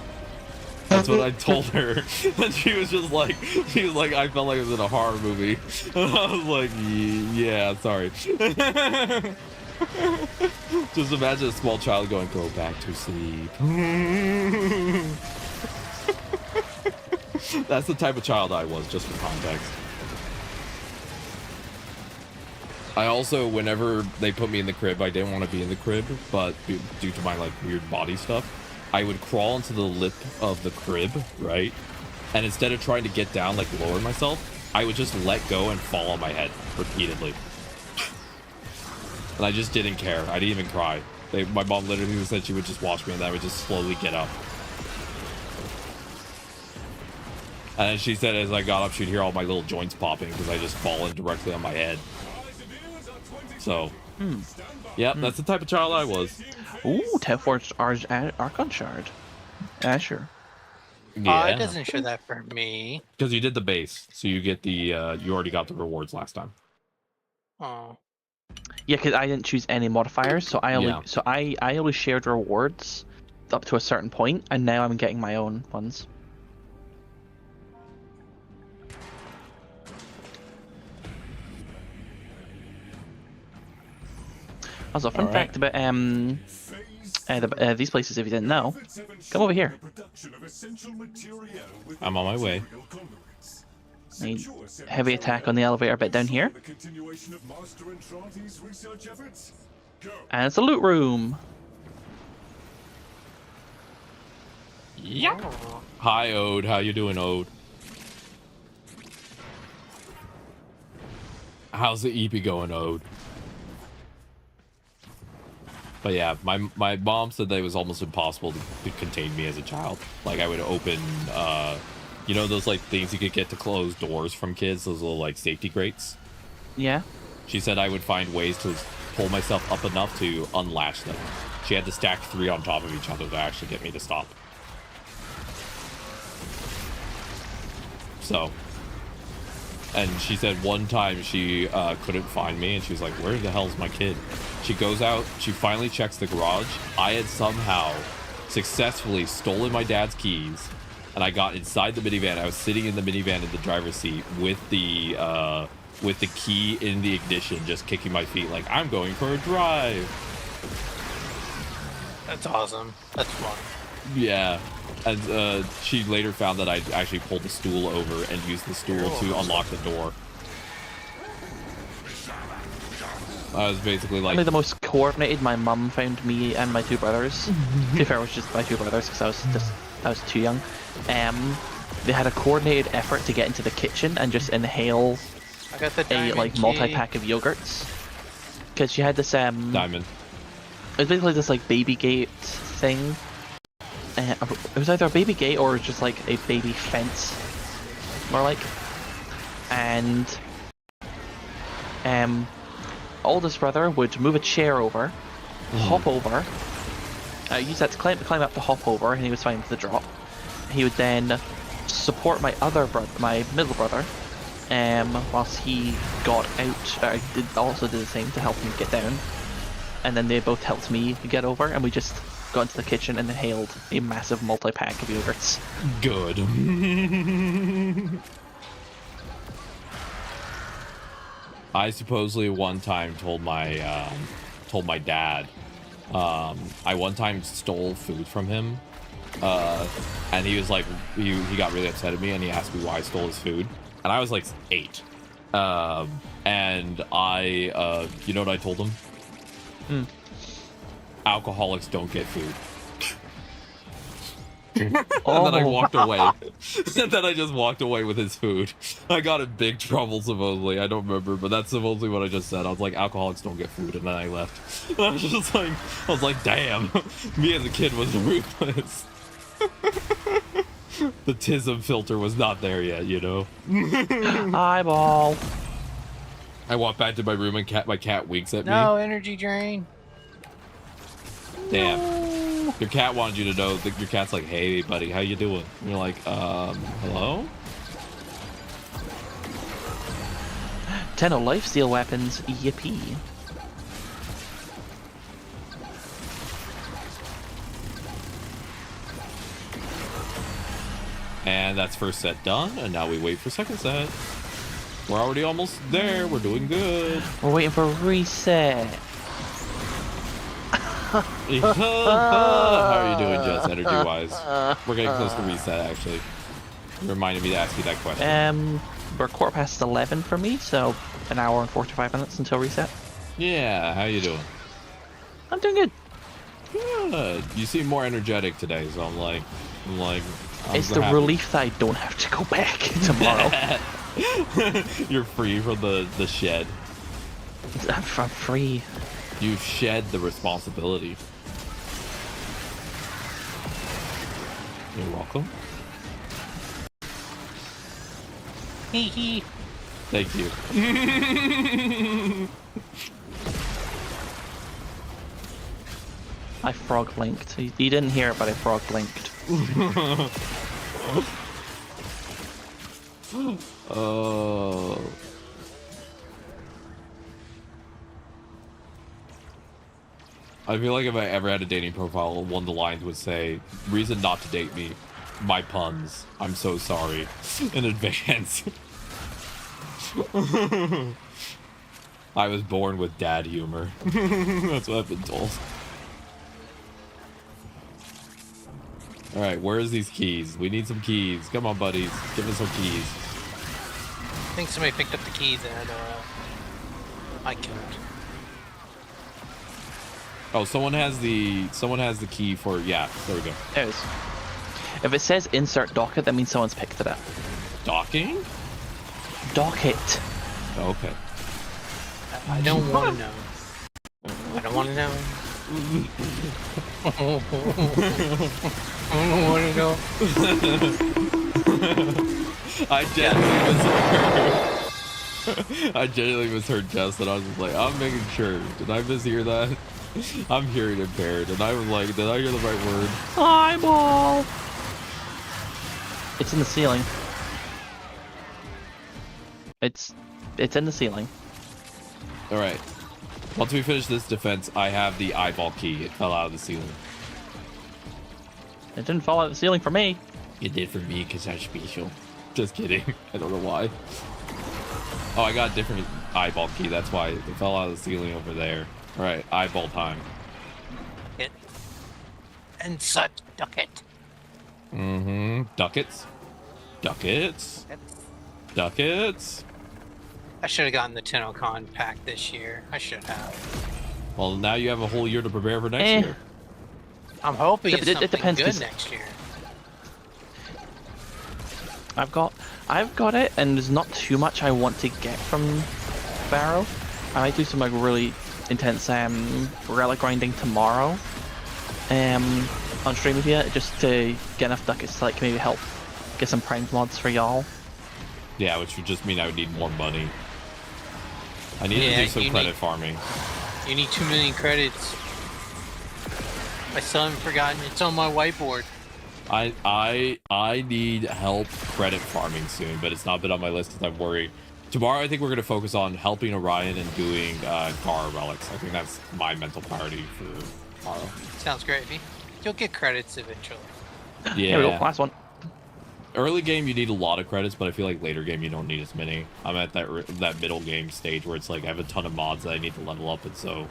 S1: That's what I told her. And she was like, I felt like it was in a horror movie. I was like, yeah, sorry. Just imagine a small child going, "Go back to sleep." That's the type of child I was, just for context. I also, whenever they put me in the crib, I didn't want to be in the crib, but due to my like weird body stuff, I would crawl into the lip of the crib, right? And instead of trying to get down, like lower myself, I would just let go and fall on my head repeatedly. And I just didn't care. I didn't even cry. My mom literally said she would just watch me and I would just slowly get up. And then she said as I got up, she'd hear all my little joints popping because I just fallen directly on my head. So, yep, that's the type of child I was.
S6: Ooh, Tefforged Archon Shard. Sure.
S1: Yeah.
S15: It doesn't show that for me.
S1: Because you did the base, so you get the you already got the rewards last time.
S15: Oh.
S6: Yeah, because I didn't choose any modifiers, so I only shared rewards up to a certain point, and now I'm getting my own ones. Also, fun fact about these places, if you didn't know, come over here.
S1: I'm on my way.
S6: Need heavy attack on the elevator bit down here. And it's a loot room.
S1: Yeah. Hi, Ode. How you doing, Ode? How's the EP going, Ode? But yeah, my mom said that it was almost impossible to contain me as a child. Like I would open, you know those like things you could get to close doors from kids, those little like safety grates?
S6: Yeah.
S1: She said I would find ways to pull myself up enough to unlatch them. She had to stack 3 on top of each other to actually get me to stop. So, and she said one time she couldn't find me, and she was like, "Where the hell's my kid?" She goes out, she finally checks the garage. I had somehow successfully stolen my dad's keys, and I got inside the minivan. I was sitting in the minivan in the driver's seat with the key in the ignition, just kicking my feet like, "I'm going for a drive."
S15: That's awesome. That's fun.
S1: Yeah. And she later found that I actually pulled the stool over and used the stool to unlock the door. I was basically like...
S6: Only the most coordinated my mum found me and my 2 brothers. To be fair, it was just my 2 brothers because I was too young. They had a coordinated effort to get into the kitchen and just inhale a like multi-pack of yogurts. Because she had this
S1: diamond.
S6: It was basically this like baby gate thing. It was either a baby gate or just like a baby fence, more like. And oldest brother would move a chair over, hop over, use that to climb up to hop over, and he was fine with the drop. He would then support my my middle brother, whilst he got out. I also did the same to help him get down, and then they both helped me get over, and we just got into the kitchen and inhaled a massive multi-pack of yogurts.
S1: Good. I supposedly one time told my dad. I one time stole food from him, and he was like, he got really upset at me, and he asked me why I stole his food, and I was like 8, and I, you know what I told him? Alcoholics don't get food. And then I walked away. And then I just walked away with his food. I got in big trouble, supposedly. I don't remember, but that's supposedly what I just said. I was like, alcoholics don't get food, and then I left. And I was like, damn. Me as a kid was ruthless. The tism filter was not there yet, you know?
S6: Eyeball.
S1: I walk back to my room and my cat winks at me.
S15: No energy drain.
S1: Damn. Your cat wanted you to know that your cat's like, hey buddy, how you doing? And you're like, hello?
S6: 10 of lifesteal weapons, yippee.
S1: And that's first set done, and now we wait for second set. We're already almost there, we're doing good.
S6: We're waiting for a reset.
S1: How are you doing, Jess, energy-wise? We're getting close to reset, actually. You reminded me to ask you that question.
S6: We're 11:15 for me, so an hour and 45 minutes until reset.
S1: Yeah, how you doing?
S6: I'm doing good.
S1: Good. You seem more energetic today, so I'm like,
S6: it's the relief that I don't have to go back tomorrow.
S1: You're free from the shed.
S6: I'm free.
S1: You've shed the responsibility. You're welcome.
S15: Hee hee.
S1: Thank you.
S6: I frog blinked. You didn't hear it, but I frog blinked.
S1: Oh. I feel like if I ever had a dating profile, one of the lines would say, reason not to date me, my puns. I'm so sorry in advance. I was born with dad humor. That's what I've been told. Alright, where's these keys? We need some keys. Come on, buddies. Give us some keys.
S15: I think somebody picked up the keys and I killed.
S1: Oh, someone has the key for, yeah, there we go.
S6: There it is. If it says insert docket, that means someone's picked it up.
S1: Docking?
S6: Docket.
S1: Okay.
S15: I don't want to know. I don't want to know. I don't want to know.
S1: I genuinely misheard Jess, and I was just like, I'm making sure. Did I mishear that? I'm hearing impaired, and I was like, did I hear the right word?
S6: Eyeball! It's in the ceiling. It's in the ceiling.
S1: Alright. Once we finish this defense, I have the eyeball key. It fell out of the ceiling.
S6: It didn't fall out of the ceiling for me.
S1: It did for me, because I'm special. Just kidding. I don't know why. Oh, I got a different eyeball key. That's why it fell out of the ceiling over there. Alright, eyeball time.
S15: It. Insert ducket.
S1: Mm-hmm. Ducats. Ducats. Ducats.
S15: I should have gotten the TennoCon pack this year. I should have.
S1: Well, now you have a whole year to prepare for next year.
S15: I'm hoping it's something
S6: it depends,
S15: good next year.
S6: I've got it, and there's not too much I want to get from Barrow. I might do some like really intense relic grinding tomorrow on stream with you, just to get enough ducats to like maybe help get some primed mods for y'all.
S1: Yeah, which would just mean I would need more money. I need to do some credit farming.
S15: You need 2 million credits. I still haven't forgotten. It's on my whiteboard.
S1: I need help credit farming soon, but it's not been on my list because I'm worried. Tomorrow, I think we're going to focus on helping Orion and doing Gar relics. I think that's my mental priority for tomorrow.
S15: Sounds great, V. You'll get credits eventually.
S1: Yeah.
S6: Here we go. Last one.
S1: Early game, you need a lot of credits, but I feel like later game, you don't need as many. I'm at that middle game stage where it's like I have a ton of mods that I need to level up, and so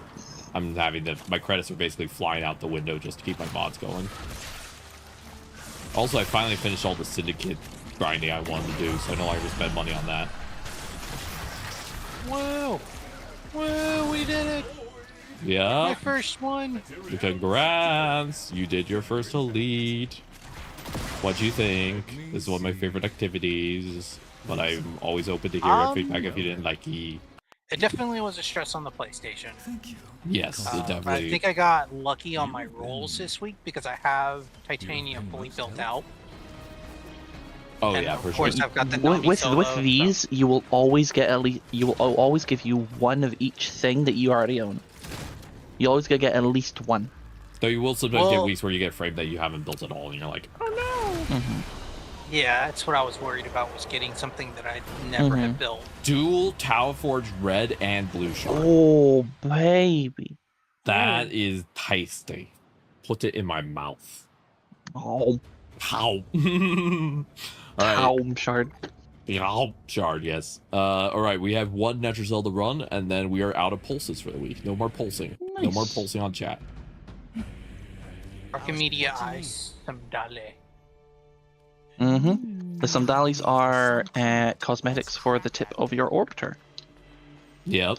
S1: I'm having my credits are basically flying out the window just to keep my mods going. Also, I finally finished all the syndicate grinding I wanted to do, so I no longer spend money on that.
S15: Whoa! Whoa, we did it!
S1: Yeah.
S15: My first one!
S1: Congrats! You did your first elite. What'd you think? This is one of my favorite activities, but I'm always open to hear feedback if you didn't like it.
S15: It definitely was a stress on the PlayStation.
S7: Thank you.
S1: Yes, it definitely.
S15: I think I got lucky on my rolls this week because I have titanium fully built out.
S1: Oh
S15: and
S1: yeah,
S15: of
S1: for
S15: course
S1: sure.
S15: I've got the Nami
S6: With
S15: solo,
S6: these, you will always get at least. You will always give you one of each thing that you already own. You always gonna get at least one.
S1: Though you will sometimes get weeks where you get frame that you haven't built at all, and you're like, oh no.
S15: Yeah, that's what I was worried about, was getting something that I never had built.
S1: Dual Tower Forge red and blue shard.
S6: Oh baby,
S1: that is tasty. Put it in my mouth.
S6: Oh,
S1: how?
S6: How shard.
S1: Yeah, shard, yes. All right, we have one Natural Zelda run, and then we are out of pulses for the week. No more pulsing.
S6: Nice.
S1: No more pulsing on chat.
S15: Archimedia Ice Samdale.
S6: The Samdalis are cosmetics for the tip of your orbiter.
S1: Yep.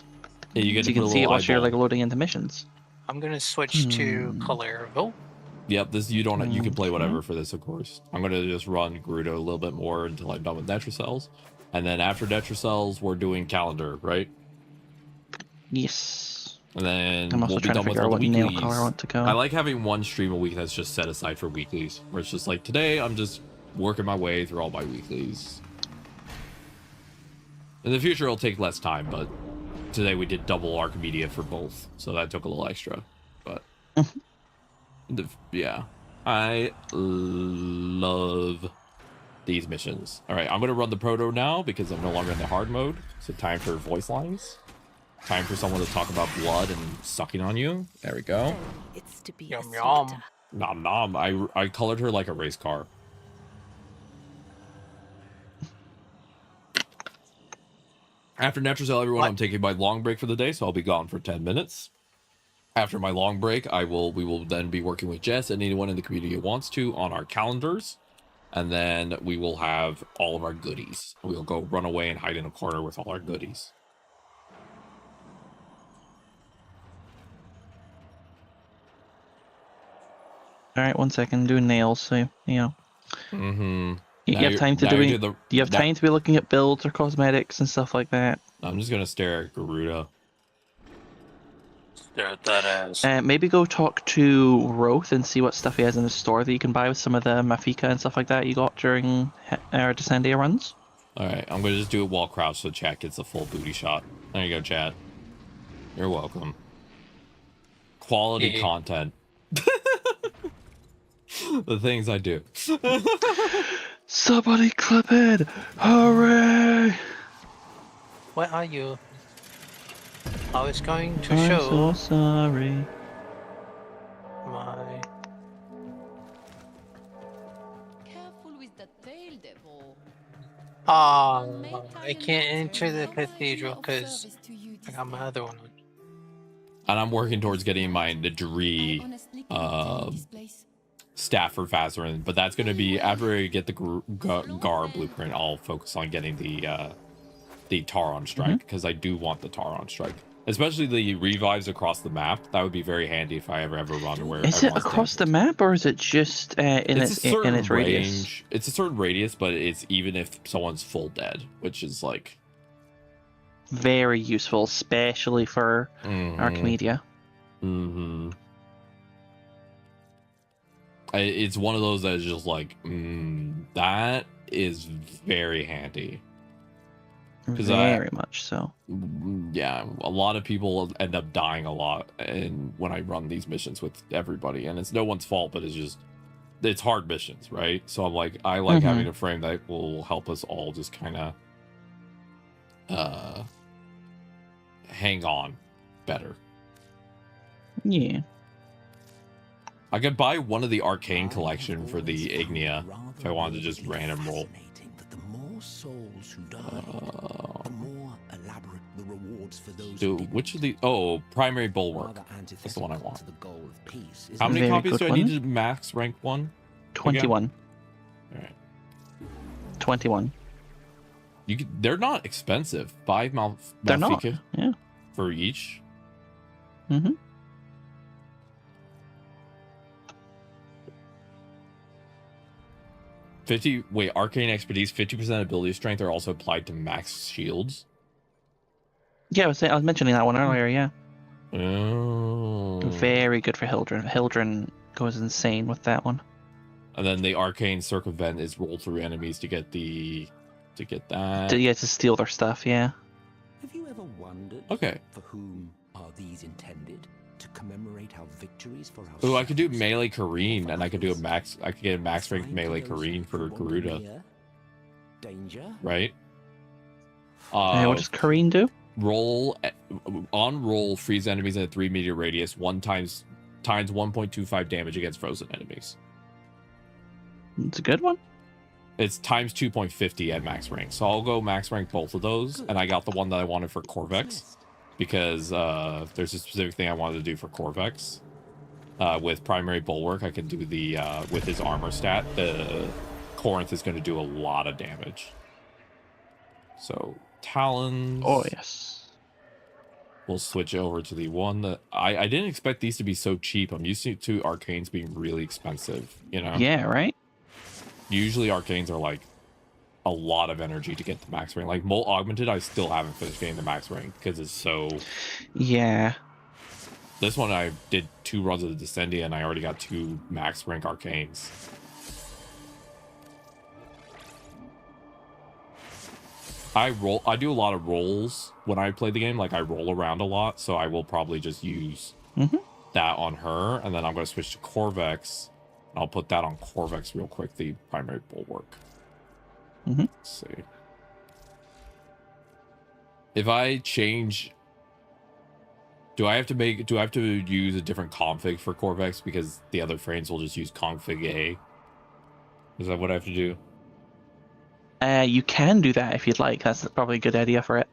S1: Yeah, you get
S6: so you can see it while you're like loading into missions.
S15: I'm gonna switch to Calervo.
S1: Yep, this you don't. You can play whatever for this, of course. I'm gonna just run Gerudo a little bit more until I'm done with Netrocells, and then after Netrocells, we're doing Calendar, right?
S6: Yes.
S1: And then
S6: I'm also
S1: we'll be
S6: trying to
S1: done with
S6: figure out
S1: all
S6: what
S1: the
S6: nail
S1: weeklies.
S6: color I want to go.
S1: I like having one stream a week that's just set aside for weeklies, where it's just like today I'm just working my way through all my weeklies. In the future, it'll take less time, but today we did double Archimedia for both, so that took a little extra. But yeah, I love these missions. All right, I'm gonna run the proto now because I'm no longer in the hard mode. So time for voice lines. Time for someone to talk about blood and sucking on you. There we go.
S17: It's to be
S15: Yum yum.
S1: Nom nom. I colored her like a race car. After Netrocell, everyone, I'm taking my long break for the day, so I'll be gone for 10 minutes. After my long break, we will then be working with Jess and anyone in the community who wants to on our calendars. And then we will have all of our goodies. We'll go run away and hide in a corner with all our goodies.
S6: All right, 1 second. Doing nails, so you know. You have time to you have time to be looking at builds or cosmetics and stuff like that.
S1: I'm just gonna stare at Gerudo.
S15: Stare at that ass.
S6: Maybe go talk to Roth and see what stuff he has in the store that you can buy with some of the Mafika and stuff like that you got during our Descendia runs.
S1: All right, I'm gonna just do it while crouched so chat gets a full booty shot. There you go, chat. You're welcome. Quality content. The things I do.
S6: Somebody clip it! Hooray!
S15: Where are you? I was going to
S6: I'm
S15: show
S6: so sorry.
S15: my...
S5: Careful with the tail, devil.
S15: I can't enter the cathedral because I got my other one on.
S1: And I'm working towards getting my Nadri staff for Vazarin, but that's going to be after I get the Gar blueprint. I'll focus on getting the Taron strike because I do want the Taron strike, especially the revives across the map. That would be very handy if I ever run where.
S6: Is it across the map or is it just in its radius?
S1: It's a certain radius, but it's even if someone's full dead, which is like
S6: very useful, especially for Archimedia.
S1: It's one of those that is just like, that is very handy.
S6: Very much so.
S1: Yeah, a lot of people end up dying a lot and when I run these missions with everybody, and it's no one's fault, but it's hard missions, right? So I'm like, I like having a frame that will help us all just kind of hang on better.
S6: Yeah.
S1: I could buy one of the arcane collection for the Ignia if I wanted to just random roll.
S7: The more souls who die, the more elaborate the rewards for those.
S1: Dude, which of the primary bulwark? That's the one I want. How many copies do I need to max rank one?
S6: 21.
S1: All right.
S6: 21.
S1: They're not expensive. 5
S6: They're not.
S1: Malfika
S6: Yeah.
S1: for each.
S6: Mm-hmm.
S1: Arcane expertise, 50% ability strength are also applied to max shields.
S6: Yeah, I was mentioning that one earlier, yeah.
S1: Oh.
S6: Very good for Hildren. Hildren goes insane with that one.
S1: And then the arcane circumvent is roll through enemies to get that.
S6: To steal their stuff, yeah.
S7: Have you ever wondered for whom are these intended? To commemorate our victories for our
S1: Oh, I could do melee Kareen, and I could get a max rank melee Kareen for Garuda.
S7: Danger?
S1: Right?
S6: What does Kareen do?
S1: Roll freeze enemies in a 3-meter radius 1 times 1.25 damage against frozen enemies.
S6: It's a good one.
S1: It's times 2.50 at max rank. So I'll go max rank both of those, and I got the one that I wanted for Corvex. Because there's a specific thing I wanted to do for Corvex. With primary bulwark, I can do the with his armor stat, the Corinth is going to do a lot of damage. So Talons.
S6: Oh yes.
S1: We'll switch over to the one that I didn't expect these to be so cheap. I'm used to arcanes being really expensive, you know?
S6: Yeah, right?
S1: Usually arcanes are like a lot of energy to get the max rank. Like Molt Augmented, I still haven't finished getting the max rank because it's so...
S6: Yeah.
S1: This one I did 2 runs of the Descendia and I already got 2 max rank arcanes. I do a lot of rolls when I play the game. Like I roll around a lot, so I will probably just use that on her, and then I'm going to switch to Corvex. And I'll put that on Corvex real quick, the primary bulwark. Let's see. If I change, do I have to use a different config for Corvex because the other frames will just use config A? Is that what I have to do?
S6: You can do that if you'd like. That's probably a good idea for it.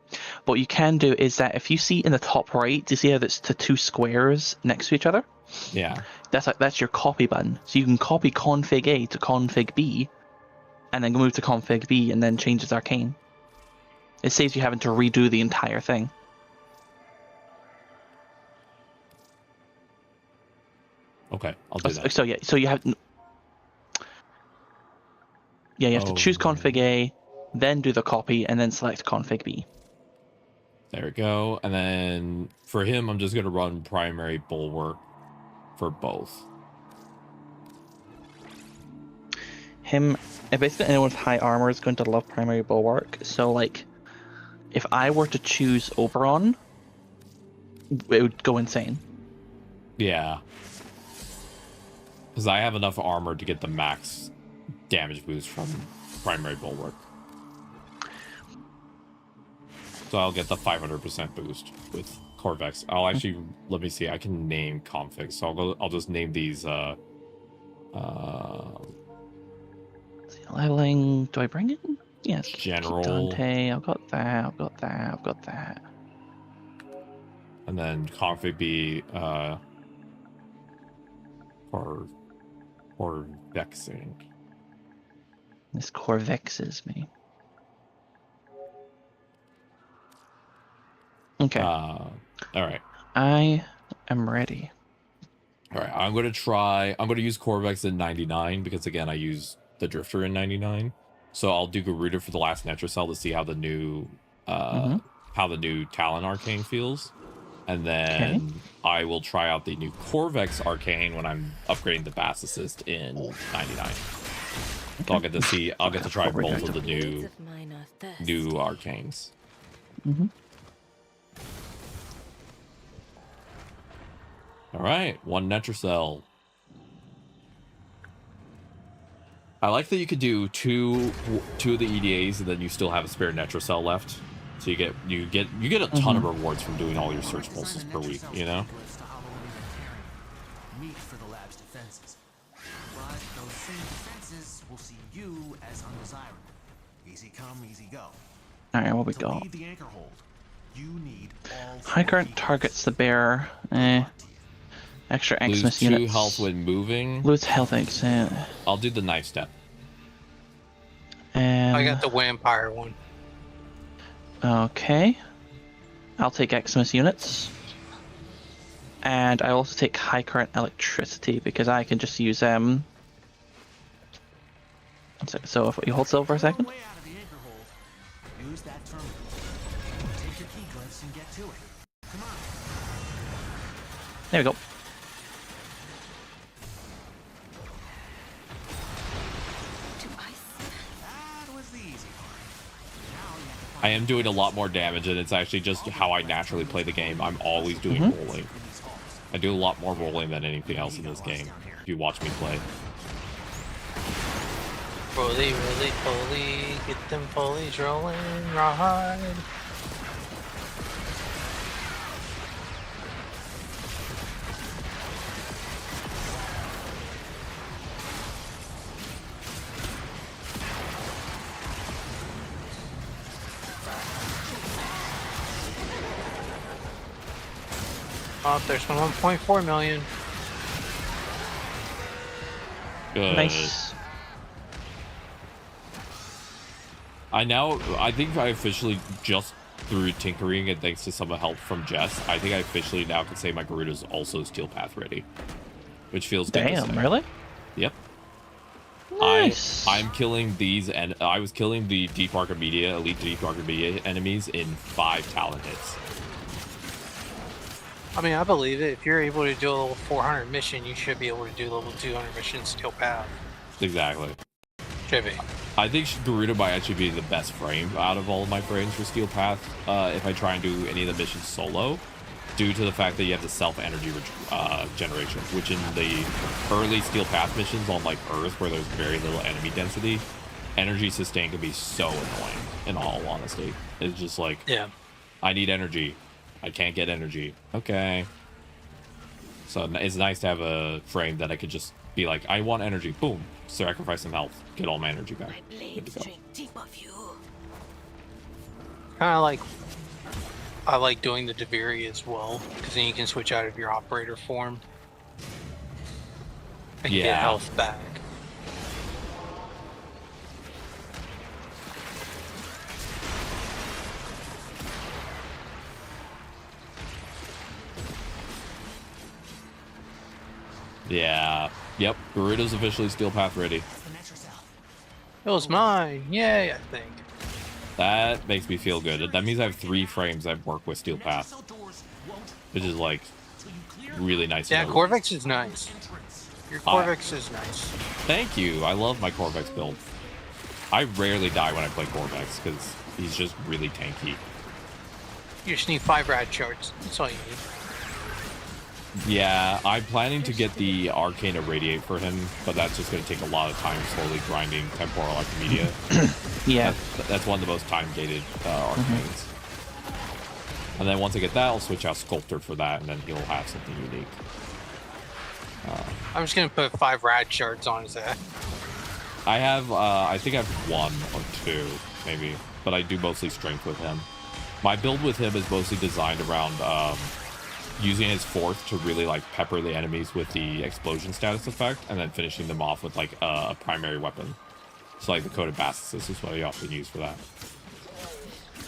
S6: But what you can do is that if you see in the top right, do you see how that's the 2 squares next to each other?
S1: Yeah.
S6: That's your copy button. So you can copy config A to config B, and then move to config B and then change its arcane. It saves you having to redo the entire thing.
S1: Okay, I'll do that.
S6: So yeah, so you have... Yeah, you have to choose config A, then do the copy, and then select config B.
S1: There we go. And then for him, I'm just going to run primary bulwark for both.
S6: Basically anyone with high armor is going to love primary bulwark. So like, if I were to choose Oberon, it would go insane.
S1: Yeah. Because I have enough armor to get the max damage boost from primary bulwark. So I'll get the 500% boost with Corvex. I'll actually, let me see, I can name configs. So I'll just name these
S6: leveling, do I bring it? Yes.
S1: General.
S6: Dante, I've got that.
S1: And then config B for vexing.
S6: This Corvexes me. Okay.
S1: All right.
S6: I am ready.
S1: All right. I'm going to use Corvex in 99 because again, I use the Drifter in 99. So I'll do Garuda for the last Netracell to see how the new Talon Arcane feels. And then I will try out the new Corvex Arcane when I'm upgrading the Bass Assist in 99. So I'll get to try both of the new Arcanes. All right, 1 Netracell. I like that you could do two of the EDAs and then you still have a spare Netracell left. So you get a ton of rewards from doing all your search pulses per week, you know?
S16: Meat for the lab's defenses. But those same defenses will see you as undesirable. Easy come, easy go.
S6: Alright, what we
S16: To
S6: got?
S16: leave the anchor hold, you need all
S6: High current targets the bear. Extra
S1: Lose
S6: Xmas
S1: 2
S6: units.
S1: health when moving.
S6: Lose health X.
S1: I'll do the knife step.
S6: And
S15: I got the vampire one.
S6: okay. I'll take Xmas units. And I also take high current electricity because I can just use So if you hold still for a second.
S16: Use that terminal. Take your key glyphs and get to it. Come on.
S6: There we go.
S16: That was the easy part.
S1: I am doing a lot more damage, and it's actually just how I naturally play the game. I'm always doing rolling. I do a lot more rolling than anything else in this game, if you watch me play.
S15: Rolly, rolly, pulley, get them pulleys rolling, ride. Oh, there's 1.4 million.
S1: Good.
S6: Nice.
S1: I think I officially, just through tinkering and thanks to some help from Jess, I think I officially now can say my Garuda's also Steel Path ready. Which feels good to say.
S6: Damn, really?
S1: Yep.
S6: Nice.
S1: I'm killing these, and I was killing the Deep Archimedia, Elite Deep Archimedia enemies in 5 talent hits.
S15: I mean, I believe it. If you're able to do a level 400 mission, you should be able to do level 200 missions Steel Path.
S1: Exactly.
S15: Should be.
S1: I think Garuda might actually be the best frame out of all of my frames for Steel Path if I try and do any of the missions solo, due to the fact that you have the self-energy generation, which in the early Steel Path missions on like Earth, where there's very little enemy density, energy sustain can be so annoying, in all honesty. It's just like,
S15: yeah,
S1: I need energy. I can't get energy. Okay. So it's nice to have a frame that I could just be like, I want energy. Boom. Sacrifice some health. Get all my energy back. Good to go.
S15: Kind of like, I like doing the Deviri as well, because then you can switch out of your operator form and get health back.
S1: Yeah. Yep. Garuda's officially Steel Path ready.
S15: It was mine. Yay, I think.
S1: That makes me feel good. That means I have 3 frames that work with Steel Path, which is like really nice.
S15: Yeah, Corvex is nice. Your Corvex is nice.
S1: Thank you. I love my Corvex build. I rarely die when I play Corvex because he's just really tanky.
S15: You just need 5 rad shards. That's all you need.
S1: Yeah, I'm planning to get the Arcane Irradiate for him, but that's just going to take a lot of time slowly grinding Temporal Archimedia.
S6: Yeah.
S1: That's one of the most time-gated Arcanes. And then once I get that, I'll switch out Sculptor for that, and then he'll have something unique.
S15: I'm just going to put 5 rad shards on his head.
S1: I have, I think I have 1 or 2, maybe, but I do mostly strength with him. My build with him is mostly designed around using his 4th to really like pepper the enemies with the explosion status effect, and then finishing them off with like a primary weapon. So like the Coated Basilisk is what I often use for that.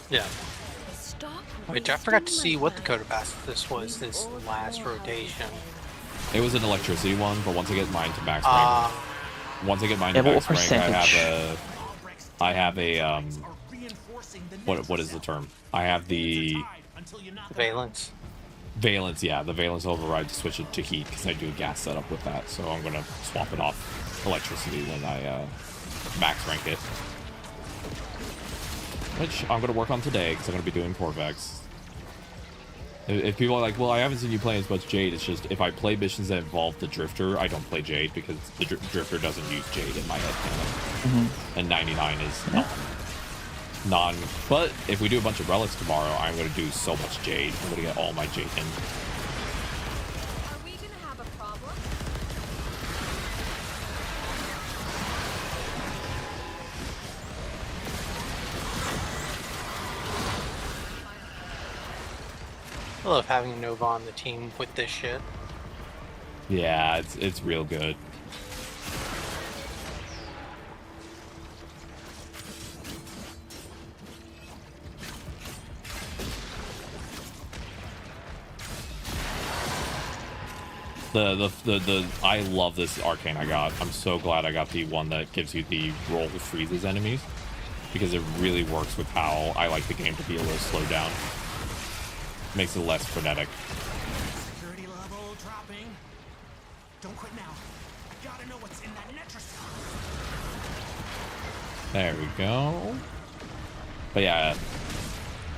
S15: Yeah. Which I forgot to see what the Coated Basilisk was this last rotation.
S1: It was an electricity one, but once I get mine to max rank, what is the term? I have the
S15: Valence.
S1: Valence, yeah, the Valence override to switch it to heat because I do a gas setup with that. So I'm gonna swap it off electricity when I max rank it. which I'm going to work on today because I'm going to be doing Corvex. If people are like, well, I haven't seen you play as much Jade, it's just if I play missions that involve the Drifter, I don't play Jade because the Drifter doesn't use Jade in my head. And 99 is non. But if we do a bunch of relics tomorrow, I'm going to do so much Jade. I'm going to get all my Jade in.
S11: Are we gonna have a problem?
S15: I love having Nova on the team with this shit.
S1: Yeah, it's real good. I love this arcane I got. I'm so glad I got the one that gives you the roll freezes enemies because it really works with how I like the game to be a little slowed down. Makes it less frenetic.
S16: Security level dropping. Don't quit now. I gotta know what's in that Netra cell.
S1: There we go. But yeah,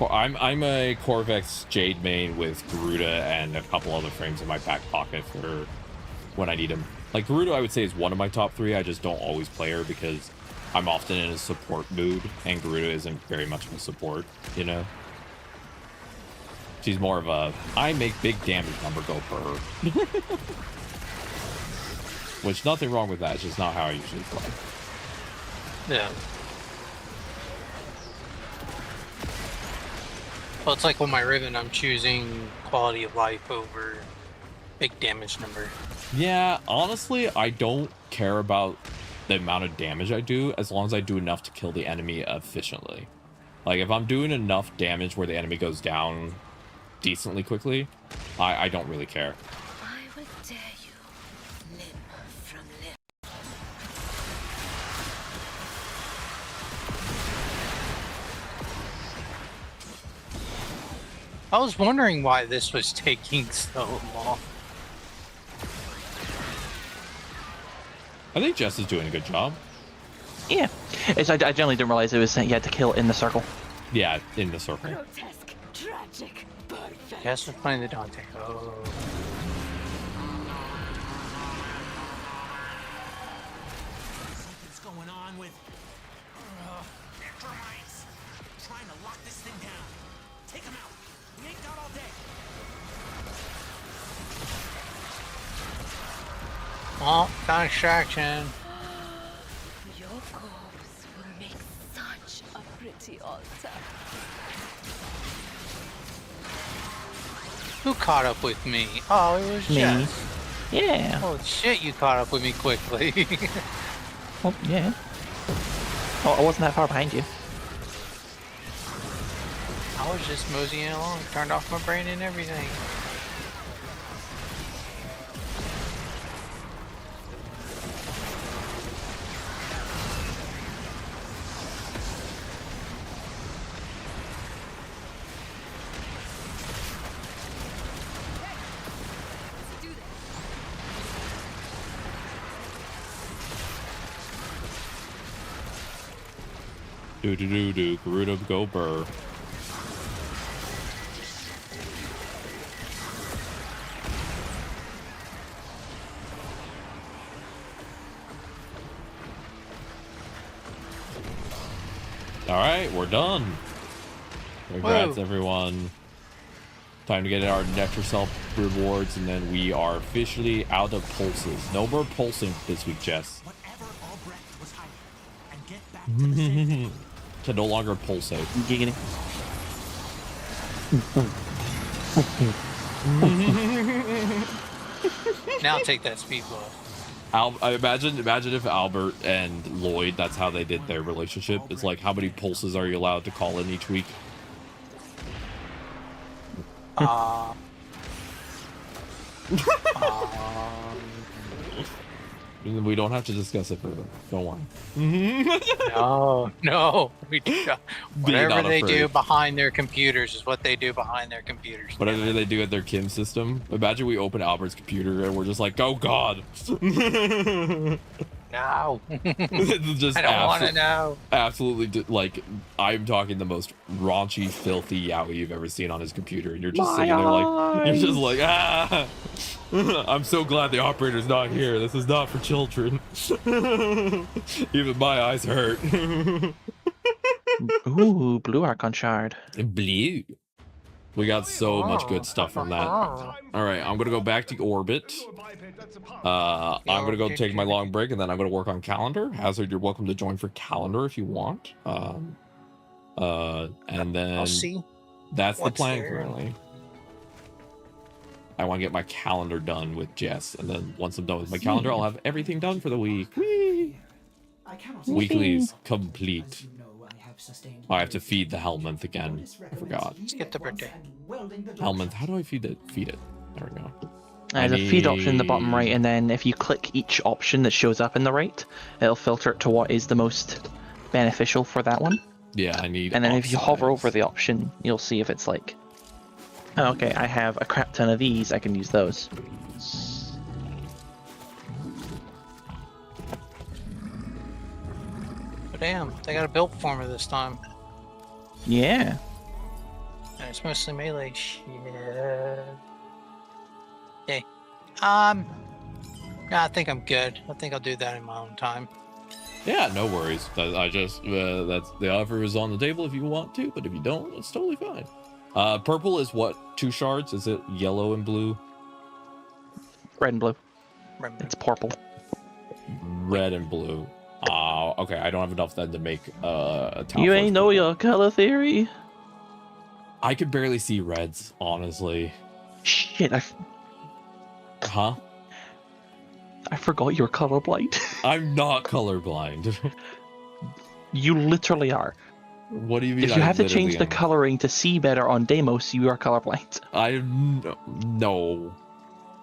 S1: I'm a Corvex Jade main with Garuda and a couple other frames in my back pocket for when I need them. Like Garuda, I would say is one of my top 3. I just don't always play her because I'm often in a support mood, and Garuda isn't very much of a support, you know. She's more of a, I make big damage number go for her. Which, nothing wrong with that, it's just not how I usually play.
S15: Yeah. Well, it's like with my Riven, I'm choosing quality of life over big damage number.
S1: Yeah, honestly, I don't care about the amount of damage I do as long as I do enough to kill the enemy efficiently. Like, if I'm doing enough damage where the enemy goes down decently quickly, I don't really care.
S17: I will tear you limb from limb.
S15: I was wondering why this was taking so long.
S1: I think Jess is doing a good job.
S6: Yeah. I generally didn't realize it was you had to kill in the circle.
S1: Yeah, in the circle.
S17: Grotesque, tragic, perfect.
S15: Jess was playing the Dante. Oh.
S16: Something's going on with Necromites. Trying to lock this thing down. Take him out. We ain't got all day.
S15: Oh, distraction.
S17: Your corpse will make such a pretty altar.
S15: Who caught up with me? Oh, it was
S6: Me.
S15: Jess.
S6: Yeah.
S15: Oh shit, you caught up with me quickly.
S6: Oh, yeah. Oh, I wasn't that far behind you.
S15: I was just moseying along, turned off my brain and everything.
S1: Do Garuda go burr. Alright, we're done. Congrats, everyone. Time to get our Necrocell rewards, and then we are officially out of pulses. No more pulsing this week, Jess. To no longer pulsate.
S6: Giggity.
S15: Now take that speed buff.
S1: I imagine if Albert and Lloyd, that's how they did their relationship. It's like, how many pulses are you allowed to call in each week? We don't have to discuss it further. Don't worry.
S15: No, we do. Whatever
S1: not
S15: they do
S1: afraid.
S15: behind their computers is what they do behind their computers.
S1: Whatever they do at their Kim system. Imagine we open Albert's computer and we're just like, oh God.
S15: No.
S1: Just
S15: I don't want to know.
S1: Absolutely, like, I'm talking the most raunchy, filthy yaoi you've ever seen on his computer, and you're just sitting there like, you're just like, ah. I'm so glad the operator's not here. This is not for children. Even my eyes hurt.
S6: Ooh, blue Archon shard.
S1: Blue. We got so much good stuff from that. All right, I'm gonna go back to orbit. I'm gonna go take my long break, and then I'm gonna work on calendar. Hazard, you're welcome to join for calendar if you want. And then
S15: I'll see.
S1: That's the plan currently. I want to get my calendar done with Jess, and then once I'm done with my calendar, I'll have everything done for the week. Whee! Weeklies complete. I have to feed the Helminth again. I forgot.
S15: Skip the birthday.
S1: Helminth, how do I feed it? Feed it. There we go.
S6: There's a feed option in the bottom right, and then if you click each option that shows up in the right, it'll filter it to what is the most beneficial for that one.
S1: Yeah, I need.
S6: And then if you hover over the option, you'll see if it's like, oh, okay, I have a crap ton of these, I can use those.
S15: But damn, they got a build former this time.
S6: Yeah.
S15: And it's mostly melee shit. Okay. No, I think I'm good. I think I'll do that in my own time.
S1: Yeah, no worries. I just that's the offer is on the table if you want to, but if you don't, it's totally fine. Purple is what? 2 shards? Is it yellow and blue?
S6: Red and blue. It's purple.
S1: Red and blue. Okay. I don't have enough then to make a tower.
S6: You ain't know your color theory.
S1: I could barely see reds, honestly.
S6: Shit,
S1: Huh?
S6: I forgot you're colorblind.
S1: I'm not colorblind.
S6: You literally are.
S1: What do you mean?
S6: If you have to change the coloring to see better on Deimos, you are colorblind.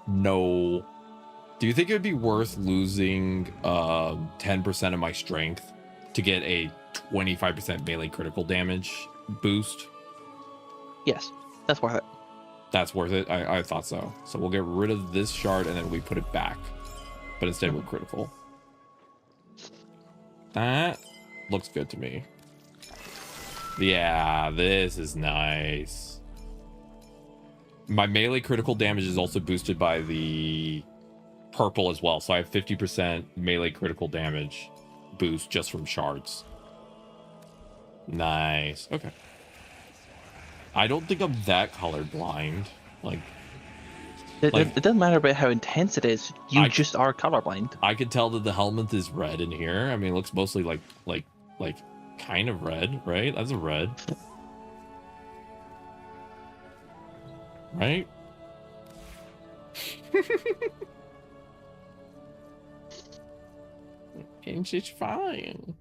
S1: No. Do you think it would be worth losing 10% of my strength to get a 25% melee critical damage boost?
S6: Yes, that's worth it.
S1: That's worth it? I thought so. So we'll get rid of this shard and then we put it back. But instead we're critical. That looks good to me. Yeah, this is nice. My melee critical damage is also boosted by the purple as well. So I have 50% melee critical damage boost just from shards. Nice. Okay. I don't think I'm that colorblind.
S6: It doesn't matter about how intense it is. You just are colorblind.
S1: I can tell that the Helminth is red in here. I mean, it looks mostly like kind of red, right? That's a red. Right? And she's fine.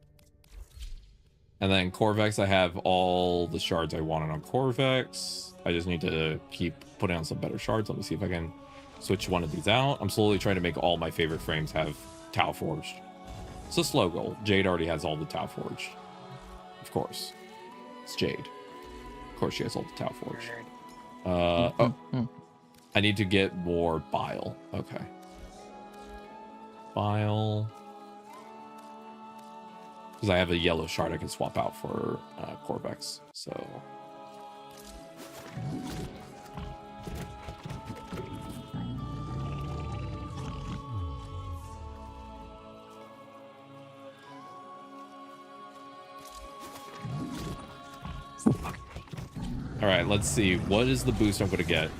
S1: And then Corvex, I have all the shards I wanted on Corvex. I just need to keep putting on some better shards. Let me see if I can switch one of these out. I'm slowly trying to make all my favorite frames have Tau Forged. It's a slow goal. Jade already has all the Tau Forged. Of course. It's Jade. Of course she has all the Tau Forged. I need to get more bile. Okay. Bile. Because I have a yellow shard I can swap out for Corvex. So. All right, let's see. What is the boost I'm going to get?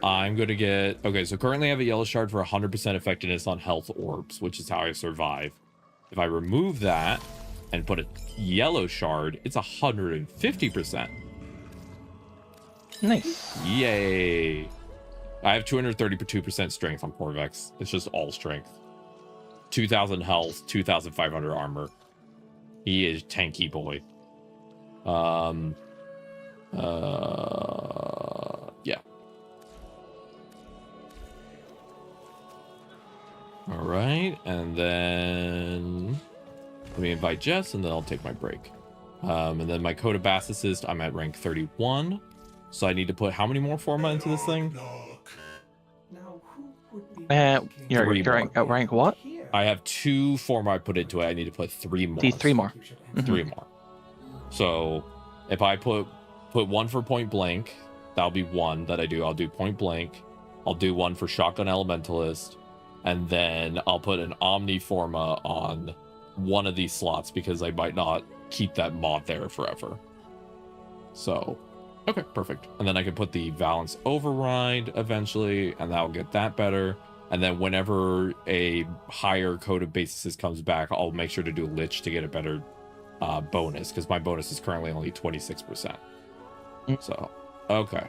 S1: I'm going to get... Okay, so currently I have a yellow shard for 100% effectiveness on health orbs, which is how I survive. If I remove that and put a yellow shard, it's 150%.
S6: Nice.
S1: Yay. I have 232% strength on Corvex. It's just all strength. 2,000 health, 2,500 armor. He is tanky boy. Yeah. All right, and then let me invite Jess, and then I'll take my break. And then my code of Basticist, I'm at rank 31, so I need to put how many more forma into this thing?
S14: Now, who
S6: You're rank what?
S1: I have 2 form I put into it. I need to put 3 more.
S6: 3 more.
S1: 3 more. So if I put 1 for point blank, that'll be 1 that I do. I'll do point blank. I'll do 1 for shotgun elementalist, and then I'll put an omniforma on one of these slots because I might not keep that mod there forever. So, okay, perfect. And then I can put the Valence Override eventually, and that'll get that better. And then whenever a higher code of basis comes back, I'll make sure to do Lich to get a better bonus, because my bonus is currently only 26%. So, okay.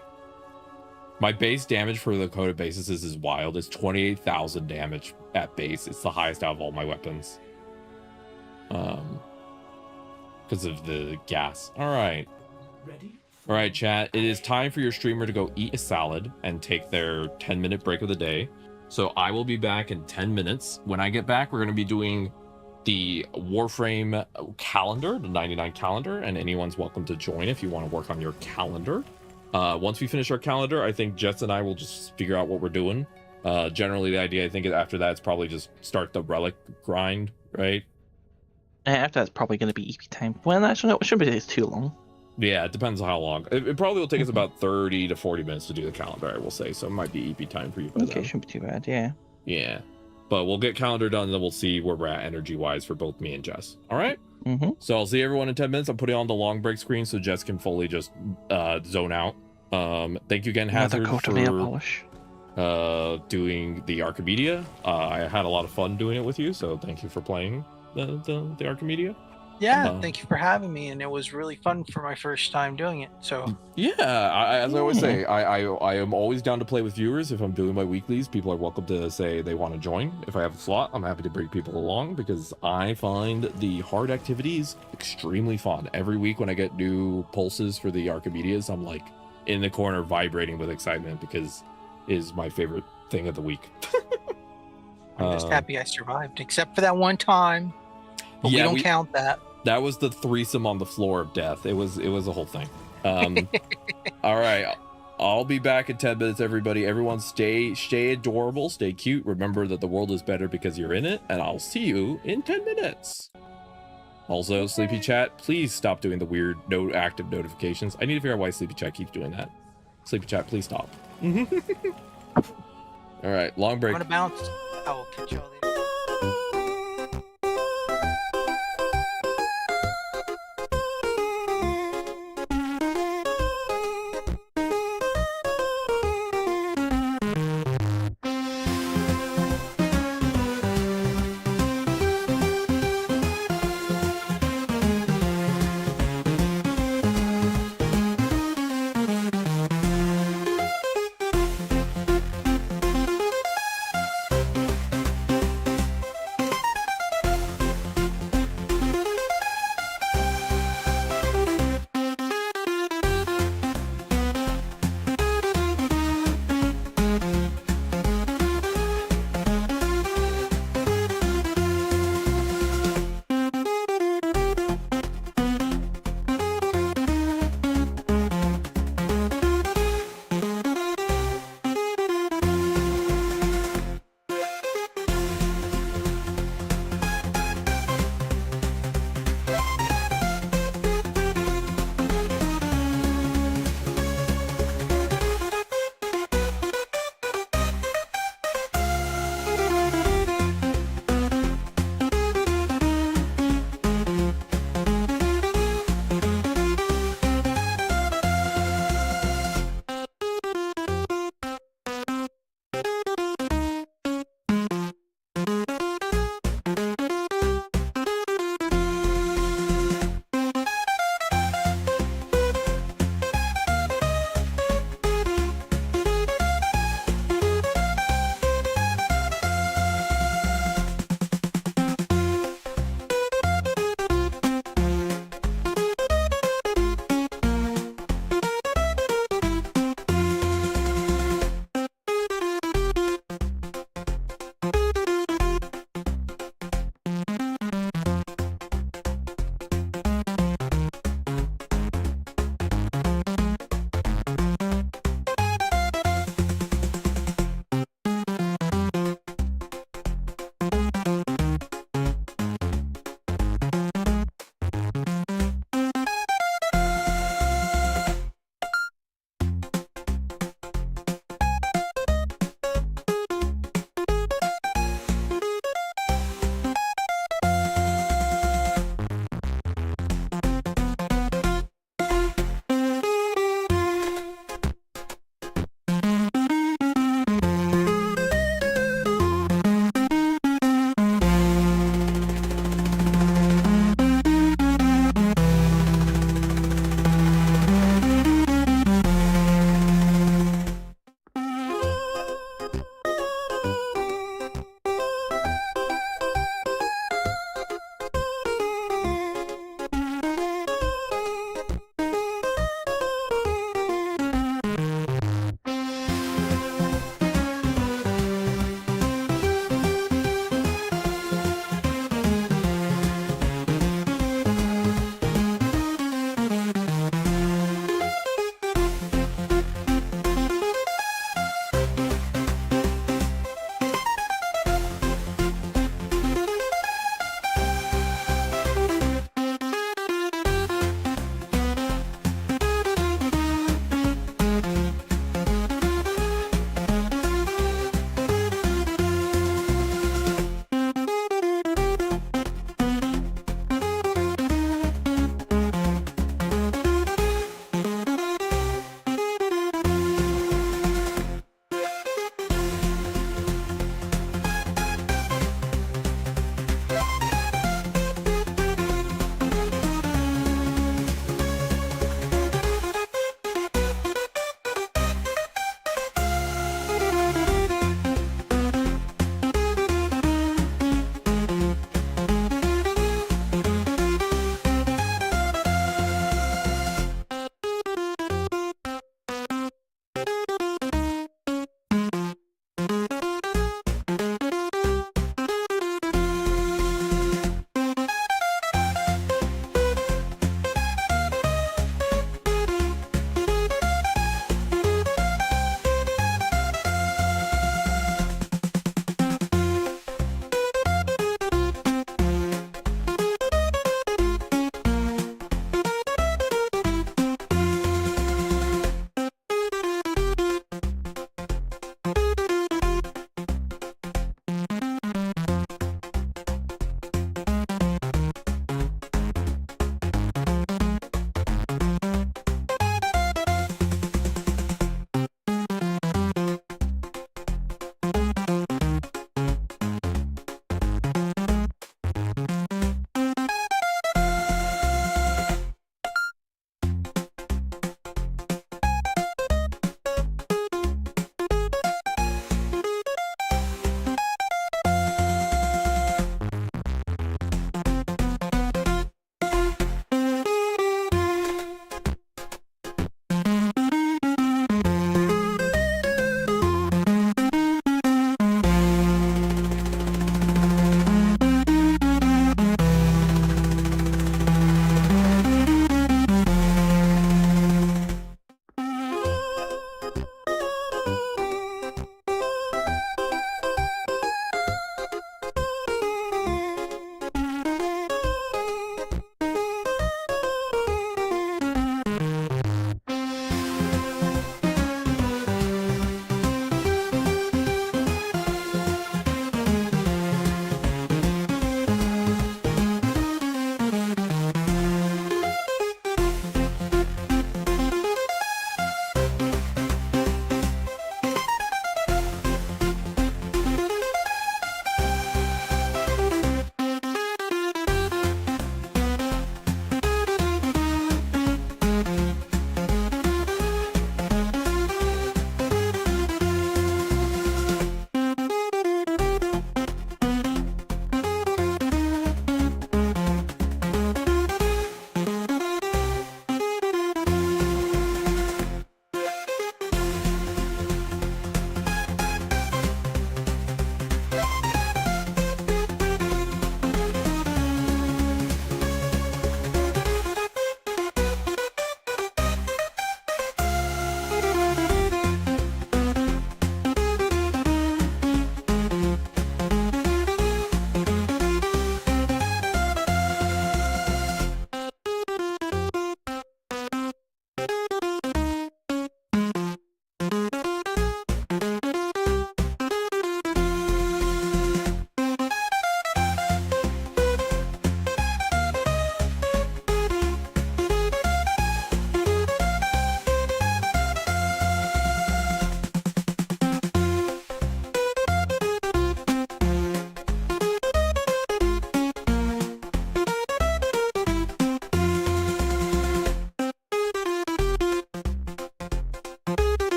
S1: My base damage for the code of basis is wild. It's 28,000 damage at base. It's the highest out of all my weapons. Because of the gas. All right. All right, chat. It is time for your streamer to go eat a salad and take their 10-minute break of the day. So I will be back in 10 minutes. When I get back, we're going to be doing the Warframe calendar, the 99 calendar, and anyone's welcome to join if you want to work on your calendar. Once we finish our calendar, I think Jess and I will just figure out what we're doing. Generally, the idea, I think, after that, is probably just start the relic grind, right?
S6: After that's probably going to be EP time. Well, actually, no, it shouldn't be too long.
S1: Yeah, it depends on how long. It probably will take us about 30 to 40 minutes to do the calendar, I will say. So it might be EP time for you by then.
S6: Shouldn't be too bad, yeah.
S1: Yeah. But we'll get calendar done, and then we'll see where we're at energy-wise for both me and Jess. All right?
S6: Mm-hmm.
S1: So I'll see everyone in 10 minutes. I'm putting on the long break screen so Jess can fully just zone out. Thank you again, Hazard, for doing the Archimedia. I had a lot of fun doing it with you, so thank you for playing the Archimedia.
S15: Yeah, thank you for having me, and it was really fun for my first time doing it. So
S1: yeah, as I always say, I am always down to play with viewers. If I'm doing my weeklies, people are welcome to say they want to join. If I have a slot, I'm happy to bring people along because I find the hard activities extremely fun. Every week when I get new pulses for the Archimedias, I'm like in the corner vibrating with excitement because it is my favorite thing of the week.
S15: I'm just happy I survived, except for that one time. But we don't count that.
S1: That was the threesome on the floor of death. It was a whole thing. All right. I'll be back in 10 minutes, everybody. Everyone stay adorable, stay cute. Remember that the world is better because you're in it, and I'll see you in 10 minutes. Also, Sleepy Chat, please stop doing the weird no active notifications. I need to figure out why Sleepy Chat keeps doing that. Sleepy Chat, please stop. All right, long break.
S15: I'm gonna bounce. I will catch y'all later.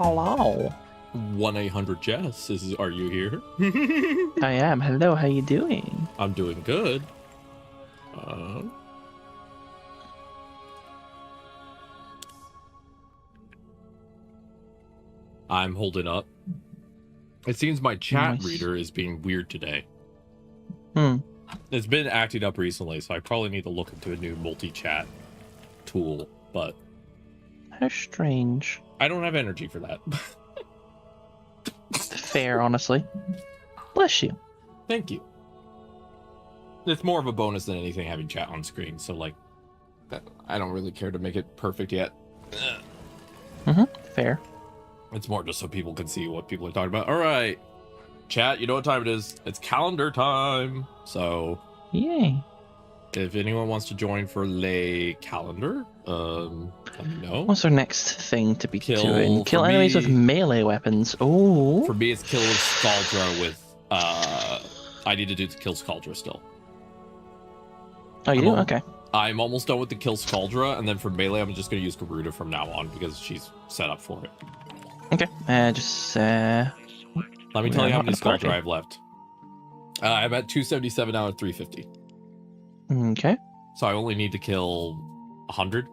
S6: Hello.
S1: 1-800-Jess. Are you here?
S6: I am. Hello, how you doing?
S1: I'm doing good. I'm holding up. It seems my chat reader is being weird today. It's been acting up recently, so I probably need to look into a new multi-chat tool, but...
S6: How strange.
S1: I don't have energy for that.
S6: Fair, honestly. Bless you.
S1: Thank you. It's more of a bonus than anything having chat on screen, so like, I don't really care to make it perfect yet.
S6: Fair.
S1: It's more just so people can see what people are talking about. All right, chat, you know what time it is. It's calendar time. So,
S6: yay.
S1: If anyone wants to join for lay calendar, let me know.
S6: What's our next thing to be doing? Kill
S1: for
S6: enemies
S1: me-
S6: with melee weapons. Oh.
S1: For me, it's kill Scaldra with, I need to do the kill Scaldra still.
S6: Oh, you do? Okay.
S1: I'm almost done with the kill Scaldra, and then for melee, I'm just going to use Garuda from now on because she's set up for it.
S6: Okay.
S1: Let me tell you how many Scaldra I have left. I'm at 277 out of 350.
S6: Okay.
S1: So I only need to kill 100,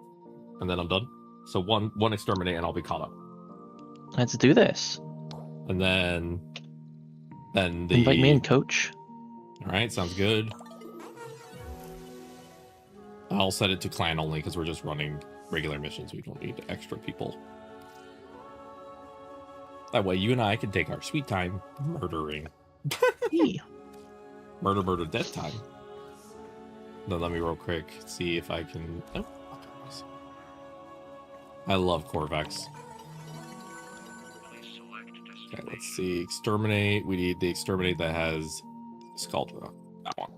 S1: and then I'm done. So one exterminate, and I'll be caught up.
S6: Let's do this.
S1: And then the
S6: Invite me in, coach.
S1: All right, sounds good. I'll set it to clan only because we're just running regular missions. We don't need extra people. That way, you and I can take our sweet time murdering. Murder, death time. Then let me real quick see if I can... Oh, I love Corvex. Okay, let's see. Exterminate. We need the exterminate that has Scaldra. That one.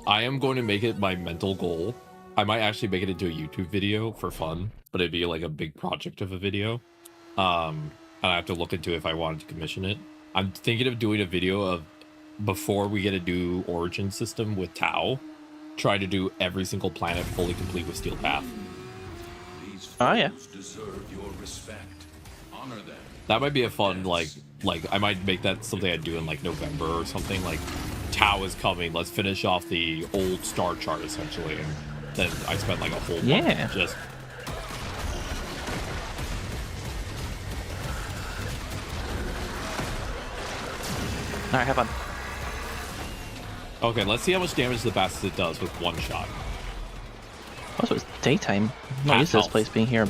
S1: I am going to make it my mental goal. I might actually make it into a YouTube video for fun, but it'd be like a big project of a video. And I have to look into if I wanted to commission it. I'm thinking of doing a video of before we get a new origin system with Tau, try to do every single planet fully complete with Steel Path.
S6: Oh yeah.
S3: Deserve your respect. Honor them.
S1: That might be a fun like I might make that something I do in like November or something. Like Tau is coming. Let's finish off the old star chart essentially, and then I spent like a whole month just.
S6: All right, have fun.
S1: Okay, let's see how much damage the Bastet does with one shot.
S6: Also, it's daytime. I'm not used to this place being here.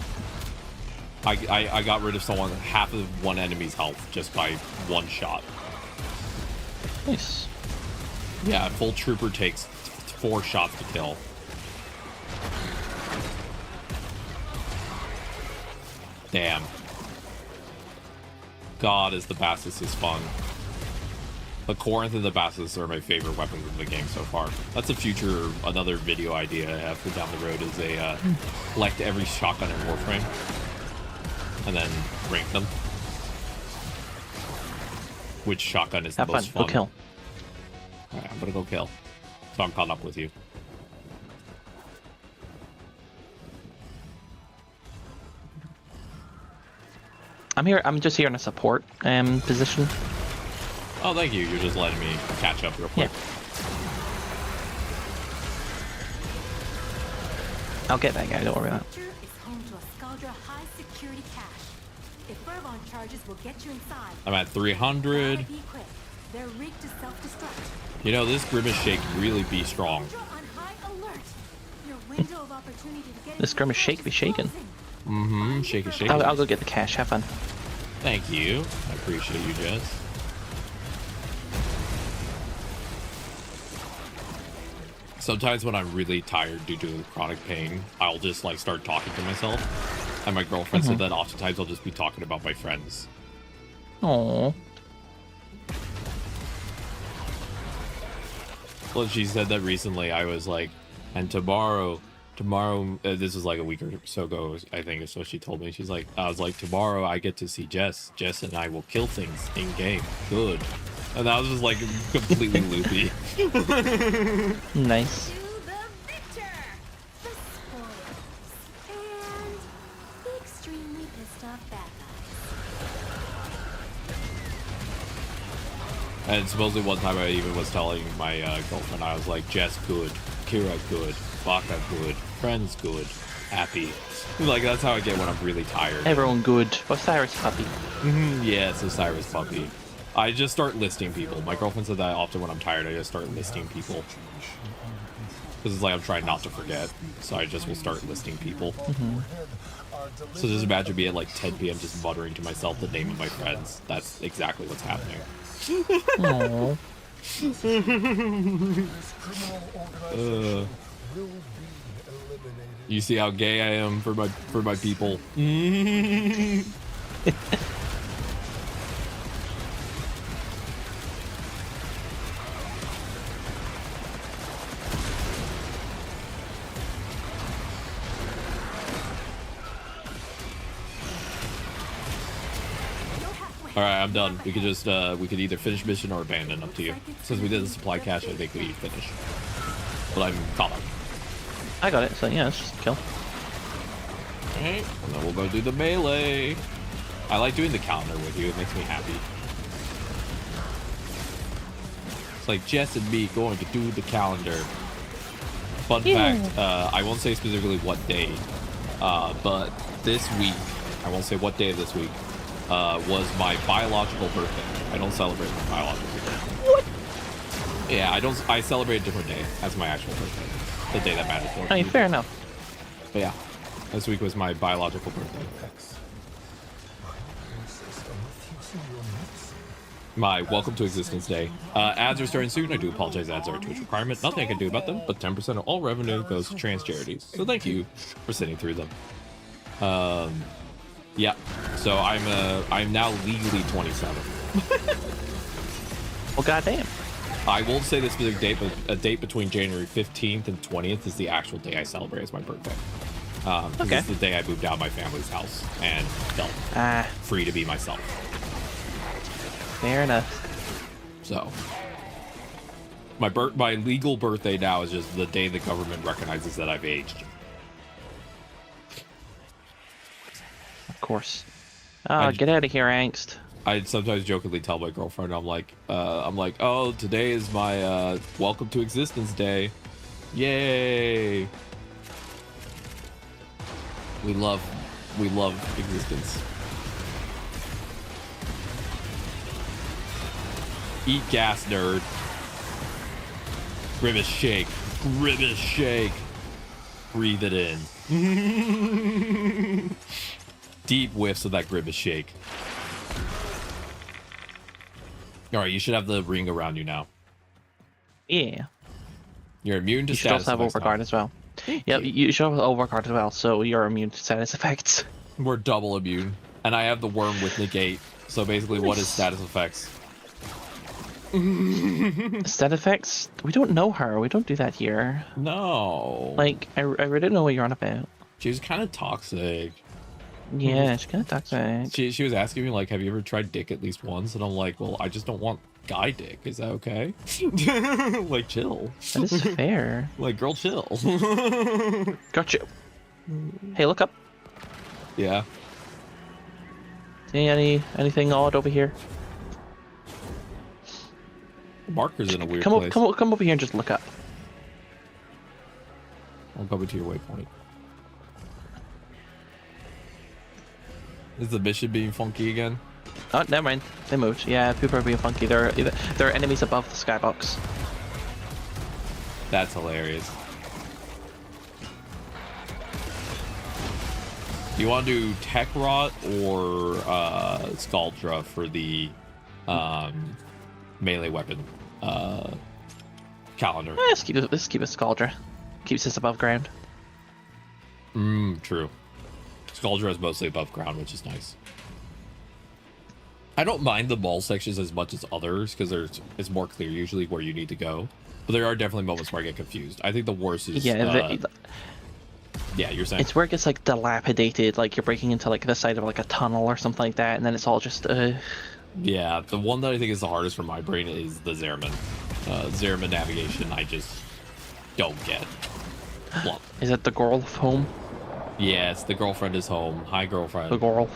S1: I got rid of half of one enemy's health just by one shot.
S6: Nice.
S1: Yeah, full trooper takes 4 shots to kill. Damn. God, is the Bastus is fun. The Corinth and the Bastus are my favorite weapons in the game so far. That's another video idea I have for down the road is collect every shotgun in Warframe. And then rank them. Which shotgun is the most fun?
S6: Go kill.
S1: Alright, I'm gonna go kill. So I'm caught up with you.
S6: I'm just here in a support position.
S1: Oh, thank you. You're just letting me catch up real quick.
S6: Yeah. I'll get that guy, don't worry about it.
S18: Is home to a Scaldra high security cache. If Fervon charges will get you inside.
S1: I'm at 300.
S18: Be quick. They're rigged to self-destruct.
S1: You know, this Grimace Shake really be strong.
S18: On high alert. Your window of opportunity to get
S6: This Grimace Shake be shaking.
S1: Mm-hmm. Shake it, shake it.
S6: I'll go get the cash. Have fun.
S1: Thank you. I appreciate you, Jess. Sometimes when I'm really tired due to chronic pain, I'll just like start talking to myself. And my girlfriend said that oftentimes I'll just be talking about my friends.
S6: Aww.
S1: Well, she said that recently. I was like, and tomorrow, this was like a week or so ago, I think. So she told me, I was like, tomorrow I get to see Jess. Jess and I will kill things in game. Good. And that was just like completely loopy.
S6: Nice.
S18: To the victor, the spoils, and the pissed off bad
S1: And supposedly one time I even was telling my girlfriend, I was like, Jess good, Kira good, Baka good, friends good, happy. Like, that's how I get when I'm really tired.
S6: Everyone good. What's Cyrus puppy?
S1: Yeah, it's a Cyrus puppy. I just start listing people. My girlfriend said that often when I'm tired, I just start listing people. Because it's like I'm trying not to forget. So I just will start listing people. So just imagine me at like 10 p.m. just muttering to myself the name of my friends. That's exactly what's happening.
S6: Aww.
S1: You see how gay I am for my people. All right, I'm done. We could just we could either finish mission or abandon. Up to you. Since we did the supply cache, I think we finish. But I'm caught up.
S6: I got it. So yeah, let's just kill.
S1: Okay, and then we'll go do the melee. I like doing the calendar with you. It makes me happy. It's like Jess and me going to do the calendar. Fun fact, I won't say specifically what day, but this week, I won't say what day of this week, was my biological birthday. I don't celebrate my biological birthday. What? Yeah, I celebrate a different day as my actual birthday. The day that matters more.
S6: I mean, fair enough.
S1: But yeah, this week was my biological birthday. My welcome to existence day. Ads are starting soon. I do apologize, ads are a Twitch requirement. Nothing I can do about them, but 10% of all revenue goes to trans charities. So thank you for sitting through them. Yeah. So I'm now legally 27.
S6: Well, goddamn.
S1: I won't say the specific date, but a date between January 15th and 20th is the actual day I celebrate as my birthday. Okay. It's the day I moved out of my family's house and felt free to be myself.
S6: Fair enough.
S1: So, my legal birthday now is just the day the government recognizes that I've aged.
S6: Of course. Get out of here, angst.
S1: I sometimes jokingly tell my girlfriend, I'm like, oh, today is my welcome to existence day. Yay! We love existence. Eat gas, nerd. Grimace shake. Grimace shake. Breathe it in. Deep whiffs of that Grimace shake. Alright, you should have the ring around you now.
S6: Yeah.
S1: You're immune to
S6: status. You should also have overguard as well. Yep, you should have overguard as well, so you're immune to status effects.
S1: We're double immune. And I have the worm with negate. So basically, what is status effects?
S6: Stat effects? We don't know her. We don't do that here.
S1: No.
S6: Like, I really don't know what you're on about.
S1: She's kind of toxic.
S6: Yeah, she's kind of toxic.
S1: She was asking me, like, have you ever tried dick at least once? And I'm like, well, I just don't want guy dick. Is that okay? Like, chill.
S6: That is fair.
S1: Like, girl, chill.
S6: Got you. Hey, look up.
S1: Yeah.
S6: See anything odd over here?
S1: Marker's in a weird place.
S6: Come over here and just look up.
S1: I'll go to your waypoint. Is the mission being funky again?
S6: Oh, never mind. They moved. Yeah, people are being funky. There are enemies above the skybox.
S1: That's hilarious. You want to do Tech Rot or Scaldra for the melee weapon calendar?
S6: Let's keep it Scaldra. Keeps us above ground.
S1: True. Scaldra is mostly above ground, which is nice. I don't mind the mall sections as much as others because it's more clear usually where you need to go. But there are definitely moments where I get confused. I think the worst is yeah, you're saying
S6: it's where it gets like dilapidated, like you're breaking into like the side of like a tunnel or something like that, and then it's all just
S1: yeah, the one that I think is the hardest for my brain is the Zerman. Zerman navigation, I just don't get.
S6: Is it the girl of home?
S1: Yes, the girlfriend is home. Hi, girlfriend.
S6: The girl.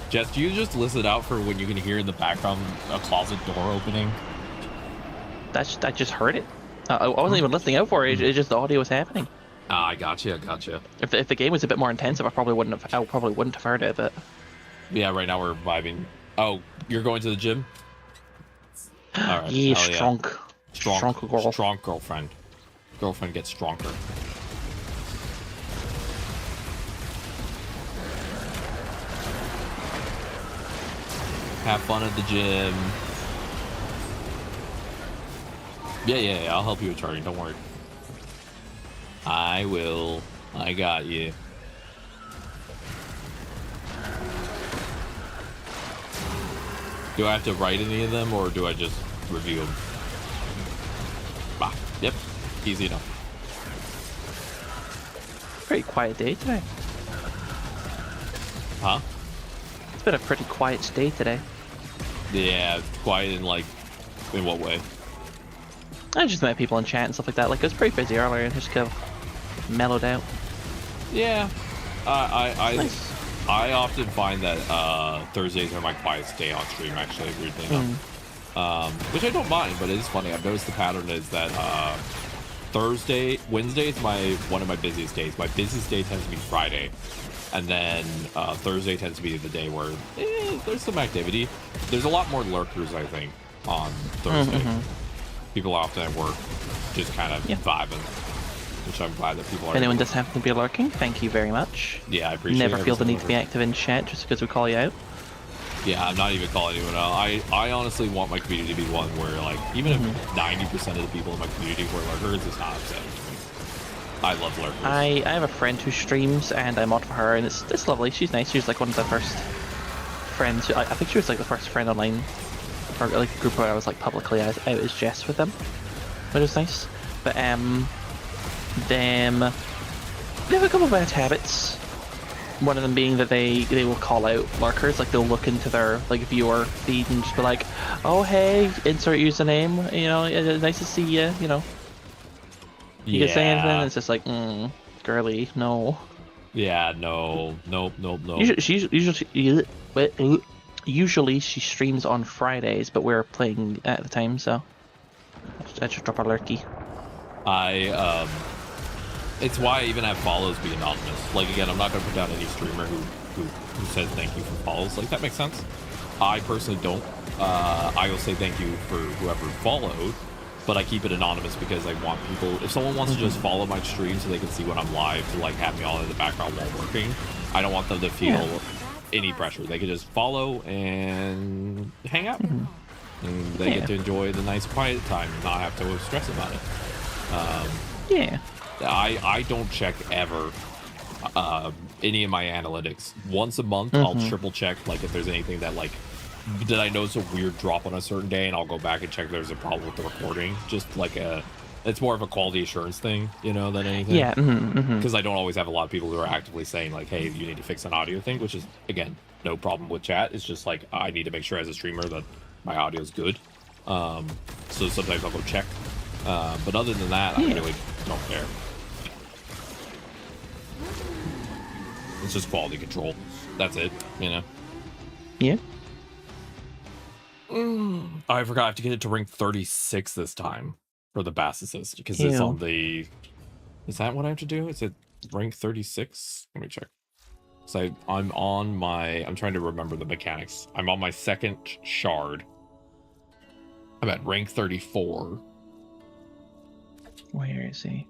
S1: Jess, do you just listen out for when you can hear in the background a closet door opening?
S6: I just heard it. I wasn't even listening out for it. It's just the audio was happening.
S1: Ah, I gotcha.
S6: If the game was a bit more intensive, I probably wouldn't have heard it. But
S1: yeah, right now we're vibing. Oh, you're going to the gym? All right.
S6: Yeah,
S1: Strong
S6: girl.
S1: Strong girlfriend. Girlfriend gets stronger. Have fun at the gym. Yeah. I'll help you with charging. Don't worry. I will. I got you. Do I have to write any of them, or do I just review them? Bah. Yep. Easy enough.
S6: Pretty quiet day today.
S1: Huh?
S6: It's been a pretty quiet day today.
S1: Yeah, it's quiet in in what way?
S6: I just met people in chat and stuff like that. Like, it was pretty busy earlier and just kind of mellowed out.
S1: Yeah.
S6: Nice.
S1: I often find that Thursdays are my quietest day on stream, actually, weirdly enough. Which I don't mind, but it is funny. I've noticed the pattern is that Wednesday is one of my busiest days. My busiest day tends to be Friday. And then Thursday tends to be the day where there's some activity. There's a lot more lurkers, I think, on Thursday. People often at work just kind of vibing, which I'm glad that people are.
S6: If anyone does happen to be lurking, thank you very much.
S1: Yeah, I appreciate it.
S6: Never feel the need to be active in chat just because we call you out.
S1: Yeah, I'm not even calling anyone out. I honestly want my community to be one where, like, even if 90% of the people in my community who are lurkers, it's not upsetting to me. I love lurkers.
S6: I have a friend who streams, and I mod for her, and it's lovely. She's nice. She's like one of the first friends. I think she was like the first friend online, or like a group where I was like publicly out as Jess with them, which was nice. But they have a couple of bad habits. One of them being that they will call out lurkers, like they'll look into their like viewer feed and just be like, "Oh hey, insert username. You know, nice to see you. You know." You can say anything, and it's just like, girly, no.
S1: Yeah, no.
S6: Usually she streams on Fridays, but we're playing at the time, so I just drop a lurky.
S1: It's why I even have follows be anonymous. Like, again, I'm not going to put down any streamer who says thank you for follows. Like, that makes sense. I personally don't. I will say thank you for whoever followed, but I keep it anonymous because I want people, if someone wants to just follow my stream so they can see when I'm live, to like have me all in the background while working, I don't want them to feel any pressure. They can just follow and hang out, and they get to enjoy the nice quiet time and not have to stress about it. I don't check ever any of my analytics. Once a month, I'll triple check, like, if there's anything that, like, did I notice a weird drop on a certain day, and I'll go back and check if there's a problem with the recording. Just like it's more of a quality assurance thing, you know, than anything.
S6: Yeah.
S1: Because I don't always have a lot of people who are actively saying, like, hey, you need to fix an audio thing, which is, again, no problem with chat. It's just like, I need to make sure as a streamer that my audio is good. So sometimes I'll go check. But other than that, I really don't care. It's just quality control. That's it, you know?
S6: Yeah.
S1: I forgot I have to get it to rank 36 this time for the Bass Assist, because it's on the... Is that what I have to do? Is it rank 36? Let me check. So I'm on my... I'm trying to remember the mechanics. I'm on my second shard. I'm at rank 34.
S6: Where is he?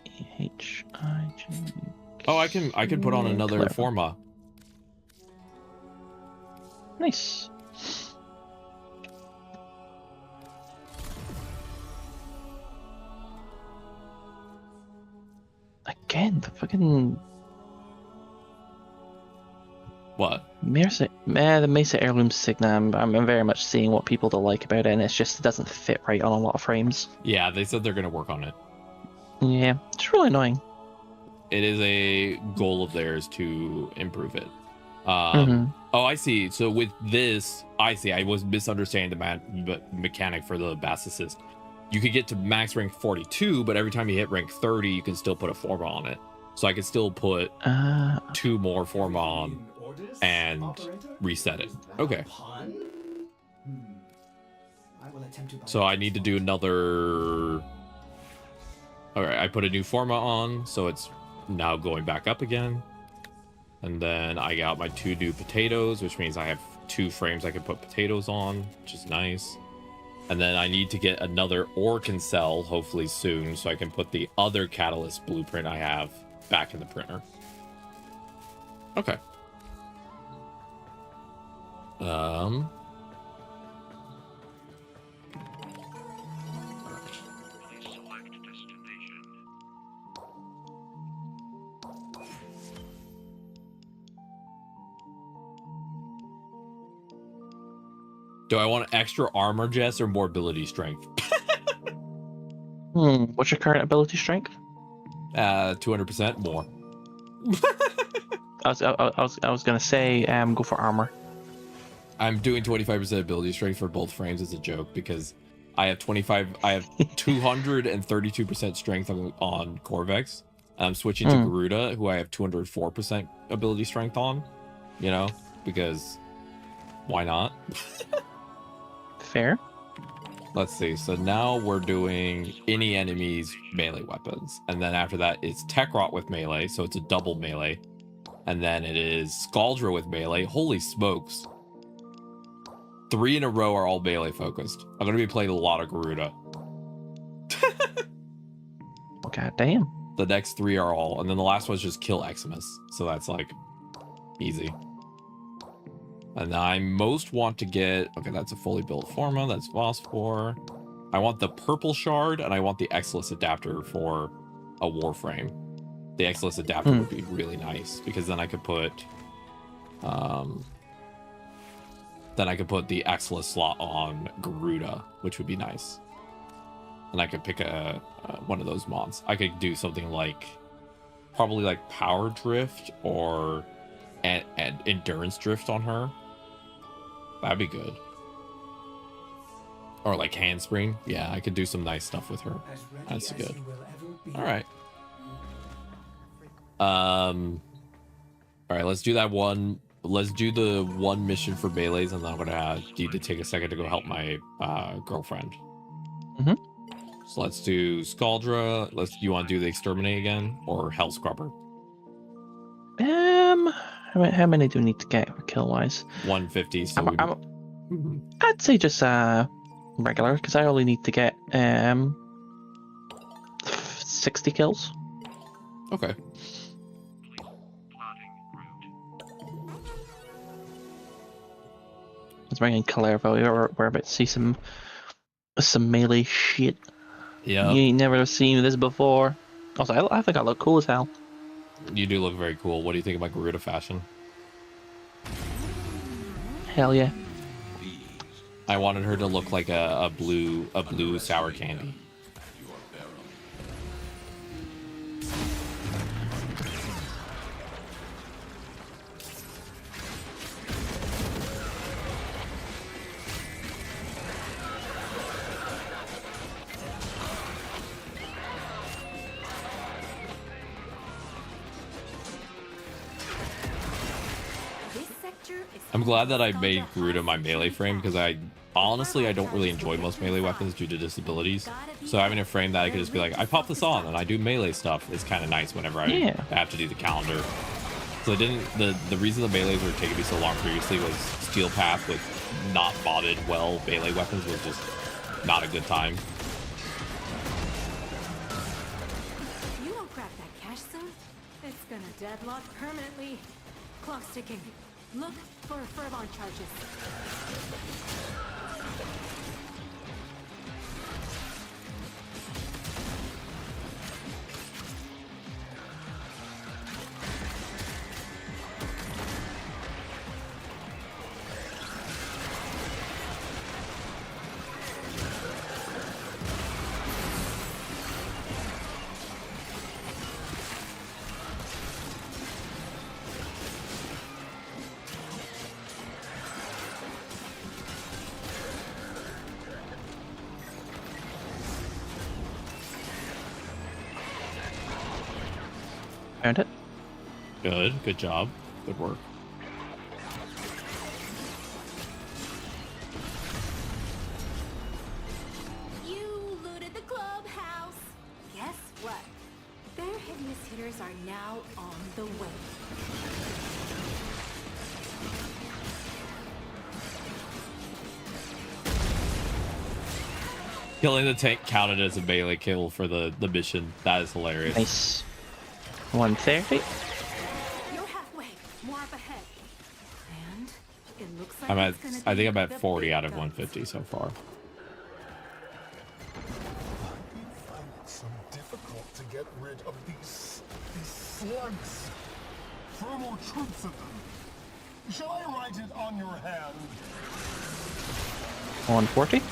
S6: E-H-I-G...
S1: Oh, I can put on another forma.
S6: Nice. Again, the fucking...
S1: What?
S6: The Mesa Heirloom Signa, I'm very much seeing what people don't like about it, and it's just, it doesn't fit right on a lot of frames.
S1: Yeah, they said they're going to work on it.
S6: Yeah, it's really annoying.
S1: It is a goal of theirs to improve it. Oh, I see. So with this, I see. I was misunderstanding the mechanic for the Bass Assist. you could get to max rank 42, but every time you hit rank 30, you can still put a forma on it. So I could still put 2 more forma on and reset it. Okay. So I need to do another... Alright, I put a new forma on, so it's now going back up again. And then I got my 2 new potatoes, which means I have 2 frames I can put potatoes on, which is nice. And then I need to get another Orkin cell, hopefully soon, so I can put the other catalyst blueprint I have back in the printer. Okay. Do I want extra armor, Jess, or more ability strength?
S6: What's your current ability strength?
S1: 200% more.
S6: I was gonna say, go for armor.
S1: I'm doing 25% ability strength for both frames as a joke because I have 232% strength on Corvex, and I'm switching to Garuda, who I have 204% ability strength on. You know, because why not?
S6: Fair.
S1: Let's see. So now we're doing any enemies melee weapons, and then after that it's Tech Rot with melee, so it's a double melee, and then it is Scaldra with melee. Holy smokes! 3 in a row are all melee focused. I'm gonna be playing a lot of Garuda.
S6: God damn.
S1: The next 3 are all, and then the last one's just kill Eximus, so that's like easy. And I most want to get... Okay, that's a fully built forma. That's Phosphor. I want the purple shard, and I want the Exilus adapter for a Warframe. The Exilus adapter would be really nice, because then I could put... then I could put the Exilus slot on Garuda, which would be nice. And I could pick one of those mods. I could do something like... Probably like Power Drift or Endurance Drift on her. That'd be good. Or like Handspring. Yeah, I could do some nice stuff with her. That's good. All right. All right, let's do that one. Let's do the one mission for melees, and then I'm gonna need to take a second to go help my girlfriend. So let's do Scaldra. You want to do the Exterminate again, or Hell Scrubber?
S6: How many do we need to get kill wise?
S1: 150. So
S6: I'd say just regular, because I only need to get 60 kills.
S1: Okay.
S6: Let's bring in Calervo. We're about to see some melee shit.
S1: Yeah.
S6: You ain't never seen this before. Also, I think I look cool as hell.
S1: You do look very cool. What do you think of my Garuda fashion?
S6: Hell yeah.
S1: I wanted her to look like a blue sour candy. I'm glad that I made Garuda my melee frame, because I don't really enjoy most melee weapons due to disabilities. So having a frame that I could just be like, I pop this on and I do melee stuff is kind of nice whenever I have to do the calendar. So I didn't. The reason the melees were taking me so long previously was Steel Path with not modded well melee weapons was just not a good time.
S18: You don't crack that cache soon, it's gonna deadlock permanently. Clock's ticking. Look for Fervon charges.
S6: Found it.
S1: Good job. Good work.
S18: You looted the clubhouse. Guess what? Their heaviest hitters are now on the way.
S1: Killing the tank counted as a melee kill for the mission. That is hilarious.
S6: Nice. 130.
S18: You're halfway. More up ahead. And it looks like
S1: I think I'm at 40 out of 150 so far.
S13: I find it so difficult to get rid of these slugs. Throw more troops at them. Shall I write it on your hand?
S6: 140.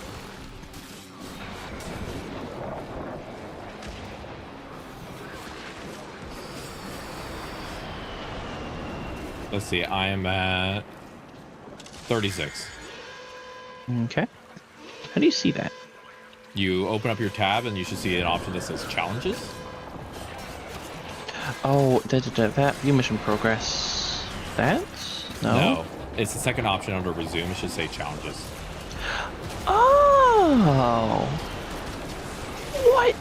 S1: Let's see. I am at 36.
S6: Okay. How do you see that?
S1: You open up your tab and you should see an option that says challenges.
S6: Oh, that view mission progress. That? No.
S1: It's the second option under resume. It should say challenges.
S6: Oh. What?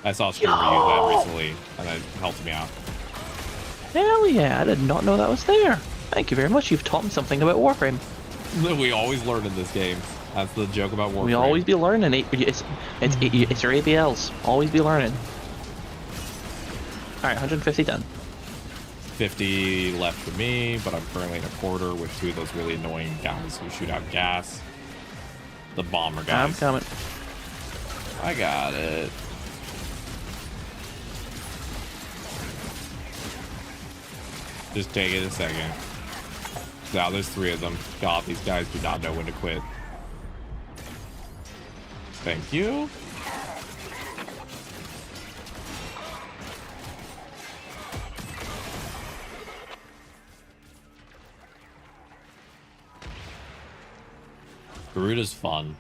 S1: I saw a streamer use that recently and it helped me out.
S6: Hell yeah, I did not know that was there. Thank you very much. You've taught me something about Warframe.
S1: We always learn in this game. That's the joke about Warframe.
S6: We always be learning. It's your ABLs. Always be learning. Alright, 150 done.
S1: 50 left for me, but I'm currently in a quarter with two of those really annoying guys who shoot out gas. The bomber guys.
S6: I'm coming.
S1: I got it. Just take it a second. Now there's three of them. God, these guys do not know when to quit. Thank you. Garuda's fun.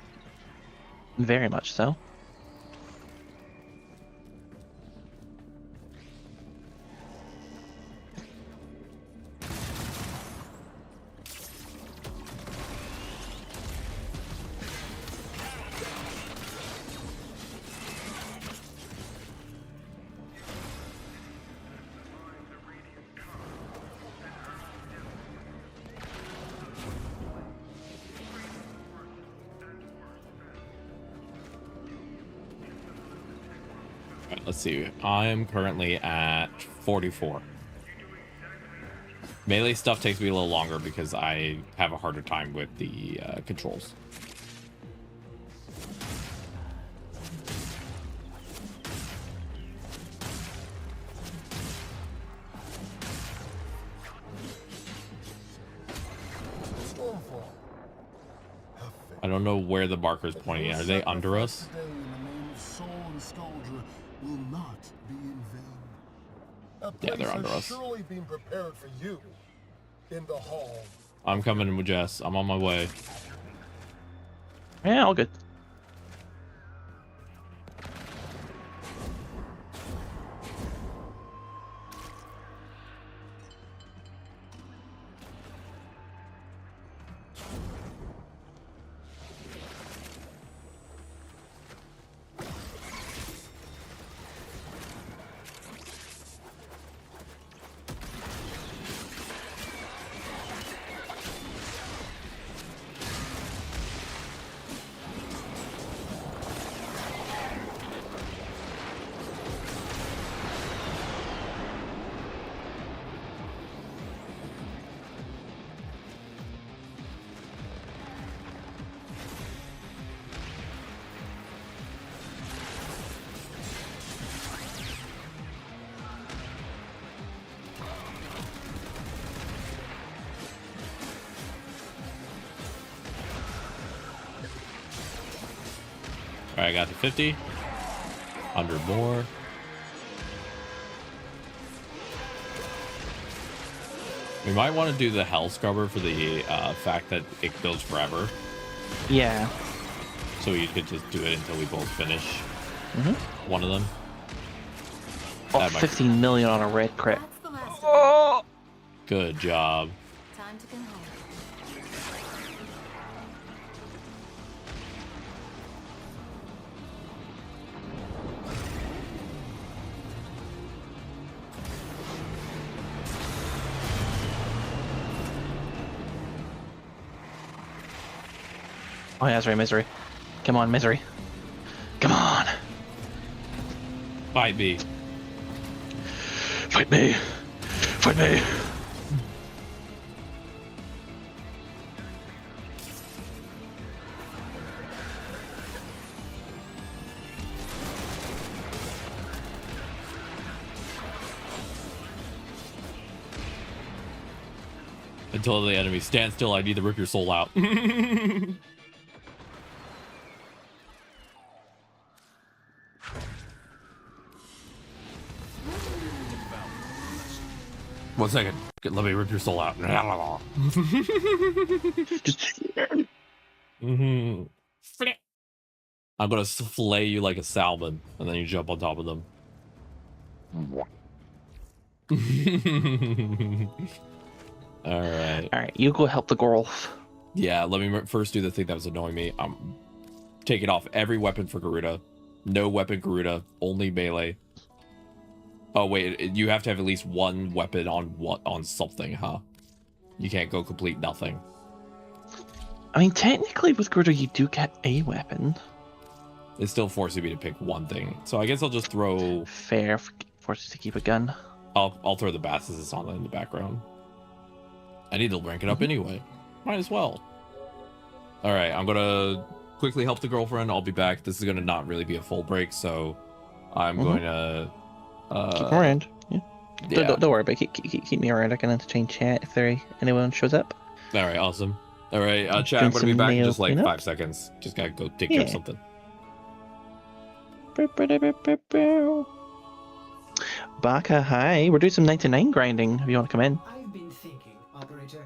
S6: Very much so.
S1: Let's see. I'm currently at 44. Melee stuff takes me a little longer because I have a harder time with the controls. I don't know where the marker's pointing at. Are they under us?
S13: Will not be in vain.
S1: Yeah, they're under us.
S13: Surely been prepared for you in the hall.
S1: I'm coming with Jess. I'm on my way.
S6: Yeah, all good.
S1: All right, I got to 50. 100 more. We might want to do the Hell Scrubber for the fact that it builds forever.
S6: Yeah.
S1: So you could just do it until we both finish one of them.
S6: Oh, 15 million on a red crit.
S18: That's the last of them.
S6: Oh!
S1: Good job.
S18: Time to come home.
S6: Oh yeah, that's right, Misery. Come on, Misery. Come on.
S1: Fight me.
S6: Fight me. Fight me.
S1: Until the enemy stands still, I need to rip your soul out. One second. Let me rip your soul out. I'm gonna flay you like a salmon, and then you jump on top of them. Alright,
S6: you go help the girl.
S1: Yeah, let me first do the thing that was annoying me. I'm taking off every weapon for Garuda. No weapon Garuda, only melee. Oh wait, you have to have at least one weapon on something, huh? You can't go complete nothing.
S6: I mean, technically with Garuda you do get a weapon.
S1: It's still forcing me to pick one thing. So I guess I'll just throw...
S6: Fair, forces to keep a gun.
S1: I'll throw the Basses on in the background. I need to rank it up anyway. Might as well. Alright, I'm gonna quickly help the girlfriend. I'll be back. This is gonna not really be a full break, so I'm going to...
S6: keep them around. Yeah. Don't worry about it. Keep me around. I can entertain chat if anyone shows up.
S1: Alright, awesome. Alright, chat, I'm gonna be back in just like 5 seconds. Just gotta go take care of something.
S6: Baka, hi. We're doing some 99 grinding if you want to come in.
S14: I've been thinking, operator.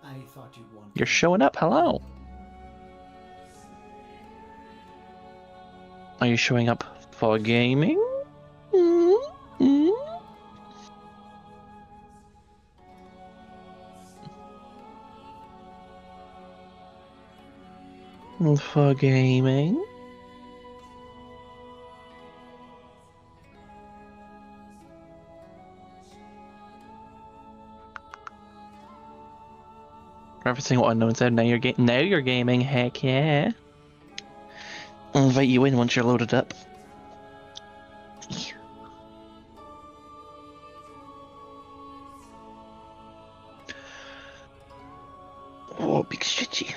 S14: I thought you'd want.
S6: You're showing up. Hello. Are you showing up for gaming? For gaming? Referencing what Unknown said, now you're gaming, heck yeah. I'll invite you in once you're loaded up. Oh, big shitty.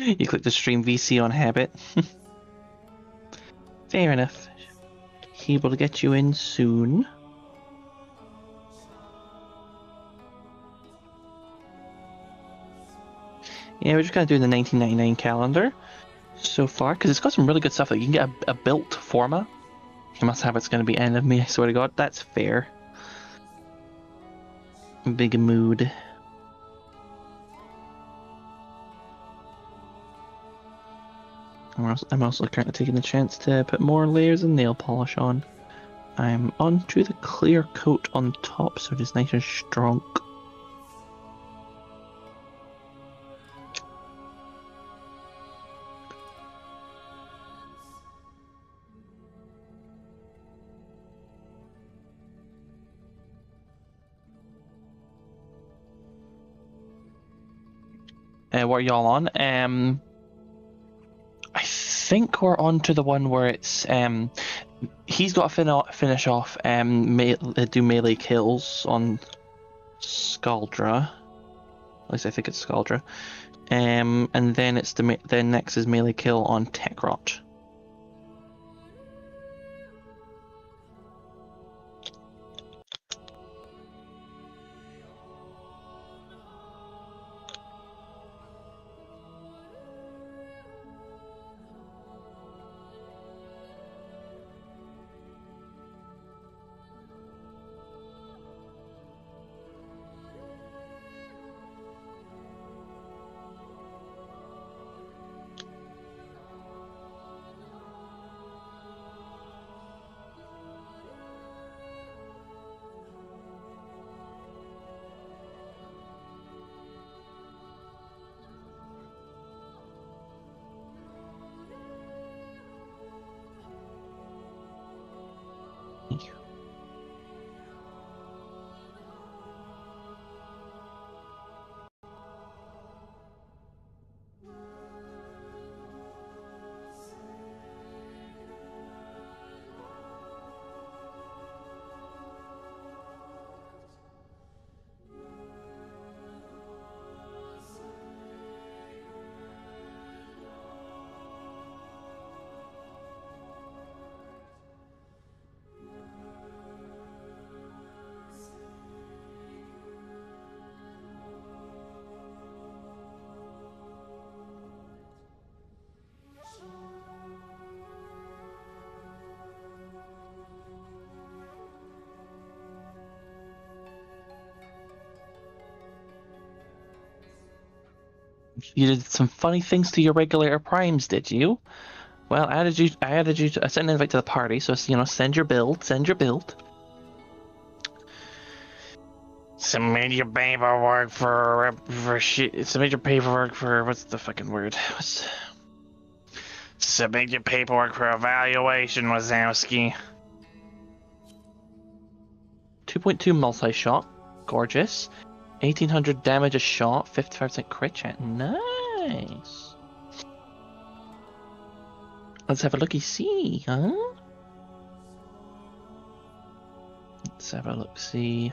S6: You click the stream VC on habit. Fair enough. He will get you in soon. Yeah, we're just kind of doing the 1999 calendar so far, because it's got some really good stuff. Like you can get a built forma. You must have it's going to be end of me, I swear to God. That's fair. Big mood. I'm also currently taking the chance to put more layers of nail polish on. I'm onto the clear coat on top, so it's nice and strong. What are y'all on? I think we're on to the one where it's he's got to finish off do melee kills on Scaldra. At least I think it's Scaldra. And then it's then next is melee kill on Tekrot. You did some funny things to your regulator primes, did you? Well, I sent an invite to the party, so send your build. Submit your paperwork for shit. Submit your paperwork for what's the fucking word? Submit your paperwork for evaluation, Wazowski. 2.2 multi-shot, gorgeous. 1800 damage a shot, 55% crit chance. Nice. Let's have a looky-see, huh? Let's have a look-see.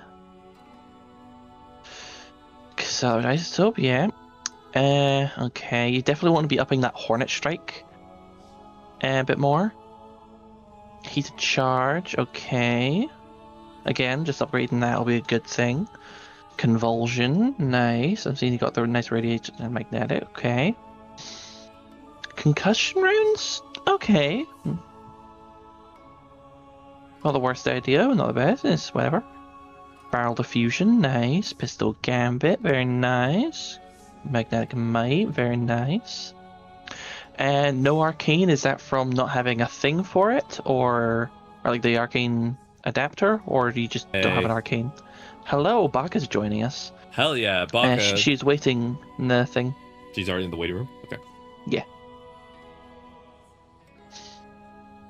S6: So, isotope, yeah. Okay, you definitely want to be upping that Hornet Strike a bit more. Heated Charge, okay. Again, just upgrading that will be a good thing. Convulsion, nice. I'm seeing you got the nice radiation and magnetic, okay. Concussion rounds, okay. Not the worst idea, not the best, it's whatever. Barrel diffusion, nice. Pistol gambit, very nice. Magnetic might, very nice. And no arcane, is that from not having a thing for it, or like the arcane adapter, or do you just don't have an arcane? Hello, Baka's joining us.
S1: Hell yeah, Baka.
S6: She's waiting in the thing.
S1: She's already in the waiting room? Okay.
S6: Yeah.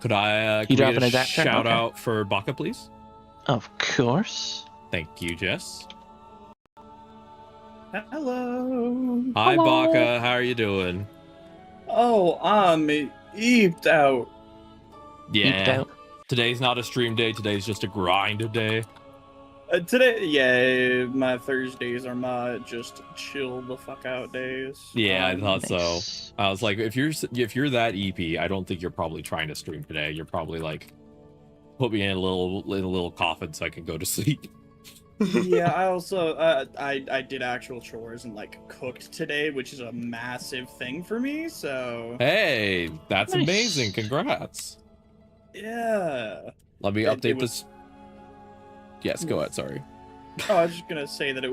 S1: Could I
S6: You
S1: get
S6: an
S1: a
S6: adapter?
S1: shout
S6: Okay.
S1: out for Baka, please?
S6: Of course.
S1: Thank you, Jess.
S19: Hello.
S1: Hi,
S19: Hello.
S1: Baka. How are you doing?
S19: Oh, I'm eeped out.
S1: Yeah. Today's not a stream day. Today's just a grind day.
S19: Today, yeah, my Thursdays are my just chill the fuck out days.
S1: Yeah, I thought so. I was like, if you're that EP, I don't think you're probably trying to stream today. You're probably like, put me in a little coffin so I can go to sleep.
S19: Yeah, I also I did actual chores and like cooked today, which is a massive thing for me. So
S1: Hey, that's amazing! Congrats.
S19: Yeah.
S1: Let me update this. Yes, go ahead. Sorry.
S19: Oh, I was just gonna say that it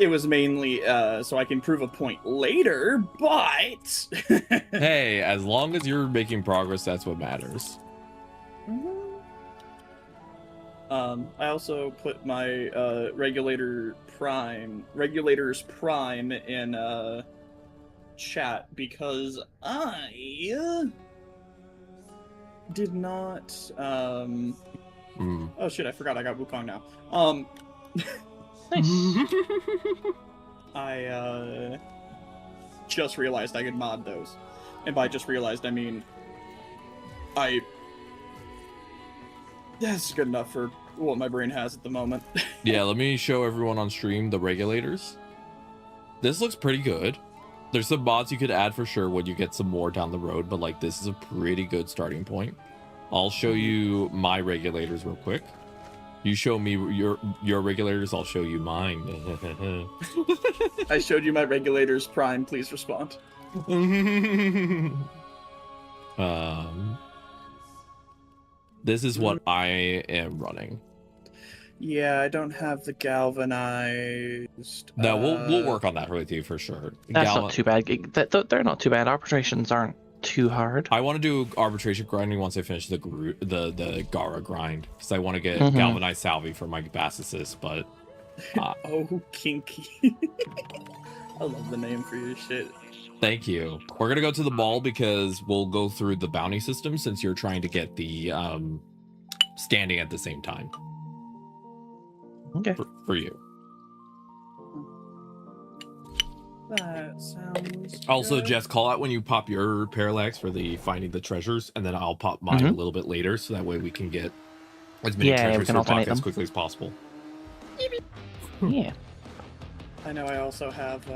S19: was mainly so I can prove a point later, but
S1: Hey, as long as you're making progress, that's what matters.
S19: I also put my Regulator's Prime in chat because I did not oh shit, I forgot I got Wukong now. I just realized I could mod those. And by just realized, I mean, that's good enough for what my brain has at the moment.
S1: Yeah, let me show everyone on stream the regulators. This looks pretty good. There's some mods you could add for sure when you get some more down the road, but like this is a pretty good starting point. I'll show you my regulators real quick. You show me your regulators, I'll show you mine.
S19: I showed you my regulators, Prime, please respond.
S1: This is what I am running.
S19: Yeah, I don't have the galvanized.
S1: No, we'll work on that with you for sure.
S6: That's not too bad. They're not too bad. Arbitrations aren't too hard.
S1: I want to do arbitration grinding once I finish the Gara grind, because I want to get galvanized salvi for my basses, but
S19: oh, kinky. I love the name for your shit.
S1: Thank you. We're gonna go to the mall because we'll go through the bounty system since you're trying to get the standing at the same time.
S6: Okay.
S1: For you.
S19: That sounds
S1: Also,
S19: good.
S1: Jess, call out when you pop your parallax for the finding the treasures, and then I'll pop mine a little bit later, so that way we can get as many treasures in our pocket as quickly as possible.
S6: Yeah.
S19: I know I also have,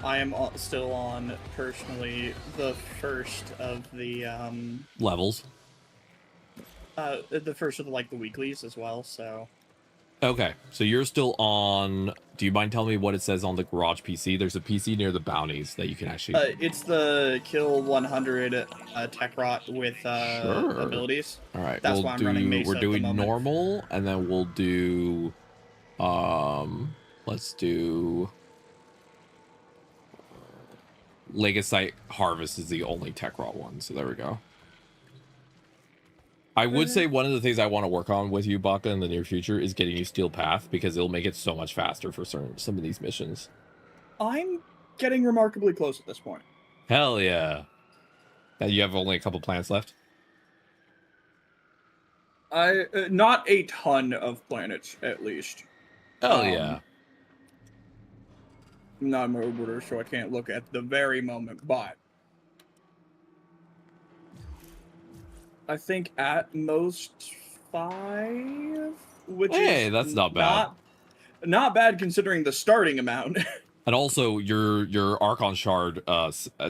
S19: I am still on, personally, the first of the,
S1: levels.
S19: The first of the, like, the weeklies as well, so...
S1: Okay, so you're still on... Do you mind telling me what it says on the garage PC? There's a PC near the bounties that you can actually...
S19: it's the kill 100 tech rot with abilities.
S1: All right,
S19: that's why I'm running Mesa
S1: we're
S19: at the
S1: doing
S19: moment.
S1: normal, and then we'll do... let's do... Legasite Harvest is the only tech rot one, so there we go. I would say one of the things I want to work on with you, Baka, in the near future is getting you Steel Path, because it'll make it so much faster for some of these missions.
S19: I'm getting remarkably close at this point.
S1: Hell yeah. Now you have only a couple plants left?
S19: Not a ton of planets, at least.
S1: Hell yeah.
S19: Not in my order, so I can't look at the very moment, but... I think at most 5, which is
S1: that's not bad.
S19: Not bad considering the starting amount.
S1: And also, your Archon Shard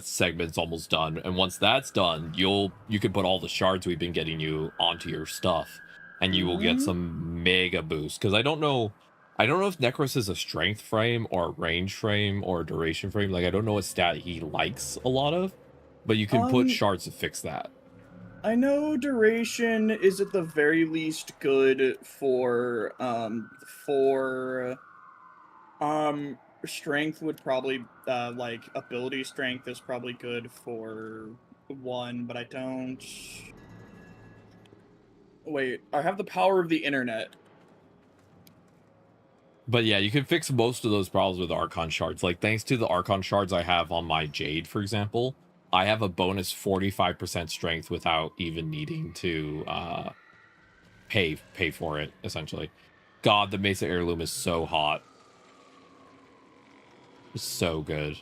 S1: segment's almost done, and once that's done, you can put all the shards we've been getting you onto your stuff, and you will get some mega boost. Because I don't know if Necros is a strength frame or a range frame or a duration frame. Like I don't know what stat he likes a lot of, but you can put shards to fix that.
S19: I know duration is at the very least good for strength would probably like ability strength is probably good for 1, but I don't. Wait, I have the power of the internet.
S1: But yeah, you can fix most of those problems with Archon Shards. Like thanks to the Archon Shards I have on my Jade, for example, I have a bonus 45% strength without even needing to pay for it, essentially. God, the Mesa Heirloom is so hot. It's so good.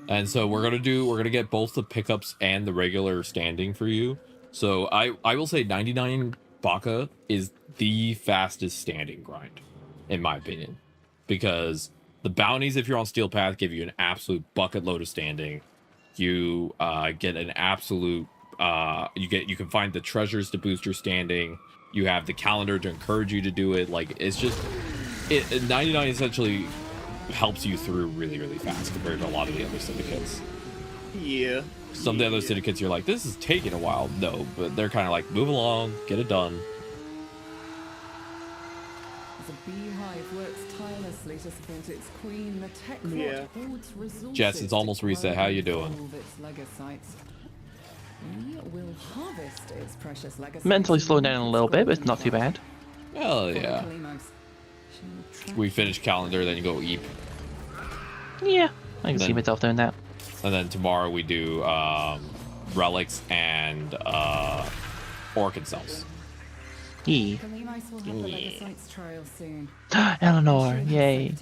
S1: And so we're gonna get both the pickups and the regular standing for you. So I will say 99 Baka is the fastest standing grind, in my opinion, because the bounties, if you're on Steel Path, give you an absolute bucket load of standing. You get an absolute you can find the treasures to boost your standing. You have the calendar to encourage you to do it. Like it's just 99 essentially helps you through really, really fast compared to a lot of the other syndicates.
S19: Yeah.
S1: Some of the other syndicates, you're like, this is taking a while. No, but they're kind of like, move along, get it done.
S20: The beehive works tirelessly to support its queen. The tech
S19: Yeah.
S20: hoards resources
S1: Jess, it's almost
S20: to
S1: reset.
S20: grow
S1: How you
S20: and
S1: doing?
S20: evolve its legacytes. We will harvest its precious legacy.
S6: Mentally slowed down a little bit, but it's not too bad.
S1: Hell yeah. We finish calendar, then you go eat.
S6: Yeah, I can see myself doing that.
S1: And then tomorrow we do relics and orchid cells.
S6: Yeah.
S20: Kalimos will have the Legacyte's trial soon.
S6: Eleanor, yay.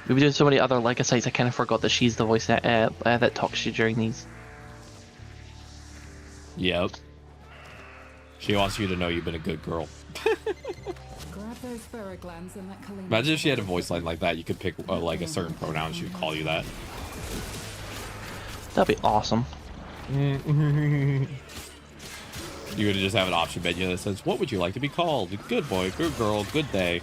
S6: We've been doing so many other Legacytes, I kind of forgot that she's the voice that talks to you during these.
S1: Yep. She wants you to know you've been a good girl.
S20: Grab those furrow glands and let Kalimos.
S1: Imagine if she had a voice line like that. You could pick like a certain pronoun. She would call you that.
S6: That'd be awesome.
S1: You would just have an option menu that says, "What would you like to be called? Good boy, good girl, good day."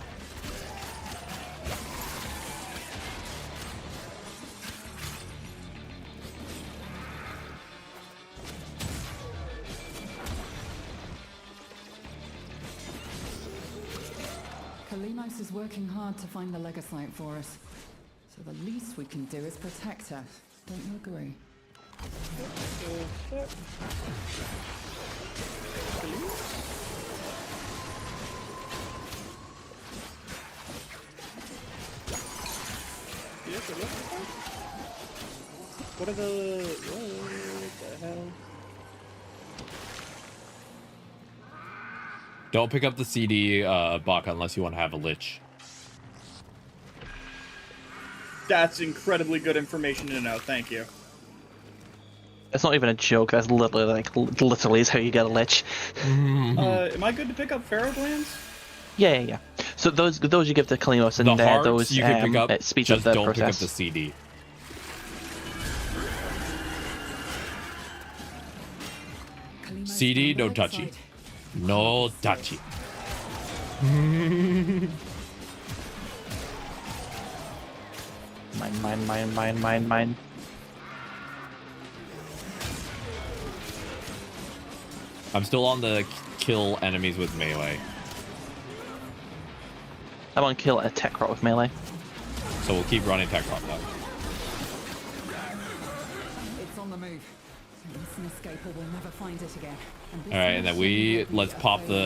S20: Kalimos is working hard to find the Legacyte for us. So the least we can do is protect her. Don't you agree?
S19: What are the... What the hell?
S1: Don't pick up the CD, Baka, unless you want to have a lich.
S19: That's incredibly good information to know. Thank you.
S6: It's not even a joke. That's literally like literally is how you get a lich.
S19: Am I good to pick up pharaoh glands?
S6: Yeah. So those you give to Kalimos, and
S1: the hearts
S6: those
S1: you can pick up.
S6: it speeds
S1: Just
S6: up the
S1: don't
S6: process.
S1: pick up the CD. CD, no touchy. No touchy. Mine. I'm still on the kill enemies with melee.
S6: I'm on kill a tech rot with melee.
S1: So we'll keep running tech rot though.
S20: It's on the move. Miss an escape or we'll never find it again.
S1: Alright, and then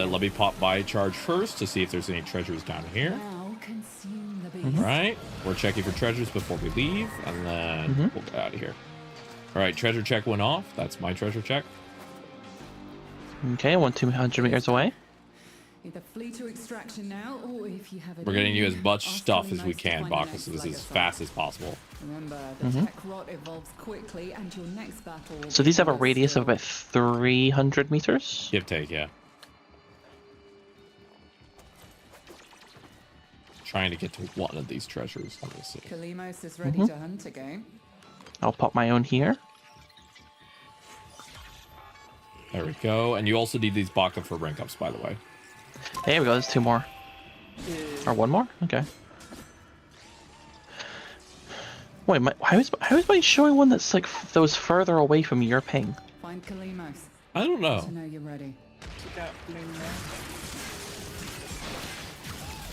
S1: let me pop by charge first to see if there's any treasures down here.
S20: Now consume the beast.
S1: Alright, we're checking for treasures before we leave, and then we'll get out of here. Alright, treasure check went off. That's my treasure check.
S6: Okay, 200 meters away.
S20: Either flee to extraction now, or if you have
S1: We're getting you as much stuff as we can, Baka, so this is as fast as possible.
S20: Remember, the tech rot evolves quickly, and your next battle.
S6: So these have a radius of about 300 meters?
S1: Give take, yeah. Trying to get to one of these treasures. Let me see.
S20: Kalimos is ready to hunt again.
S6: I'll pop my own here.
S1: There we go. And you also need these Baka for rank ups, by the way.
S6: There we go, there's 2 more. Or 1 more? Okay. Wait, how is mine showing one that's like that was further away from your ping?
S20: Find Kalimos.
S1: I don't know.
S20: To know you're ready.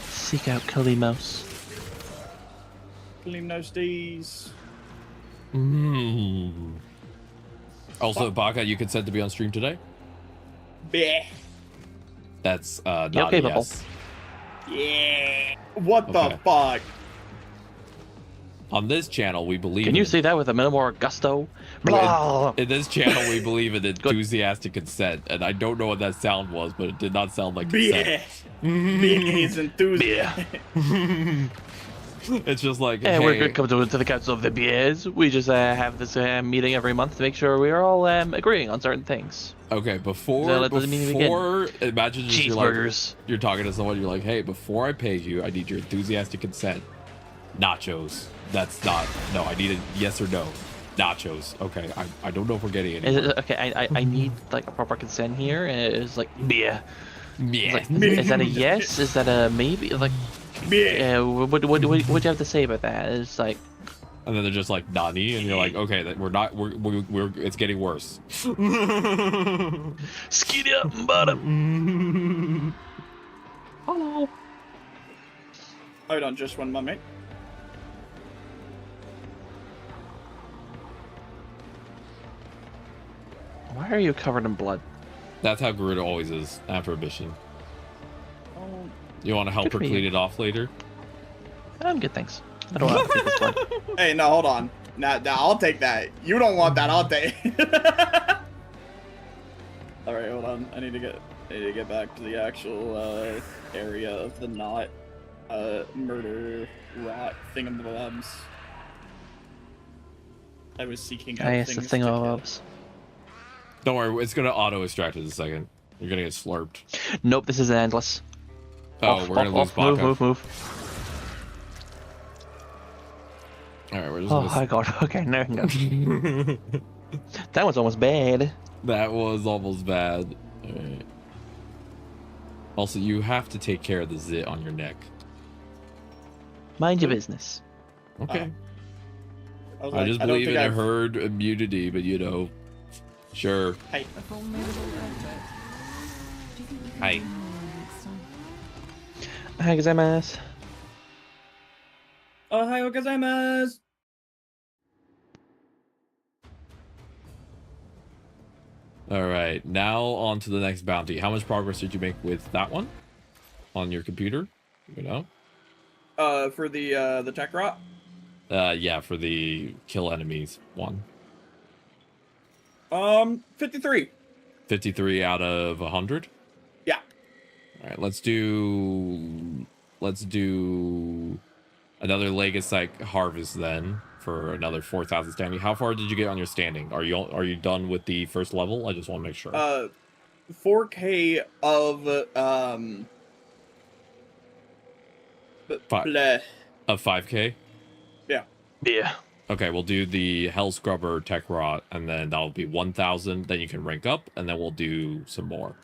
S6: Seek out Kalimos.
S19: Kalimos D's.
S1: Also, Baka, you consent to be on stream today?
S19: Bleh.
S1: That's not
S6: okay,
S1: a yes.
S19: Yeah. What the fuck?
S1: On this channel, we believe.
S6: Can you say that with a little more gusto? Blah.
S1: In this channel, we believe in enthusiastic consent, and I don't know what that sound was, but it did not sound like consent.
S19: He's enthusiastic.
S1: It's just like,
S6: We're going to come to the council of the beers. We just have this meeting every month to make sure we're all agreeing on certain things.
S1: Okay, before imagine just you're talking to someone, you're like, hey, before I pay you, I need your enthusiastic consent. Nachos. That's not. No, I need a yes or no. Nachos. Okay, I don't know if we're getting any.
S6: Okay, I need like a proper consent here, and it's like beer.
S1: Yeah.
S6: Like, is that a yes? Is that a maybe? Like, what do you have to say about that? It's like,
S1: and then they're just like Nani, and you're like, okay, that we're it's getting worse.
S6: Skeet up, bottom. Hello.
S19: Hold on, just one moment.
S6: Why are you covered in blood?
S1: That's how Garuda always is after a mission.
S19: Oh,
S1: You want to help her clean it off later?
S6: I'm good, thanks. I don't want people's blood.
S19: Hey, no, hold on. Nah, I'll take that. You don't want that, I'll take. All right, hold on. I need to get back to the actual area of the not murder rot thingamabobs. I was seeking out
S6: Yes, the thingamabobs.
S1: Don't worry, it's gonna auto extract in a second. You're gonna get slurped.
S6: Nope, this is endless.
S1: Oh, we're gonna lose Baka.
S6: Move.
S1: Alright, we're just
S6: Oh my god, okay, no. That was almost bad.
S1: That was almost bad. Alright. Also, you have to take care of the zit on your neck.
S6: Mind your business.
S1: Okay.
S19: I
S1: just believe in a herd immunity, but you know, sure.
S19: Hey.
S1: Hi.
S6: Hi, gozaimasu.
S19: Ohayou gozaimasu.
S1: All right, now on to the next bounty. How much progress did you make with that one on your computer? You know.
S19: For the tech rot.
S1: Yeah, for the kill enemies one.
S19: 53.
S1: 53 out of 100.
S19: Yeah.
S1: All right, let's do another Legacyte harvest then for another 4,000 standing. How far did you get on your standing? Are you done with the first level? I just want to make sure.
S19: 4K of
S1: Of 5K.
S6: Yeah.
S1: Okay, we'll do the Hell Scrubber Tech Rot, and then that'll be 1,000. Then you can rank up, and then we'll do some more.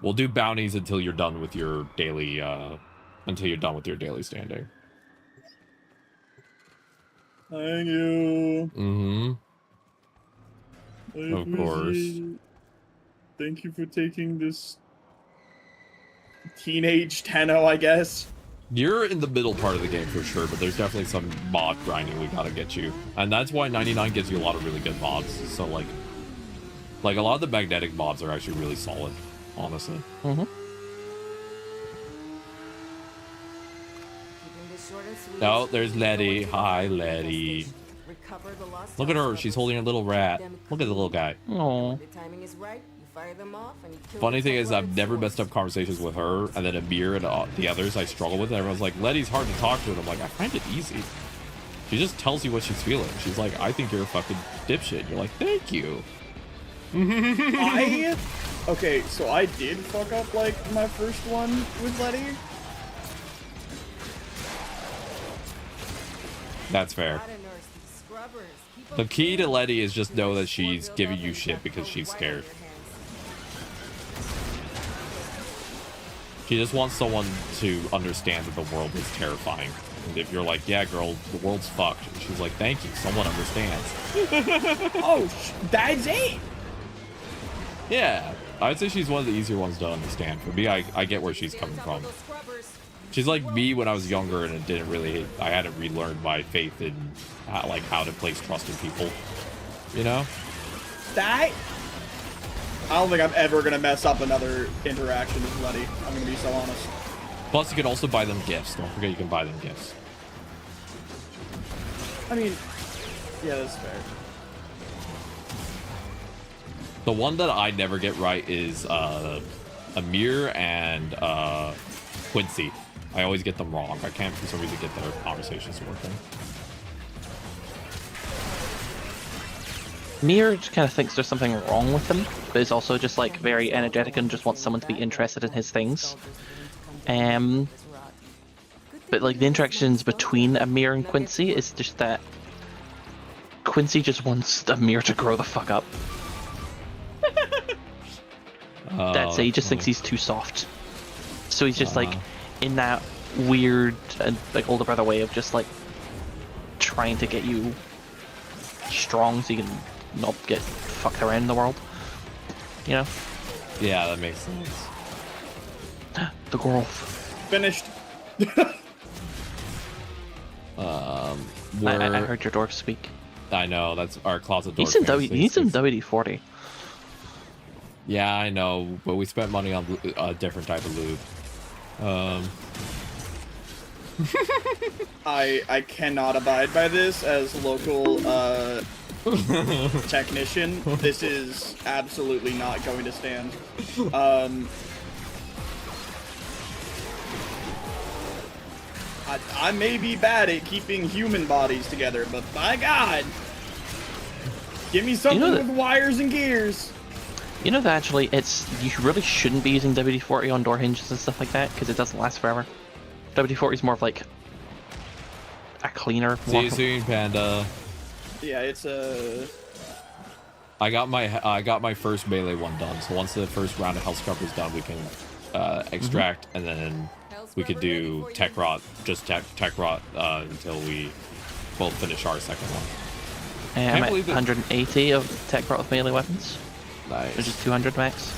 S1: We'll do bounties until you're done with your daily standing.
S19: Thank you.
S1: Mm-hmm. Of course.
S19: Thank you for taking this teenage Tenno, I guess.
S1: You're in the middle part of the game for sure, but there's definitely some mod grinding we gotta get you. And that's why 99 gives you a lot of really good mods. So like a lot of the magnetic mods are actually really solid, honestly.
S6: Mm-hmm.
S1: Oh, there's Letty. Hi, Letty. Look at her. She's holding a little rat. Look at the little guy.
S6: Aww.
S1: Funny thing is, I've never messed up conversations with her, and then Amir and the others I struggle with. And everyone's like, Letty's hard to talk to, and I'm like, I find it easy. She just tells you what she's feeling. She's like, I think you're a fucking dipshit. You're like, thank you.
S19: Okay, so I did fuck up like my first one with Letty.
S1: That's fair. The key to Letty is just know that she's giving you shit because she's scared. She just wants someone to understand that the world is terrifying. And if you're like, yeah, girl, the world's fucked, she's like, thank you, someone understands.
S19: Oh, that's it?
S1: Yeah, I'd say she's one of the easier ones to understand. For me, I get where she's coming from. She's like me when I was younger and I hadn't relearned my faith in how to place trust in people, you know?
S19: I don't think I'm ever gonna mess up another interaction with Letty. I'm gonna be so honest.
S1: Plus, you can also buy them gifts. Don't forget you can buy them gifts.
S19: I mean, yeah, that's fair.
S1: The one that I never get right is Amir and Quincy. I always get them wrong. I can't for some reason get their conversations working.
S6: Mir just kind of thinks there's something wrong with him, but is also just like very energetic and just wants someone to be interested in his things. But like the interactions between Amir and Quincy is just that Quincy just wants Amir to grow the fuck up. That's it. He just thinks he's too soft. So he's just like in that weird like older brother way of just like trying to get you strong so you can not get fucked around in the world. You know?
S1: Yeah, that makes sense.
S6: The girl.
S19: Finished.
S6: I heard your dwarf speak.
S1: I know, that's our closet dwarf.
S6: He's in WD-40.
S1: Yeah, I know, but we spent money on a different type of loot.
S19: I cannot abide by this as local technician. This is absolutely not going to stand. I may be bad at keeping human bodies together, but by God, give me something with wires and gears.
S6: You know that actually, you really shouldn't be using WD-40 on door hinges and stuff like that because it doesn't last forever. WD-40 is more of like a cleaner.
S1: See you soon, Panda.
S19: Yeah, it's a.
S1: I got my first melee one done. So once the first round of health scrub is done, we can extract, and then we could do tech rot, just tech rot until we both finish our second one.
S6: I'm at 180 of tech rot with melee weapons.
S1: Nice.
S6: Which is 200 max.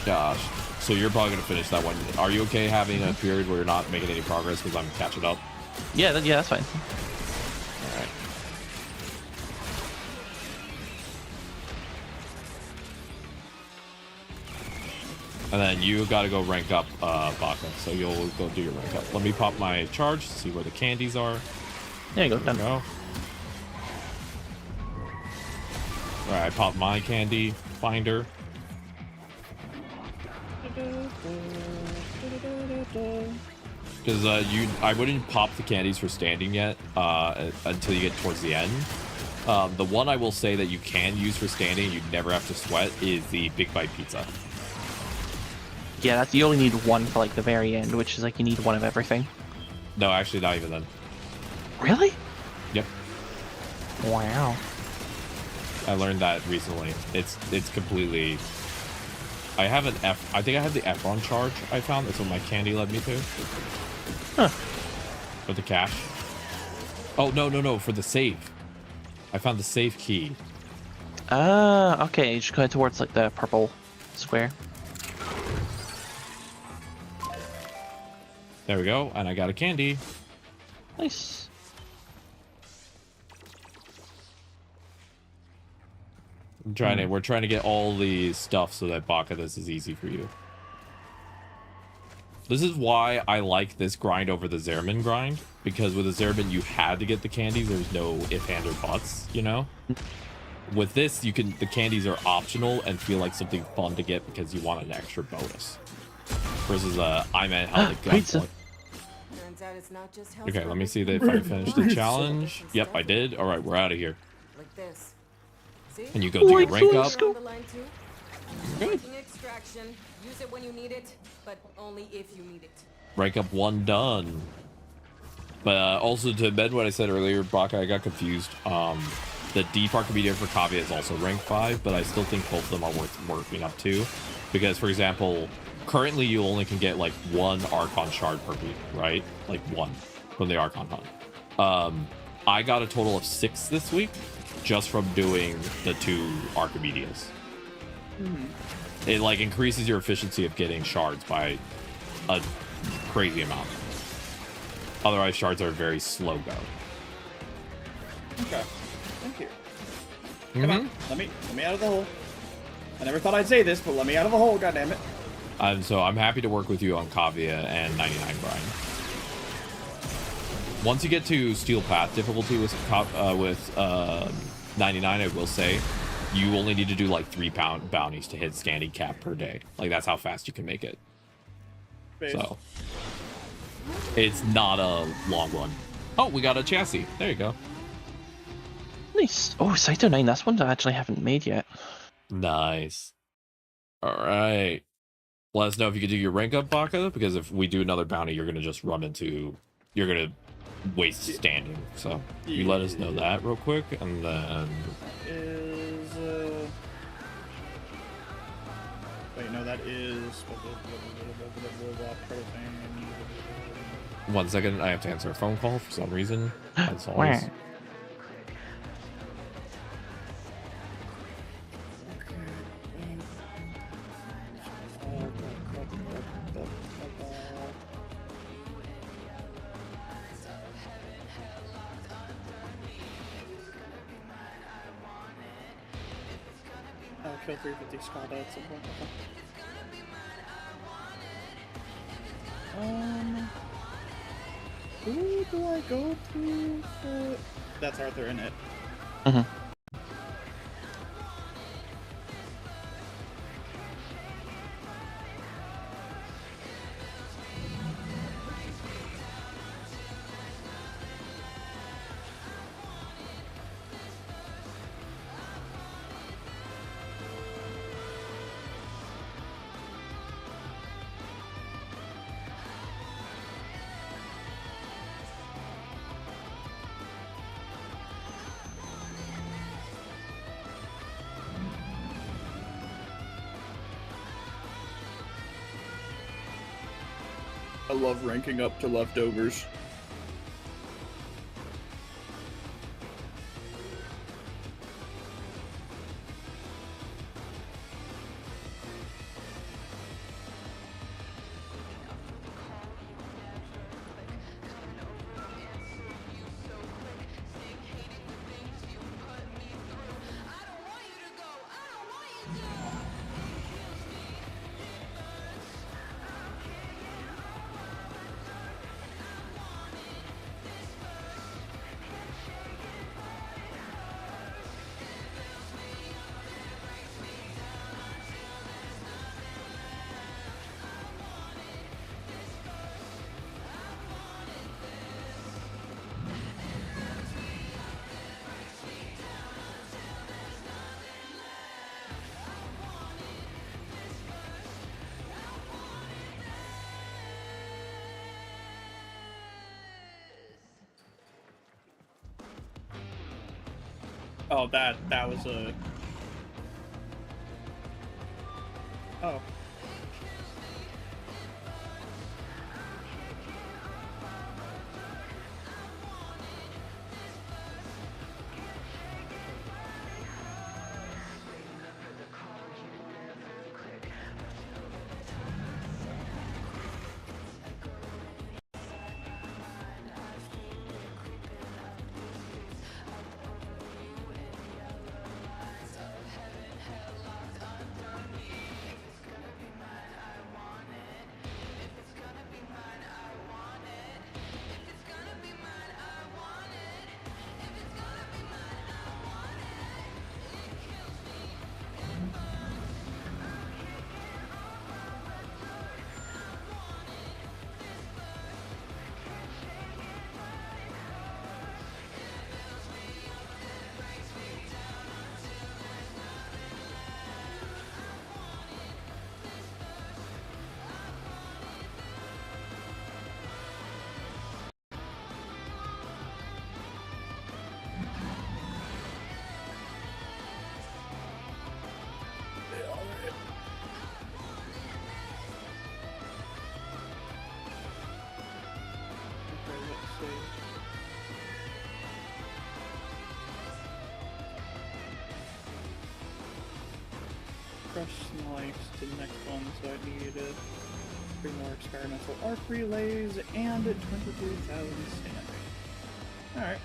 S1: Gosh. So you're probably gonna finish that one. Are you okay having a period where you're not making any progress because I'm catching up?
S6: Yeah, yeah, that's fine.
S1: All right. And then you got to go rank up, Baka. So you'll go do your rank up. Let me pop my charge, see where the candies are.
S6: There you go. Done.
S1: All right, I popped my candy finder. Because I wouldn't pop the candies for standing yet until you get towards the end. The one I will say that you can use for standing, you never have to sweat, is the Big Bite Pizza.
S6: Yeah, you only need one for like the very end, which is like you need one of everything.
S1: No, actually, not even then.
S6: Really?
S1: Yep.
S6: Wow.
S1: I learned that recently. It's completely. I have an F. I think I have the Efron charge. I found that's what my candy led me to.
S6: Huh.
S1: For the cash. Oh no! For the save. I found the save key.
S6: Okay. You just go towards like the purple square.
S1: There we go, and I got a candy.
S6: Nice.
S1: We're trying to get all the stuff so that Baka, this is easy for you. This is why I like this grind over the Zerman grind, because with the Zerman you had to get the candies. There's no if, and, or buts, you know. With this, the candies are optional and feel like something fun to get because you want an extra bonus. Versus I'm at how the
S6: pizza.
S1: Okay, let me see if I finished the challenge. Yep, I did. All right, we're out of here.
S10: Like this. See?
S1: And you go do your rank up.
S10: Good. Extraction. Use it when you need it, but only if you need it.
S1: Rank up 1 done. But also to amend what I said earlier, Baka, I got confused. The deep Archimedia for Kavya is also rank 5, but I still think both of them are worth working up to. Because, for example, currently you only can get like 1 Archon shard per week, right? Like 1 from the Archon hunt. I got a total of 6 this week just from doing the 2 Archimedias. It like increases your efficiency of getting shards by a crazy amount. Otherwise, shards are very slow go.
S19: Okay, thank you. Come on, let me out of the hole. I never thought I'd say this, but let me out of the hole, goddammit.
S1: So I'm happy to work with you on Kavya and 99 grind. Once you get to Steel Path difficulty with 99, I will say, you only need to do like 3 bounties to hit standing cap per day. Like that's how fast you can make it.
S19: Base.
S1: So it's not a long one. Oh, we got a chassis. There you go.
S6: Nice. Oh, Saito 9. That's one that I actually haven't made yet.
S1: Nice. All right. Let us know if you can do your rank up, Baka, because if we do another bounty, you're gonna just run into. You're gonna waste standing. So you let us know that real quick, and then.
S19: Is wait, no, that is.
S1: 1 second, I have to answer a phone call for some reason. That's always.
S19: Kill 350 Skada at some point. Okay. Who do I go to for... That's Arthur in it. I love ranking up to leftovers. Oh, that was a... Oh. Crush Snipe to the next one, so I need 3 more experimental arc relays and 23,000 standing. Alright.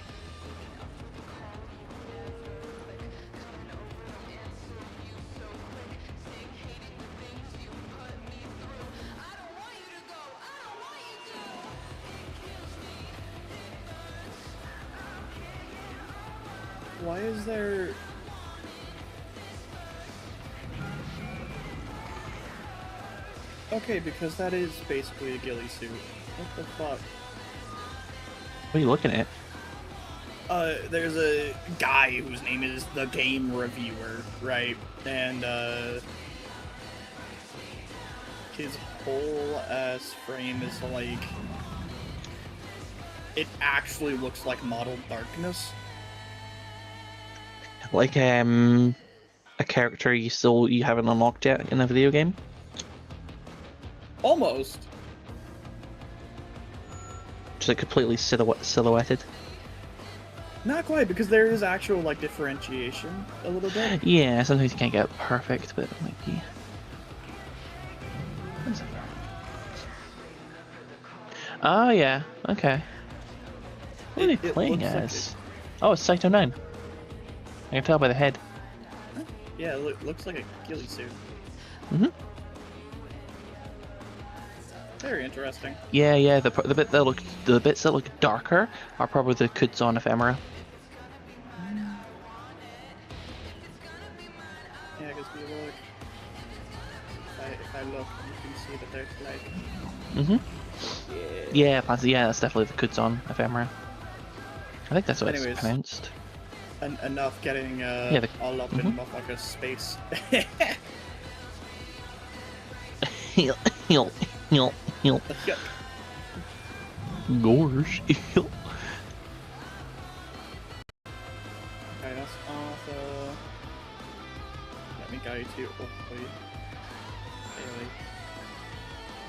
S19: Why is there... Okay, because that is basically a ghillie suit. What the fuck?
S6: What are you looking at?
S19: There's a guy whose name is The Game Reviewer, right? And, his whole ass frame is like... It actually looks like Modeled Darkness.
S6: Like, a character you haven't unlocked yet in a video game?
S19: Almost.
S6: Just like completely silhouetted.
S19: Not quite, because there is actual like differentiation a little bit.
S6: Yeah, sometimes you can't get it perfect, but it might be. Oh yeah, okay. What are they playing as? Oh, it's Saito 9. I can tell by the head.
S19: Yeah, looks like a ghillie suit.
S6: Mm-hmm.
S19: Very interesting.
S6: Yeah. The bits that look darker are probably the Kutzon ephemera.
S19: Yeah, because if you look, if I look, you can see that there's like.
S6: Mm-hmm. Yeah, that's definitely the Kutzon ephemera. I think that's what it's pronounced.
S19: Enough getting all up in motherfucker's space.
S6: Heal. Gorge.
S19: Okay, that's Arthur. Let me go to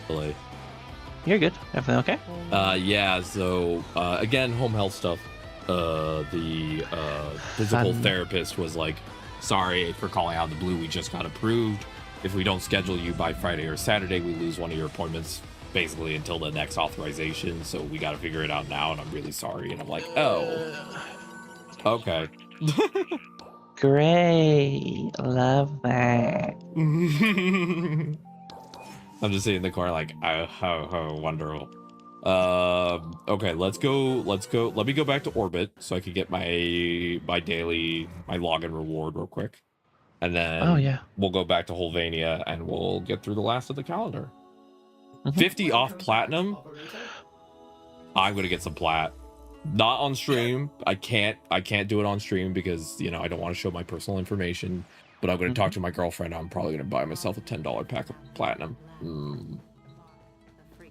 S1: Really?
S6: You're good. Everything okay?
S1: Yeah, so again, home health stuff. The physical therapist was like, sorry for calling out of the blue, we just got approved. If we don't schedule you by Friday or Saturday, we lose one of your appointments basically until the next authorization, so we got to figure it out now, and I'm really sorry. And I'm like, oh, okay.
S6: Great. Love that.
S1: I'm just sitting in the car like, oh, wonderful. Okay, let's go. Let me go back to orbit so I can get my daily login reward real quick, and then we'll go back to Holvania and we'll get through the last of the calendar. 50 off platinum. I'm gonna get some plat. Not on stream. I can't do it on stream because, you know, I don't want to show my personal information. But I'm gonna talk to my girlfriend. I'm probably gonna buy myself a $10 pack of platinum.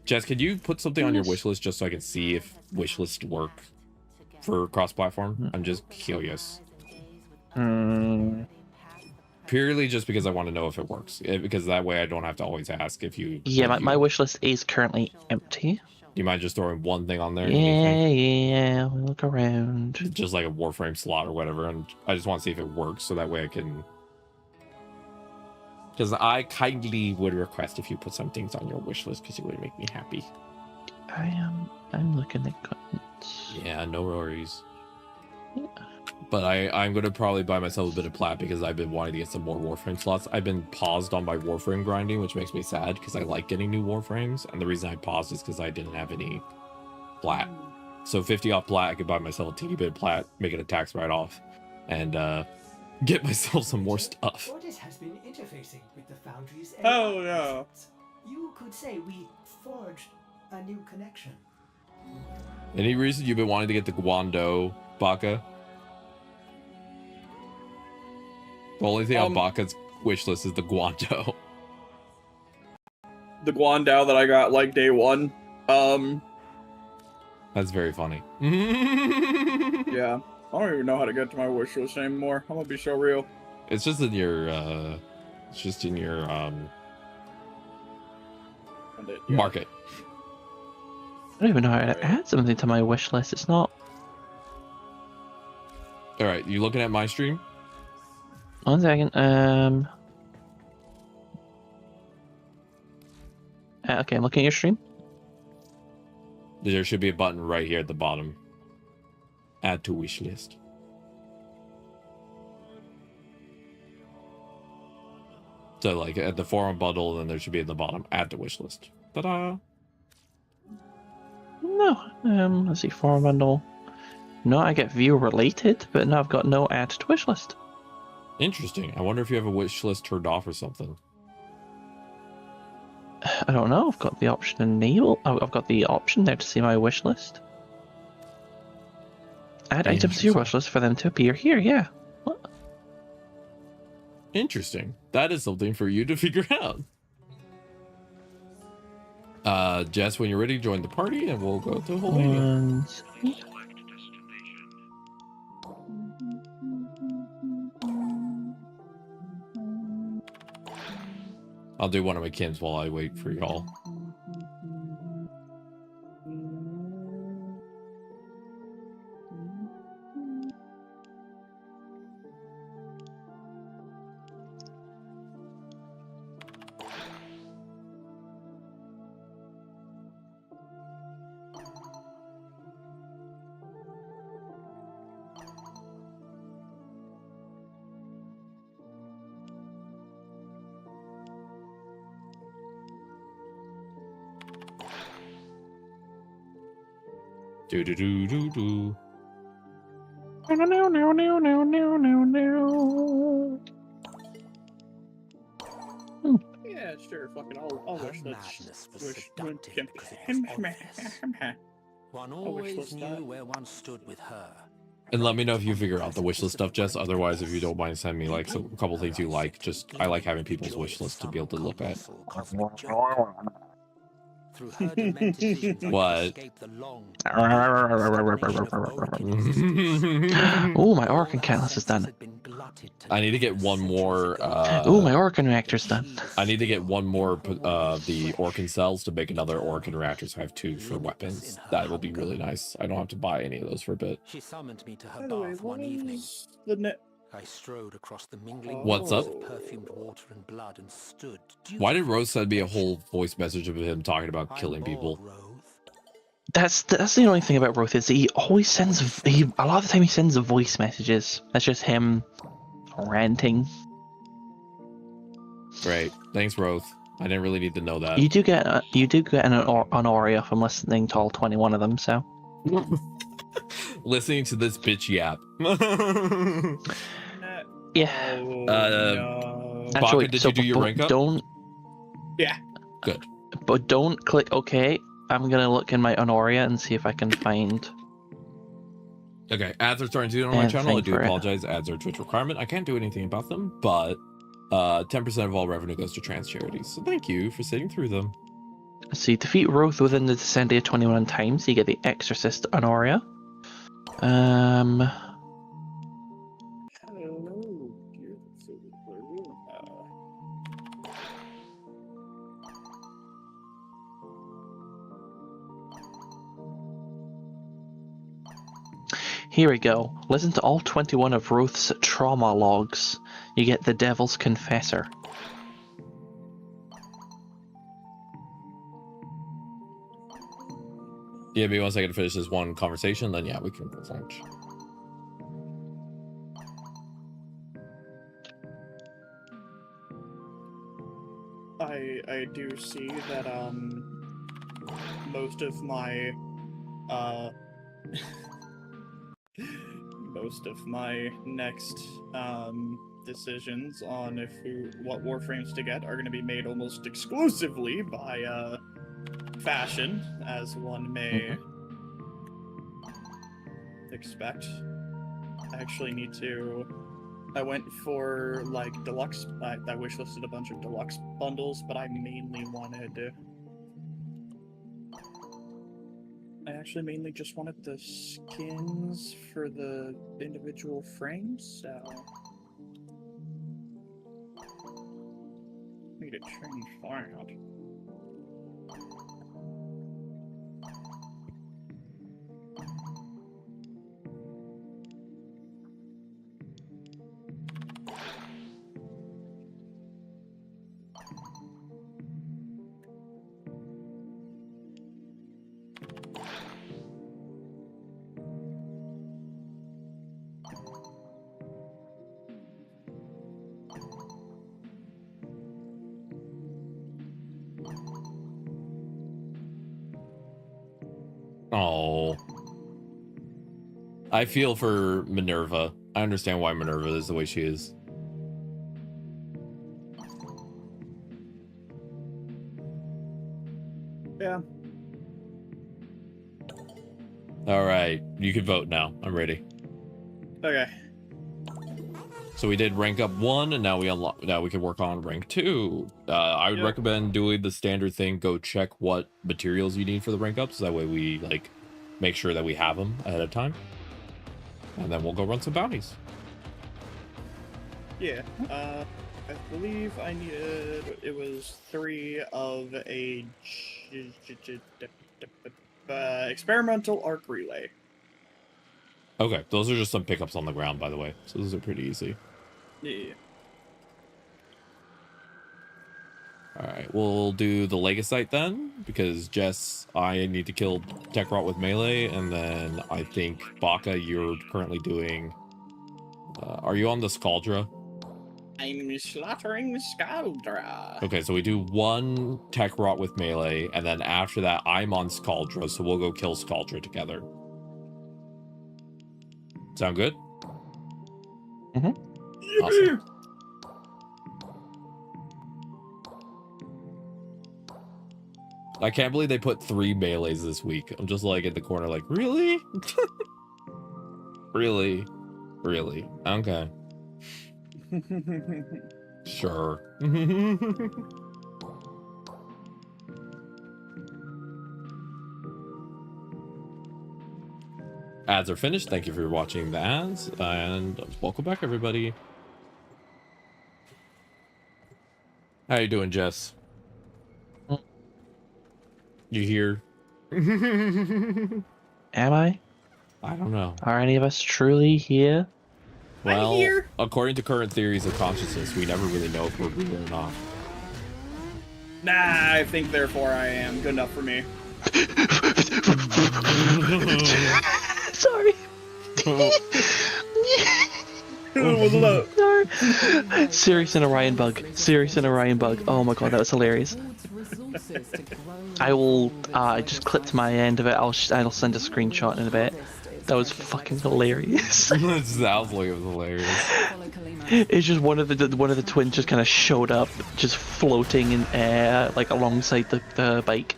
S1: Jess, could you put something on your wish list just so I can see if wish lists work for cross-platform? I'm just curious. Purely just because I want to know if it works. Because that way I don't have to always ask if you...
S6: Yeah, my wish list is currently empty.
S1: Do you mind just throwing one thing on there?
S6: Yeah, we'll look around.
S1: Just like a Warframe slot or whatever. And I just want to see if it works so that way I can... Because I kindly would request if you put some things on your wish list because it would make me happy.
S6: I'm looking at coins.
S1: Yeah, no worries. Yeah. But I'm going to probably buy myself a bit of plat because I've been wanting to get some more Warframe slots. I've been paused on my Warframe grinding, which makes me sad because I like getting new Warframes. And the reason I paused is because I didn't have any plat. So 50 off plat, I could buy myself a teeny bit of plat, make it a tax write-off, and get myself some more stuff.
S14: Fortis has been interfacing with the Foundry's.
S19: Oh no!
S14: You could say we forged a new connection.
S1: Any reason you've been wanting to get the Guando, Baka? The only thing on Baka's wish list is the Guando.
S19: The Guandao that I got like day one.
S1: That's very funny.
S19: Yeah. I don't even know how to get to my wish list anymore. I'm gonna be so real.
S1: It's just in your market.
S6: I don't even know how to add something to my wish list. It's not.
S1: All right, you looking at my stream?
S6: 1 second. Okay, I'm looking at your stream.
S1: There should be a button right here at the bottom. Add to wish list. So like at the forum bundle, then there should be at the bottom, add to wish list. Ta-da!
S6: No, let's see, forum bundle. No, I get view related, but now I've got no add to wish list.
S1: Interesting. I wonder if you have a wish list turned off or something.
S6: I don't know. I've got the option enabled. I've got the option there to see my wish list. Add items to your wish list for them to appear here. Yeah. What?
S1: Interesting. That is something for you to figure out. Jess, when you're ready, join the party and we'll go to Holvania. I'll do one of my kins while I wait for y'all. Do do do do do.
S19: Yeah, sure. Fucking I'll wish
S9: madness was
S19: wish
S9: seductive because it was obvious. One always knew where one stood with her.
S1: And let me know if you figure out the wishlist stuff, Jess. Otherwise, if you don't mind, send me like a couple things you like. Just I like having people's wish list to be able to look at.
S9: Through her demented visions, I
S1: What?
S9: could escape the long
S6: Oh, my Orkin Catalyst is done.
S1: I need to get one more.
S6: Oh, my Orkin Reactor's done.
S1: I need to get one more the Orkin cells to make another Orkin reactor. So I have 2 for weapons. That will be really nice. I don't have to buy any of those for a bit.
S9: She summoned me to her bath one evening. I strode across the mingling
S1: What's up?
S9: of perfumed water and blood and stood.
S1: Why did Rose send me a whole voice message of him talking about killing people?
S6: That's the only thing about Roth is he always sends a lot of the time he sends the voice messages. That's just him ranting.
S1: Great, thanks, Rose. I didn't really need to know that.
S6: You do get an Aurea from listening to all 21 of them. So
S1: listening to this bitch yap.
S6: Yeah.
S1: Baka, did you do your rank up?
S6: Don't.
S19: Yeah.
S1: Good.
S6: But don't click OK. I'm gonna look in my Honoria and see if I can find.
S1: Okay, ads are starting to do it on my channel. I do apologize. Ads are a Twitch requirement. I can't do anything about them, but 10% of all revenue goes to trans charities. So thank you for sitting through them.
S6: So you defeat Roth within the Descendia 21 times. You get the Exorcist Honoria. Here we go. Listen to all 21 of Roth's trauma logs. You get the Devil's Confessor.
S1: Give me 1 second to finish this one conversation, then yeah, we can go launch.
S19: I do see that most of my most of my next decisions on what Warframes to get are going to be made almost exclusively by fashion, as one may expect. I actually need to. I went for like deluxe. I wishlisted a bunch of deluxe bundles, but I mainly wanted. I actually mainly just wanted the skins for the individual frames, so need to change that.
S1: Oh, I feel for Minerva. I understand why Minerva is the way she is.
S19: Yeah.
S1: All right, you can vote now. I'm ready.
S19: Okay.
S1: So we did rank up 1, and now we unlock. Now we can work on rank 2. I would recommend doing the standard thing. Go check what materials you need for the rank ups. That way we like make sure that we have them ahead of time, and then we'll go run some bounties.
S19: Yeah. I believe I needed. It was 3 of a experimental arc relay.
S1: Okay, those are just some pickups on the ground, by the way. So those are pretty easy.
S19: Yeah.
S1: All right, we'll do the Legasite then, because Jess, I need to kill Tekrot with melee, and then I think Baka, you're currently doing. Are you on the Scaldra?
S19: I'm slaughtering Scaldra.
S1: Okay, so we do 1 Tekrot with melee, and then after that, I'm on Scaldra, so we'll go kill Scaldra together. Sound good?
S19: Mm-hmm.
S1: Awesome. I can't believe they put 3 melees this week. I'm just like in the corner like, really? Really? Really? Okay. Sure. Ads are finished. Thank you for watching the ads, and welcome back, everybody. How you doing, Jess? You here?
S6: Am I?
S1: I don't know.
S6: Are any of us truly here?
S1: Well,
S19: I'm here.
S1: according to current theories of consciousness, we never really know if we're real or not.
S19: Nah, I think therefore I am. Good enough for me.
S6: Sorry.
S19: What's up?
S6: Sorry. Serious and Orion bug. Serious and Orion bug. Oh my god, that was hilarious. I will just clip to my end of it. I'll send a screenshot in a bit. That was fucking hilarious.
S1: It sounds like it was hilarious.
S6: It's just one of the twins just kind of showed up, just floating in air, like alongside the bike.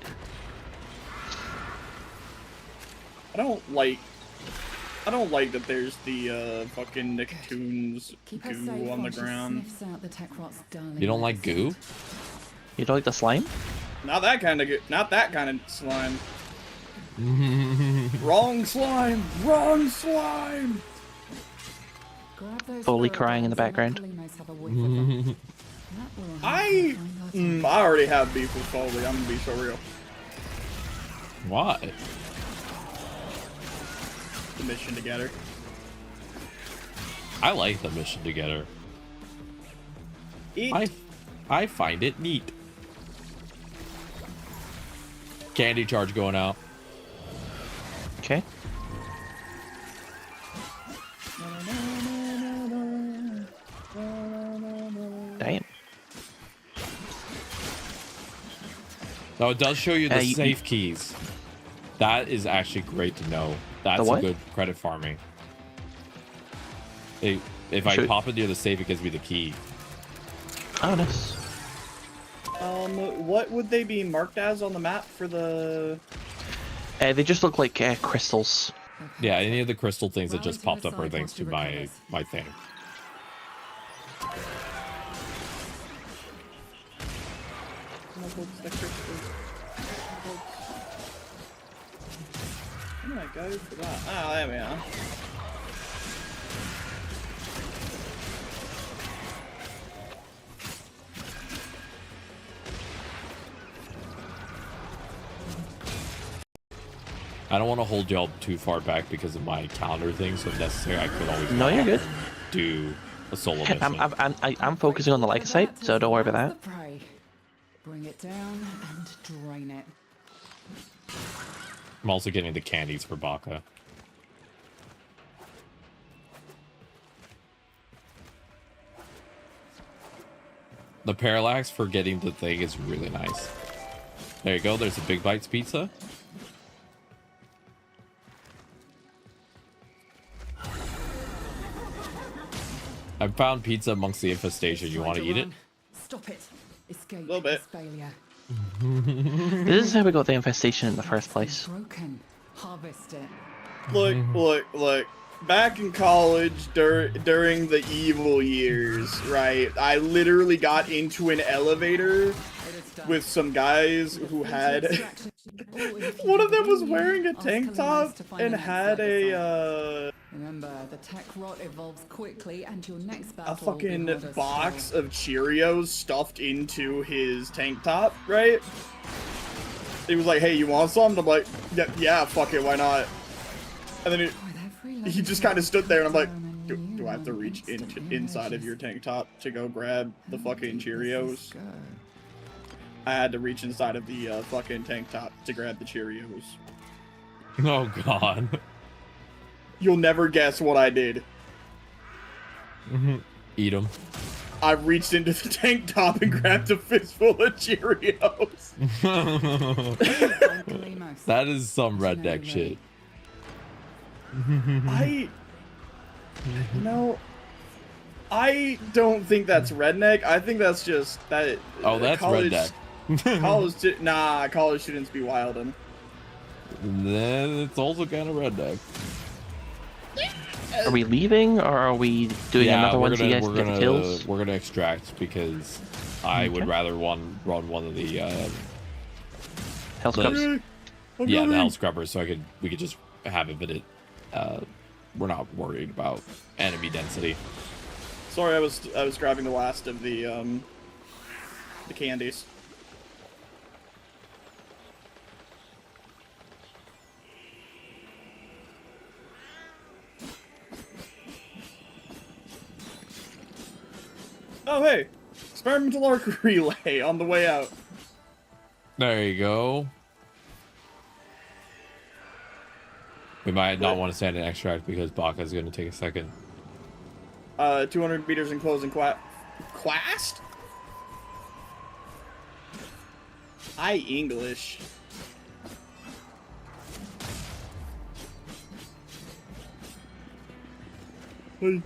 S19: I don't like that there's the fucking Nicktoons goo on the ground.
S1: You don't like goo?
S6: You don't like the slime?
S19: Not that kind of slime. Wrong slime! Wrong slime!
S6: Fully crying in the background.
S19: I already have beef with Foley, I'm gonna be so real.
S1: Why?
S19: The mission together.
S1: I like the mission together. I find it neat. Candy charge going out.
S6: Okay. Damn.
S1: Now it does show you the safe keys. That is actually great to know. That's a good credit farming. If I pop it near the safe, it gives me the key.
S6: Oh, nice.
S19: What would they be marked as on the map for the...
S6: They just look like crystals.
S1: Yeah, any of the crystal things that just popped up are thanks to my thing.
S19: Where did I go for that? Ah, there we are.
S1: I don't want to hold y'all too far back because of my calendar thing, so if necessary, I could always
S6: No, you're good.
S1: do a solo mission.
S6: I'm focusing on the Leica site, so don't worry about that.
S20: Bring it down and drain it.
S1: I'm also getting the candies for Baka. The parallax for getting the thing is really nice. There you go. There's a Big Bites pizza. I found pizza amongst the infestation. You want to eat it?
S20: Stop it. Escape.
S19: A little bit.
S20: Failure.
S6: This is how we got the infestation in the first place.
S20: Broken. Harvest it.
S19: Look. Back in college, during the evil years, right? I literally got into an elevator with some guys who had... One of them was wearing a tank top and had a,
S20: Remember, the tech rot evolves quickly, and your next battle
S19: a fucking box of Cheerios stuffed into his tank top, right? He was like, hey, you want some? And I'm like, yeah, fuck it, why not? And then he just kind of stood there, and I'm like, do I have to reach inside of your tank top to go grab the fucking Cheerios? I had to reach inside of the fucking tank top to grab the Cheerios.
S1: Oh, God.
S19: You'll never guess what I did.
S1: Eat them.
S19: I reached into the tank top and grabbed a fistful of Cheerios.
S1: That is some redneck shit.
S19: No, I don't think that's redneck. I think that's just that.
S1: Oh, that's redneck.
S19: College students be wildin'.
S1: Then it's also kind of redneck.
S6: Are we leaving, or are we doing another one so you guys can get the kills?
S1: We're gonna extract because I would rather run one of the
S6: Hell Scrubbers.
S1: Yeah, the Hell Scrubbers, so we could just have it, but we're not worried about enemy density.
S19: Sorry, I was grabbing the last of the candies. Oh, hey! Experimental arc relay on the way out.
S1: There you go. We might not want to stand and extract because Baka's going to take a second.
S19: 200 meters enclosing quast? I English. Hey.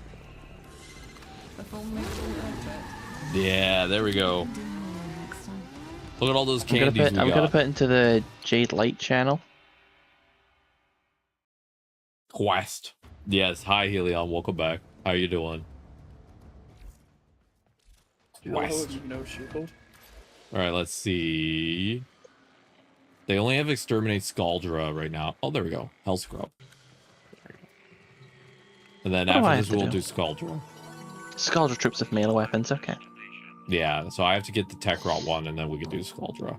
S1: Yeah, there we go. Look at all those candies
S6: I'm gonna put into the Jade Light channel.
S1: Quest. Yes, hi Helion, welcome back. How you doing? Quest. Alright, let's see. They only have Exterminate Scaldra right now. Oh, there we go. Hell Scrub. And then after this, we'll do Scaldra.
S6: Scaldra troops of melee weapons, okay.
S1: Yeah, so I have to get the Tech Rot one, and then we can do Scaldra.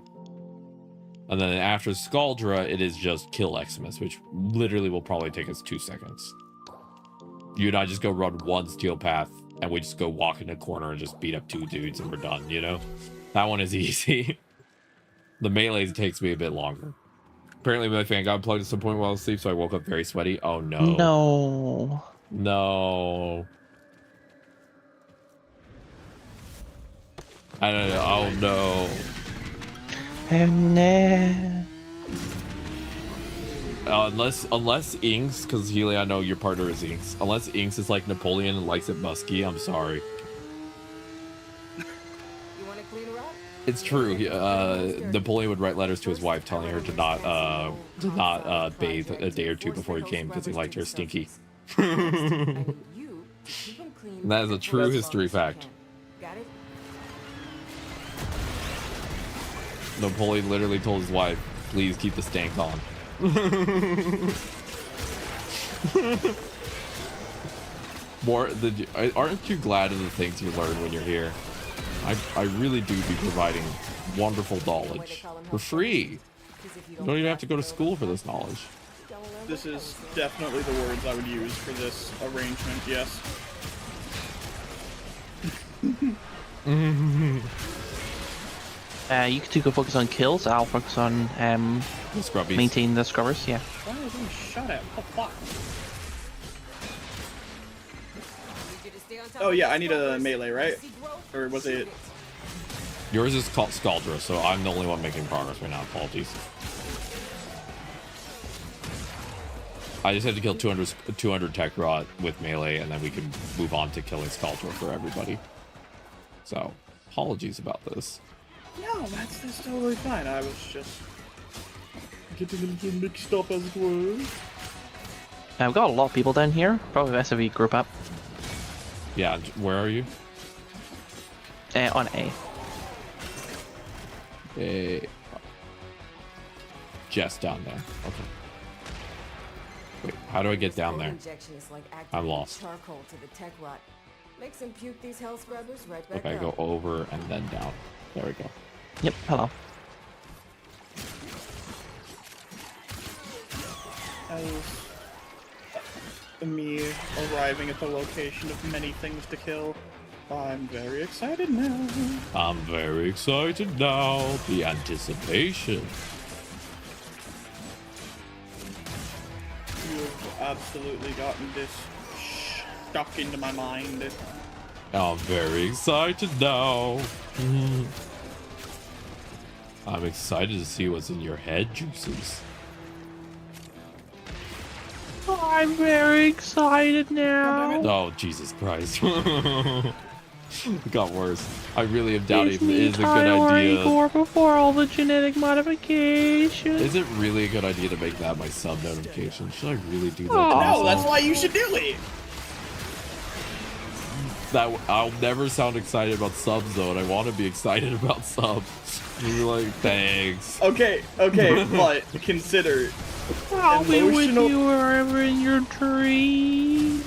S1: And then after Scaldra, it is just Kill Eximus, which literally will probably take us 2 seconds. You and I just go run one Steel Path, and we just go walk in the corner and just beat up 2 dudes, and we're done, you know? That one is easy. The melees takes me a bit longer. Apparently my fan got unplugged at some point while I was asleep, so I woke up very sweaty. Oh, no.
S6: No.
S1: No. I don't know. Oh, no.
S6: Oh, no.
S1: Unless Inks, because Healy, I know your partner is Inks. Unless Inks is like Napoleon and likes it musky, I'm sorry. It's true. Napoleon would write letters to his wife telling her to not bathe a day or two before he came because he liked her stinky. That is a true history fact. Napoleon literally told his wife, "Please keep the stank on." Aren't you glad of the things you learn when you're here? I really do be providing wonderful knowledge for free. You don't even have to go to school for this knowledge.
S19: This is definitely the words I would use for this arrangement, yes.
S6: You two go focus on kills, I'll focus on maintaining the scrubbers, yeah.
S19: Why are they shot at? Oh, fuck. Oh yeah, I need a melee, right? Or was it...
S1: Yours is called Scaldra, so I'm the only one making progress right now. Apologies. I just have to kill 200 Tech Rot with melee, and then we can move on to killing Scaldra for everybody. So, apologies about this.
S19: No, that's totally fine. I was just getting a little mixed up, as it were.
S6: We've got a lot of people down here. Probably best if we group up.
S1: Yeah, where are you?
S6: On A.
S1: Jess down there. Okay. Wait, how do I get down there? I'm lost.
S10: Makes them puke these hell scrubbers right back
S1: Okay, go over and then down. There we go.
S6: Yep, hello.
S19: Me arriving at the location of many things to kill. I'm very excited now.
S1: I'm very excited now. The anticipation.
S19: You have absolutely gotten this stuck into my mind.
S1: I'm very excited now. I'm excited to see what's in your head juices.
S19: Oh,
S6: I'm very excited now.
S1: Oh, Jesus Christ. It got worse. I really am doubting if it
S6: Is
S1: is a good idea.
S6: before all the genetic modifications.
S1: Is it really a good idea to make that my sub notification? Should I really do that?
S19: No, that's why you should do it.
S1: That I'll never sound excited about subs though, and I want to be excited about subs. You're like, thanks.
S19: Okay, but consider
S6: I'll be with you wherever in your dream.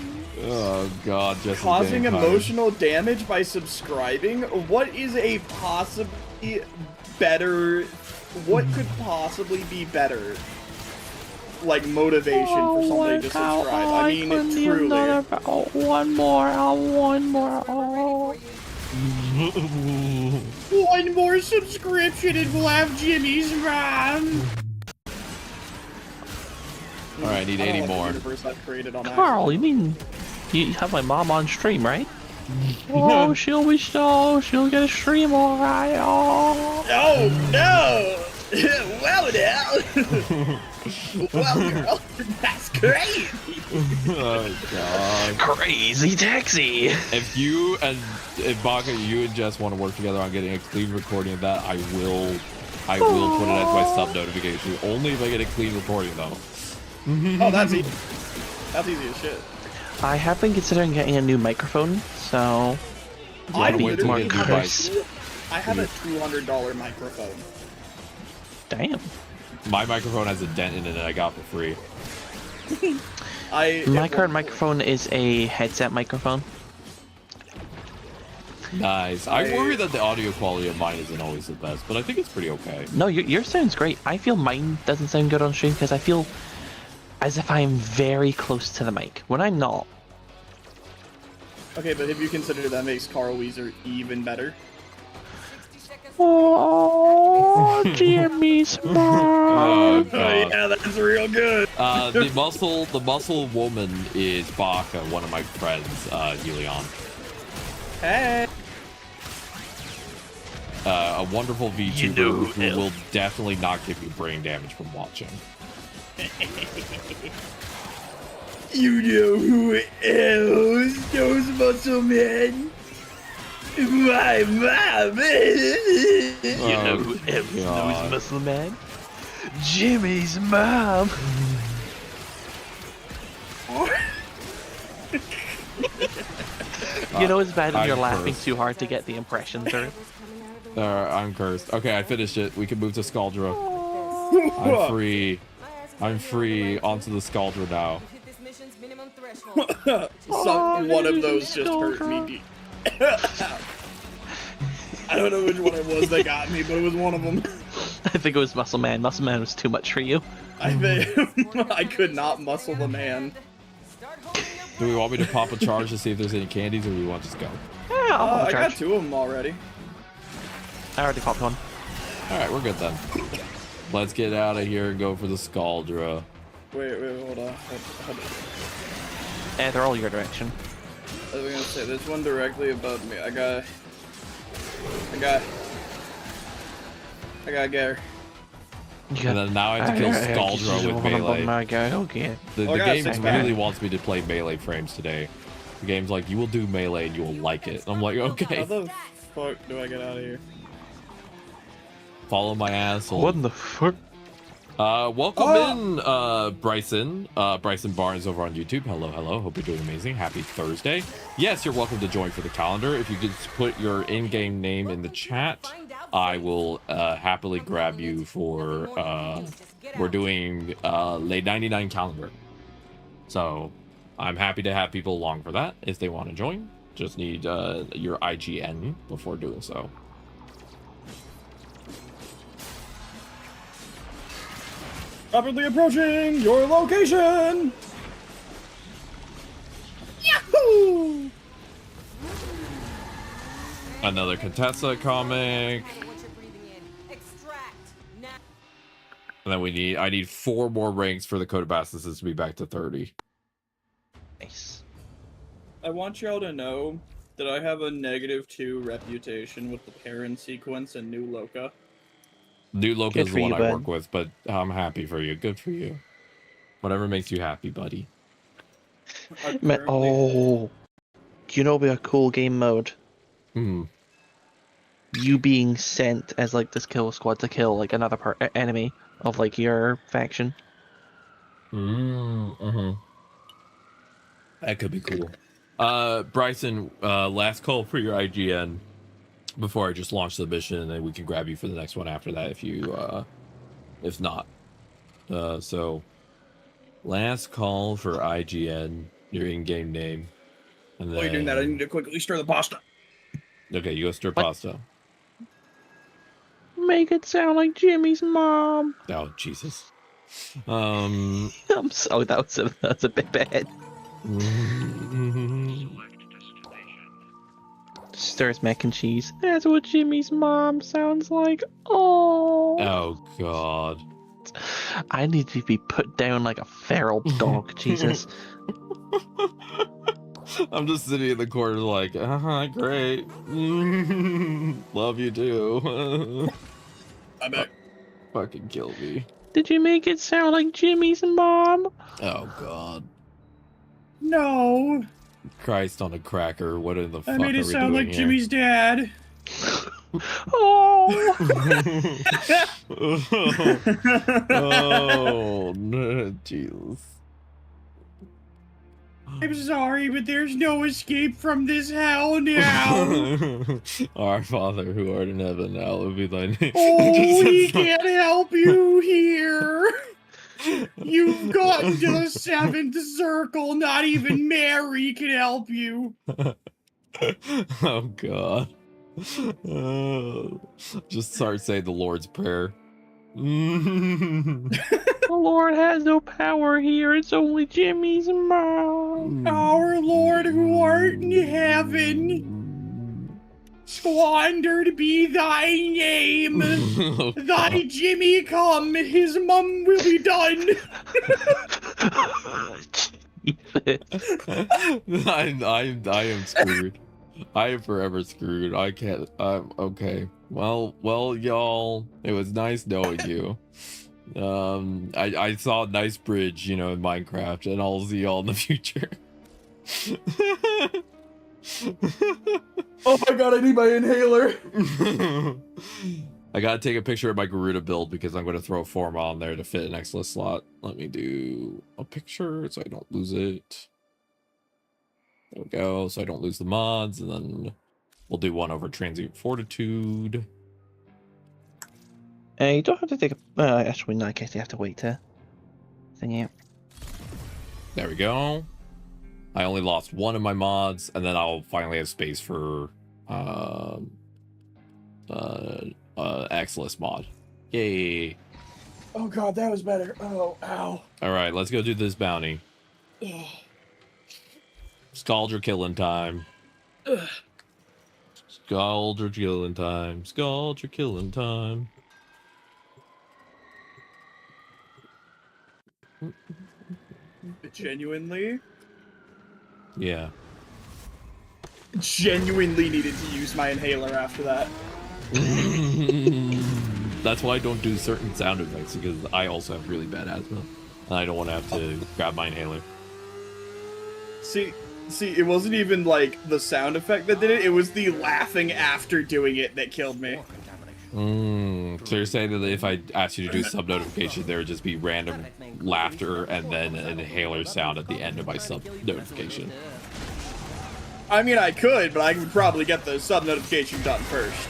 S1: Oh God, Jess.
S19: Causing emotional damage by subscribing? What is a possibly better... What could possibly be better? Like, motivation for somebody to subscribe. I mean, truly.
S6: One more.
S19: One more subscription and we'll have Jimmy's ROM.
S1: Alright, I need 80 more.
S6: Carl, you mean you have my mom on stream, right? Oh, she'll get a stream, alright.
S19: Oh no! Well now! Well, girl, that's crazy!
S1: Oh God.
S6: Crazy taxi!
S1: If Baka, you and Jess want to work together on getting a clean recording of that, I will put it as my sub notification. Only if I get a clean recording though.
S19: Oh, that's easy. That's easy as shit.
S6: I have been considering getting a new microphone, so
S19: I have a $200 microphone.
S6: Damn.
S1: My microphone has a dent in it that I got for free.
S6: My current microphone is a headset microphone.
S1: Nice. I worry that the audio quality of mine isn't always the best, but I think it's pretty okay.
S6: No, yours sounds great. I feel mine doesn't sound good on stream because I feel as if I'm very close to the mic when I'm not.
S19: Okay, but have you considered that makes Carl Weezer even better?
S6: Oh, Jimmy's mom.
S1: Oh, God.
S19: Yeah, that's real good.
S1: The muscle woman is Baka, one of my friends, Helion.
S19: Hey.
S1: A wonderful VTuber who will definitely not give you brain damage from watching.
S19: You know who else knows Muscle Man? My mom!
S6: You know who else knows Muscle Man? Jimmy's mom! You know it's bad when you're laughing too hard to get the impression through.
S1: I'm cursed. Okay, I finished it. We can move to Scaldra. I'm free. I'm free onto the Scaldra now.
S19: One of those just hurt me. I don't know which one it was that got me, but it was one of them.
S6: I think it was Muscle Man. Muscle Man was too much for you.
S19: I could not muscle the man.
S1: Do we want me to pop a charge to see if there's any candies, or do we want to just go?
S6: Yeah,
S19: I got 2 of them already.
S6: I already popped one.
S1: Alright, we're good then. Let's get out of here and go for the Scaldra.
S19: Wait, hold on.
S6: They're all your direction.
S19: I was gonna say, there's one directly above me. I gotta get her.
S1: And then now I have to kill Scaldra with melee. The game really wants me to play melee frames today. The game's like, you will do melee and you will like it. I'm like, okay.
S19: How the fuck do I get out of here?
S1: Follow my asshole.
S6: What the fuck?
S1: Welcome in, Bryson. Bryson Barnes over on YouTube. Hello. Hope you're doing amazing. Happy Thursday. Yes, you're welcome to join for the calendar. If you could put your in-game name in the chat, I will happily grab you for, we're doing late 99 calendar. So I'm happy to have people along for that if they want to join. Just need your IGN before doing so.
S19: Rapidly approaching your location! Yahoo!
S1: Another Contessa comic. And then I need 4 more ranks for the Code of Bastards to be back to 30.
S6: Nice.
S19: I want y'all to know that I have a -2 reputation with the Parent sequence and New Loca.
S1: New Loca is the one I work with, but I'm happy for you. Good for you. Whatever makes you happy, buddy.
S6: Oh, do you know what would be a cool game mode? You being sent as like this kill squad to kill like another enemy of like your faction.
S1: That could be cool. Bryson, last call for your IGN before I just launch the mission, and then we can grab you for the next one after that if you if not. So last call for IGN, your in-game name. And then...
S19: While you're doing that, I need to quickly stir the pasta.
S1: Okay, you go stir pasta.
S6: Make it sound like Jimmy's mom.
S1: Oh, Jesus.
S6: I'm sorry, that's a bit bad. Stirs mac and cheese. That's what Jimmy's mom sounds like. Oh
S1: God.
S6: I need to be put down like a feral dog. Jesus.
S1: I'm just sitting in the corner like, great. Love you too.
S19: I bet.
S1: Fucking kill me.
S6: Did you make it sound like Jimmy's mom?
S1: Oh, God.
S19: No.
S1: Christ on a cracker. What in the fuck are
S19: I
S1: we
S19: made
S1: doing
S19: it sound like
S1: here?
S19: Jimmy's dad.
S6: Oh.
S1: Oh, no, Jesus.
S19: I'm sorry, but there's no escape from this hell now.
S1: Our Father who art in heaven, hallowed be thy name.
S19: Oh, he can't help you here. You've gotten to the 7th circle. Not even Mary can help you.
S1: Oh, God. Just start saying the Lord's Prayer.
S6: The Lord has no power here. It's only Jimmy's mom.
S19: Our Lord who art in heaven, squandered be thy name. Thy Jimmy come, his mum will be done.
S1: I am screwed. I am forever screwed. I can't. Okay. Well, y'all. It was nice knowing you. I saw a nice bridge, in Minecraft, and I'll see y'all in the future.
S19: Oh my God! I need my inhaler.
S1: I gotta take a picture of my Garuda build because I'm gonna throw a form on there to fit an Exilus slot. Let me do a picture so I don't lose it. There we go, so I don't lose the mods, and then we'll do one over Transient Fortitude.
S6: You don't have to take a... actually, in that case, you have to wait to... thing out.
S1: There we go. I only lost one of my mods, and then I'll finally have space for Exilus mod. Yay.
S19: Oh God, that was better. Oh, ow.
S1: Alright, let's go do this bounty.
S19: Ugh.
S1: Scaldra killing time.
S19: Ugh.
S1: Scaldra killing time. Scaldra killing time.
S19: Genuinely?
S1: Yeah.
S19: Genuinely needed to use my inhaler after that.
S1: That's why I don't do certain sound effects, because I also have really bad asthma. And I don't want to have to grab my inhaler.
S19: See, it wasn't even like the sound effect that did it, it was the laughing after doing it that killed me.
S1: So you're saying that if I asked you to do sub notification, there would just be random laughter and then an inhaler sound at the end of my sub notification?
S19: I mean, I could, but I would probably get the sub notification done first.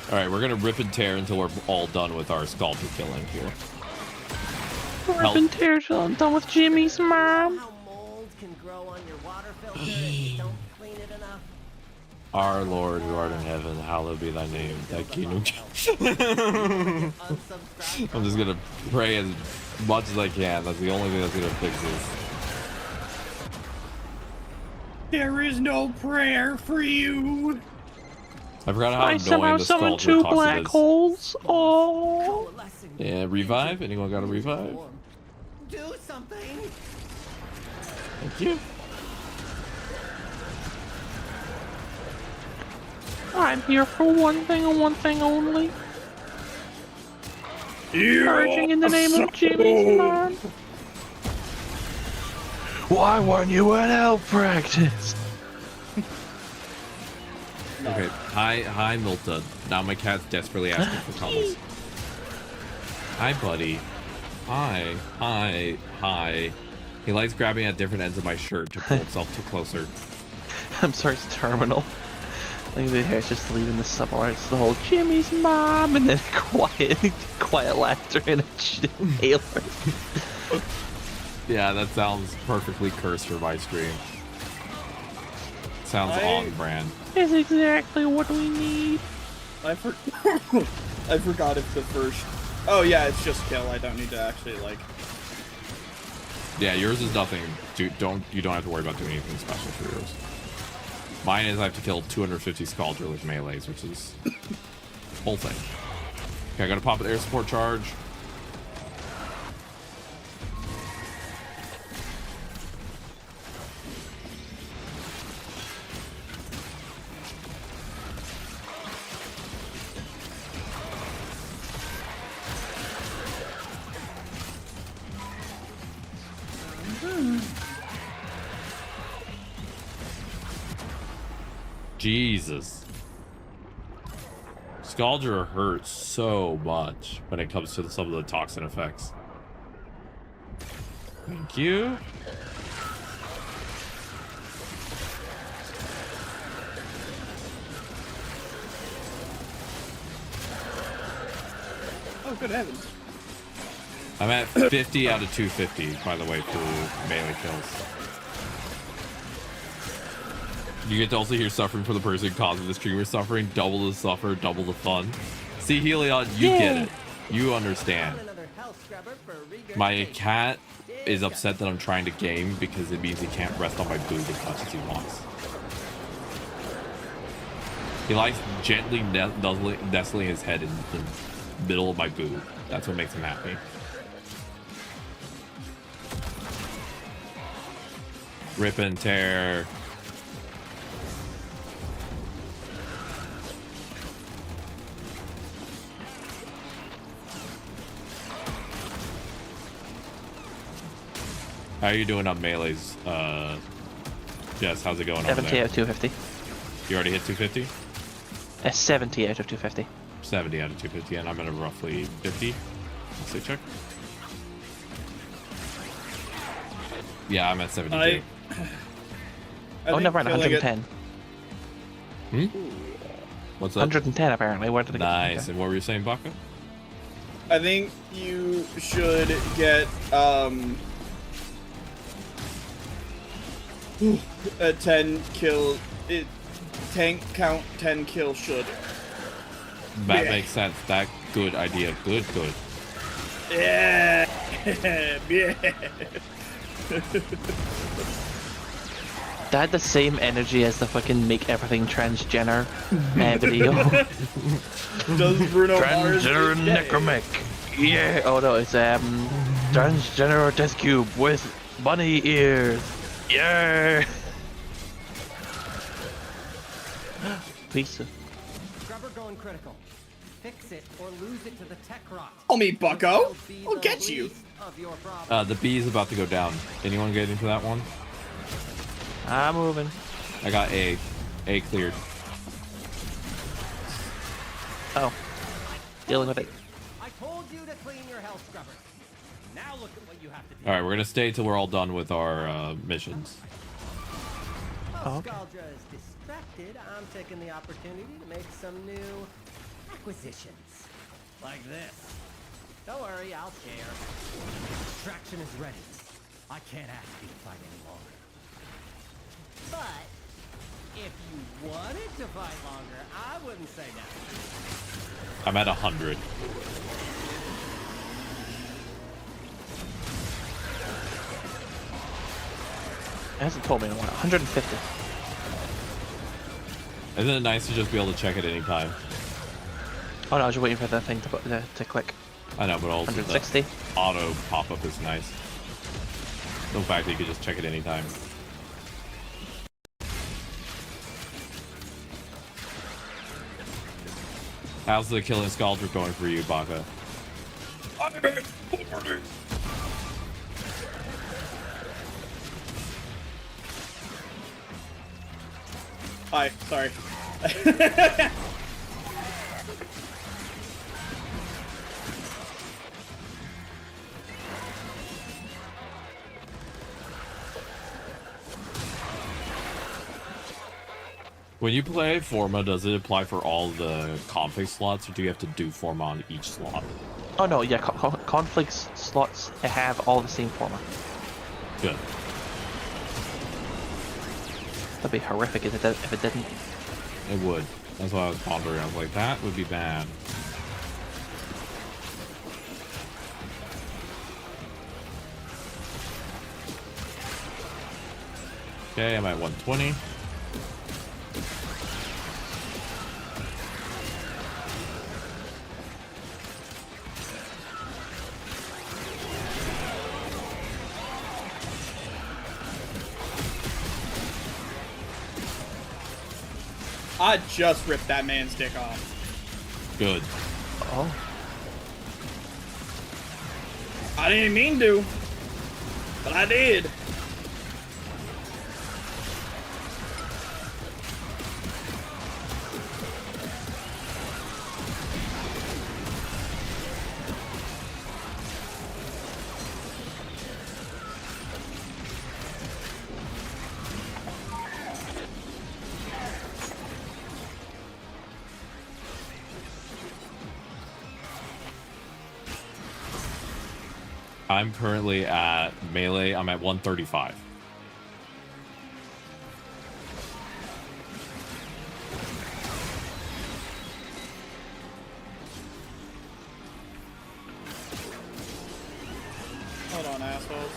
S1: Alright, we're gonna rip and tear until we're all done with our Scalper killing here.
S6: Rip and tear till I'm done with Jimmy's mom.
S16: Can grow on your water filter if you don't clean it enough.
S1: Our Lord who art in heaven, hallowed be thy name. Thy kingdom. I'm just gonna pray as much as I can. That's the only thing that's gonna fix this.
S19: There is no prayer for you.
S1: I forgot how
S6: I somehow
S1: annoying the
S6: summoned
S1: Scaldra
S6: 2
S1: toxin
S6: black
S1: is.
S6: holes. Oh.
S1: Yeah, revive? Anyone got a revive?
S16: Do something.
S1: Thank you.
S6: I'm here for one thing and one thing only. Charging in the name of Jimmy's man. Why weren't you at help practice?
S1: Okay, hi, Milton. Now my cat's desperately asking for comments. Hi, buddy. Hi. He likes grabbing at different ends of my shirt to pull himself closer.
S6: I'm sorry, it's terminal. Like the hair's just leaving the subart. It's the whole Jimmy's mom, and then quiet laughter and a inhaler.
S1: Yeah, that sounds perfectly cursed for my stream. Sounds on brand.
S6: Is exactly what we need.
S19: I forgot if the first. Oh yeah, it's just kill. I don't need to actually like.
S1: Yeah, yours is nothing. You don't have to worry about doing anything special for yours. Mine is I have to kill 250 Scaldra with melees, which is whole thing. Okay, I gotta pop an air support charge. Jesus. Scaldra hurts so much when it comes to some of the toxin effects. Thank you.
S19: Oh, good heavens.
S1: I'm at 50 out of 250, by the way, for melee kills. You get to also hear suffering for the person causing the streamer suffering. Double the suffer, double the fun. See, Helion, you get it. You understand. My cat is upset that I'm trying to game because it means he can't rest on my boob as much as he wants. He likes gently nestling his head in the middle of my boob. That's what makes him happy. Rip and tear. How are you doing on melees? Jess, how's it going over there?
S6: 70 out of 250.
S1: You already hit 250?
S6: 70 out of 250.
S1: 70 out of 250, and I'm at a roughly 50. Let's see, check. Yeah, I'm at 72.
S6: Oh, never mind, 110.
S1: What's up?
S6: 110 apparently. Where did it
S1: Nice.
S6: Okay.
S1: And what were you saying, Baka?
S19: I think you should get a 10 kill. Tank count 10 kill should.
S1: That makes sense. That good idea. Good.
S19: Yeah. Yeah.
S6: That had the same energy as the fucking make everything transgender video.
S19: Does Bruno Mars
S6: transgender necromic? Yeah. Oh no, it's transgender test cube with bunny ears. Yeah. Pizza.
S16: Scrubber going critical. Fix it or lose it to the tech rot.
S19: Call me Bucko. I'll get you.
S1: The B is about to go down. Anyone get into that one?
S6: I'm moving.
S1: I got A. A cleared.
S6: Oh. Dealing with it.
S16: I told you to clean your health scrubber. Now look at what you have to do.
S1: Alright, we're gonna stay till we're all done with our missions.
S16: While Scaldra is distracted, I'm taking the opportunity to make some new acquisitions. Like this. Don't worry, I'll share. Extraction is ready. I can't ask you to fight any longer. But if you wanted to fight longer, I wouldn't say no.
S1: I'm at 100.
S6: It hasn't told me in a while. 150.
S1: Isn't it nice to just be able to check at any time?
S6: Oh no, I was just waiting for the thing to click.
S1: I know, but also
S6: 160.
S1: the auto pop-up is nice. The fact that you can just check at any time. How's the killing Scaldra going for you, Baka?
S19: Hi, sorry.
S1: When you play Forma, does it apply for all the config slots, or do you have to do Forma on each slot?
S6: Oh no, yeah, conflict slots have all the same format.
S1: Good.
S6: That'd be horrific if it didn't.
S1: It would. That's why I was pondering. I was like, that would be bad. Okay, I'm at 120.
S19: I just ripped that man's dick off.
S1: Good.
S6: Oh.
S19: I didn't mean to, but I did.
S1: I'm currently at melee. I'm at 135.
S19: Hold on, assholes.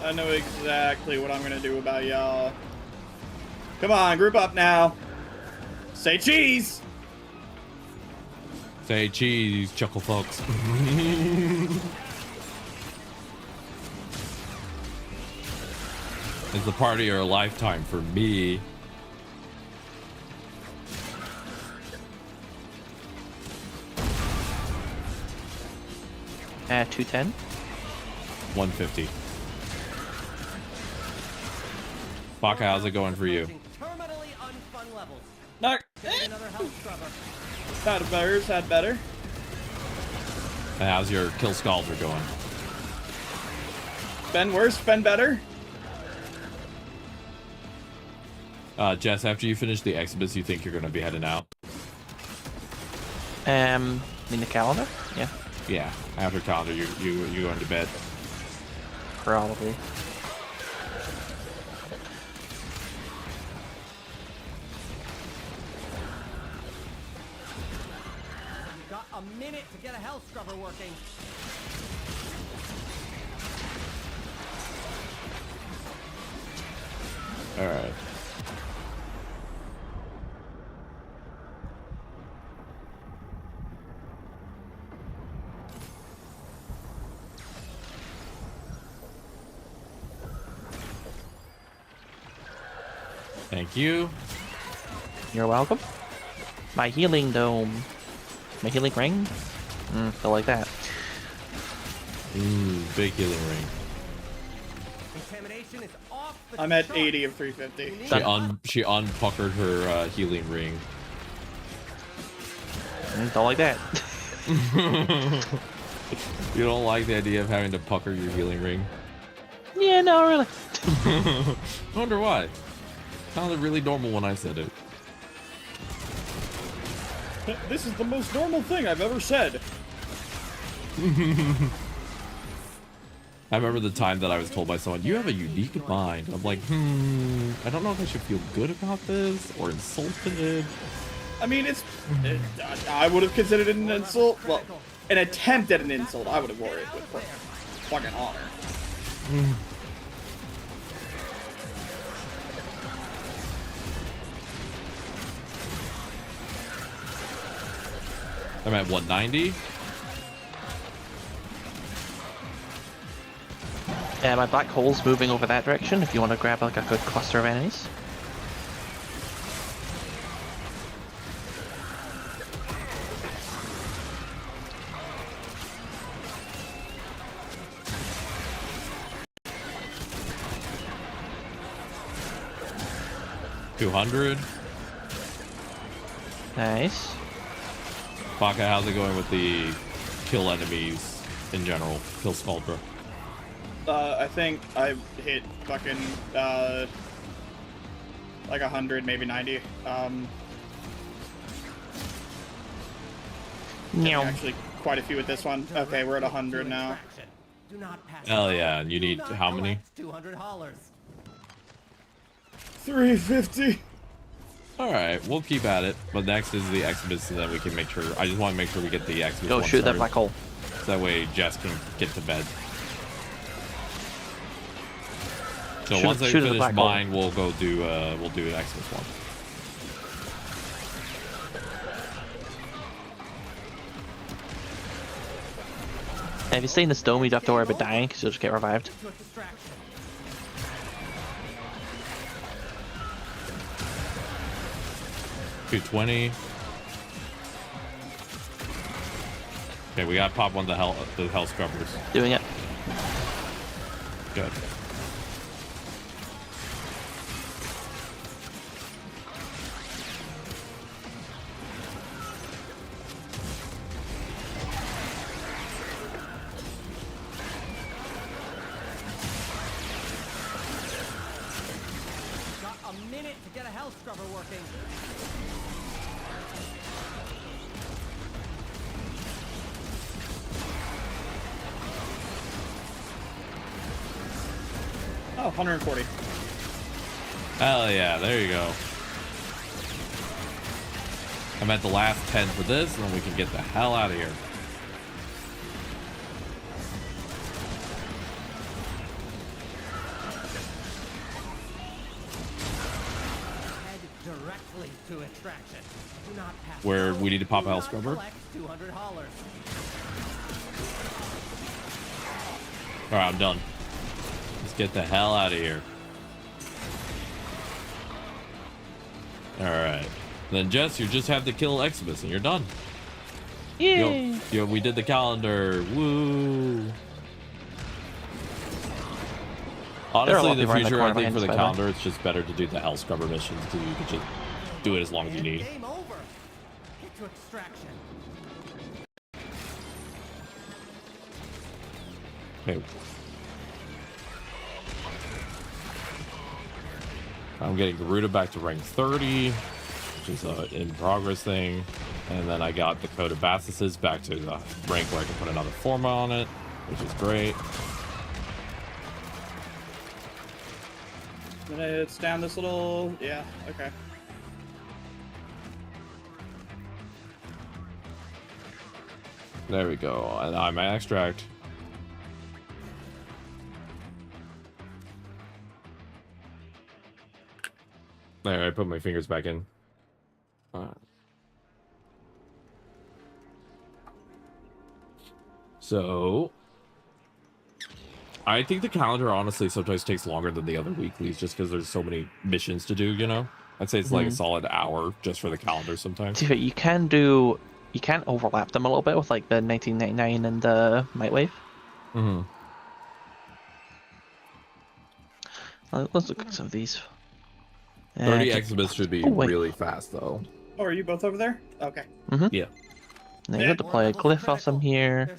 S19: I know exactly what I'm gonna do about y'all. Come on, group up now. Say cheese!
S1: Say cheese, chuckle fucks. It's the party of a lifetime for me.
S6: At 210.
S1: 150. Baka, how's it going for you?
S16: Terminally unfun levels.
S19: No.
S16: Another health scrubber.
S19: Had better.
S1: And how's your kill scalder going?
S19: Been worse, been better.
S1: Jess, after you finish the exhibits, you think you're going to be heading out?
S6: In the calendar? Yeah.
S1: Yeah, after calendar, you going to bed?
S6: Probably.
S16: You got a minute to get a health scrubber working.
S1: All right. Thank you.
S6: You're welcome. My healing dome. My healing ring? Feel like that.
S1: Ooh, big healing ring.
S16: Contamination is off the
S19: I'm at
S16: chart.
S19: 80 of 350.
S1: She unpuckered her healing ring.
S6: Don't like that.
S1: You don't like the idea of having to pucker your healing ring?
S6: Yeah, no, really.
S1: I wonder why. Sounded really normal when I said it.
S19: This is the most normal thing I've ever said.
S1: I remember the time that I was told by someone, you have a unique mind. I'm like, I don't know if I should feel good about this or insulted.
S19: I mean, I would have considered it an insult. Well, an attempt at an insult. I would have wore it with fucking honor.
S1: I'm at 190.
S6: My black hole's moving over that direction if you want to grab like a good cluster of enemies.
S1: 200.
S6: Nice.
S1: Baka, how's it going with the kill enemies in general? Kill Skuldra.
S19: I think I hit fucking like 100, maybe 90. Actually, quite a few with this one. Okay, we're at 100 now.
S1: Hell yeah! And you need how many?
S16: $200.
S19: 350.
S1: All right, we'll keep at it. But next is the exhibits, so that we can make sure. I just want to make sure we get the exhibits.
S6: Go shoot that black hole.
S1: So that way Jess can get to bed. So once I finish mine, we'll go do an exhibits one.
S6: And if you stay in this dome, you don't have to worry about dying because you'll just get revived.
S1: $220. Okay, we gotta pop one of the hell scrubbers.
S6: Doing it.
S1: Good.
S16: Got a minute to get a hell scrubber working.
S19: Oh, 140.
S1: Hell yeah, there you go. I'm at the last 10 for this, and then we can get the hell out of here.
S16: Head directly to extraction. Do not pass.
S1: Where we need to pop a hell scrubber.
S16: $200.
S1: Alright, I'm done. Let's get the hell out of here. Alright. Then Jess, you just have to kill Exodus and you're done.
S6: Yay!
S1: Yo, we did the calendar. Woo! Honestly, in the future, I think for the calendar, it's just better to do the hell scrubber missions because you can just do it as long as you need.
S16: Game over. Get to extraction.
S1: Okay. I'm getting Garuda back to rank 30, which is an in progress thing. And then I got Dakota Bassis's back to the rank where I can put another forma on it, which is great.
S19: It's down this little, yeah, okay.
S1: There we go. And I'm at extract. There, I put my fingers back in. So, I think the calendar honestly sometimes takes longer than the other weeklies just because there's so many missions to do, you know? I'd say it's like a solid hour just for the calendar sometimes.
S6: You can overlap them a little bit with like the 1999 and the Mightwave. Let's look at some of these.
S1: 30 exhibits should be really fast though.
S19: Oh, are you both over there? Okay.
S1: Yeah.
S6: Now you have to play a glyph awesome here.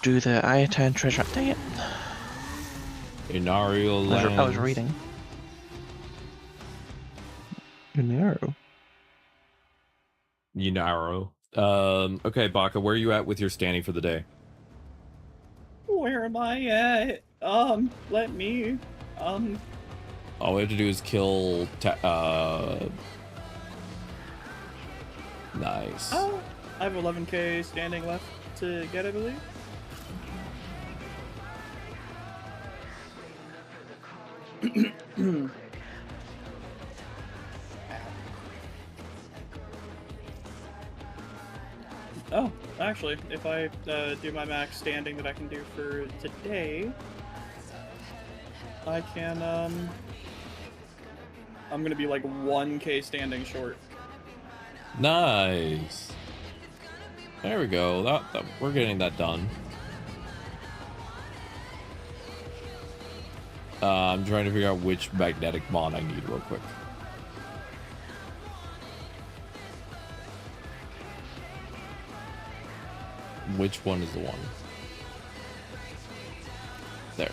S6: Do the Ayatan treasure. Dang it.
S1: Inario lands.
S6: I was reading. Inaro. Okay, Baka, where are you at with your standing for the day?
S19: Where am I at? Let me.
S1: All we have to do is kill. Nice.
S19: Oh, I have 11k standing left to get, I believe. Oh, actually, if I do my max standing that I can do for today, I can, I'm gonna be like 1k standing short.
S1: Nice. There we go. We're getting that done. I'm trying to figure out which magnetic mod I need real quick. Which one is the one? There.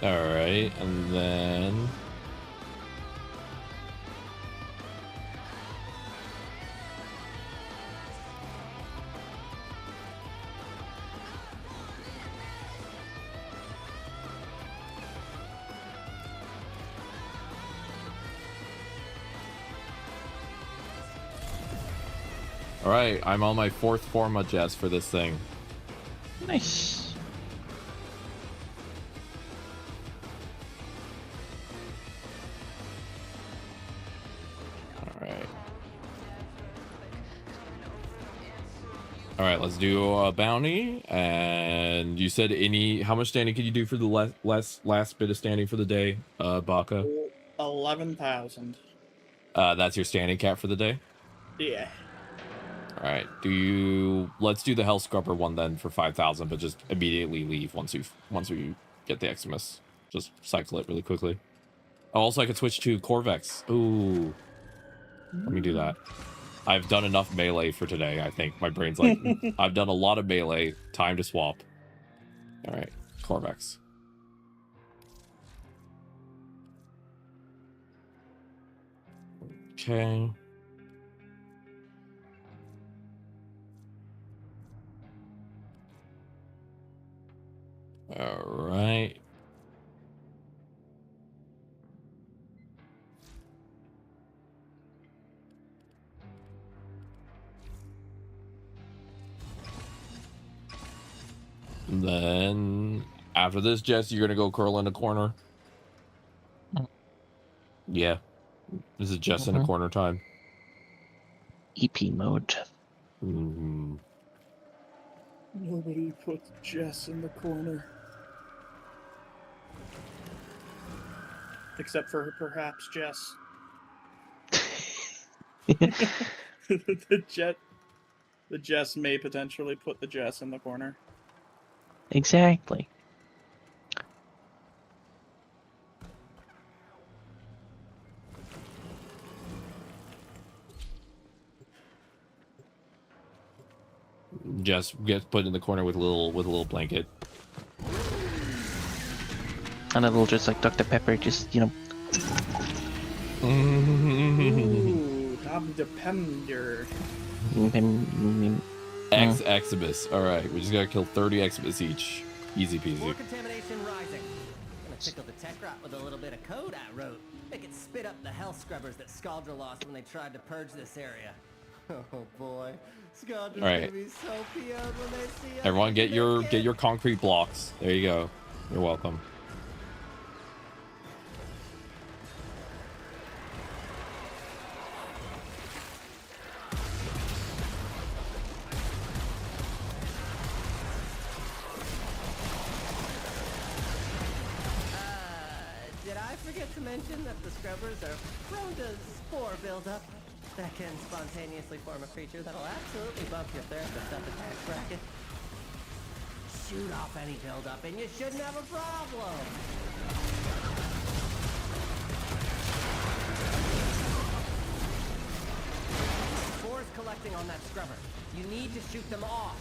S1: Alright, and then... Alright, I'm on my 4th forma, Jess, for this thing.
S6: Nice.
S1: Alright. Alright, let's do a bounty. And you said how much standing can you do for the last bit of standing for the day, Baka?
S19: 11,000.
S1: That's your standing cap for the day?
S19: Yeah.
S1: All right. Let's do the Hell Scrubber one then for 5,000, but just immediately leave once we get the Eximus. Just cycle it really quickly. Oh, also I could switch to Corvex. Ooh. Let me do that. I've done enough melee for today, I think. My brain's like, I've done a lot of melee. Time to swap. All right. Corvex. Okay. All right. Then after this, Jess, you're gonna go curl in a corner. Yeah, this is Jess in a corner time.
S6: EP mode.
S19: Nobody puts Jess in the corner. Except for perhaps Jess. The Jess may potentially put the Jess in the corner.
S6: Exactly.
S1: Jess gets put in the corner with a little blanket.
S6: And a little just like Dr. Pepper, just, you know.
S19: Ooh, Dr. Pember.
S1: Exibus. Alright, we just gotta kill 30 Exibus each. Easy peasy.
S16: More contamination rising. Gonna tickle the tech rot with a little bit of code I wrote. Make it spit up the hell scrubbers that Skaldra lost when they tried to purge this area. Oh boy. Skaldra's gonna be so PO'd when they see us.
S1: Everyone get your concrete blocks. There you go. You're welcome.
S16: Did I forget to mention that the scrubbers are prone to spore buildup? That can spontaneously form a creature that'll absolutely bump your therapist up attack bracket. Shoot off any buildup and you shouldn't have a problem! Spores collecting on that scrubber. You need to shoot them off.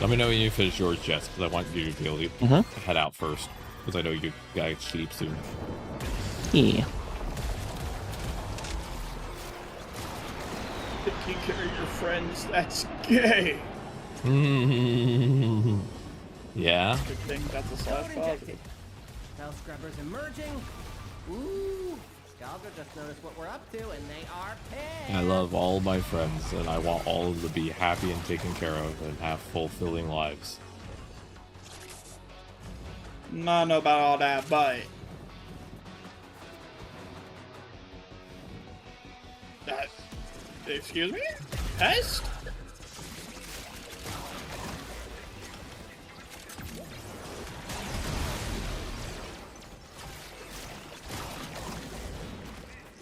S1: Let me know when you finish yours, Jess, because I want you to be able to head out first. Because I know you gotta sleep soon.
S6: Yeah.
S19: Taking care of your friends, that's gay.
S1: Yeah.
S19: Good thing that's a slash positive.
S16: Hell scrubbers emerging. Ooh, Skaldra just noticed what we're up to, and they are pissed.
S1: I love all my friends, and I want all of them to be happy and taken care of and have fulfilling lives.
S19: Not know about all that, but Excuse me? Pest?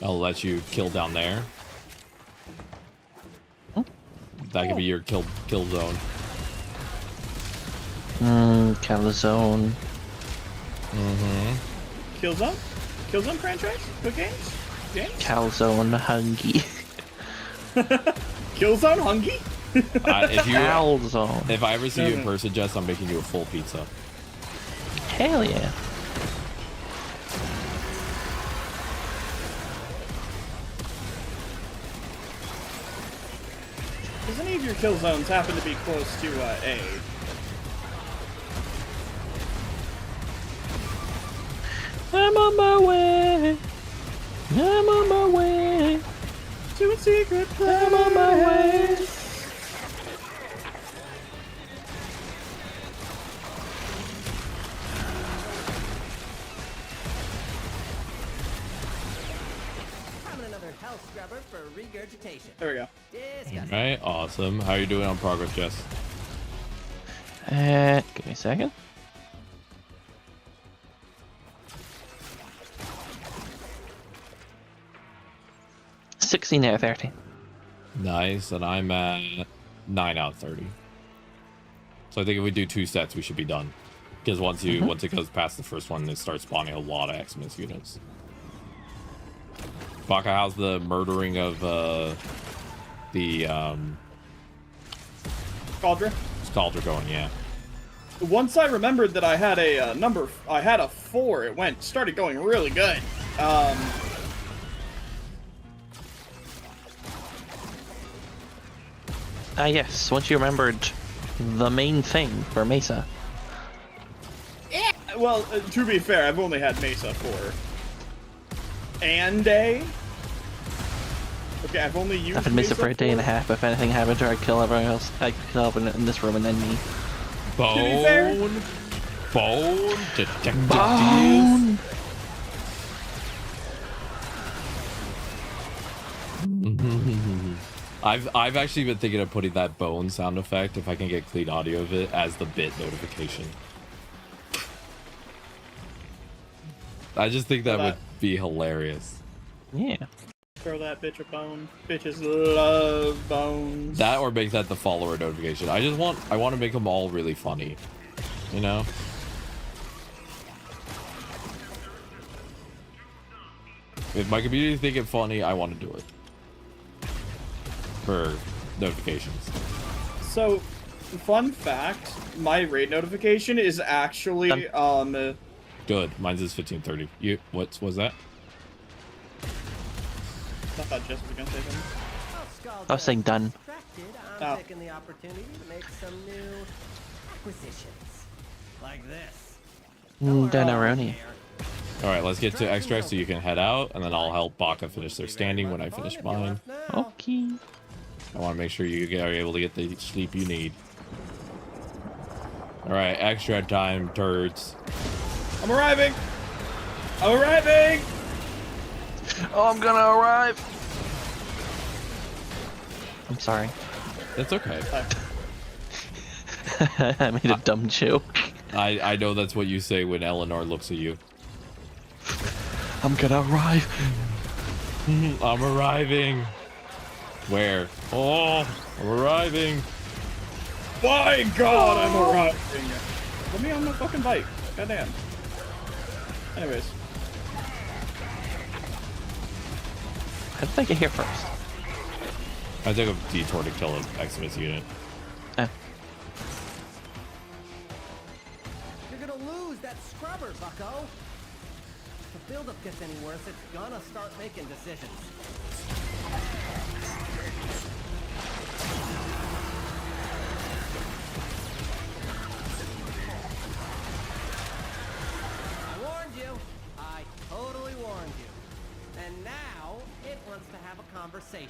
S1: I'll let you kill down there. That could be your kill zone.
S6: Calzone.
S19: Killzone? Killzone franchise? Quick games? Games?
S6: Calzone Hungy.
S19: Killzone Hungy?
S1: If I ever see you in person, Jess, I'm making you a full pizza.
S6: Hell yeah.
S19: Does any of your kill zones happen to be close to A?
S6: I'm on my way. I'm on my way
S19: to a secret place.
S6: I'm on my way.
S16: Having another health scrubber for regurgitation.
S19: There we go.
S1: Alright, awesome. How are you doing on progress, Jess?
S6: Give me a second. (16 out of 30).
S1: Nice, and I'm at 9 out of 30. So I think if we do 2 sets, we should be done. Because once it goes past the first one, it starts spawning a lot of Xmas units. Baka, how's the murdering of the Scaldra going? Yeah.
S19: Once I remembered that I had a I had a 4, it started going really good.
S6: Yes, once you remembered the main thing for Mesa.
S19: Yeah. Well, to be fair, I've only had Mesa for and a. Okay, I've only used.
S6: I've been Mesa for a day and a half. If anything happened to her, I'd kill everyone else. I'd kill everyone in this room and then me.
S1: Bone. Detective.
S6: Bone.
S1: I've actually been thinking of putting that bone sound effect, if I can get clean audio of it, as the bit notification. I just think that would be hilarious.
S6: Yeah.
S19: Throw that bitch a bone. Bitches love bones.
S1: That or make that the follower notification. I want to make them all really funny. You know? If my community think it funny, I want to do it. For notifications.
S19: So, fun fact, my raid notification is actually
S1: Good. Mine's is 1530. You what was that?
S19: I thought Jess was gonna say something.
S6: I was saying done.
S16: I'm taking the opportunity to make some new acquisitions. Like this.
S6: Donaroni.
S1: Alright, let's get to extract so you can head out, and then I'll help Baka finish their standing when I finish mine.
S6: Okay.
S1: I want to make sure you are able to get the sleep you need. Alright, extra time, turds.
S19: I'm arriving! I'm arriving!
S6: Oh, I'm gonna arrive! I'm sorry.
S1: That's okay.
S6: I made a dumb joke.
S1: I know that's what you say when Eleanor looks at you.
S6: I'm gonna arrive.
S1: I'm arriving. Where? Oh, I'm arriving.
S19: My God, I'm arriving. Let me on my fucking bike. Goddamn. Anyways.
S6: How did I get here first?
S1: I took a detour to kill an Xmas unit.
S16: You're gonna lose that scrubber, bucko. If the buildup gets any worse, it's gonna start making decisions. I warned you. I totally warned you. And now, it wants to have a conversation.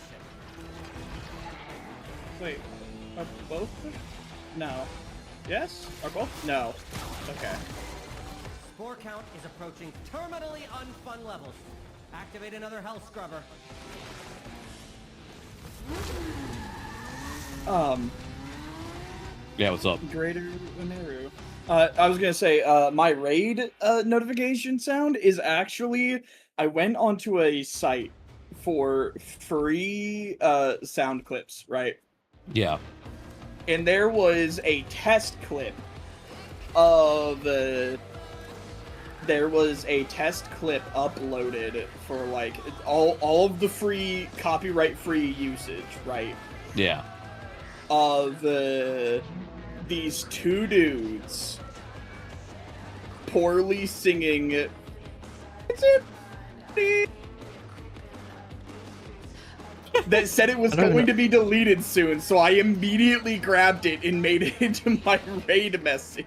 S19: Wait, are both? No. Yes? Are both? No. Okay.
S16: Spore count is approaching terminally unfun levels. Activate another health scrubber.
S1: Yeah, what's up?
S19: Greater Uneru. I was gonna say, my raid notification sound is actually, I went onto a site for free sound clips, right?
S1: Yeah.
S19: And there was a test clip of there was a test clip uploaded for like all of the free copyright free usage, right?
S1: Yeah.
S19: Of these two dudes poorly singing that said it was going to be deleted soon, so I immediately grabbed it and made it into my raid message.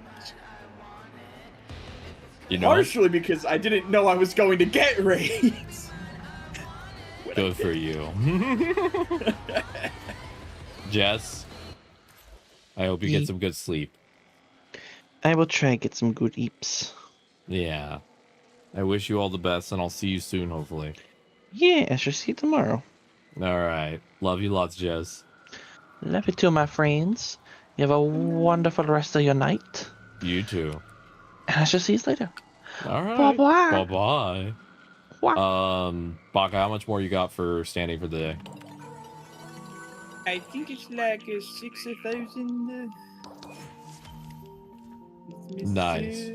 S1: You know,
S19: partially because I didn't know I was going to get raids.
S1: Good for you. Jess, I hope you get some good sleep.
S6: I will try and get some good eeps.
S1: Yeah. I wish you all the best, and I'll see you soon, hopefully.
S6: Yeah, I shall see you tomorrow.
S1: All right. Love you lots, Jess.
S6: Love you too, my friends. You have a wonderful rest of your night.
S1: You too.
S6: And I shall see you later.
S1: All right.
S6: Bye-bye.
S1: Bye-bye. Baka, how much more you got for standing for the day?
S19: I think it's like 6,000.
S1: Nice.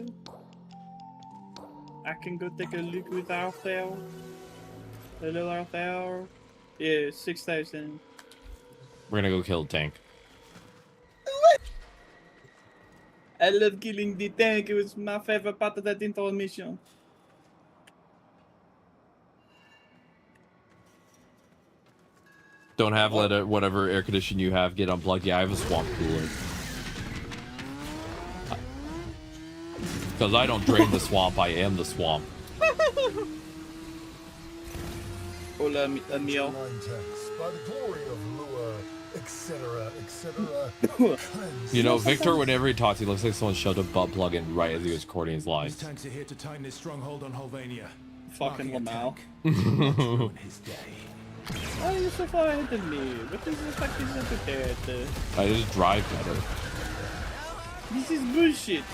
S19: I can go take a look with Arthur. Hello, Arthur. Yeah, 6,000.
S1: We're gonna go kill a tank.
S19: I love killing the tank. It was my favorite part of that entire mission.
S1: Don't have whatever air conditioning you have get unplugged. Yeah, I have a swamp cooler. Because I don't drain the swamp, I am the swamp.
S19: Hola, amigo.
S3: By the glory of Lua, etc., etc.
S1: You know, Victor, whenever he talks, he looks like someone shoved a butt plug in right as he was recording his lines.
S9: These tanks are here to tighten his stronghold on Holvania.
S19: Fucking Lamau.
S9: His day.
S19: Why are you so far ahead of me? What is the fuck is up with that?
S1: I just drive better.
S19: This is bullshit.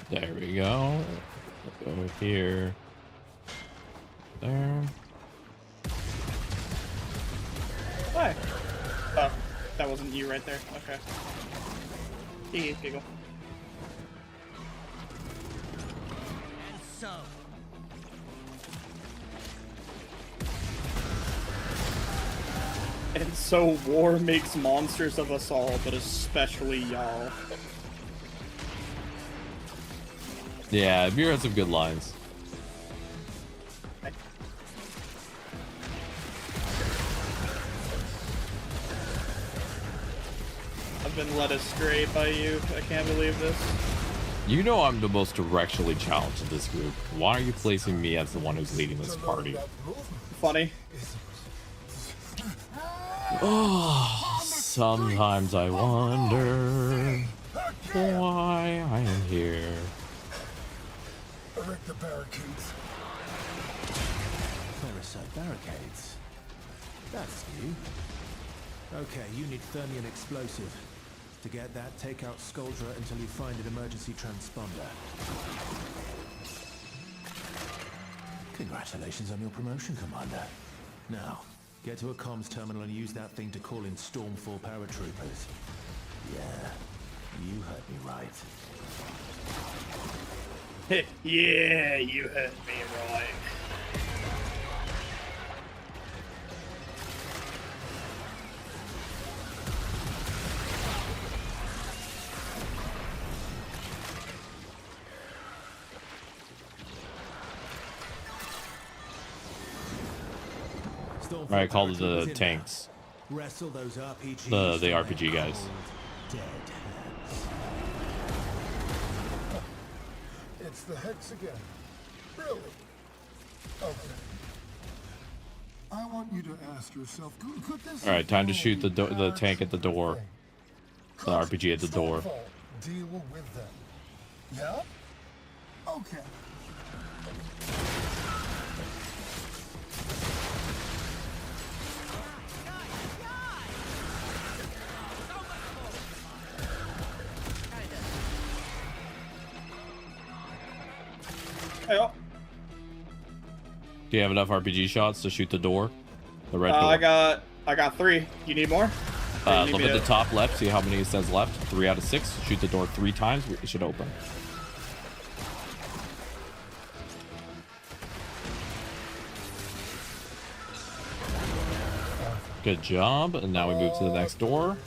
S1: There we go. Go here. There.
S19: Why? Oh, that wasn't you right there. Okay. Here, giggle.
S16: And so.
S19: And so war makes monsters of us all, but especially y'all.
S1: Yeah, Mir had some good lines.
S19: I've been led astray by you. I can't believe this.
S1: You know I'm the most directionally challenged in this group. Why are you placing me as the one who's leading this party?
S19: Funny.
S1: Oh, sometimes I wonder why I am here.
S3: Erect the barricades.
S9: Parasite barricades. That's new. Okay, you need Thermion explosive. To get that, take out Skuldra until you find an emergency transponder. Congratulations on your promotion, Commander. Now, get to a comms terminal and use that thing to call in Stormfall paratroopers. Yeah, you heard me right.
S19: Yeah, you heard me right.
S1: Right, I call it the tanks.
S8: Wrestle those RPGs
S1: The RPG guys.
S8: dead hands.
S3: It's the hex again. Really? Okay. I want you to ask yourself, could this...
S1: All right, time to shoot the tank at the door. The RPG at the door.
S3: Deal with them. Yeah? Okay.
S1: Do you have enough RPG shots to shoot the door? The red door.
S19: I got 3. You need more?
S1: Look at the top left. See how many it says left. 3 out of 6. Shoot the door 3 times. It should open. Good job. And now we move to the next door.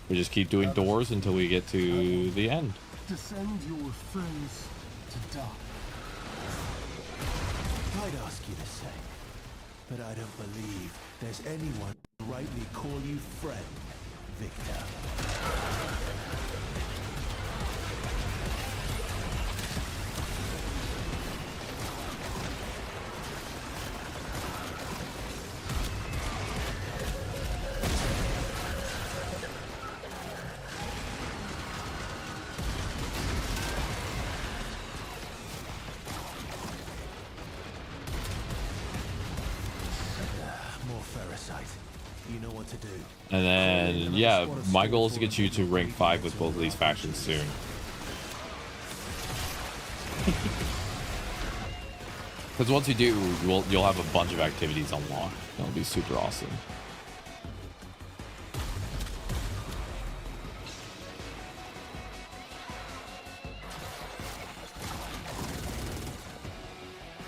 S1: We just keep doing doors until we get to the end.
S3: To send your friends to die.
S8: I'd ask you the same, but I don't believe there's anyone who can rightly call you friend, Victor. You know what to do.
S1: And then, yeah, my goal is to get you to rank 5 with both of these factions soon. Because once you do, you'll have a bunch of activities unlocked. That'll be super awesome.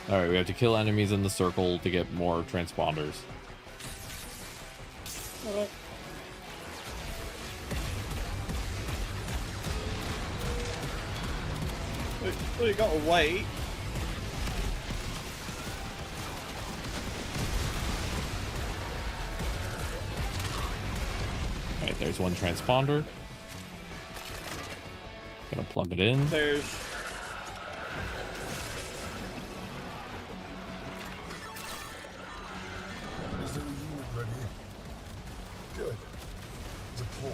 S1: Alright, we have to kill enemies in the circle to get more transponders.
S19: Alright. So you gotta wait.
S1: Alright, there's one transponder. Gonna plug it in.
S19: There's...
S3: Good. Deploy.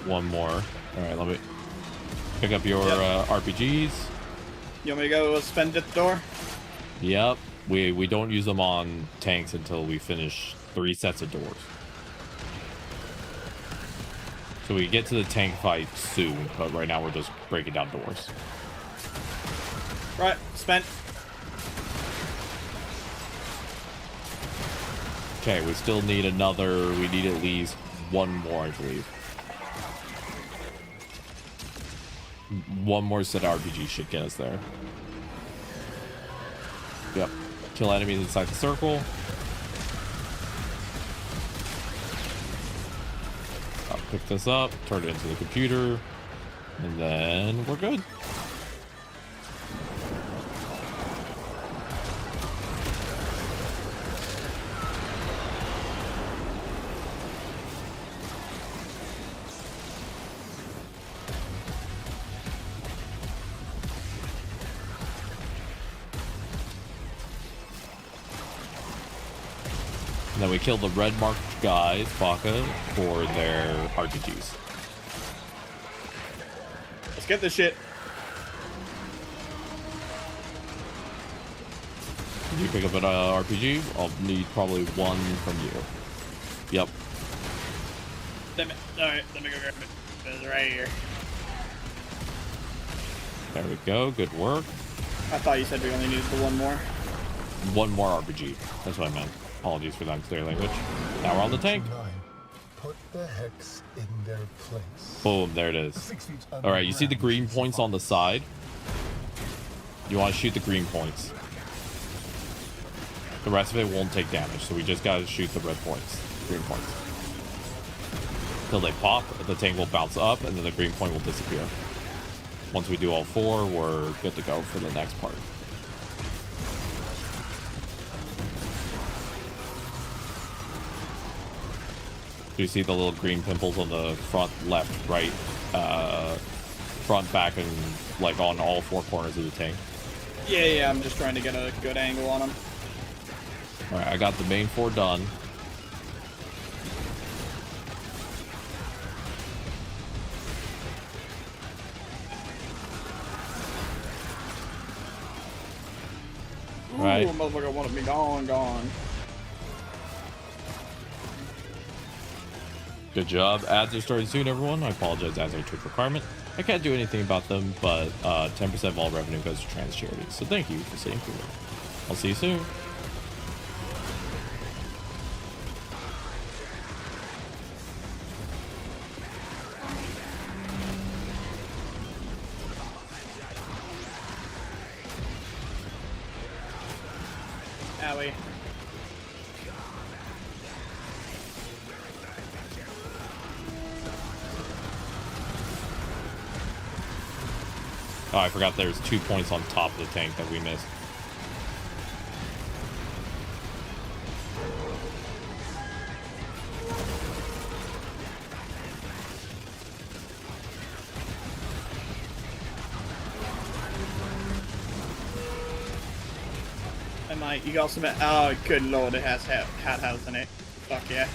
S1: One more. All right, let me pick up your RPGs.
S19: You want me to go spend at the door?
S1: Yep. We don't use them on tanks until we finish 3 sets of doors. So we get to the tank fight soon, but right now we're just breaking down doors.
S19: Right, spent.
S1: Okay, we still need another. We need at least one more, I believe. One more set of RPG should get us there. Yep. Kill enemies inside the circle. I'll pick this up, turn it into the computer, and then we're good. Then we kill the red marked guys, Baka, for their RPGs.
S19: Let's get this shit.
S1: Did you pick up an RPG? I'll need probably one from you. Yep.
S19: Damn it. Alright, let me go grab it. It's right here.
S1: There we go. Good work.
S19: I thought you said we only needed the one more.
S1: One more RPG. That's what I meant. Apologies for that unclear language. Now we're on the tank.
S21: Put the hex in their place.
S1: Boom, there it is. Alright, you see the green points on the side? You want to shoot the green points. The rest of it won't take damage, so we just gotta shoot the red points. Green points. Till they pop, the tank will bounce up, and then the green point will disappear. Once we do all four, we're good to go for the next part. Do you see the little green pimples on the front, left, right, front, back, and like on all four corners of the tank?
S19: Yeah, I'm just trying to get a good angle on them.
S1: Alright, I got the main four done. Right.
S19: Ooh, motherfucker wanted me gone.
S1: Good job. Ads are starting soon, everyone. I apologize, ads are a trick requirement. I can't do anything about them, but 10% of all revenue goes to trans charities. So thank you for staying through it. I'll see you soon.
S19: Owie.
S1: Oh, I forgot there's 2 points on top of the tank that we missed.
S19: I might. You got some. Oh, good lord! It has hat house in it. Fuck yeah.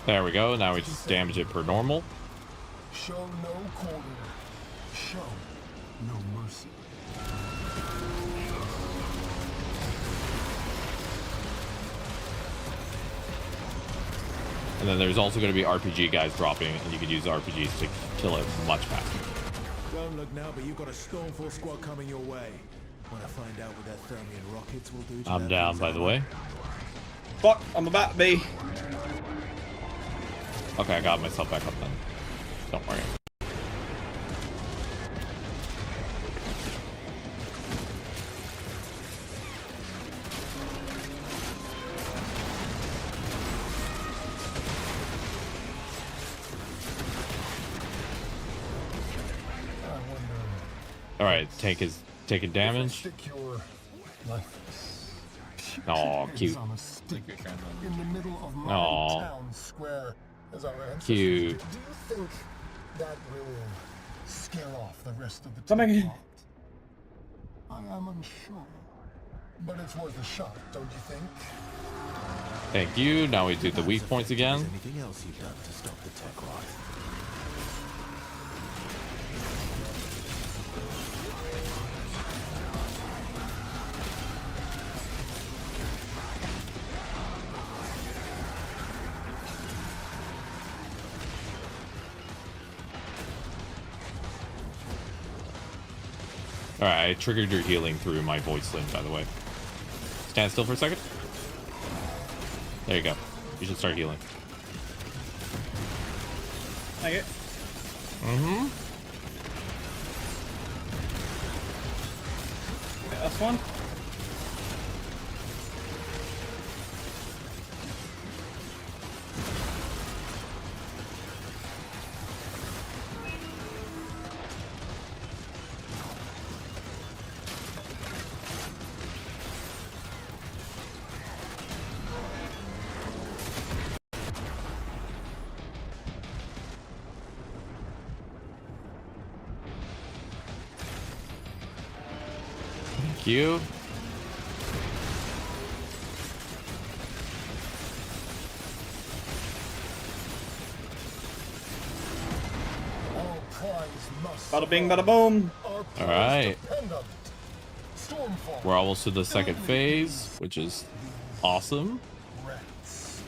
S1: There we go. Now we just damage it per normal.
S21: Show no quarter. Show no mercy.
S1: And then there's also going to be RPG guys dropping, and you can use RPGs to kill it much faster.
S8: Don't look now, but you've got a Stormfall squad coming your way. When I find out what that Thermian rockets will do to
S1: I'm down, by the way.
S19: Fuck, I'm about to be.
S1: Okay, I got myself back up then. Don't worry. Alright, tank is taking damage. Oh, cute.
S21: In the middle of my
S1: Aw.
S21: town square as our ancestors
S1: Cute.
S21: did. Do you think that will scare off the rest of the
S19: Coming in.
S21: plot? I am unsure, but it's worth a shot, don't you think?
S1: Thank you. Now we do the weak points again.
S8: Anything else you've done to stop the tech rot?
S1: Alright, I triggered your healing through my void sling, by the way. Stand still for a second. There you go. You should start healing.
S19: Thank you.
S1: Mm-hmm.
S19: That's one.
S1: Thank you.
S21: All prize must
S19: Bada bing, bada boom.
S1: All right.
S21: depend on it. Stormfall.
S1: We're almost to the second phase, which is awesome.
S21: Rats.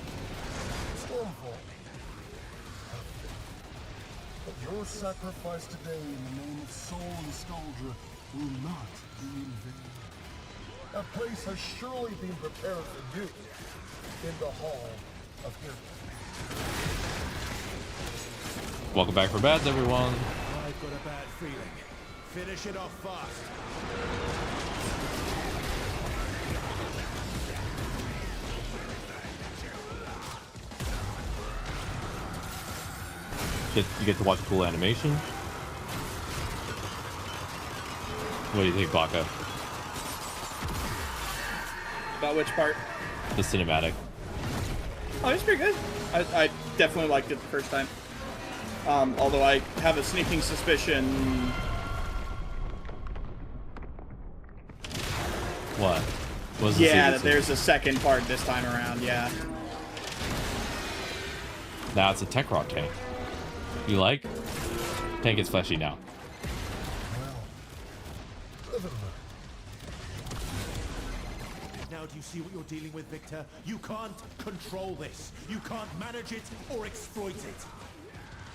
S21: Your sacrifice today in the name of soul nostalgia will not be in vain. A place has surely been prepared for you in the Hall of Heroes.
S1: Welcome back for beds, everyone.
S8: I've got a bad feeling. Finish it off fast.
S1: You get to watch cool animation. What do you think, Baka?
S19: About which part?
S1: The cinematic.
S19: Oh, it's pretty good. I definitely liked it the first time. Although I have a sneaking suspicion.
S1: What?
S19: Yeah, that there's a second part this time around, yeah.
S1: Now it's a Tech Rock tank. You like? Tank is fleshy now.
S8: Now do you see what you're dealing with, Victor? You can't control this. You can't manage it or exploit it.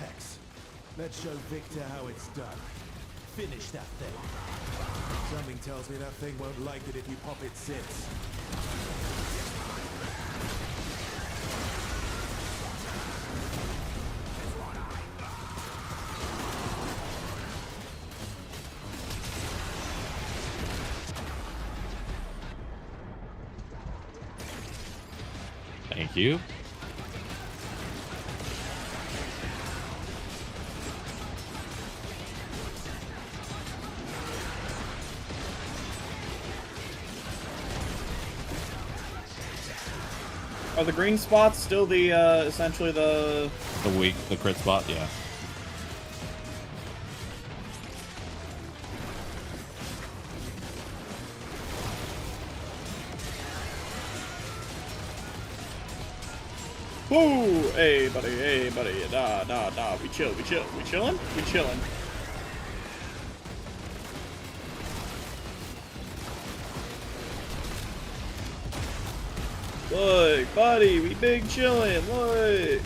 S8: Hex, let's show Victor how it's done. Finish that thing. Something tells me that thing won't like it if you pop its zits.
S1: Thank you.
S19: Are the green spots still the essentially the
S1: crit spot? Yeah.
S19: Woo! Hey buddy, nah, we chilling? Look, buddy, we big chillin', look!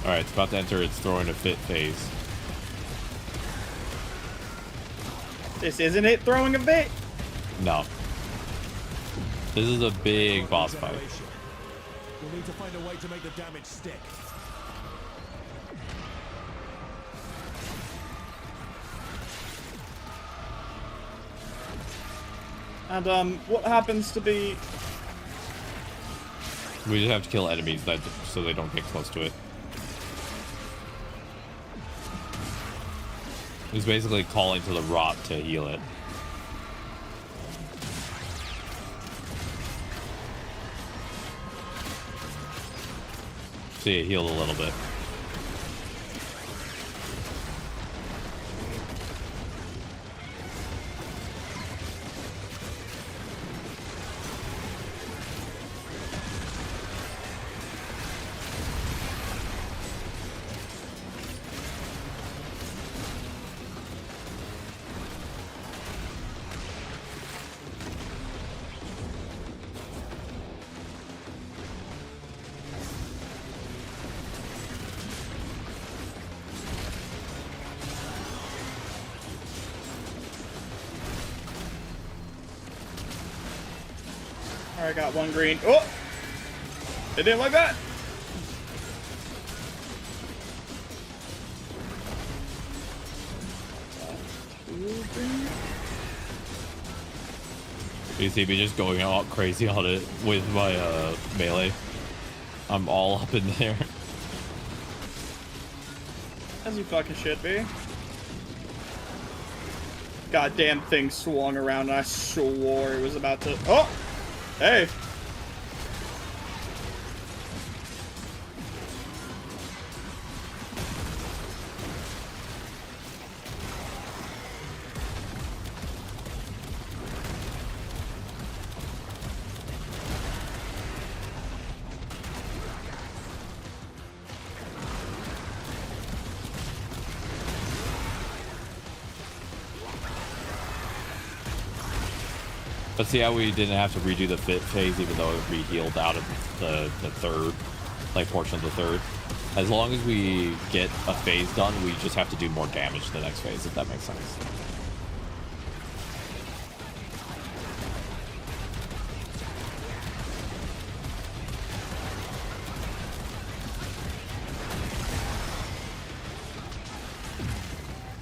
S1: Alright, it's about to enter its throwing a fit phase.
S19: This isn't it throwing a fit?
S1: No. This is a big boss fight.
S8: We'll need to find a way to make the damage stick.
S19: And what happens to be?
S1: We just have to kill enemies that so they don't get close to it. He's basically calling to the rot to heal it. See it healed a little bit.
S19: Alright, got one green. Oh! It didn't like that!
S1: You see me just going all crazy on it with my melee. I'm all up in there.
S19: As you fucking should be. Goddamn thing swung around and I swore it was about to... Oh! Hey!
S1: But see how we didn't have to redo the fit phase, even though it re-healed out of the third, like portion of the third. As long as we get a phase done, we just have to do more damage to the next phase, if that makes sense.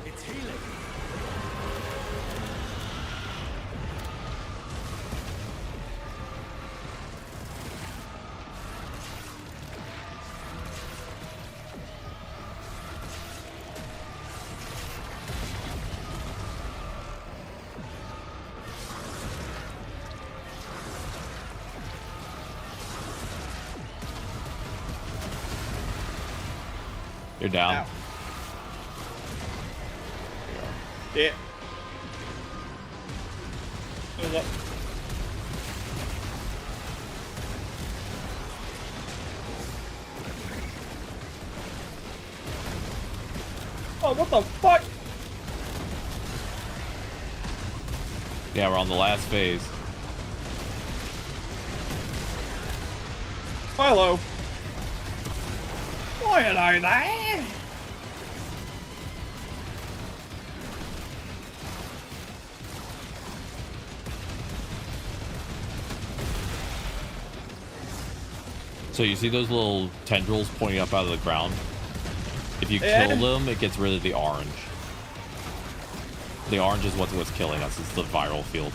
S8: It's healing.
S1: You're down.
S19: Ow. Yeah. What's up? Oh, what the fuck?
S1: Yeah, we're on the last phase.
S19: Hello. Why are they there?
S1: So you see those little tendrils pointing up out of the ground? If you kill them, it gets rid of the orange. The orange is what's killing us. It's the viral field.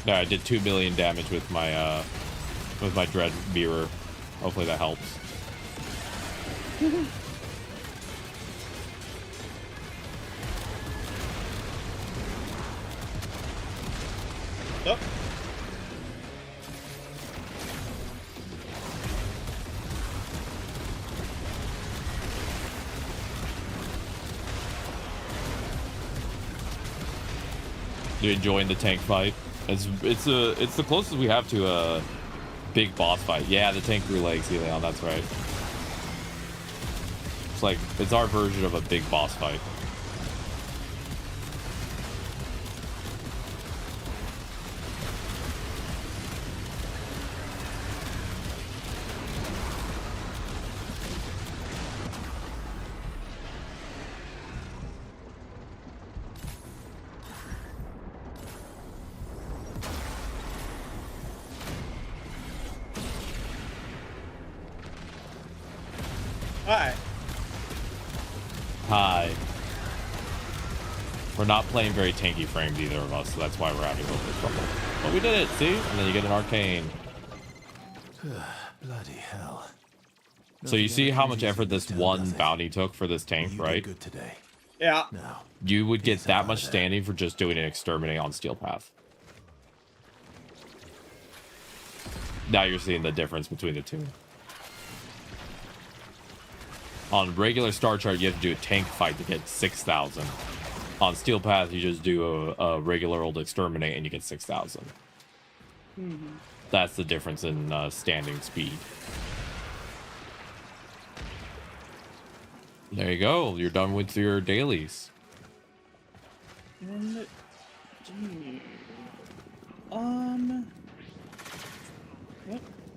S1: Yeah, I did 2 million damage with my dread mirror. Hopefully that helps.
S19: Oh.
S1: You enjoying the tank fight? It's the closest we have to a big boss fight. Yeah, the tank grew legs, Helion, that's right. It's our version of a big boss fight.
S19: Hi.
S1: Hi. We're not playing very tanky framed, either of us, so that's why we're having a little bit of trouble. But we did it, see? And then you get an arcane.
S8: Bloody hell.
S1: So you see how much effort this one bounty took for this tank, right?
S8: Good today.
S19: Yeah.
S8: Now,
S1: you would get that much standing for just doing an exterminate on Steel Path. Now you're seeing the difference between the two. On regular Star Chart, you have to do a tank fight to get 6,000. On Steel Path, you just do a regular old exterminate and you get 6,000.
S19: Mm-hmm.
S1: That's the difference in standing speed. There you go. You're done with your dailies.
S19: Yep.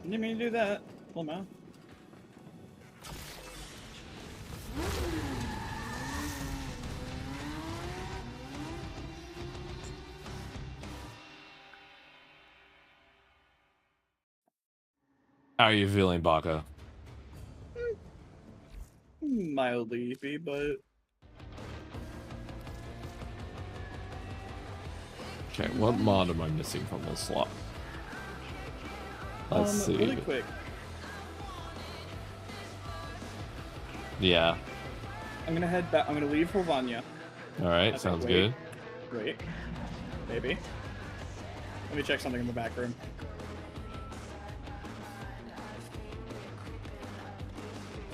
S19: Didn't mean to do that. Hold on.
S1: How are you feeling, Baka?
S19: Mildly iffy, but...
S1: Okay, what mod am I missing from this slot? Let's see.
S19: Really quick.
S1: Yeah.
S19: I'm gonna head back. I'm gonna leave for Vanya.
S1: Alright, sounds good.
S19: Wait. Maybe. Let me check something in the back room.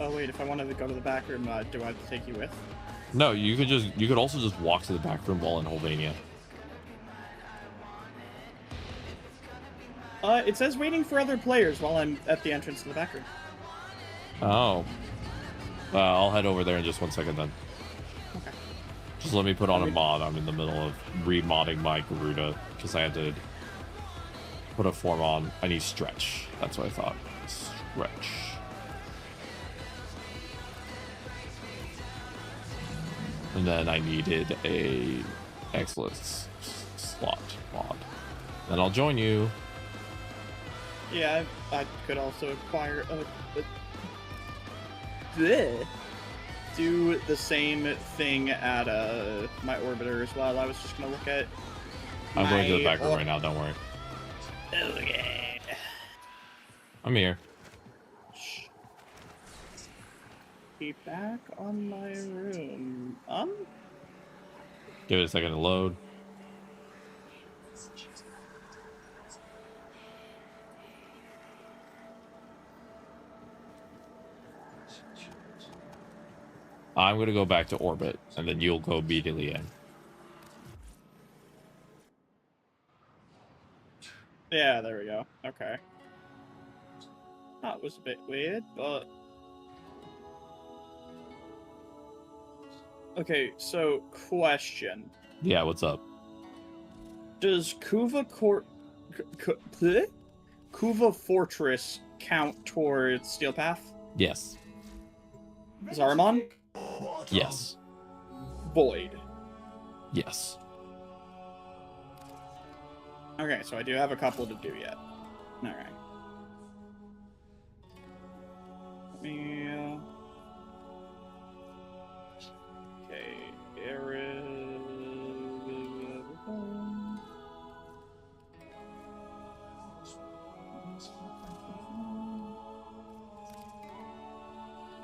S19: Oh wait, if I wanted to go to the back room, do I have to take you with?
S1: No, you could also just walk to the back room while in Holvania.
S19: It says waiting for other players while I'm at the entrance to the back room.
S1: Oh. I'll head over there in just 1 second then.
S19: Okay.
S1: Just let me put on a mod. I'm in the middle of remodding my Garuda because I had to put a form on. I need stretch. That's what I thought. Stretch. And then I needed a X-List slot mod. Then I'll join you.
S19: Yeah, I could also acquire do the same thing at my orbiter as well. I was just gonna look at.
S1: I'm going to the back room right now. Don't worry.
S19: Okay.
S1: I'm here.
S19: Be back on my room.
S1: Give it a second to load. I'm going to go back to orbit, and then you'll go immediately in.
S19: Yeah, there we go. Okay. That was a bit weird, but... Okay, so, question.
S1: Yeah, what's up?
S19: Does Kuva Fortress count towards Steel Path?
S1: Yes.
S19: Zarmon?
S1: Yes.
S19: Void?
S1: Yes.
S19: Okay, so I do have a couple to do yet. Alright. Yeah.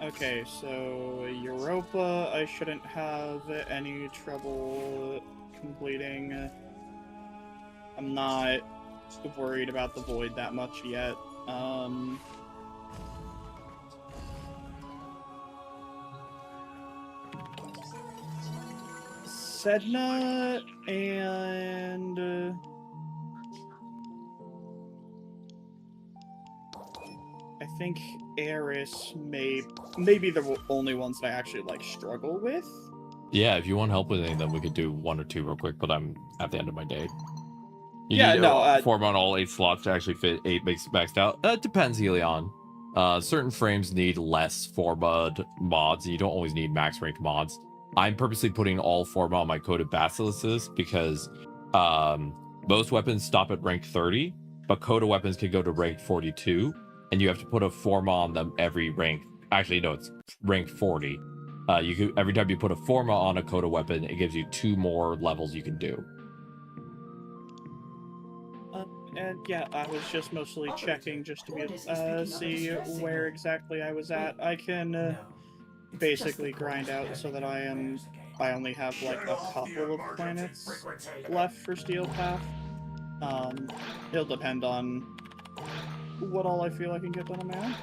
S19: Okay, Okay, so Europa, I shouldn't have any trouble completing. I'm not worried about the Void that much yet. Sedna and... I think Eris may be the only ones that I actually like struggle with.
S1: Yeah, if you want help with any of them, we could do 1 or 2 real quick, but I'm at the end of my day. You need form on all 8 slots to actually fit 8 maxed out. It depends, Helion. Certain frames need less Formud mods, and you don't always need max ranked mods. I'm purposely putting all Forma on my Coated Basilisks because most weapons stop at rank 30, but Coda weapons can go to rank 42, and you have to put a Forma on them every rank. Actually, no, it's rank 40. Every time you put a Forma on a Coda weapon, it gives you 2 more levels you can do.
S19: And yeah, I was just mostly checking just to see where exactly I was at. I can basically grind out so that I only have like a couple of planets left for Steel Path. It'll depend on what all I feel I can get done on my own.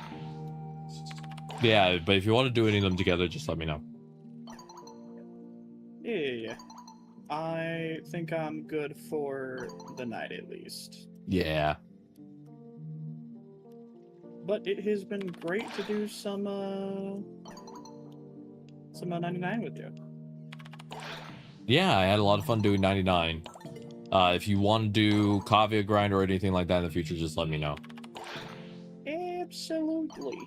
S1: Yeah, but if you want to do any of them together, just let me know.
S19: Yeah. I think I'm good for the night at least.
S1: Yeah.
S19: But it has been great to do some 99 with you.
S1: Yeah, I had a lot of fun doing 99. If you want to do Kavia grind or anything like that in the future, just let me know.
S19: Absolutely.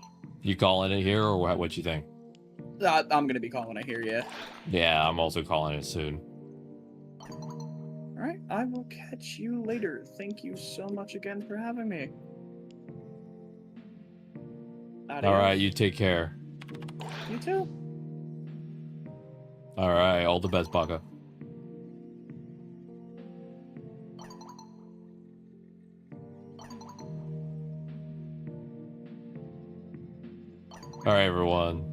S1: You calling it here, or what you think?
S19: I'm gonna be calling it here, yeah.
S1: Yeah, I'm also calling it soon.
S19: Alright, I will catch you later. Thank you so much again for having me.
S1: Alright, you take care.
S19: You too.
S1: Alright, all the best, Baka. Alright, everyone.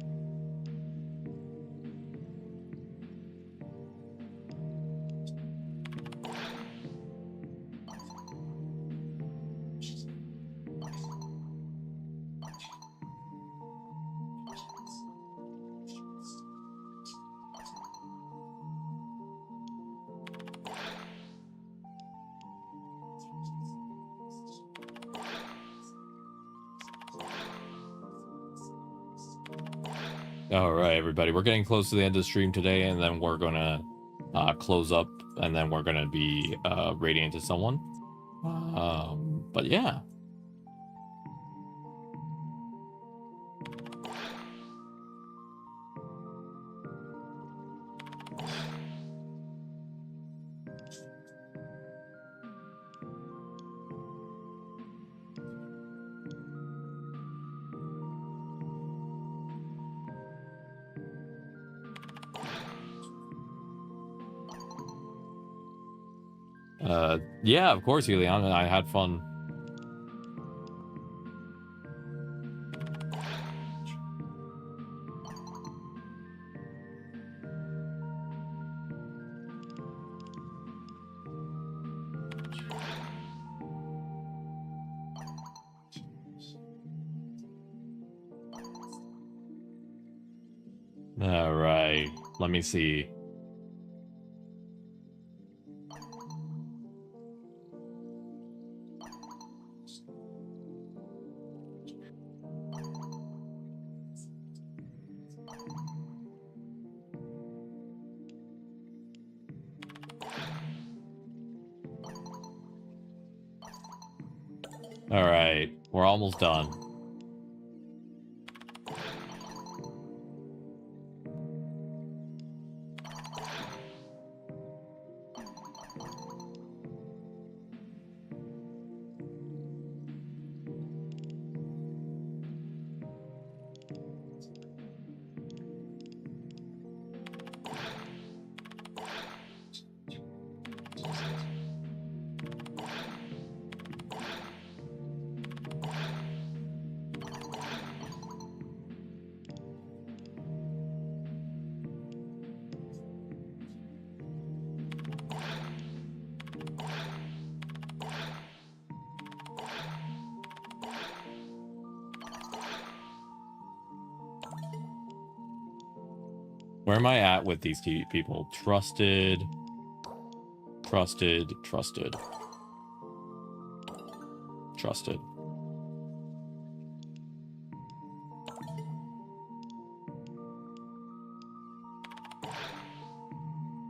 S1: All right, everybody, we're getting close to the end of the stream today, and then we're gonna close up, and then we're gonna be raiding into someone. But yeah. Yeah, of course, Eliana. I had fun. All right, let me see. All right, we're almost done. Where am I at with these people? Trusted. Trusted. Trusted. Trusted.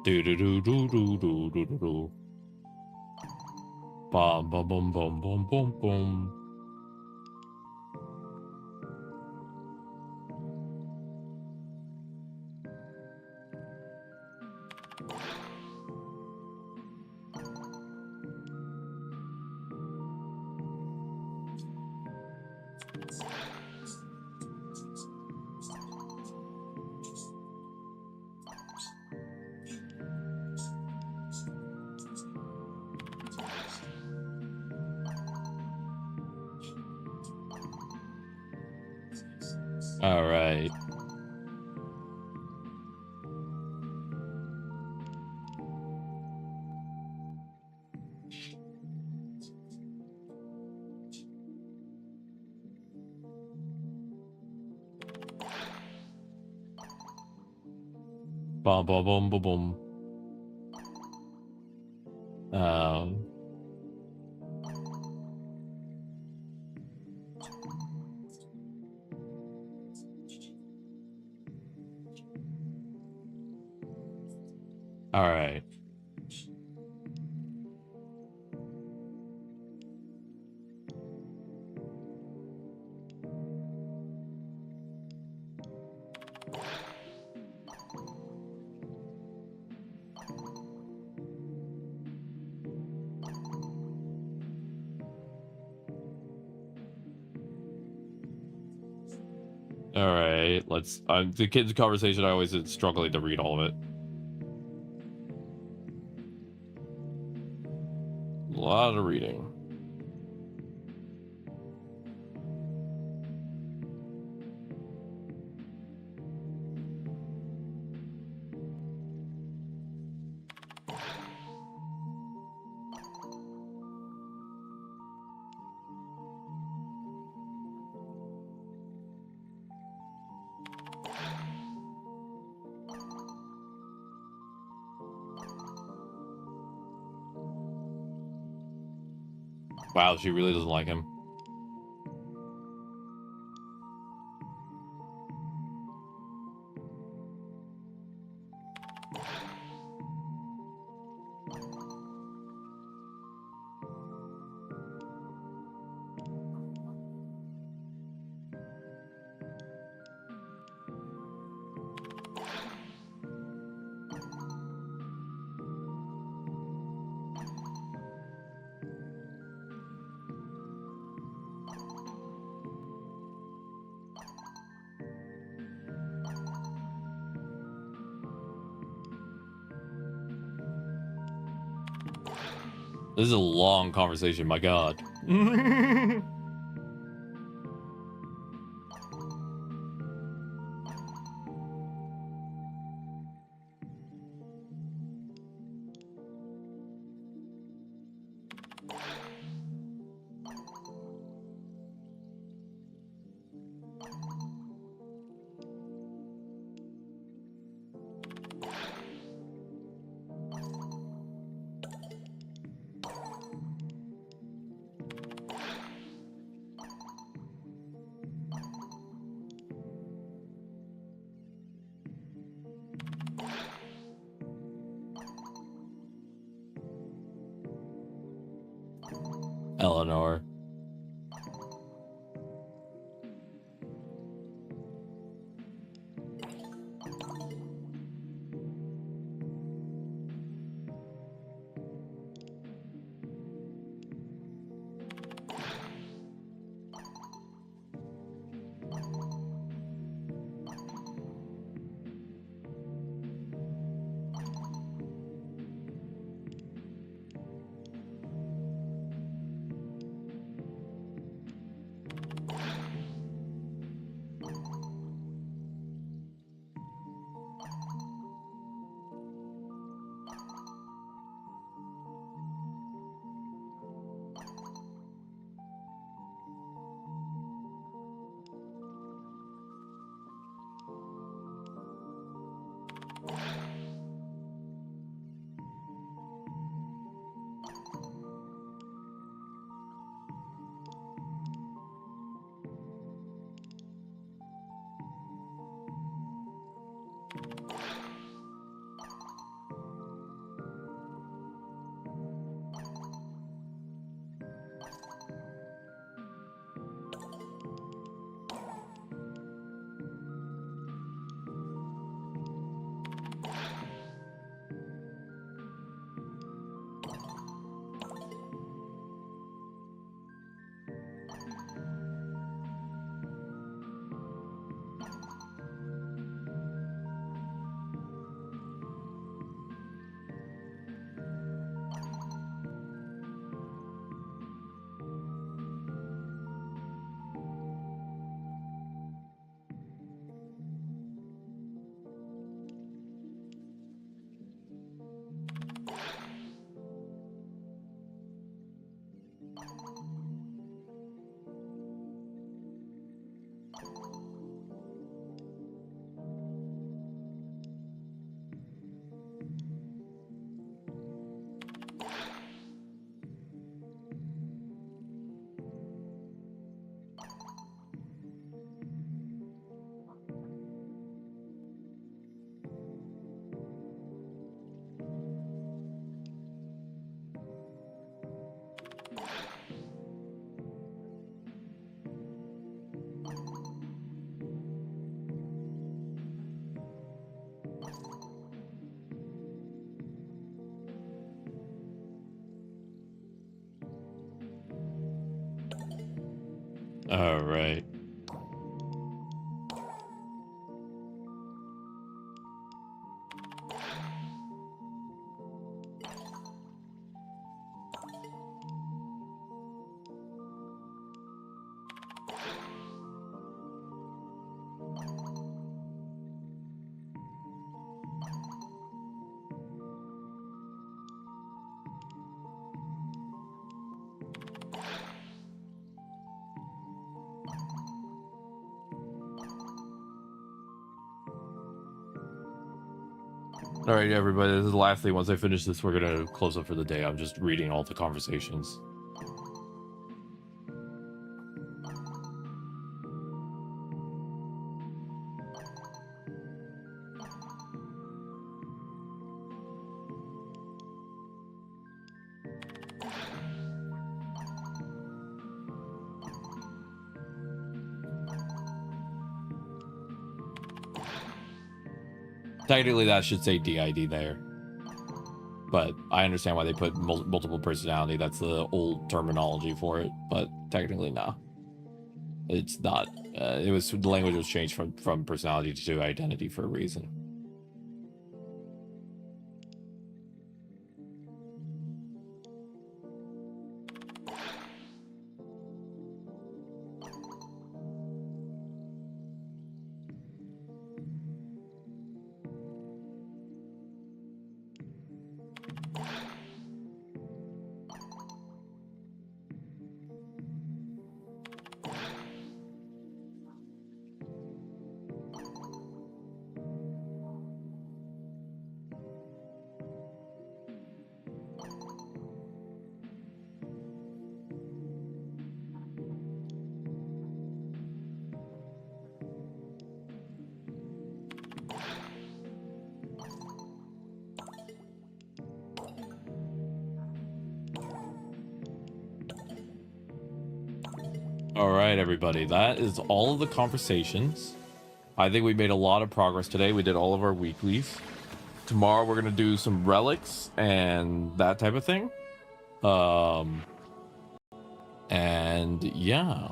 S1: Do do do do do do do do do. Bum bum bum bum bum bum bum. All right. Boom, boom, boom, boom, boom. All right. All right, let's. The kids' conversation. I always struggling to read all of it. A lot of reading. Wow, she really doesn't like him. This is a long conversation, my god. Eleanor. All right. All right, everybody, this is the last thing. Once I finish this, we're going to close up for the day. I'm just reading all the conversations. Technically, that should say DID there. But I understand why they put multiple personality. That's the old terminology for it. But technically, no. It's not. It was the language was changed from personality to identity for a reason. All right, everybody. That is all of the conversations. I think we made a lot of progress today. We did all of our weeklies. Tomorrow we're gonna do some relics and that type of thing. And yeah.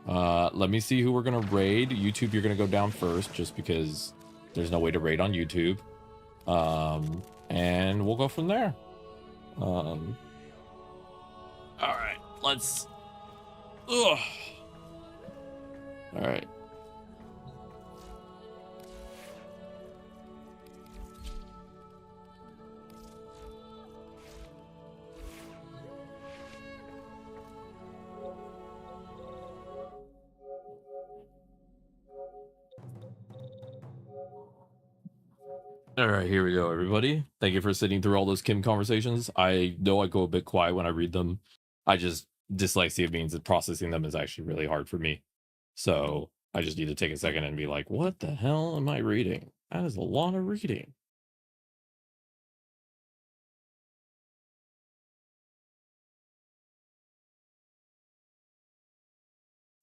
S1: Let me see who we're gonna raid. YouTube, you're gonna go down first, just because there's no way to raid on YouTube. And we'll go from there. All right, let's. Ugh. All right. All right, here we go, everybody. Thank you for sitting through all those Kim conversations. I know I go a bit quiet when I read them. I just, dyslexia means that processing them is actually really hard for me. So I just need to take a second and be like, what the hell am I reading? That is a lot of reading.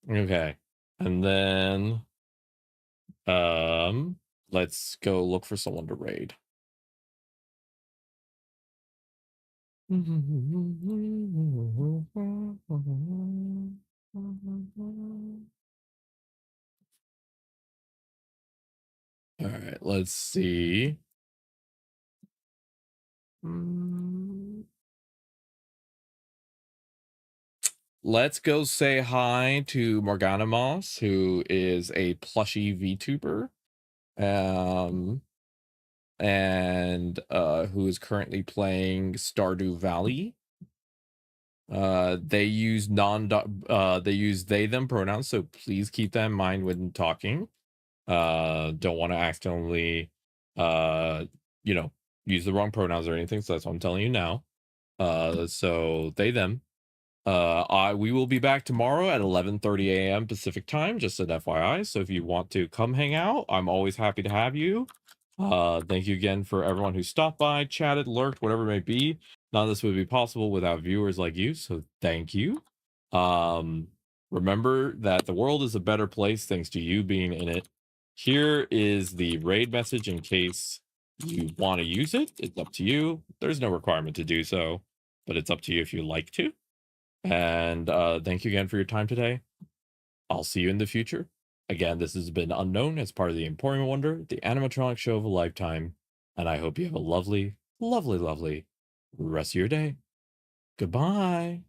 S1: Okay. And then, let's go look for someone to raid. All right, let's see. Let's go say hi to Morgana Moss, who is a plushy VTuber, and who is currently playing Stardew Valley. They use they them pronouns, so please keep that in mind when talking. Don't want to accidentally use the wrong pronouns or anything, so that's what I'm telling you now. So they them. We will be back tomorrow at 11:30 a.m. Pacific time, just an FYI. So if you want to come hang out, I'm always happy to have you. Thank you again for everyone who stopped by, chatted, lurked, whatever it may be. None of this would be possible without viewers like you, so thank you. Remember that the world is a better place thanks to you being in it. Here is the raid message in case you want to use it. It's up to you. There's no requirement to do so, but it's up to you if you like to. And thank you again for your time today. I'll see you in the future. Again, this has been Unknown as part of the Emporium Wonder, the animatronic show of a lifetime. And I hope you have a lovely, lovely, lovely rest of your day. Goodbye.